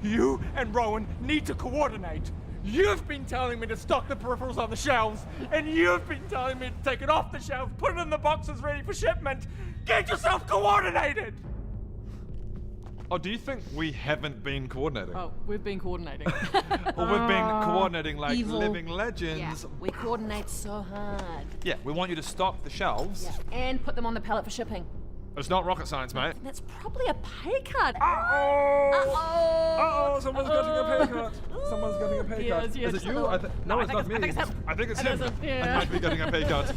You and Rowan need to coordinate. You've been telling me to stock the peripherals on the shelves, and you've been telling me to take it off the shelves, put it in the boxes ready for shipment. Get yourself coordinated! Oh, do you think we haven't been coordinating? Oh, we've been coordinating. Or we've been coordinating like evil. living legends? Yeah, we coordinate so hard. Yeah, we want you to stock the shelves. Yeah. And put them on the pallet for shipping. It's not rocket science, mate. That's probably a pay cut. Uh-oh! Uh-oh! Uh-oh, someone's getting a pay cut. Someone's getting a pay cut. Yes, yes, Is it you? no, No, it's not me. I think it's him. I think it's It him. is him, yeah. I might be getting a pay cut.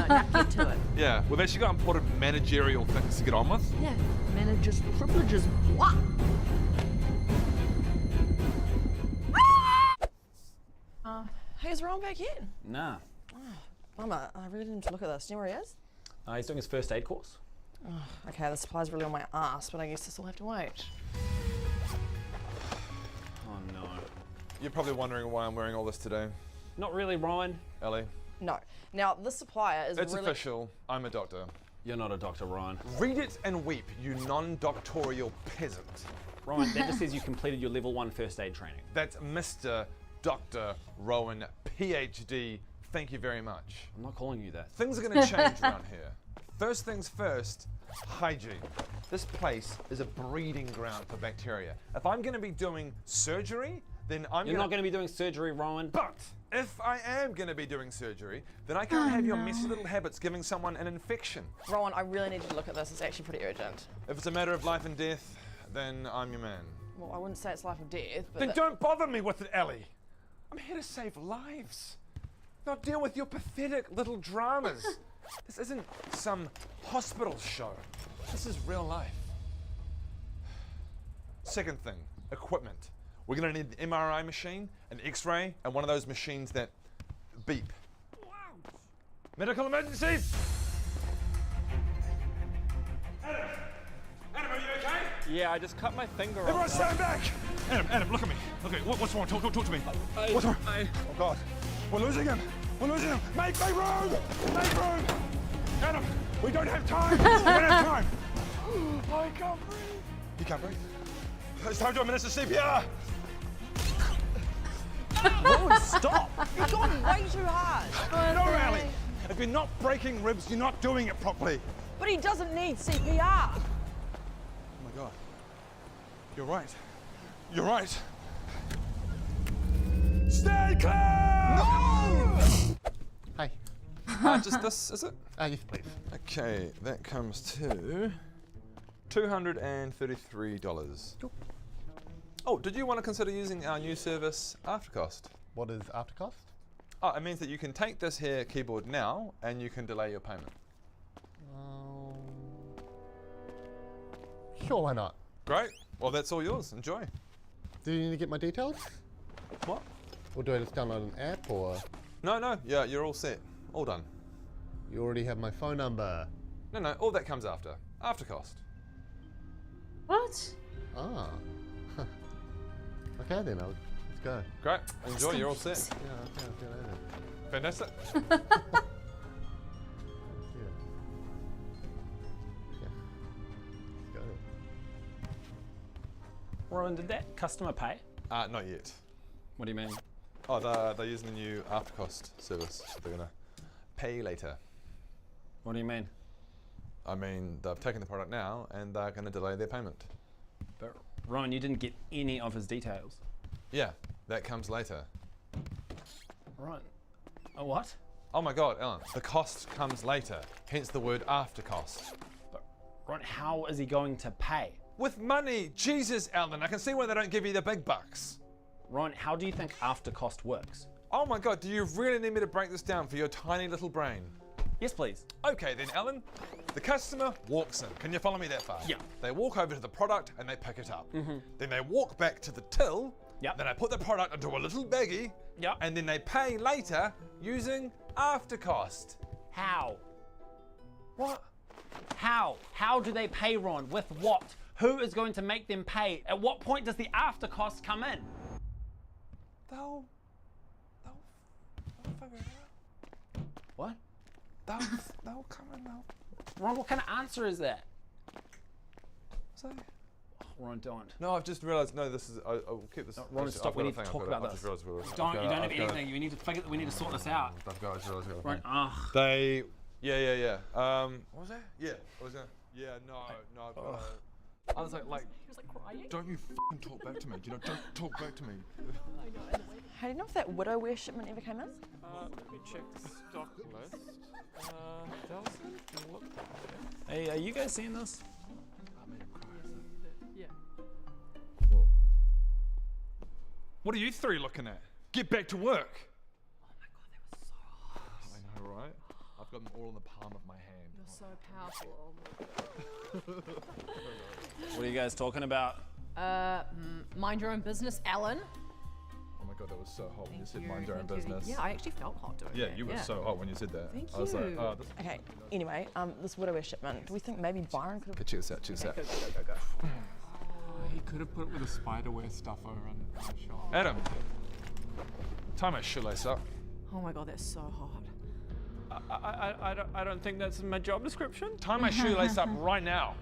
Now get to it. Yeah, we've actually got important managerial things to get on with. Yeah, manager's privileges. What? Hey, is Rowan back yet? Nah. Oh, bummer. I really didn't look at this. Do you know where he is? He's doing his first aid course. Oh, okay, the supply's really on my ass, but I guess this will have to wait. Oh no. You're probably wondering why I'm wearing all this today. Not really, Rowan. Ellie. No. Now, this supplier is It's really... official. I'm a doctor. You're not a doctor, Rowan. Read it and weep, you non-doctorial peasant. Rowan, that just says you completed your level 1 first aid training. That's Mr. Dr. Rowan, PhD. Thank you very much. I'm not calling you that. Things are going to change around here. First things first, hygiene. This place is a breeding ground for bacteria. If I'm going to be doing surgery, then You're not going to be doing surgery, Rowan. But if I am going to be doing surgery, then I can't have your messy little habits giving someone an infection. Rowan, I really need you to look at this. It's actually pretty urgent. If it's a matter of life and death, then I'm your man. Well, I wouldn't say it's life or death, but... Then don't bother me with it, Ellie. I'm here to save lives, not deal with your pathetic little dramas. This isn't some hospital show. This is real life. Second thing, equipment. We're gonna need an MRI machine, an X-ray, and one of those machines that beep. Medical emergencies! Adam, are you okay? Yeah, I just cut my finger off. Everyone stand back! Adam, look at me. Okay, what's wrong? Talk to me. What's wrong? Oh God, we're losing him. We're losing him. Make room! Make room! Adam, we don't have time. We don't have time. I can't breathe. You can't breathe? It's time to administer CPR. Rowan, stop! You're going way too hard. No, Allie. If you're not breaking ribs, you're not doing it properly. But he doesn't need CPR. Oh my God. You're right. You're right. Stay clear! No! Hey. Just this, is it? Yes, please. Okay, that comes to $233. Oh, did you want to consider using our new service, Aftercost? What is Aftercost? Oh, it means that you can take this here keyboard now and you can delay your payment. Sure, why not? Great. Well, that's all yours. Enjoy. Do you need to get my details? What? Or do I just download an app or? No, yeah, you're all set. All done. You already have my phone number. No, all that comes after. Aftercost. What? Ah. Okay then, let's go. Great. Enjoy, you're all set. Yeah, okay, I'll see you later. Fantastic. Rowan, did that customer pay? Not yet. What do you mean? Oh, they're using the new Aftercost service. They're gonna pay later. What do you mean? I mean, they've taken the product now and they're gonna delay their payment. But Rowan, you didn't get any of his details. Yeah, that comes later. Right. A what? Oh my God, Ellen, the cost comes later, hence the word Aftercost. But Rowan, how is he going to pay? With money! Jesus, Ellen, I can see why they don't give you the big bucks. Rowan, how do you think Aftercost works? Oh my God, do you really need me to break this down for your tiny little brain? Yes, please. Okay then, Ellen. The customer walks in. Can you follow me that far? Yeah. They walk over to the product and they pick it up. Then they walk back to the till. Yep. Then I put the product into a little baggie. Yep. And then they pay later using Aftercost. How? What? How? How do they pay, Ron? With what? Who is going to make them pay? At what point does the Aftercost come in? They'll figure it out. What? They'll come in. Ron, what kind of answer is that? So. Ron, don't. No, I've just realised. No, this is. I'll keep this. No, Ron, stop. We need to talk about this. Don't. You don't have anything. We need to figure. We need to sort this out. I've got. I just realised. Ron, They. Yeah. What was that? Yeah. I was gonna. Yeah. No. I've got. I was like. He was like crying. Don't you f***ing talk back to me. Don't talk back to me. How do you know if that widowware shipment ever came in? Let me check the stock list. Doesn't look like it. Hey, are you guys seeing this? Yeah. Whoa. What are you three looking at? Get back to work. Oh my God, they were so hot. I know, right? I've got them all in the palm of my hand. You're so powerful. Oh my God. What are you guys talking about? Mind your own business, Alan. Oh my God, that was so hot when you said Thank mind your own you. business. Yeah, I actually felt hot doing Yeah, that. you were so hot when you said that. Thank I was like, you. oh, this Okay, anyway, this widowware shipment, do we think maybe Byron could have... Okay, check this out, check this out. Go. He could have put it with a spiderware stuffer and a shop. Adam, tie my shoelace up. Oh my God, that's so hot. I don't think that's my job description. Tie my shoelace up right now.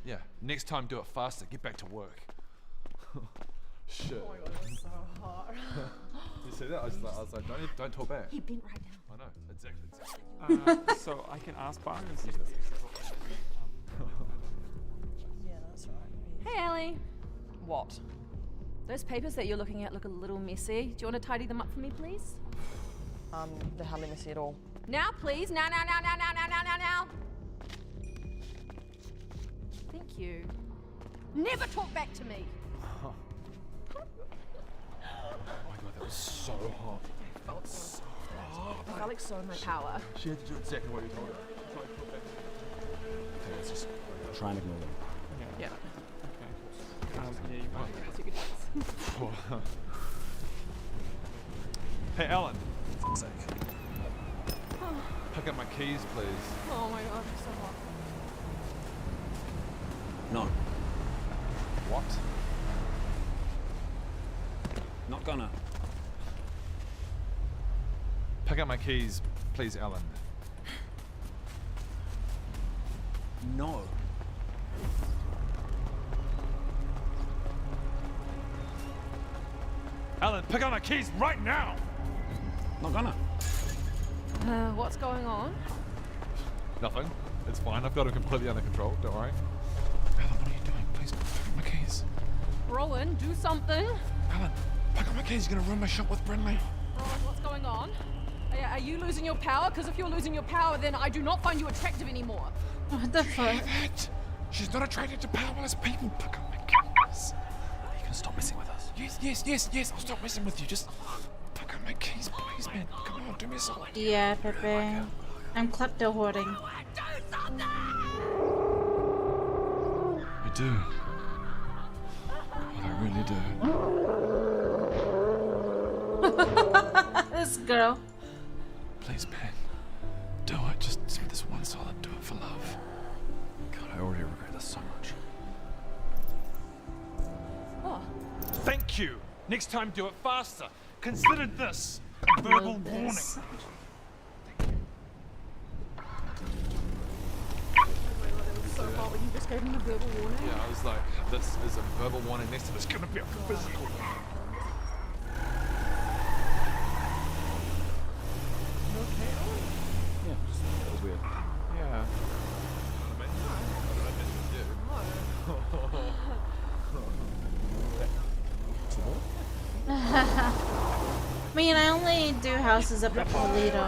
Yeah, next time do it faster. Get back to work. Shit. Oh my God, that's so hot. You see that? I was like, don't talk back. He bent right down. I know, exactly. So I can ask Byron and see if Yeah, that's right. Hey, Allie. What? Those papers that you're looking at look a little messy. Do you want to tidy them up for me, please? They're hardly messy at all. Now, please. Now. Thank you. Never talk back to me. Oh my God, that was so hot. I felt so hot. I felt like so in my power. She had to do exactly what you told her. Okay, let's just try and ignore them. Yeah. Okay. Yeah, you might. Hey, Alan. For fuck's sake. Pick up my keys, please. Oh my God, it's so hot. No. What? Not gonna. Pick up my keys, please, Alan. know. Alan, pick up my keys right now! Not gonna. What's going on? Nothing. It's fine. I've got him completely under control. Don't worry. Alan, what are you doing? Please pick up my keys. Rowan, do something. Alan, pick up my keys. You're gonna ruin my shop with Brinley. Rowan, what's going on? Are you losing your power? Because if you're losing your power, then I do not find you attractive anymore. What the fuck? She's not attracted to powerless people. Pick up my keys. Are you gonna stop messing with us? Yes. I'll stop messing with you. Just pick up my keys, please, man. Come on, do me a solid. Yeah, Pepe. I'm KleptoHoarding. I do. God, I really do. This girl. Please, man. Do it. Just do this one solid. Do it for love. God, I already regret this so much. Oh. Thank you. Next time, do it faster. Consider this a verbal warning. So far when you just gave him a verbal warning. Yeah, I was like, this is a verbal warning. Next time, it's gonna be a physical one. Yeah, that was weird. Yeah. I mean, I only do houses up at Polito.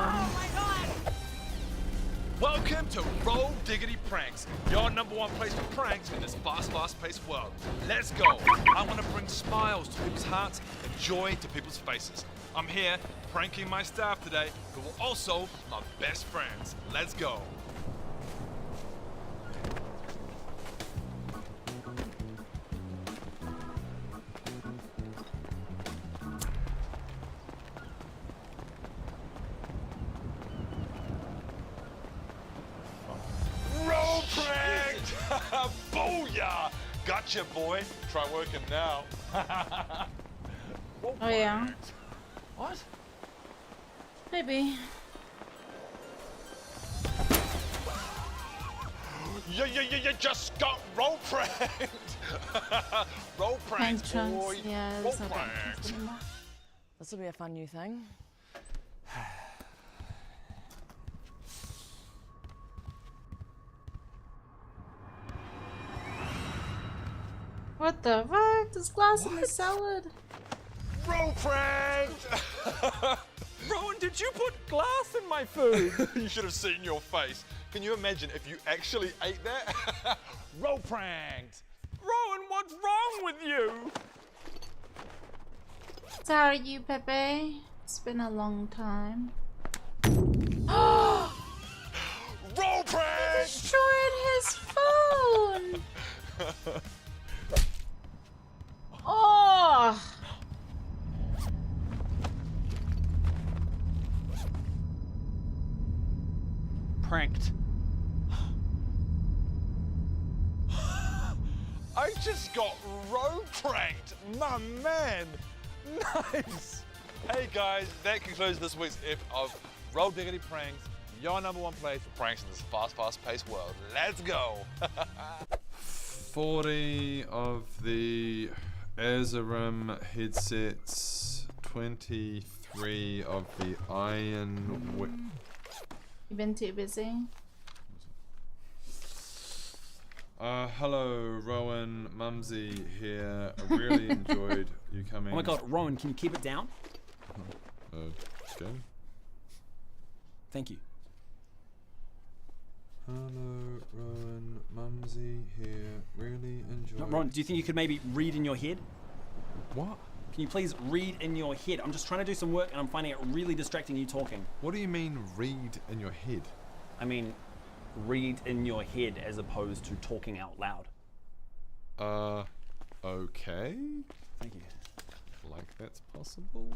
Welcome to Roll Diggity Pranks, your #1 place for pranks in this fast-paced world. Let's go. I want to bring smiles to people's hearts and joy to people's faces. I'm here pranking my staff today, who will also be my best friends. Let's go. Roll pranked! Booyah! Gotcha, boy. Try working now. Oh yeah. What? Maybe. You just got roll pranked! Roll Prank pranked, trunks. boy. Yeah, Roll there's no prank pranked. trunks anymore. This will be a fun new thing. What the fuck? There's glass in the salad. Roll pranked! Rowan, did you put glass in my food? You should have seen your face. Can you imagine if you actually ate that? Roll pranked! Rowan, what's wrong with you? Sorry, you Pepe. It's been a long time. Roll pranked! Destroyed his phone. Oh! Pranked. I just got road pranked, my man. Nice. Hey guys, that concludes this week's ep of Roll Diggity Pranks, your #1 place for pranks in this fast-paced world. Let's go. 40 of the Azarim headsets, 23 of the Iron. You've been too busy. Hello, Rowan, Mumsy here. I really enjoyed you coming. Oh my god, Rowan, can you keep it down? Okay. Thank you. Hello, Rowan, Mumsy here. Really enjoyed. No, Rowan, do you think you could maybe read in your head? What? Can you please read in your head? I'm just trying to do some work and I'm finding it really distracting you talking. What do you mean, read in your head? I mean, read in your head as opposed to talking out loud. Okay. Thank you. Like that's possible?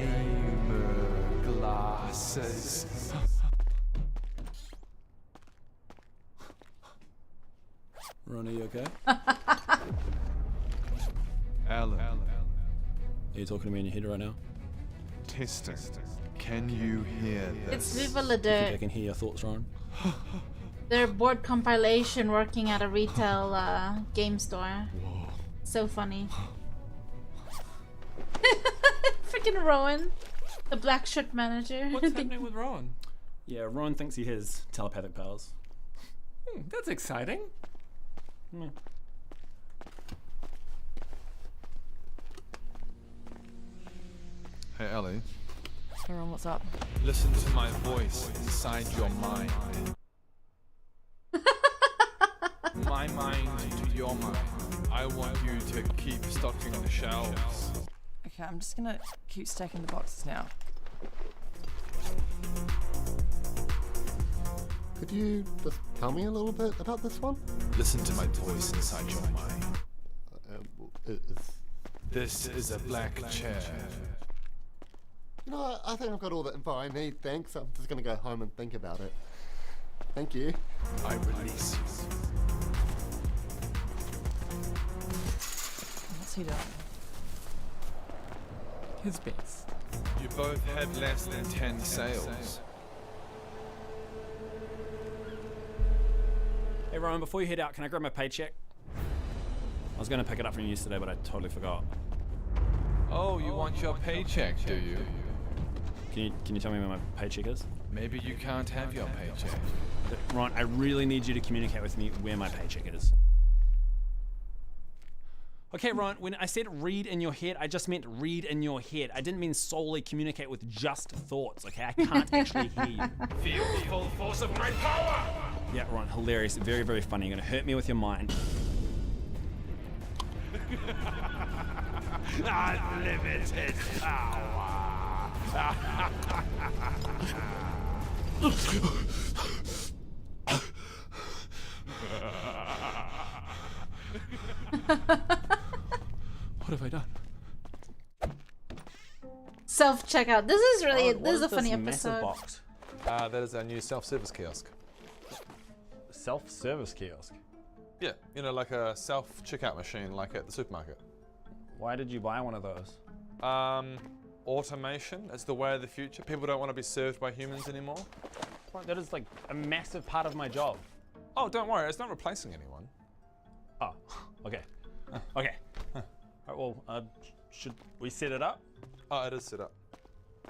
gamer glasses. Ron, are you okay? Alan. Are you talking to me in your head right now? Testing. Can you hear It's this? Viva La I think I Dirt. can hear your thoughts, Ron. Their board compilation working at a retail game store. So funny. Freaking Rowan, the black shirt manager. What's happening with Ron? Yeah, Ron thinks he has telepathic powers. That's exciting. Hey, Ellie. Hey, Ron, what's up? Listen to my voice inside your mind. My mind to your mind. I want you to keep stocking the shelves. Okay, I'm just gonna keep stacking the boxes now. Could you just tell me a little bit about this one? Listen to my voice inside your mind. It's This is a black chair. You know what? I think I've got all the info I need, thanks. I'm just gonna go home and think about it. Thank you. I release you. What's he doing? His base. You both had less than 10 sales. Hey, Ron, before you head out, can I grab my paycheck? I was going to pick it up from you yesterday, but I totally forgot. Oh, you want your paycheck, do you? Can you tell me where my paycheck is? Maybe you can't have your paycheck. Ron, I really need you to communicate with me where my paycheck is. Okay, Ron, when I said read in your head, I just meant read in your head. I didn't mean solely communicate with just thoughts, okay? I can't actually hear you. Feel the full force of my power! Yeah, Ron, hilarious. Very, very funny. You're going to hurt me with your mind. Unlimited What have I done? Self-checkout. This is really, Ron, this is a what funny this massive episode. box? That is our new self-service kiosk. Self-service kiosk? Yeah, you know, like a self-checkout machine like at the supermarket. Why did you buy one of those? Automation is the way of the future. People don't want to be served by humans anymore. Ron, that is like a massive part of my job. Oh, don't worry, it's not replacing anyone. Oh, okay. Okay. Alright, well, should we set it up? Oh, it is set up.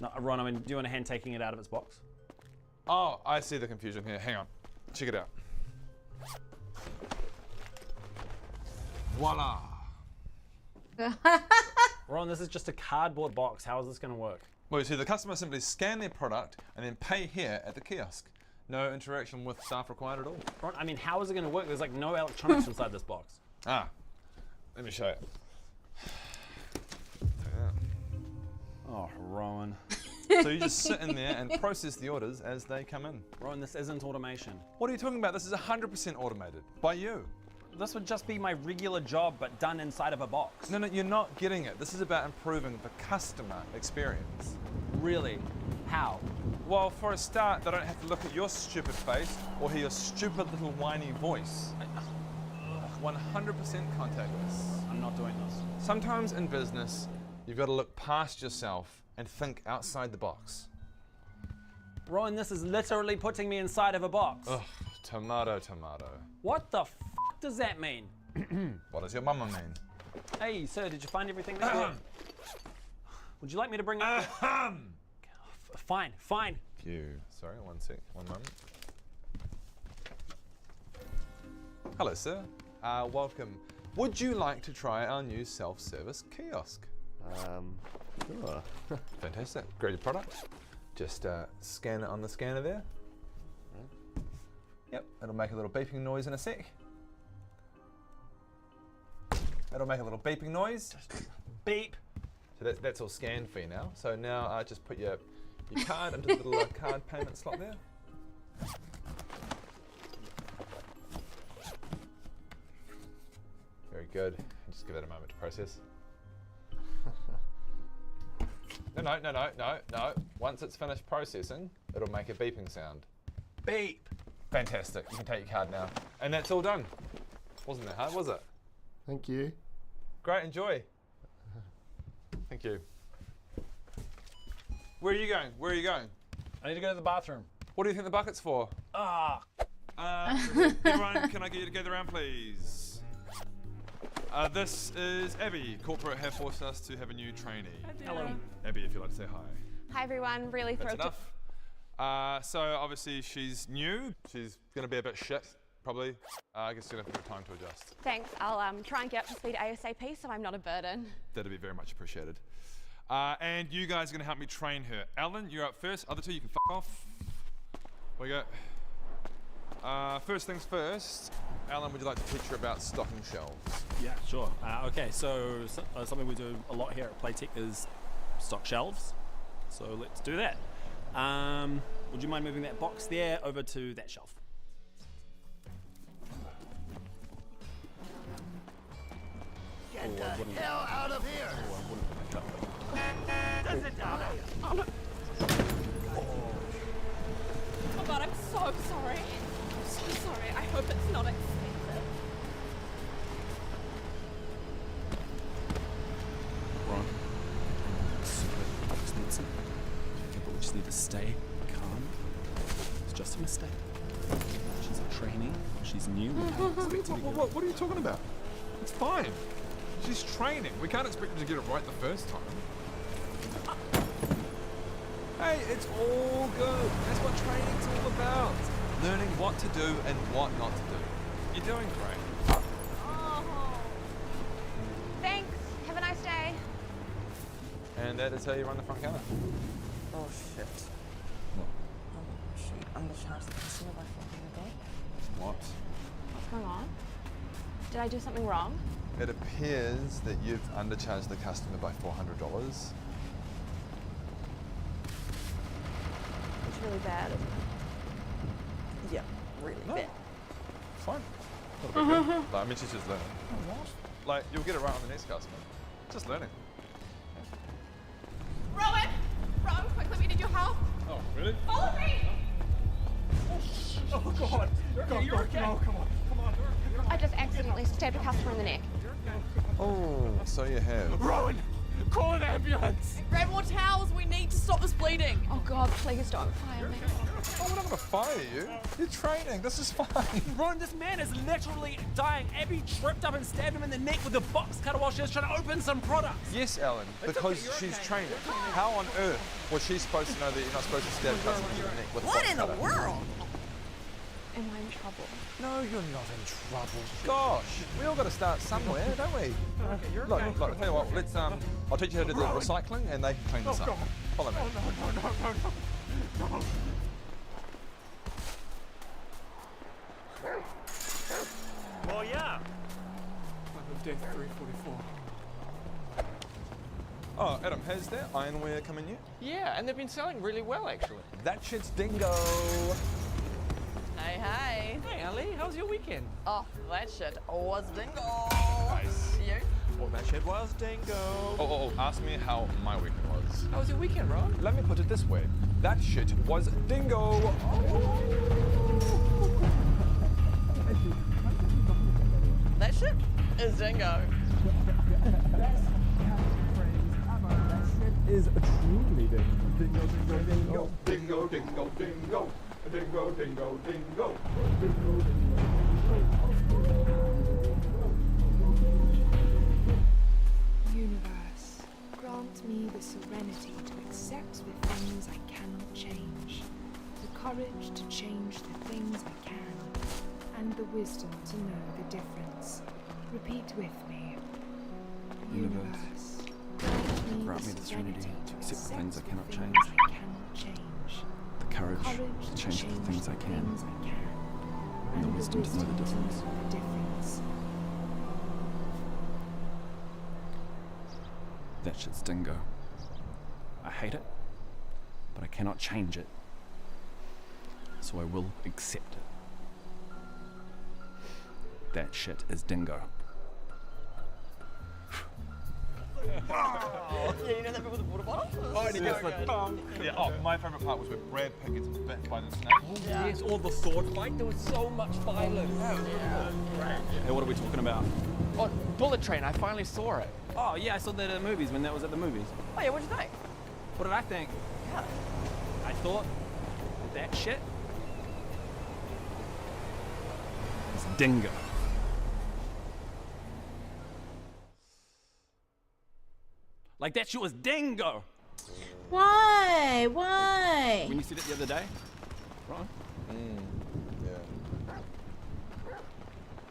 No, Ron, I mean, do you want a hand taking it out of its box? Oh, I see the confusion here. Hang on. Check it out. Voila! Ron, this is just a cardboard box. How is this going to work? Well, you see, the customer simply scan their product and then pay here at the kiosk. No interaction with staff required at all. Ron, I mean, how is it going to work? There's like no electronics inside this box. Ah, let me show you. Oh, Rowan. So you just sit in there and process the orders as they come in. Rowan, this isn't automation. What are you talking about? This is 100% automated by you. This would just be my regular job, but done inside of a box. No, you're not getting it. This is about improving the customer experience. Really? How? Well, for a start, they don't have to look at your stupid face or hear your stupid little whiny voice. 100% contactless. I'm not doing this. Sometimes in business, you've got to look past yourself and think outside the box. Rowan, this is literally putting me inside of a box. Ugh, tomato, tomato. What the f does that mean? What does your mama mean? Hey, sir, did you find everything that you Would you like me to bring up? Fine. Sorry, one moment. Hello, sir. Welcome. Would you like to try our new self-service kiosk? Sure. Fantastic. Great product. Just scan it on the scanner there. Yep, it'll make a little beeping noise in a sec. It'll make a little beeping noise. Beep. So that's all scanned for you now. So now just put your card into the little card payment slot there. Very good. Just give it a moment to process. No. Once it's finished processing, it'll make a beeping sound. Beep. Fantastic. You can take your card now. And that's all done. Wasn't that hard, was it? Thank you. Great, enjoy. Thank you. Where are you going? Where are you going? I need to go to the bathroom. What do you think the bucket's for? Everyone, can I get you to gather around, please? This is Abby. Corporate have forced us to have a new trainee. Hello. Abby, if you'd like to say hi. Hi everyone, really That's thrilled enough. So obviously she's new. She's gonna be a bit shit, probably. I guess you're gonna have a bit of time to adjust. Thanks, I'll try and get up to speed ASAP so I'm not a burden. That'd be very much appreciated. And you guys are gonna help me train her. Alan, you're up first. Other two, you can f off. We go. First things first. Alan, would you like to teach her about stocking shelves? Yeah, sure. Okay, so something we do a lot here at Playtech is stock shelves. So let's do that. Would you mind moving that box there over to that shelf? Get the hell out of here! Oh, I wouldn't pick up. Does it down here? Oh god, I'm so sorry. I'm so sorry. I hope it's not expensive. Ron, super expensive. Okay, but we just need to stay calm. It's just a mistake. She's a trainee. She's new. We can't expect her to get What are you talking about? It's fine. She's training. We can't expect her to get it right the first time. Hey, it's all good. That's what training's all about. Learning what to do and what not to do. You're doing great. Oh. Thanks, have a nice day. And that is how you run the front counter. Oh shit. What? Oh shoot, I'm the charge the customer by $400. What? What's going on? Did I do something wrong? It appears that you've undercharged the customer by $400. It's really bad. Yeah, really bad. It's fine. Not a big deal. Like, I mean, she's just learning. Like, you'll get it right on the next customer. Just learning. Rowan! Rowan, quickly, we need your help. Oh, really? Follow me! Oh god! You're okay. No, come on. I just accidentally stabbed a customer in the neck. Oh, so you have. Rowan! Call an ambulance! Grab more towels, we need to stop this bleeding. Oh god, please don't fire me. Oh, we're not gonna fire you. You're training. This is fine. Ron, this man is literally dying. Abby tripped up and stabbed him in the neck with a box cutter while she was trying to open some products. Yes, Alan, because she's training. How on earth was she supposed to know that you're not supposed to stab customers in the neck with a box cutter? world? Am I in trouble? No, you're not in trouble. Gosh, we all got to start somewhere, don't we? Look, I'll tell you what. Let's I'll teach you how to do the recycling, and they can clean this up. Follow me. No. Well, yeah. Time of death 344. Oh, Adam, has that ironware come in yet? Yeah, and they've been selling really well, actually. That shit's dingo. Hey, hey. Hey, Ali, how was your weekend? Oh, that shit was dingo. Nice. You? Well, that shit was dingo. Oh, ask me how my weekend was. How was your weekend, Ron? Let me put it this way. That shit was dingo. That shit is dingo. Is truly dingo. Dingo, dingo, dingo. Dingo, dingo, dingo. Dingo, dingo, dingo. Universe, grant me the serenity to accept the things I cannot change, the courage to change the things I can, and the wisdom to know the difference. Repeat with me. Universe, grant me the serenity to accept the things I cannot change, I cannot change. the courage to change the things I can, and the wisdom to know the difference. That shit's dingo. I hate it, but I cannot change it. So I will accept it. That shit is dingo. Oh, yeah, you know that bit with the water bottle? Oh, and he gets the dong. Yeah, oh, my favourite part was when Brad Pitt gets bit by the snake. Oh, yes, or the sword fight. There was so much violence. Hey, what are we talking about? Oh, Bullet Train. I finally saw it. Oh, yeah, I saw that at the movies when that was at the movies. Oh, yeah, what'd you think? What did I think? Yeah. I thought that shit was dingo. Like that shit was dingo. Why? Why? When you said it the other day, Ron? Yeah.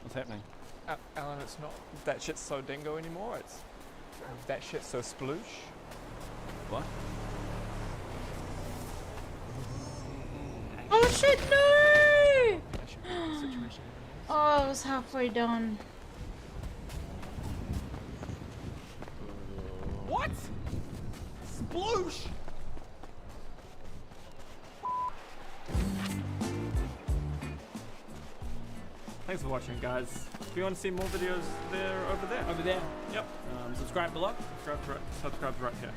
What's happening? Alan, it's not that shit's so dingo anymore. It's that shit's so sploosh. What? Oh shit, no! Oh, I was halfway done. What? Sploosh! Thanks for watching, guys. If you want to see more videos, they're over there. Over there? Yep. Subscribe below. Subscribe's right here.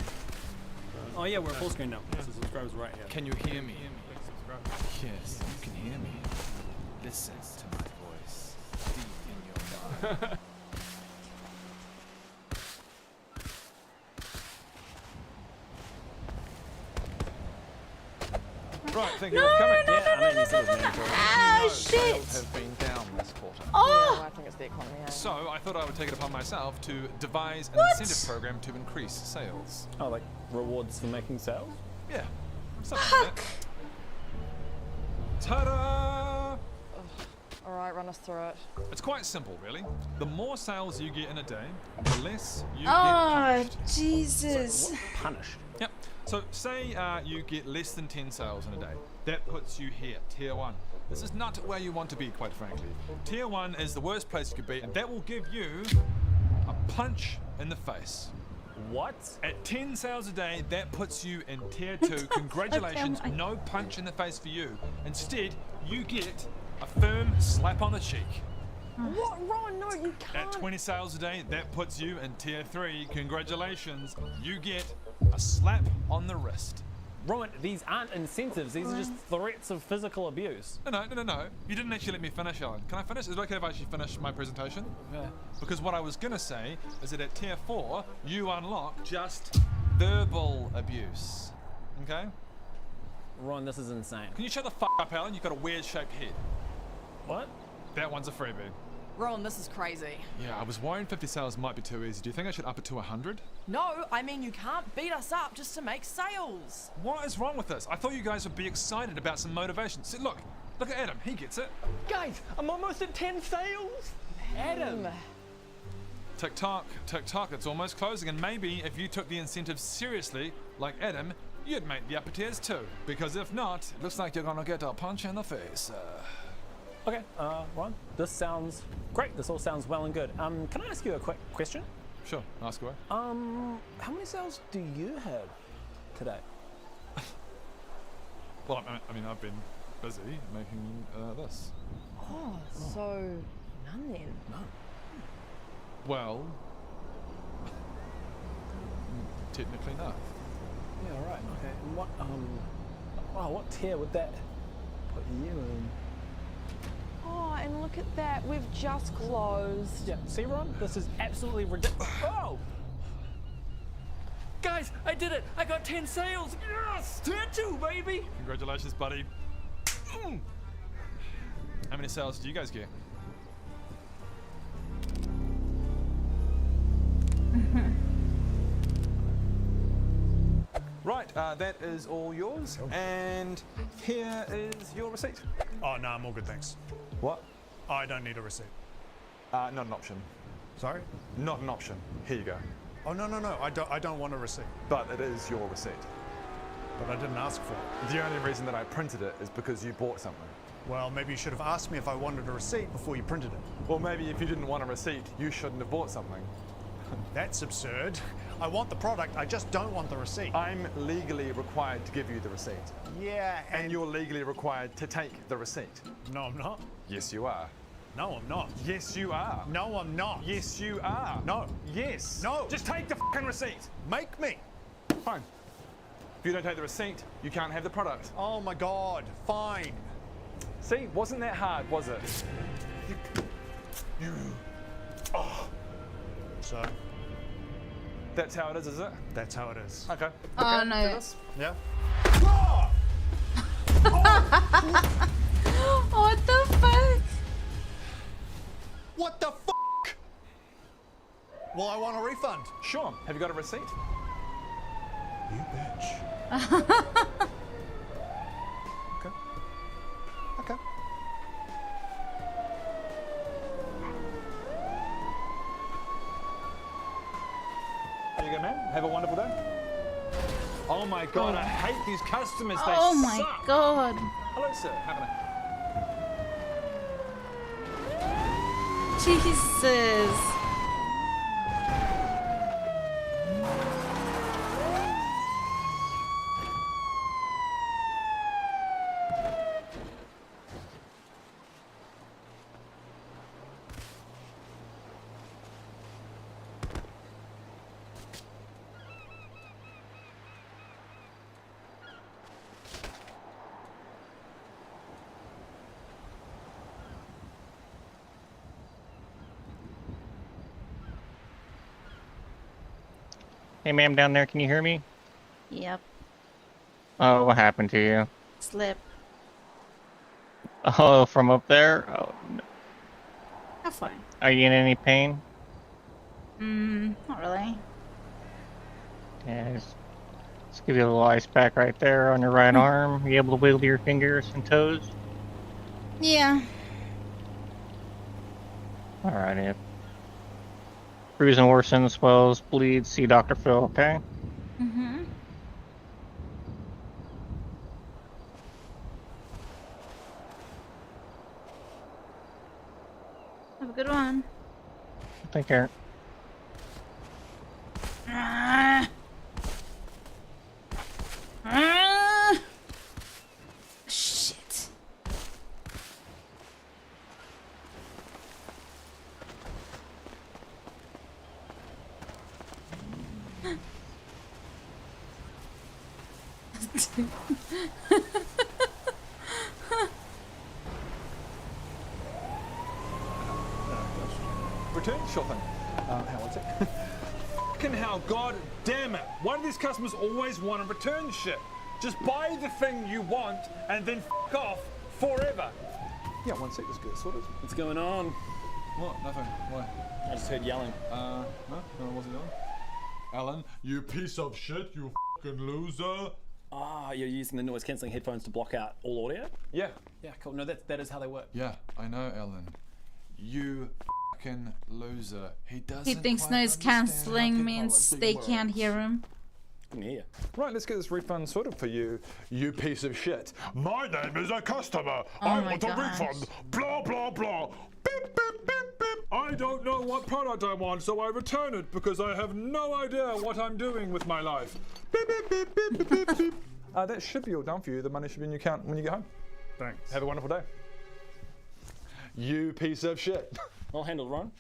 Oh yeah, we're full screen now. So subscribe's right here. Can you hear me? Subscribe. Yes, you can hear me. Listen to my voice deep in your mind. Right, thank you for coming. Ah, shit! Have been down this quarter. Oh! I think it's the economy. So I thought I would take it upon myself to devise an incentive program to increase sales. Oh, like rewards for making sales? Yeah, something like that. Ta-da! All right, run us through it. It's quite simple, really. The more sales you get in a day, the less you get Oh, punished. Jesus. Punished? Yep. So say you get less than 10 sales in a day. That puts you here, tier 1. This is not where you want to be, quite frankly. Tier 1 is the worst place you could be, and that will give you a punch in the face. What? At 10 sales a day, that puts you in tier 2. Congratulations, no punch in the face for you. Instead, you get a firm slap on the cheek. What? Ron, no, you can't. At 20 sales a day, that puts you in tier 3. Congratulations, you get a slap on the wrist. Ron, these aren't incentives. These are just threats of physical abuse. No. You didn't actually let me finish, Alan. Can I finish? Is it okay if I actually finish my presentation? Yeah. Because what I was going to say is that at tier 4, you unlock just verbal abuse. Okay? Ron, this is insane. Can you shut the fuck up, Alan? You've got a weird shaped head. What? That one's a freebie. Ron, this is crazy. Yeah, I was worried 50 sales might be too easy. Do you think I should up it to 100? No, I mean you can't beat us up just to make sales. What is wrong with this? I thought you guys would be excited about some motivation. See, look at Adam. He gets it. Guys, I'm almost at 10 sales. Adam. Tick tock, it's almost closing. And maybe if you took the incentives seriously, like Adam, you'd make the upper tiers too. Because if not, it looks like you're gonna get a punch in the face. Okay, Ron, this sounds great. This all sounds well and good. Can I ask you a quick question? Sure, ask away. How many sales do you have today? Well, I mean, I've been busy making this. Oh, so none then? No. Well, technically no. Yeah, right. Okay. And what what tier would that put you in? Oh, and look at that. We've just closed. Yeah. See, Ron? This is absolutely ridiculous. Oh! Guys, I did it. I got 10 sales. Yes! Tier 2, baby. Congratulations, buddy. How many sales do you guys get? Right, that is all yours, and here is your receipt. Oh, no, I'm all good, thanks. What? I don't need a receipt. Not an option. Sorry? Not an option. Here you go. Oh, no, I don't want a receipt. But it is your receipt. But I didn't ask for it. The only reason that I printed it is because you bought something. Well, maybe you should have asked me if I wanted a receipt before you printed it. Well, maybe if you didn't want a receipt, you shouldn't have bought something. That's absurd. I want the product, I just don't want the receipt. I'm legally required to give you the receipt. Yeah, and you're legally required to take the receipt. No, I'm not. Yes, you are. No, I'm not. Yes, you are. No, I'm not. Yes, you are. No. Yes. No. Just take the fucking receipt. Make me. Fine. If you don't take the receipt, you can't have the product. Oh my God. Fine. See, wasn't that hard, was it? Oh. So. That's how it is it? That's how it is. Okay. Oh, okay. no. Yeah. What the fuck? What the fuck? Well, I want a refund. Sure. Have you got a receipt? You bitch. Okay. Okay. There you go, man. Have a wonderful day. Oh my God, I hate these customers. They Oh my suck. God. Hello, sir. Have a Jesus. Hey, ma'am, down there, can you hear me? Yep. Oh, what happened to you? Slip. Oh, from up there? Oh, no. Have fun. Are you in any pain? Not really. Yeah, just give you a little ice pack right there on your right arm. You able to wiggle your fingers and toes? Yeah. Alright, if bruising worsens, swells, bleeds, see Dr. Phil, okay? Mm-hmm. Have a good one. Take care. Ah. Ah. Shit. return? Sure thing. Hang on one sec. Fucking hell, god damn it. Why do these customers always want to return shit? Just buy the thing you want and then fuck off forever. Yeah, one sec, let's get it sorted. What's going on? What? Nothing. Why? I just heard yelling. No, I wasn't yelling. Alan, you piece of shit, you fucking loser. Ah, you're using the noise cancelling headphones to block out all audio? Yeah. Yeah, cool. No, that is how they work. Yeah, I know, Alan. You fucking loser. He doesn't. He thinks noise cancelling means they can't hear him. Yeah. Right, let's get this refund sorted for you, you piece of shit. My name is a customer. Oh I my want a gosh. refund. Blah, blah, blah. Beep, beep, beep, beep. I don't know what product I want, so I return it because I have no idea what I'm doing with my life. Beep, beep, beep, beep, beep, beep. That should be all done for you. The money should be in your account when you get home. Thanks. Have a wonderful day. You piece of shit. I'll handle it, Ron.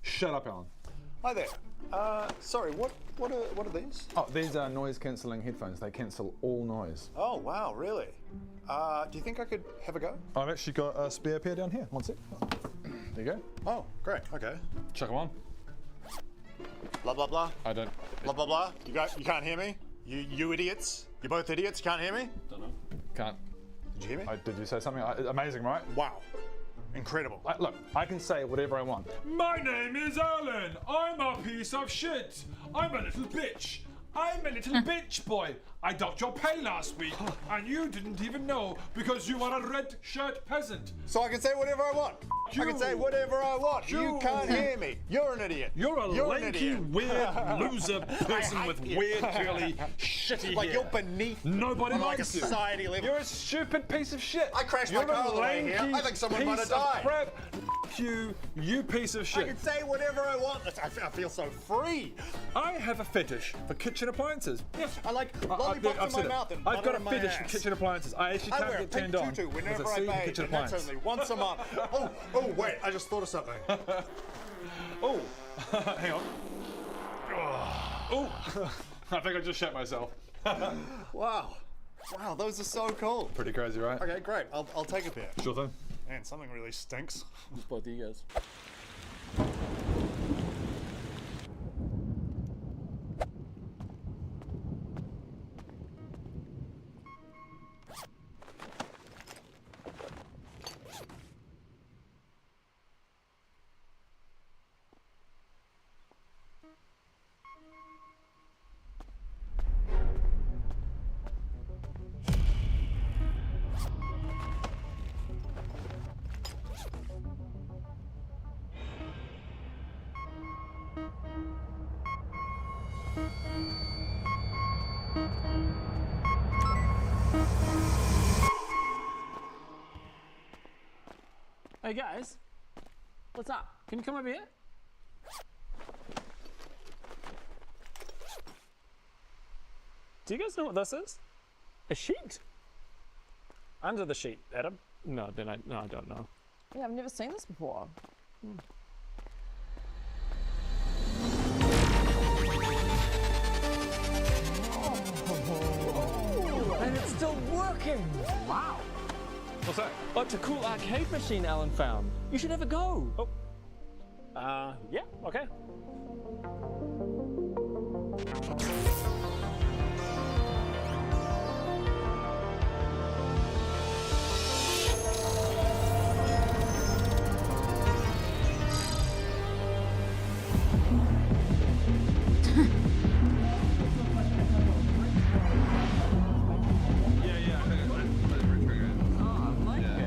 Shut up, Alan. Hi there. Sorry, what are these? Oh, these are noise cancelling headphones. They cancel all noise. Oh, wow, really? Do you think I could have a go? I've actually got a spare pair down here. One sec. There you go. Oh, great, okay. Chuck them on. Blah, blah, blah. I don't. Blah, blah, blah. You can't hear me? You idiots? You're both idiots? Can't hear me? Don't know. Can't. Did you hear me? Did you say something? Amazing, right? Wow. Incredible. Look, I can say whatever I want. My name is Alan. I'm a piece of shit. I'm a little bitch. I'm a little bitch boy. I docked your pay last week, and you didn't even know because you are a red shirt peasant. So I can say whatever I want. I can say whatever I want. You can't hear me. You're an idiot. You're a an lanky, idiot. weird loser person with weird, curly, shitty like hair. you're beneath Nobody like a likes you. society level. You're a stupid piece of shit. I crashed You're my car a on the way here. lanky I think someone might have piece of died. crap. You piece of shit. I can say whatever I want. I feel so free. I have a fetish for kitchen appliances. Yes, I like look, I've in my said it. mouth and I've butter got a in my fetish for ass. kitchen appliances. I actually I can't wear a get pink turned on. tutu because whenever I I see the bathe, kitchen and that's appliance. only once a month. Oh, wait, I just thought of something. Oh, hang on. Oh, I think I just shot myself. Wow. Wow, those are so cool. Pretty crazy, right? Okay, great. I'll take a pair. Sure thing. Man, something really stinks. It's both you guys. Hey guys, what's up? Can you come over here? Do you guys know what this is? A sheet? Under the sheet, Adam. No, I don't know. Yeah, I've never seen this before. And it's still working! Wow! What's that? Oh, it's a cool arcade machine Alan found. You should have a go. Oh. Yeah, okay.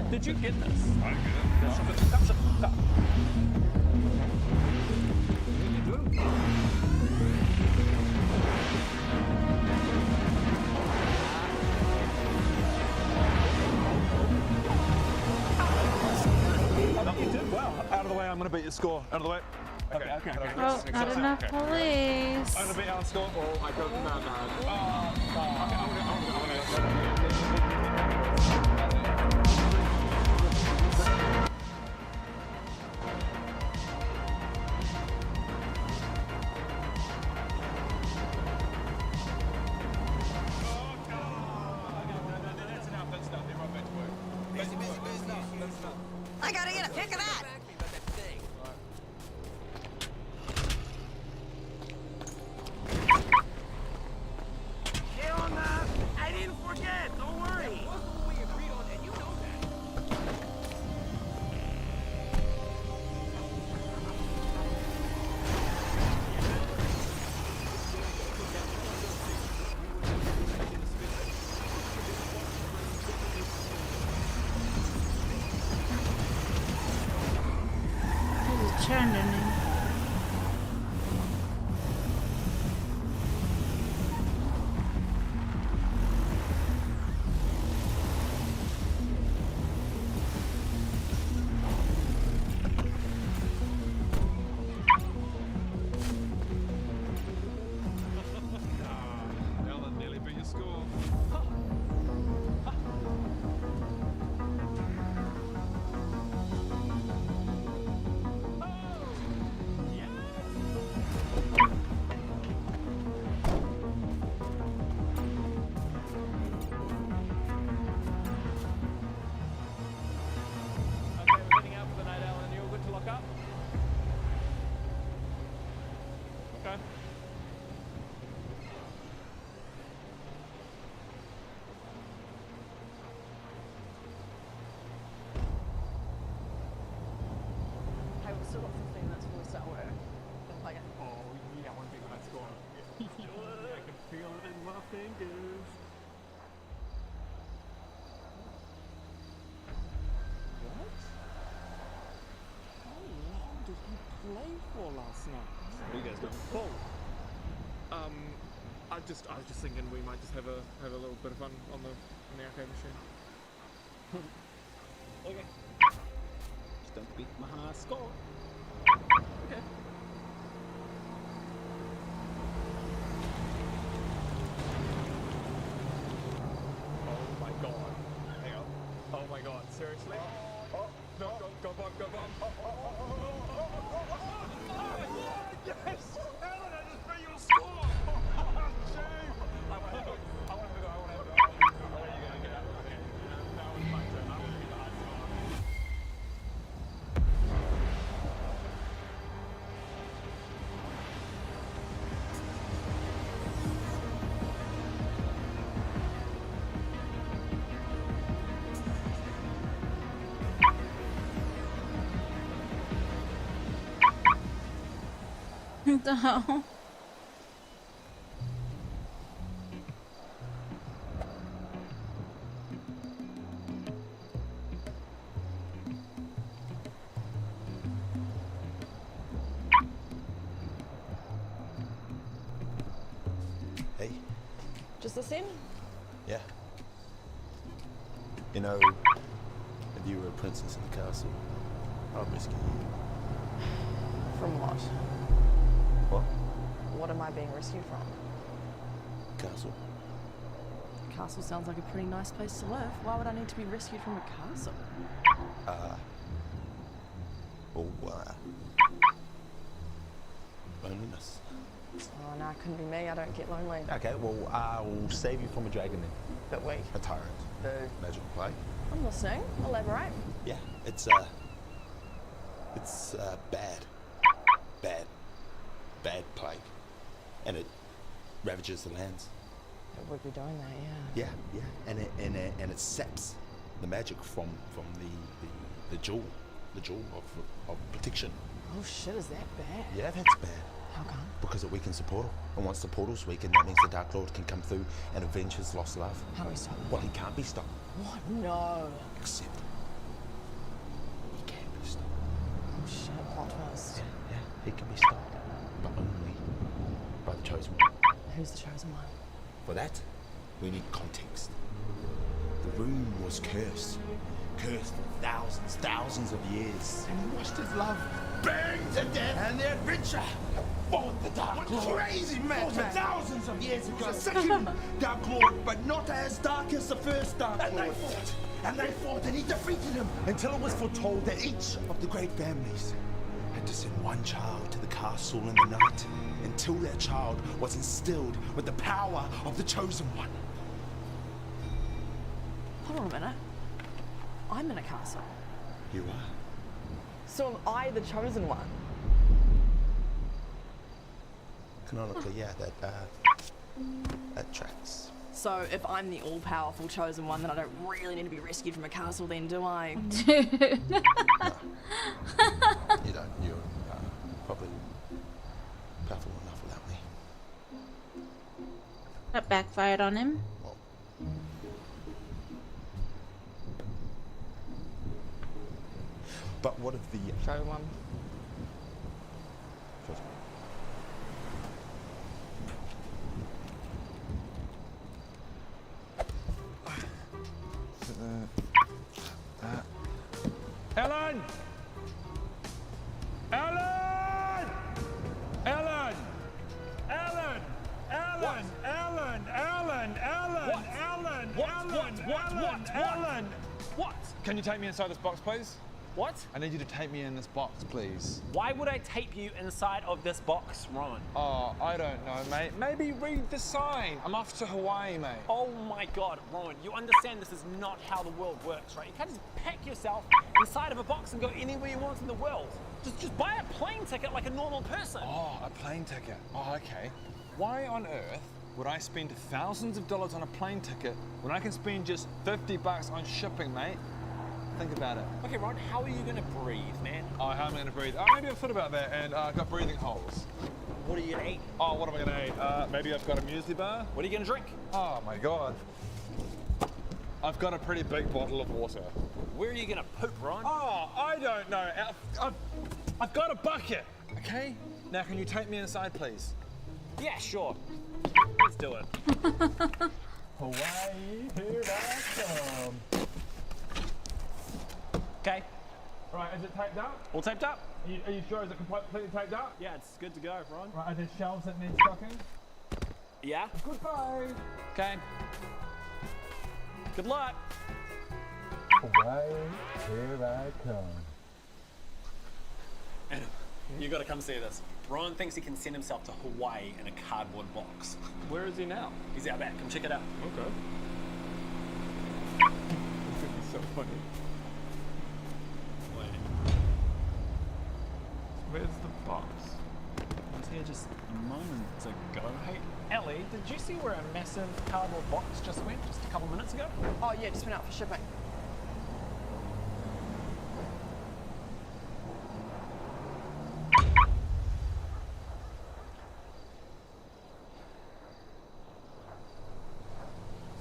Did you get this? I get it. You did well. Out of the way, I'm going to beat your score. Out of the way. Okay. Oh, not enough police. I'm going to beat Alan's score. Oh, I don't know, man. Okay, I'm going I gotta get a pic of that. Get on that. I didn't forget. Don't worry. We agreed on, and you know that. He's turning. Alan nearly beat your score. Okay, we're heading out for the night, Alan. You all good to lock up? Okay. Hey, we've still got 15 minutes before we start work. Don't play it. Oh, yeah, one big high score. I can feel it in my fingers. What? How long did he play for last night? What are you guys doing? Oh. I was just thinking we might just have a little bit of fun on the arcade machine. Okay. Just don't beat my high score. Okay. seriously? No, go back. Yes! Alan, I just bet you a score! Shame! I want to have a go. I want to have a go. I'll let you go. Get out of here. That was my turn. I'm going to be the hot score. What the hell? Hey. Just this in? Yeah. You know, if you were a princess in the castle, I'd rescue you. From what? What? What am I being rescued from? Castle. Castle sounds like a pretty nice place to live. Why would I need to be rescued from a castle? Loneliness. Oh, no, it couldn't be me. I don't get lonely. Okay, well, I'll save you from a dragon then. But wait. A tyrant. Who? Magical plague. I'm listening. Elaborate. Yeah, it's bad plague. And it ravages the lands. It would be doing that, yeah. Yeah. And it saps the magic from the jewel of protection. Oh shit, is that bad? Yeah, that's bad. How come? Because it weakens the portal. And once the portal's weakened, that means the Dark Lord can come through and avenge his lost love. How do we stop him? Well, he can't be stopped. What? No. Except he can be stopped. Oh shit, plot twist. Yeah, he can be stopped. But only by the Chosen One. Who's the Chosen One? For that, we need context. The room was cursed. Cursed for thousands of years. And he watched his love burned to death. And the adventure fought the Dark Lord. Crazy man! Thousands of years ago. The second Dark Lord, but not as dark as the first Dark Lord. And they fought, and he defeated him. Until it was foretold that each of the great families had to send one child to the castle in the night. Until that child was instilled with the power of the Chosen One. Hold on a minute. I'm in a castle. You are? So am I the Chosen One? Canonically, yeah, that tracks. So if I'm the all-powerful Chosen One, then I don't really need to be rescued from a castle then, do I? You don't. You're probably powerful enough without me. That backfired on him. But what if the Chosen One? Ellen! Ellen! Ellen! Ellen! Ellen! Ellen! Ellen! Ellen! Ellen! What? Can you take me inside this box, please? What? I need you to take me in this box, please. Why would I tape you inside of this box, Rowan? Oh, I don't know, mate. Maybe read the sign. I'm off to Hawaii, mate. Oh my god, Rowan, you understand this is not how the world works, right? You can't just pack yourself inside of a box and go anywhere you want in the world. Just buy a plane ticket like a normal person. Oh, a plane ticket. Oh, okay. Why on earth would I spend thousands of dollars on a plane ticket when I can spend just $50 on shipping, mate? Think about it. Okay, Ron, how are you gonna breathe, man? Oh, how am I gonna breathe? Oh, maybe I've thought about that and I've got breathing holes. What are you gonna eat? Oh, what am I gonna eat? Maybe I've got a muesli bar. What are you gonna drink? Oh my god. I've got a pretty big bottle of water. Where are you gonna poop, Ron? Oh, I don't know. I've got a bucket, okay? Now, can you take me inside, please? Yeah, sure. Let's do it. Hawaii, here I come. Okay. Right, is it taped up? All taped up? Are you sure? Is it completely taped up? Yeah, it's good to go, Ron. Right, are there shelves that need stocking? Yeah? Goodbye. Okay. Good luck. Hawaii, here I come. Adam, you gotta come see this. Rowan thinks he can send himself to Hawaii in a cardboard box. Where is he now? He's out back. Come check it out. Okay. This would be so funny. Where's the box? I was here just a moment ago. Hey, Ellie, did you see where a massive cardboard box just went just a couple minutes ago? Oh yeah, just went out for shipping.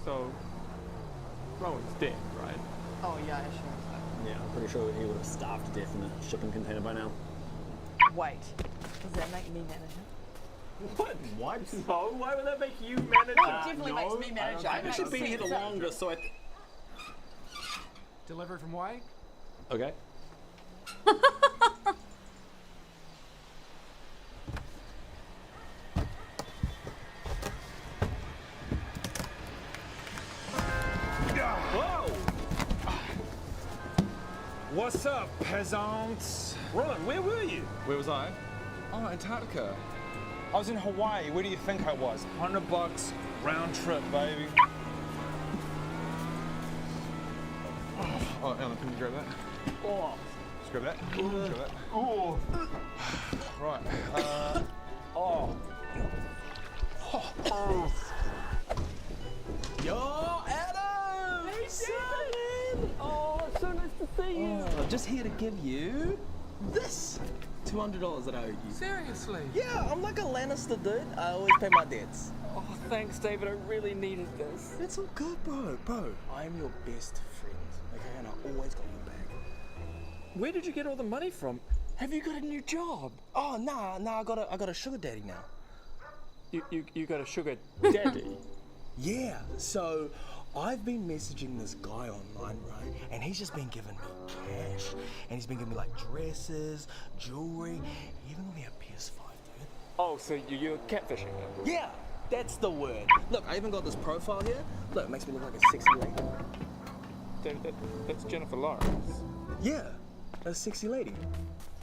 So, Rowan's dead, right? Oh yeah, I sure. Yeah, I'm pretty sure he would have starved to death in a shipping container by now. Wait, does that make me manager? What? What? No, why would that make you manager? Well, it definitely makes me manager. I've actually been here the longest, so I... Delivered from Hawaii? Okay. Whoa! What's up, peasants? Roland, where were you? Where was I? Oh, Antarctica. I was in Hawaii. Where do you think I was? $100 round trip, baby. Oh, Alan, can you grab that? Oh. Just grab that. Grab that. Oh. Right. Oh. Oh. Yo, Adam! Hey, son! Oh, so nice to see you. I'm just here to give you this $200 that I owe you. Seriously? Yeah, I'm like a Lannister dude. I always pay my debts. Oh, thanks, David. I really needed this. It's all good, bro. Bro, I'm your best friend, okay? And I always got your back. Where did you get all the money from? Have you got a new job? Oh, nah, I got a sugar daddy now. You got a sugar daddy? Yeah, so I've been messaging this guy online, right? And he's just been giving me cash. And he's been giving me like dresses, jewelry, even got me a PS5, dude. Oh, so you're catfishing him? Yeah, that's the word. Look, I even got this profile here. Look, it makes me look like a sexy lady. That's Jennifer Lawrence. Yeah, a sexy lady.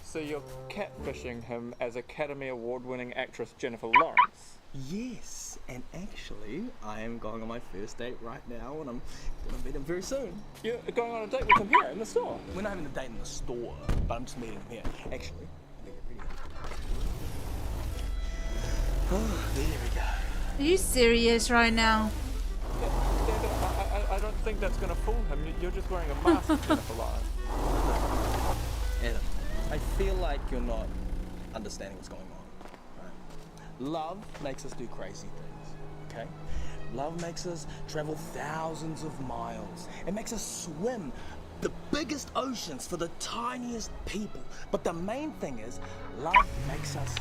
So you're catfishing him as Academy Award-winning actress Jennifer Lawrence? Yes, and actually, I am going on my first date right now, and I'm gonna meet him very soon. You're going on a date with him here in the store? We're not having a date in the store, but I'm just meeting him here. Actually, let me get ready. Oh, there we go. Are you serious right now? David, I don't think that's going to fool him. You're just wearing a mask, Jennifer Lawrence. Adam, I feel like you're not understanding what's going on. Right? Love makes us do crazy things, okay? Love makes us travel thousands of miles. It makes us swim the biggest oceans for the tiniest people. But the main thing is, love makes us...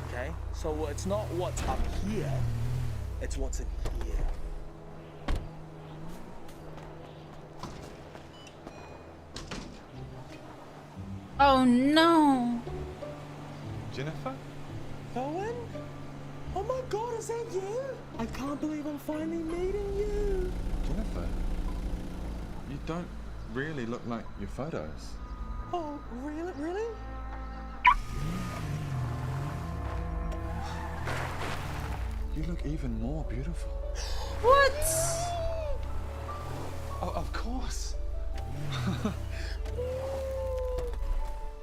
Okay? So it's not what's up here, it's what's in here. Oh no. Jennifer? Owen? Oh my god, is that you? I can't believe I'm finally meeting you. Jennifer? You don't really look like your photos. Oh, really? Really? You look even more beautiful. What? Oh, of course.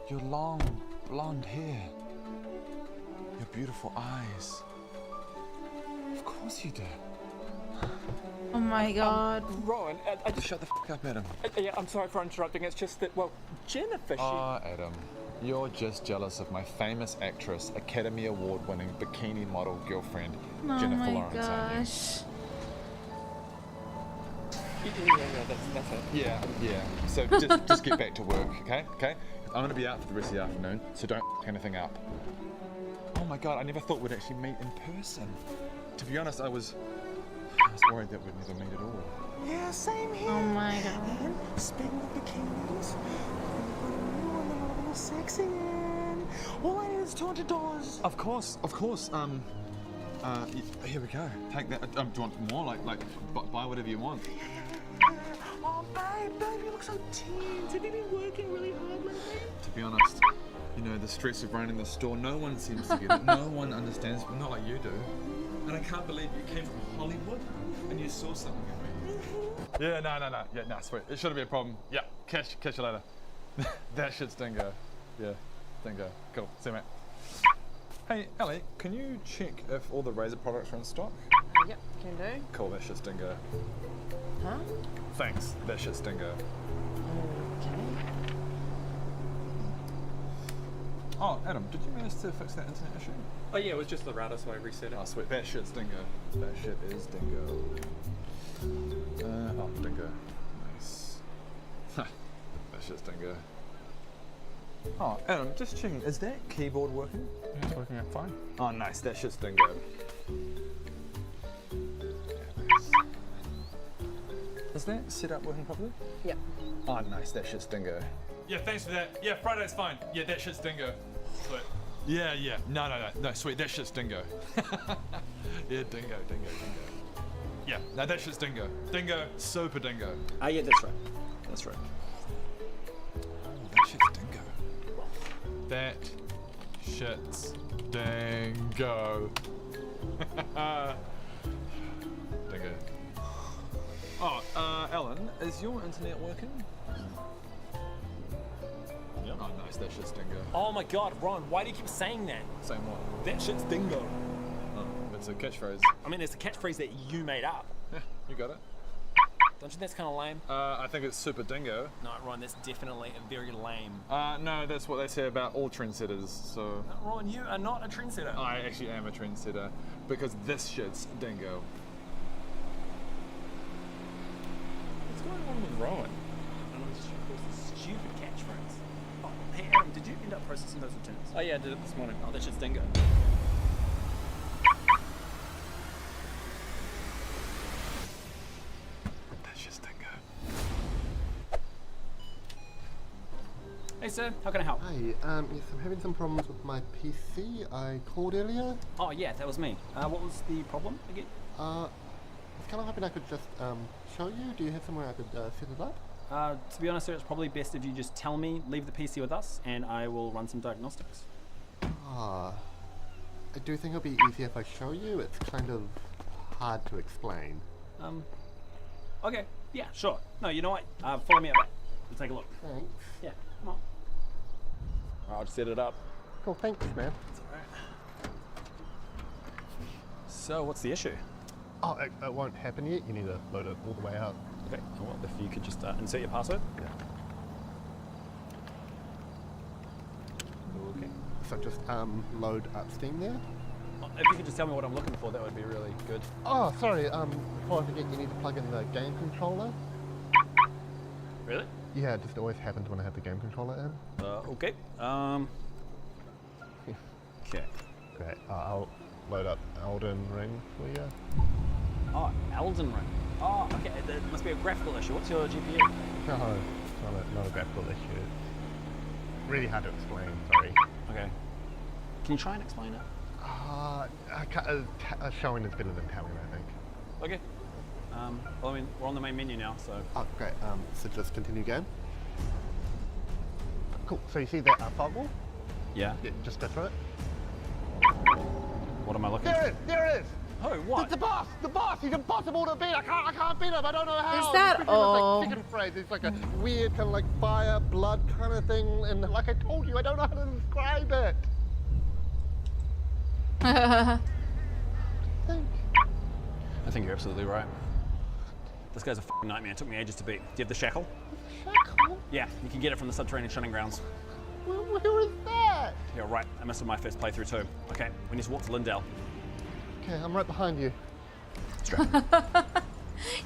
Your long, blonde hair. Your beautiful eyes. Of course you do. Oh my god. Rowan, I just... Shut the f*** up, Adam. Yeah, I'm sorry for interrupting. It's just that, well, Jennifer, Adam. You're just jealous of my famous actress, Academy Award-winning bikini model girlfriend, Oh Jennifer my Lawrence, aren't you? gosh. Yeah, that's it. Yeah. So just get back to work, okay? Okay? I'm gonna be out for the rest of the afternoon, so don't f*** anything up. Oh my god, I never thought we'd actually meet in person. To be honest, I was worried that we'd never meet at all. Yeah, same here. Oh my god. And speaking of bikinis, I'm gonna sexy and all I need is $200. Of course. Here we go. Take that. Do you want more? Like, buy whatever you want. Oh, babe, you look so tense. Have you been working really hard lately? To be honest, you know, the stress of running the store, no one seems to get it. No one understands, but not like you do. And I can't believe you came from Hollywood and you saw something in me. Yeah, no. Yeah, no, sweet. It shouldn't be a problem. Yeah, catch you later. That shit's dingo. Yeah, dingo. Cool. See you, mate. Hey, Ellie, can you check if all the razor products are in stock? Yep, can do. Cool, that shit's dingo. Huh? Thanks, that shit's dingo. Okay. Oh, Adam, did you manage to fix that internet issue? Oh yeah, it was just the router, so I reset it. Oh, sweet. That shit's dingo. That shit is dingo. Oh, dingo. Nice. That shit's dingo. Oh, Adam, just checking. Is that keyboard working? Yeah, it's working out fine. Oh, nice. That shit's dingo. Is that setup working properly? Yep. Oh, nice. That shit's dingo. Yeah, thanks for that. Yeah, Friday's fine. Yeah, that shit's dingo. Sweet. Yeah. No, sweet. That shit's dingo. Yeah, dingo. Yeah, no, that shit's dingo. Dingo, super dingo. Ah, yeah, that's right. That's right. Oh, that shit's dingo. That shit's dingo. Dingo. Oh, Ellen, is your internet working? Yep. Oh, nice. That shit's dingo. Oh my God, Ron, why do you keep saying that? Saying what? That shit's dingo. Oh, it's a catchphrase. I mean, it's a catchphrase that you made up. Yeah, you got it. Don't you think that's kind of lame? I think it's super dingo. No, Ron, that's definitely very lame. No, that's what they say about all trendsetters, so... No, Ron, you are not a trendsetter. I actually am a trendsetter, because this shit's dingo. What's going on with Rowan? I don't know, it's just a stupid catchphrase. Oh, hey, Adam, did you end up processing those returns? Oh yeah, I did it this morning. Oh, that shit's dingo. Hey sir, how can I help? Hi, yes, I'm having some problems with my PC. I called earlier. Oh yeah, that was me. What was the problem again? I was kind of hoping I could just show you. Do you have somewhere I could set it up? To be honest sir, it's probably best if you just tell me, leave the PC with us, and I will run some diagnostics. I do think it'll be easier if I show you. It's kind of hard to explain. Okay, yeah, sure. No, you know what? Follow me up back. We'll take a look. Thanks. Yeah, come on. I'll just set it up. Cool, thanks, man. So, what's the issue? Oh, it won't happen yet. You need to load it all the way out. Okay, well, if you could just insert your password. Yeah. Okay. So just load up Steam there. If you could just tell me what I'm looking for, that would be really good. Oh, sorry. Before I forget, you need to plug in the game controller. Really? Yeah, it just always happens when I have the game controller in. Okay. Okay. Great. I'll load up Elden Ring for you. Oh, Elden Ring. Oh, okay. There must be a graphical issue. What's your GPU? No, not a graphical issue. Really hard to explain. Sorry. Okay. Can you try and explain it? Showing is better than telling, I think. Okay. Well, I mean, we're on the main menu now, so. Oh, great. So just continue game. Cool. So you see that fog wall? Yeah. Just go through it. What am I looking There it is! There it is! Oh, what? It's the boss! The boss! He's impossible to beat! I can't beat him! I don't know how! Is that all? It's like chicken phrase. It's like a weird kind of like fire, blood kind of thing. And like I told you, I don't know how to describe it. I think you're absolutely right. This guy's a f***ing nightmare. It took me ages to beat. Do you have the shackle? Shackle? Yeah, you can get it from the subterranean shunning grounds. Where is that? You're right. I missed my first playthrough too. Okay, we need to walk to Lindell. Okay, I'm right behind you.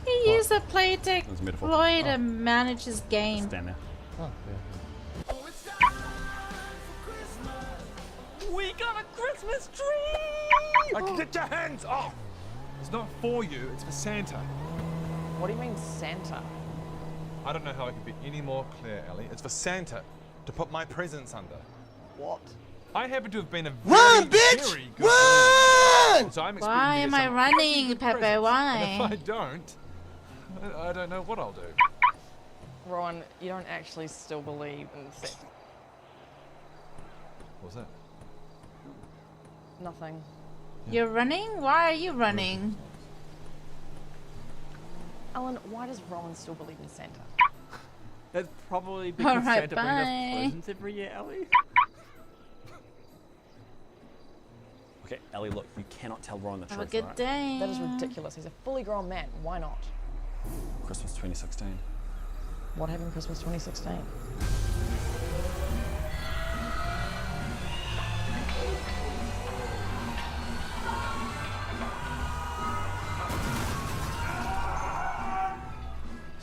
He used a play to exploit and manage his game. Stand there. Oh, yeah. We got a Christmas tree! Like, get your hands off! It's not for you, it's for Santa. What do you mean, Santa? I don't know how I can be any more clear, Ellie. It's for Santa to put my presents under. What? I happen to have been a Run, very, bitch! very good Run! So I'm Why am I running, Pepe? Why? And if I don't, I don't know what I'll do. Rowan, you don't actually still believe in sex. What's that? Nothing. You're running? Why are you running? Alan, why does Rowan still believe in Santa? That's probably because Alright, Santa brings us bye. presents every year, Ellie. Okay, Ellie, look, you cannot tell Rowan the Have a truth. good alright? day. That is ridiculous. He's a fully grown man. Why not? Christmas 2016. What happened Christmas 2016?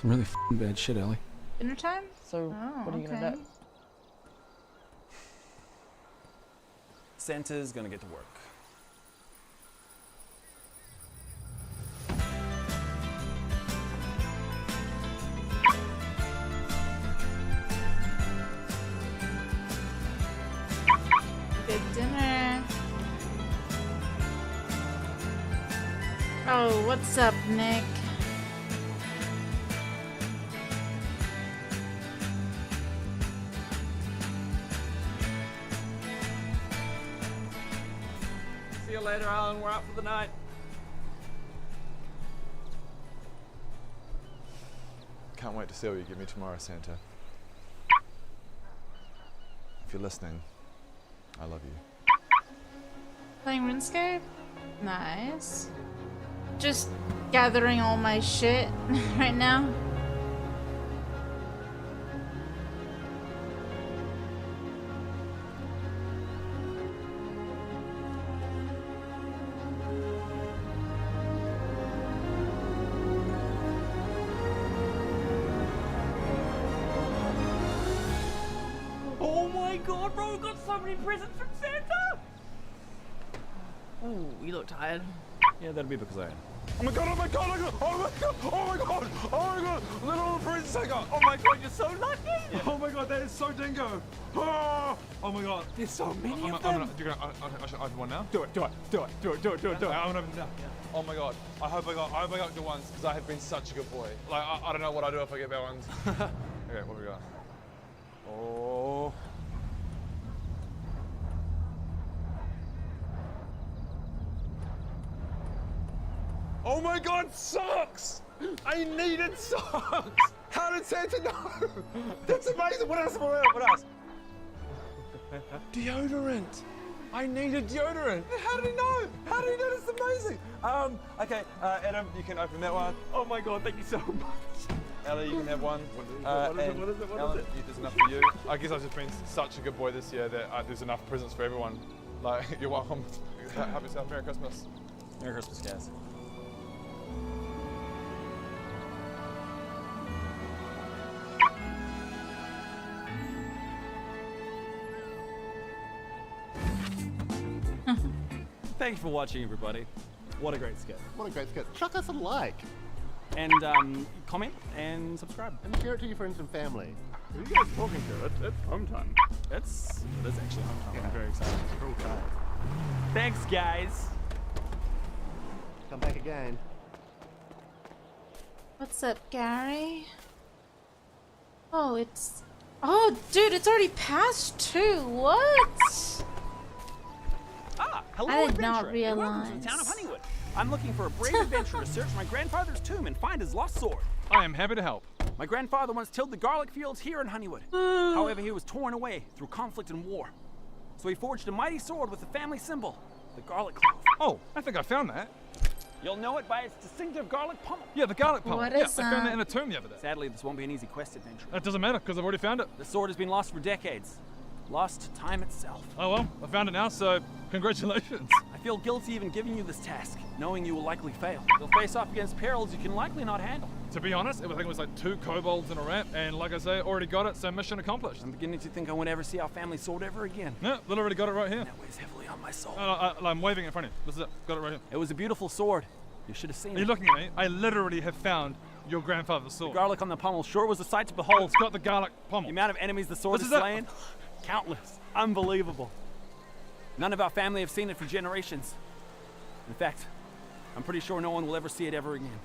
Some really f***ing bad shit, Ellie. Dinner time? So, what are you gonna do? Santa's gonna get to work. Good dinner. Oh, what's up, Nick? See you later, Alan. We're out for the night. Can't wait to see what you give me tomorrow, Santa. If you're listening, I love you. Playing RuneScape? Nice. Just gathering all my shit right now. Oh my god, bro, we got so many presents from Santa! Oh, you look tired. Yeah, that'll be because I am. Oh my god, oh my god, oh my god, oh my god, oh my god, oh my god, look at all the presents I got. Oh my god, you're so lucky! Oh my god, that is so dingo. Oh my god. There's so many I'm of gonna, them. I should open one now. Do it. I'm gonna open it now. Oh my god, I hope I got good ones because I have been such a good boy. Like, I don't know what I do if I get bad ones. Okay, what have we got? Oh. Oh my god, socks! I needed socks! How did Santa know? That's amazing! What else? What else? Deodorant! I needed deodorant! How did he know? How did he know? That's amazing! Okay, Adam, you can open that one. Oh my god, thank you so much. Ellie, you can have one. What is it? Ellen, there's enough for you. I guess I've just been such a good boy this year that there's enough presents for everyone. Like, you're welcome. Have yourself Merry Christmas. Merry Christmas, guys. Thanks for watching, everybody. What a great skit. What a great skit. Chuck us a like. And comment and subscribe. And share it to your friends and family. Who are you guys talking to? It's home time. It is actually home time. Yeah. I'm very excited. Cool guys. Thanks, guys. Come back again. What's up, Gary? Oh, it's... Oh, dude, it's already past 2. What? Ah, hello, I did not adventurer, and welcome to realize. the town of Honeywood. I'm looking for a brave adventurer to search my grandfather's tomb and find his lost sword. I am happy to help. My grandfather once tilled the garlic fields here in Honeywood. However, he was torn away through conflict and war. So he forged a mighty sword with the family symbol, the garlic clove. Oh, I think I found that. You'll know it by its distinctive garlic pommel. Yeah, the garlic pommel. What Yeah, is I found that that? in a tomb the other day. Sadly, this won't be an easy quest adventure. That doesn't matter because I've already found it. The sword has been lost for decades. Lost time itself. Oh well, I found it now, so congratulations. I feel guilty even giving you this task, knowing you will likely fail. You'll face off against perils you can likely not handle. To be honest, I think it was like 2 kobolds and a rat, and like I say, already got it, so mission accomplished. I'm beginning to think I won't ever see our family sword ever again. Yeah, literally got it right here. That weighs heavily on my soul. I'm waving it in front of you. This is it. Got it right here. It was a beautiful sword. You should have seen Are you it. looking at me? I literally have found your grandfather's sword. The garlic on the pommel sure was a sight to behold. It's got the garlic pommel. The amount of enemies the sword This has is it. slain, countless. Unbelievable. None of our family have seen it for generations. In fact, I'm pretty sure no one will ever see it ever again.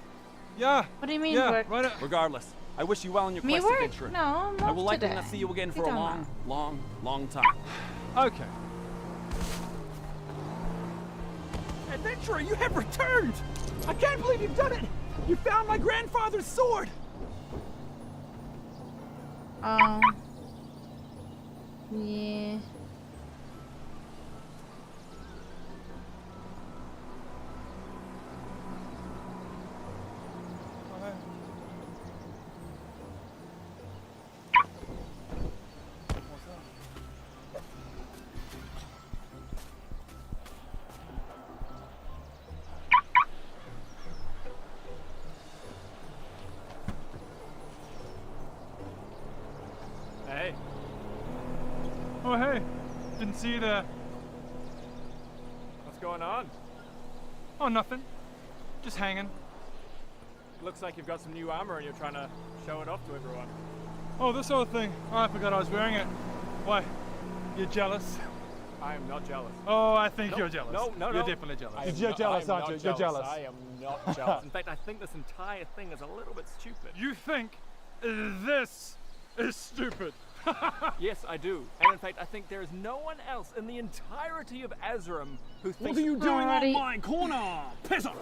Yeah. What do you mean yeah, work? Right. Regardless, I wish you well in your Me quest, work? adventurer. No, I'm I off will likely today. not see you again for You a don't long, know. long, long time. Okay. Adventurer, you have returned! I can't believe you've done it! You found my grandfather's sword! Yeah. Hey. Oh, hey. Didn't see you there. What's going on? Oh, nothing. Just hanging. Looks like you've got some new armor and you're trying to show it off to everyone. Oh, this old thing. Oh, I forgot I was wearing it. Why? You're jealous? I am not jealous. Oh, I think No, you're jealous. No, You're definitely jealous. You're jealous, aren't you? You're jealous. I am not jealous. In fact, I think this entire thing is a little bit stupid. You think this is stupid? Yes, I do. And in fact, I think there is no one else in the entirety of Azerim who thinks... What are you doing on my corner, peasant?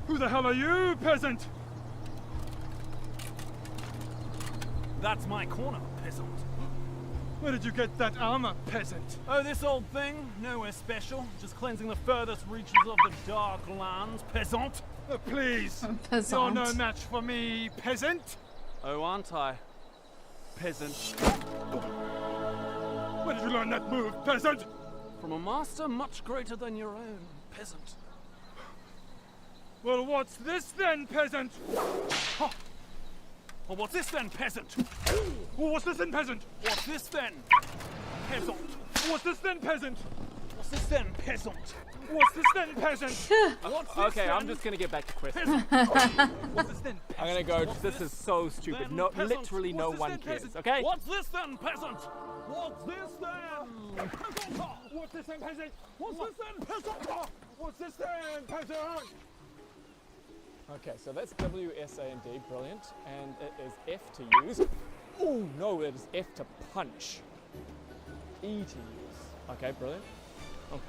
Who the hell are you, peasant? That's my corner, peasant. Where did you get that armor, peasant? Oh, this old thing? Nowhere special. Just cleansing the furthest reaches of the Dark Lands, peasant. Please. Peasant. You're no match for me, peasant. Oh, aren't I? Peasant. Where did you learn that move, peasant? From a master much greater than your own, peasant. Well, what's this then, peasant? Huh. Well, what's this then, peasant? Well, what's this then, peasant? What's this then, peasant? What's this then, peasant? What's this then, peasant? What's this then, peasant? What's this Okay, then? I'm just gonna get back to questions. What's this then, peasant? I'm gonna go. What's This is so stupid. then, No, peasant? literally no What's this one then, cares. peasant? Okay. What's this then, peasant? What's this then? What's this then, peasant? What's this then, peasant? What's this then, peasant? Okay, so that's W, S, A, and D. Brilliant. And it is F to use. Oh no, it is F to punch. E to use. Okay, brilliant. Okay.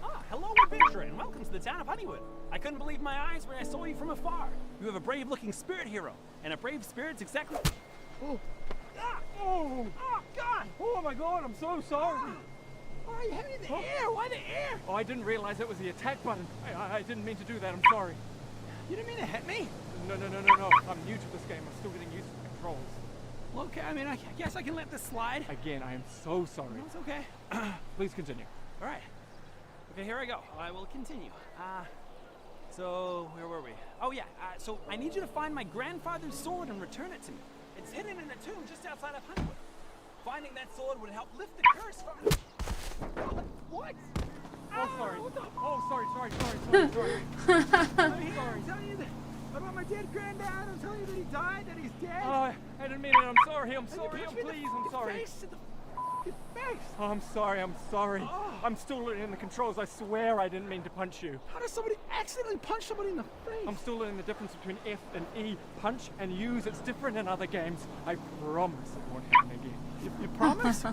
Ah, hello, adventurer, and welcome to the town of Honeywood. I couldn't believe my eyes when I saw you from afar. You have a brave-looking spirit hero, and a brave spirit's exactly... Oh. Ah! Oh. Oh, God! Oh my God, I'm so sorry. Why are you hitting the air? Why the air? Oh, I didn't realize it was the attack button. I didn't mean to do that. I'm sorry. You didn't mean to hit me? No. I'm new to this game. I'm still getting used to the controls. Well, okay, I mean, I guess I can let this slide. Again, I am so sorry. No, it's okay. Please continue. All right. Okay, here I go. I will continue. So where were we? Oh yeah. So I need you to find my grandfather's sword and return it to me. It's hidden in a tomb just outside of Honeywood. Finding that sword would help lift the curse from. What? Oh, sorry. Oh, sorry. I'm telling you about my dead granddad. I'm telling you that he died, that he's dead. Oh, I didn't mean it. I'm sorry. I'm sorry. I'm sorry. Face. Oh, I'm sorry. Oh. I'm still learning the controls. I swear I didn't mean to punch you. How does somebody accidentally punch somebody in the face? I'm still learning the difference between F and E. Punch and use. It's different in other games. I promise it won't happen again. You promise?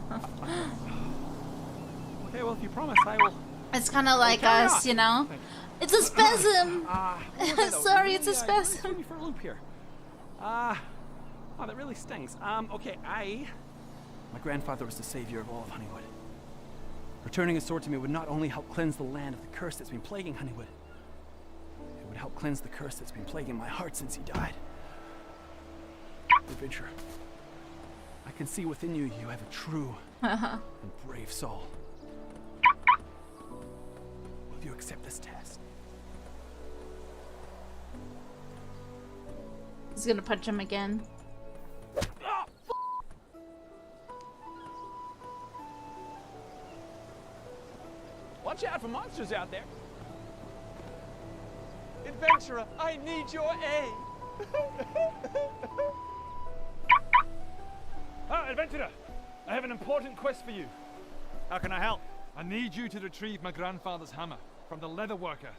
Okay, well, if you promise, I will. It's kind of like us, you know? It's a spasm! Sorry, it's a spasm. Really for a loop here. Oh, that really stings. Okay, my grandfather was the savior of all of Honeywood. Returning his sword to me would not only help cleanse the land of the curse that's been plaguing Honeywood, it would help cleanse the curse that's been plaguing my heart since he died. Adventurer, I can see within you you have a true and brave soul. Will you accept this test? He's gonna punch him again. Watch out for monsters out there. Adventurer, I need your aid. Adventurer, I have an important quest for you. How can I help? I need you to retrieve my grandfather's hammer. from the leather worker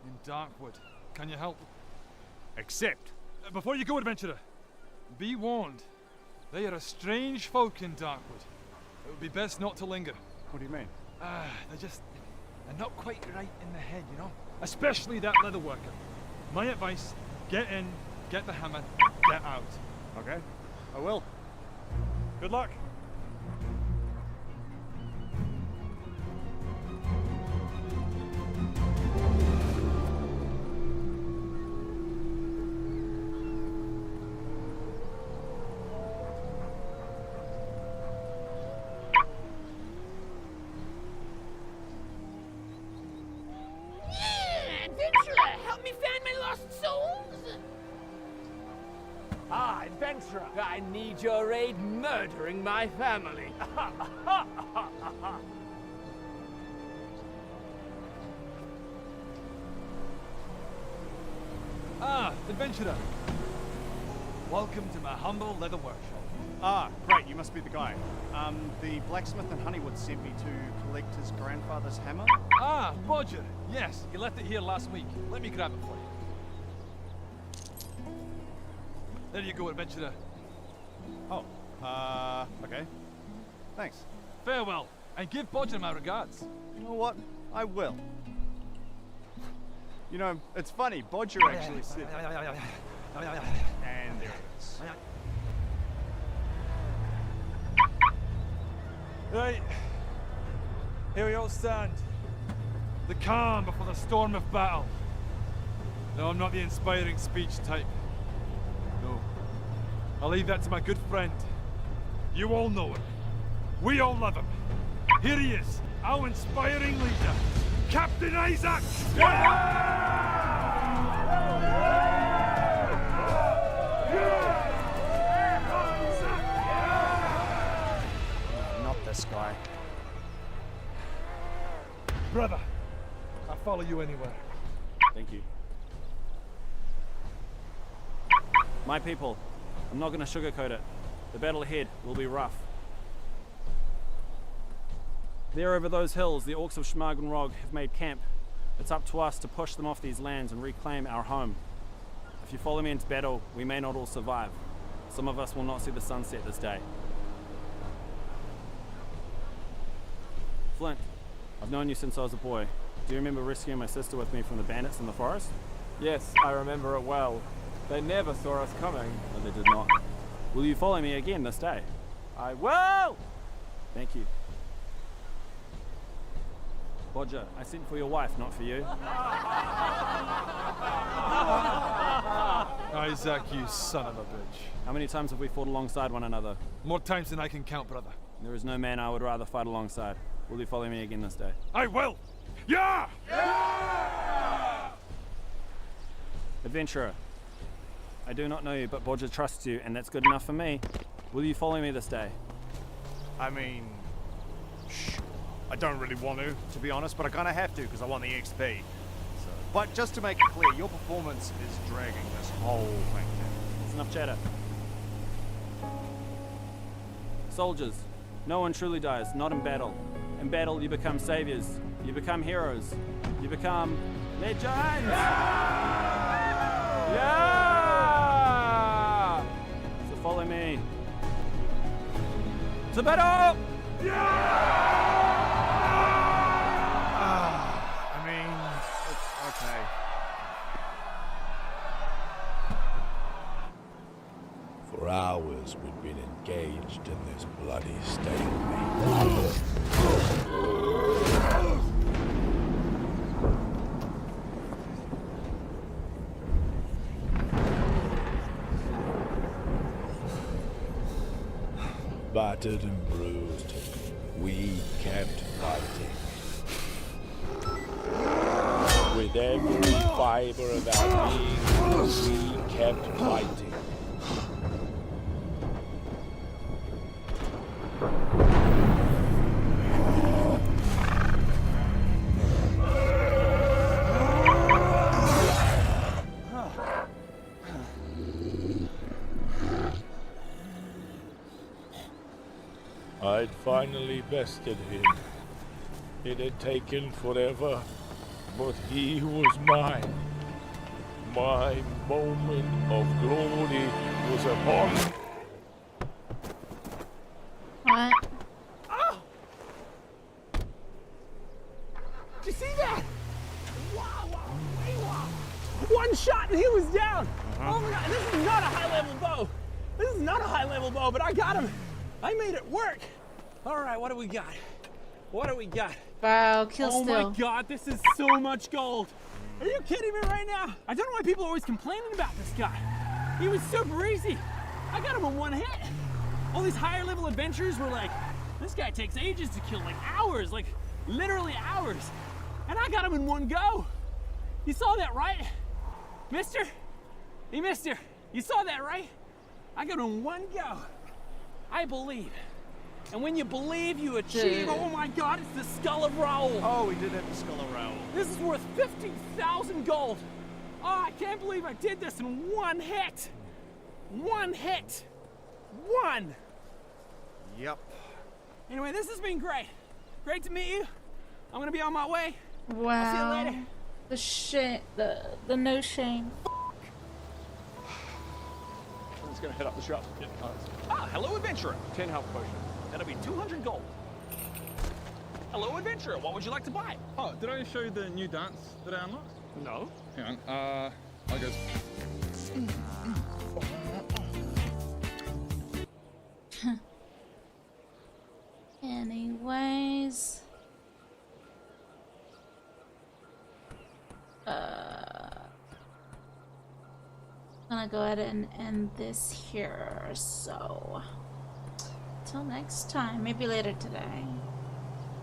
in Darkwood. Can you help? Accept. Before you go, adventurer, be warned. They are a strange folk in Darkwood. It would be best not to linger. What do you mean? They're not quite right in the head, you know? Especially that leather worker. My advice, get in, get the hammer, get out. Okay, I will. Good luck. Adventurer, help me find my lost souls! Ah, adventurer! I need your aid murdering my family. Adventurer. Welcome to my humble leather workshop. Ah, great, you must be the guy. The blacksmith in Honeywood sent me to collect his grandfather's hammer. Ah, Bodger. Yes, he left it here last week. Let me grab it for you. There you go, adventurer. Oh, okay. Thanks. Farewell, and give Bodger my regards. You know what? I will. You know, it's funny, Bodger actually said... And there it is. Right. Here we all stand. The calm before the storm of battle. No, I'm not the inspiring speech type. No. I'll leave that to my good friend. You all know him. We all love him. Here he is, our inspiring leader, Captain Isaac! Not this guy. Brother, I'll follow you anywhere. Thank you. My people, I'm not going to sugarcoat it. The battle ahead will be rough. There over those hills, the orcs of Schmagenrog have made camp. It's up to us to push them off these lands and reclaim our home. If you follow me into battle, we may not all survive. Some of us will not see the sunset this day. Flint, I've known you since I was a boy. Do you remember rescuing my sister with me from the bandits in the forest? Yes, I remember it well. They never saw us coming. No, they did not. Will you follow me again this day? I will! Thank you. Bodger, I sent for your wife, not for you. Isaac, you son of a bitch. How many times have we fought alongside one another? More times than I can count, brother. There is no man I would rather fight alongside. Will you follow me again this day? I will! Yeah! Adventurer, I do not know you, but Bodger trusts you, and that's good enough for me. Will you follow me this day? I mean, I don't really want to be honest, but I kind of have to because I want the XP. So, but just to make it clear, your performance is dragging this whole thing down. It's enough chatter. Soldiers, no one truly dies, not in battle. In battle, you become saviors. You become heroes. You become legends! Yeah! So follow me. To battle! I mean, it's okay. For hours we'd been engaged in this bloody stalemate. Battered and bruised, we kept fighting. With every fiber of our being, we kept fighting. I'd finally bested him. It had taken forever. but he was mine. My moment of glory was upon. What? Oh! Did you see that? Wow, wow, way wow. One shot and he was down. Oh my god, this is not a high-level bow. This is not a high-level bow, but I got him. I made it work. All right, what do we got? What do we got? Wow, kill oh still. My god, this is so much gold. Are you kidding me right now? I don't know why people are always complaining about this guy. He was super easy. I got him in one hit. All these higher level adventurers were like, this guy takes ages to kill, like hours, like literally hours. And I got him in one go. You saw that, right? Mister? Hey, mister, you saw that, right? I got him in one go. I believe. And when you believe, you achieve. Dude. Oh my god, it's the Skull of Raoul. Oh, we did have the Skull of Raoul. This is worth 50,000 gold. Oh, I can't believe I did this in one hit. One hit. One. Yep. Anyway, this has been great. Great to meet you. I'm gonna be on my way. Wow. I'll see you later. The shit, the no shame. I'm just gonna head up the shop. Get cards. Ah, hello, adventurer. 10 health potions. That'll be 200 gold. Hello, adventurer. What would you like to buy? Oh, did I show you the new dance that I unlocked? No. Hang on. I goes. Anyways. I'm gonna go ahead and end this here, so till next time, maybe later today.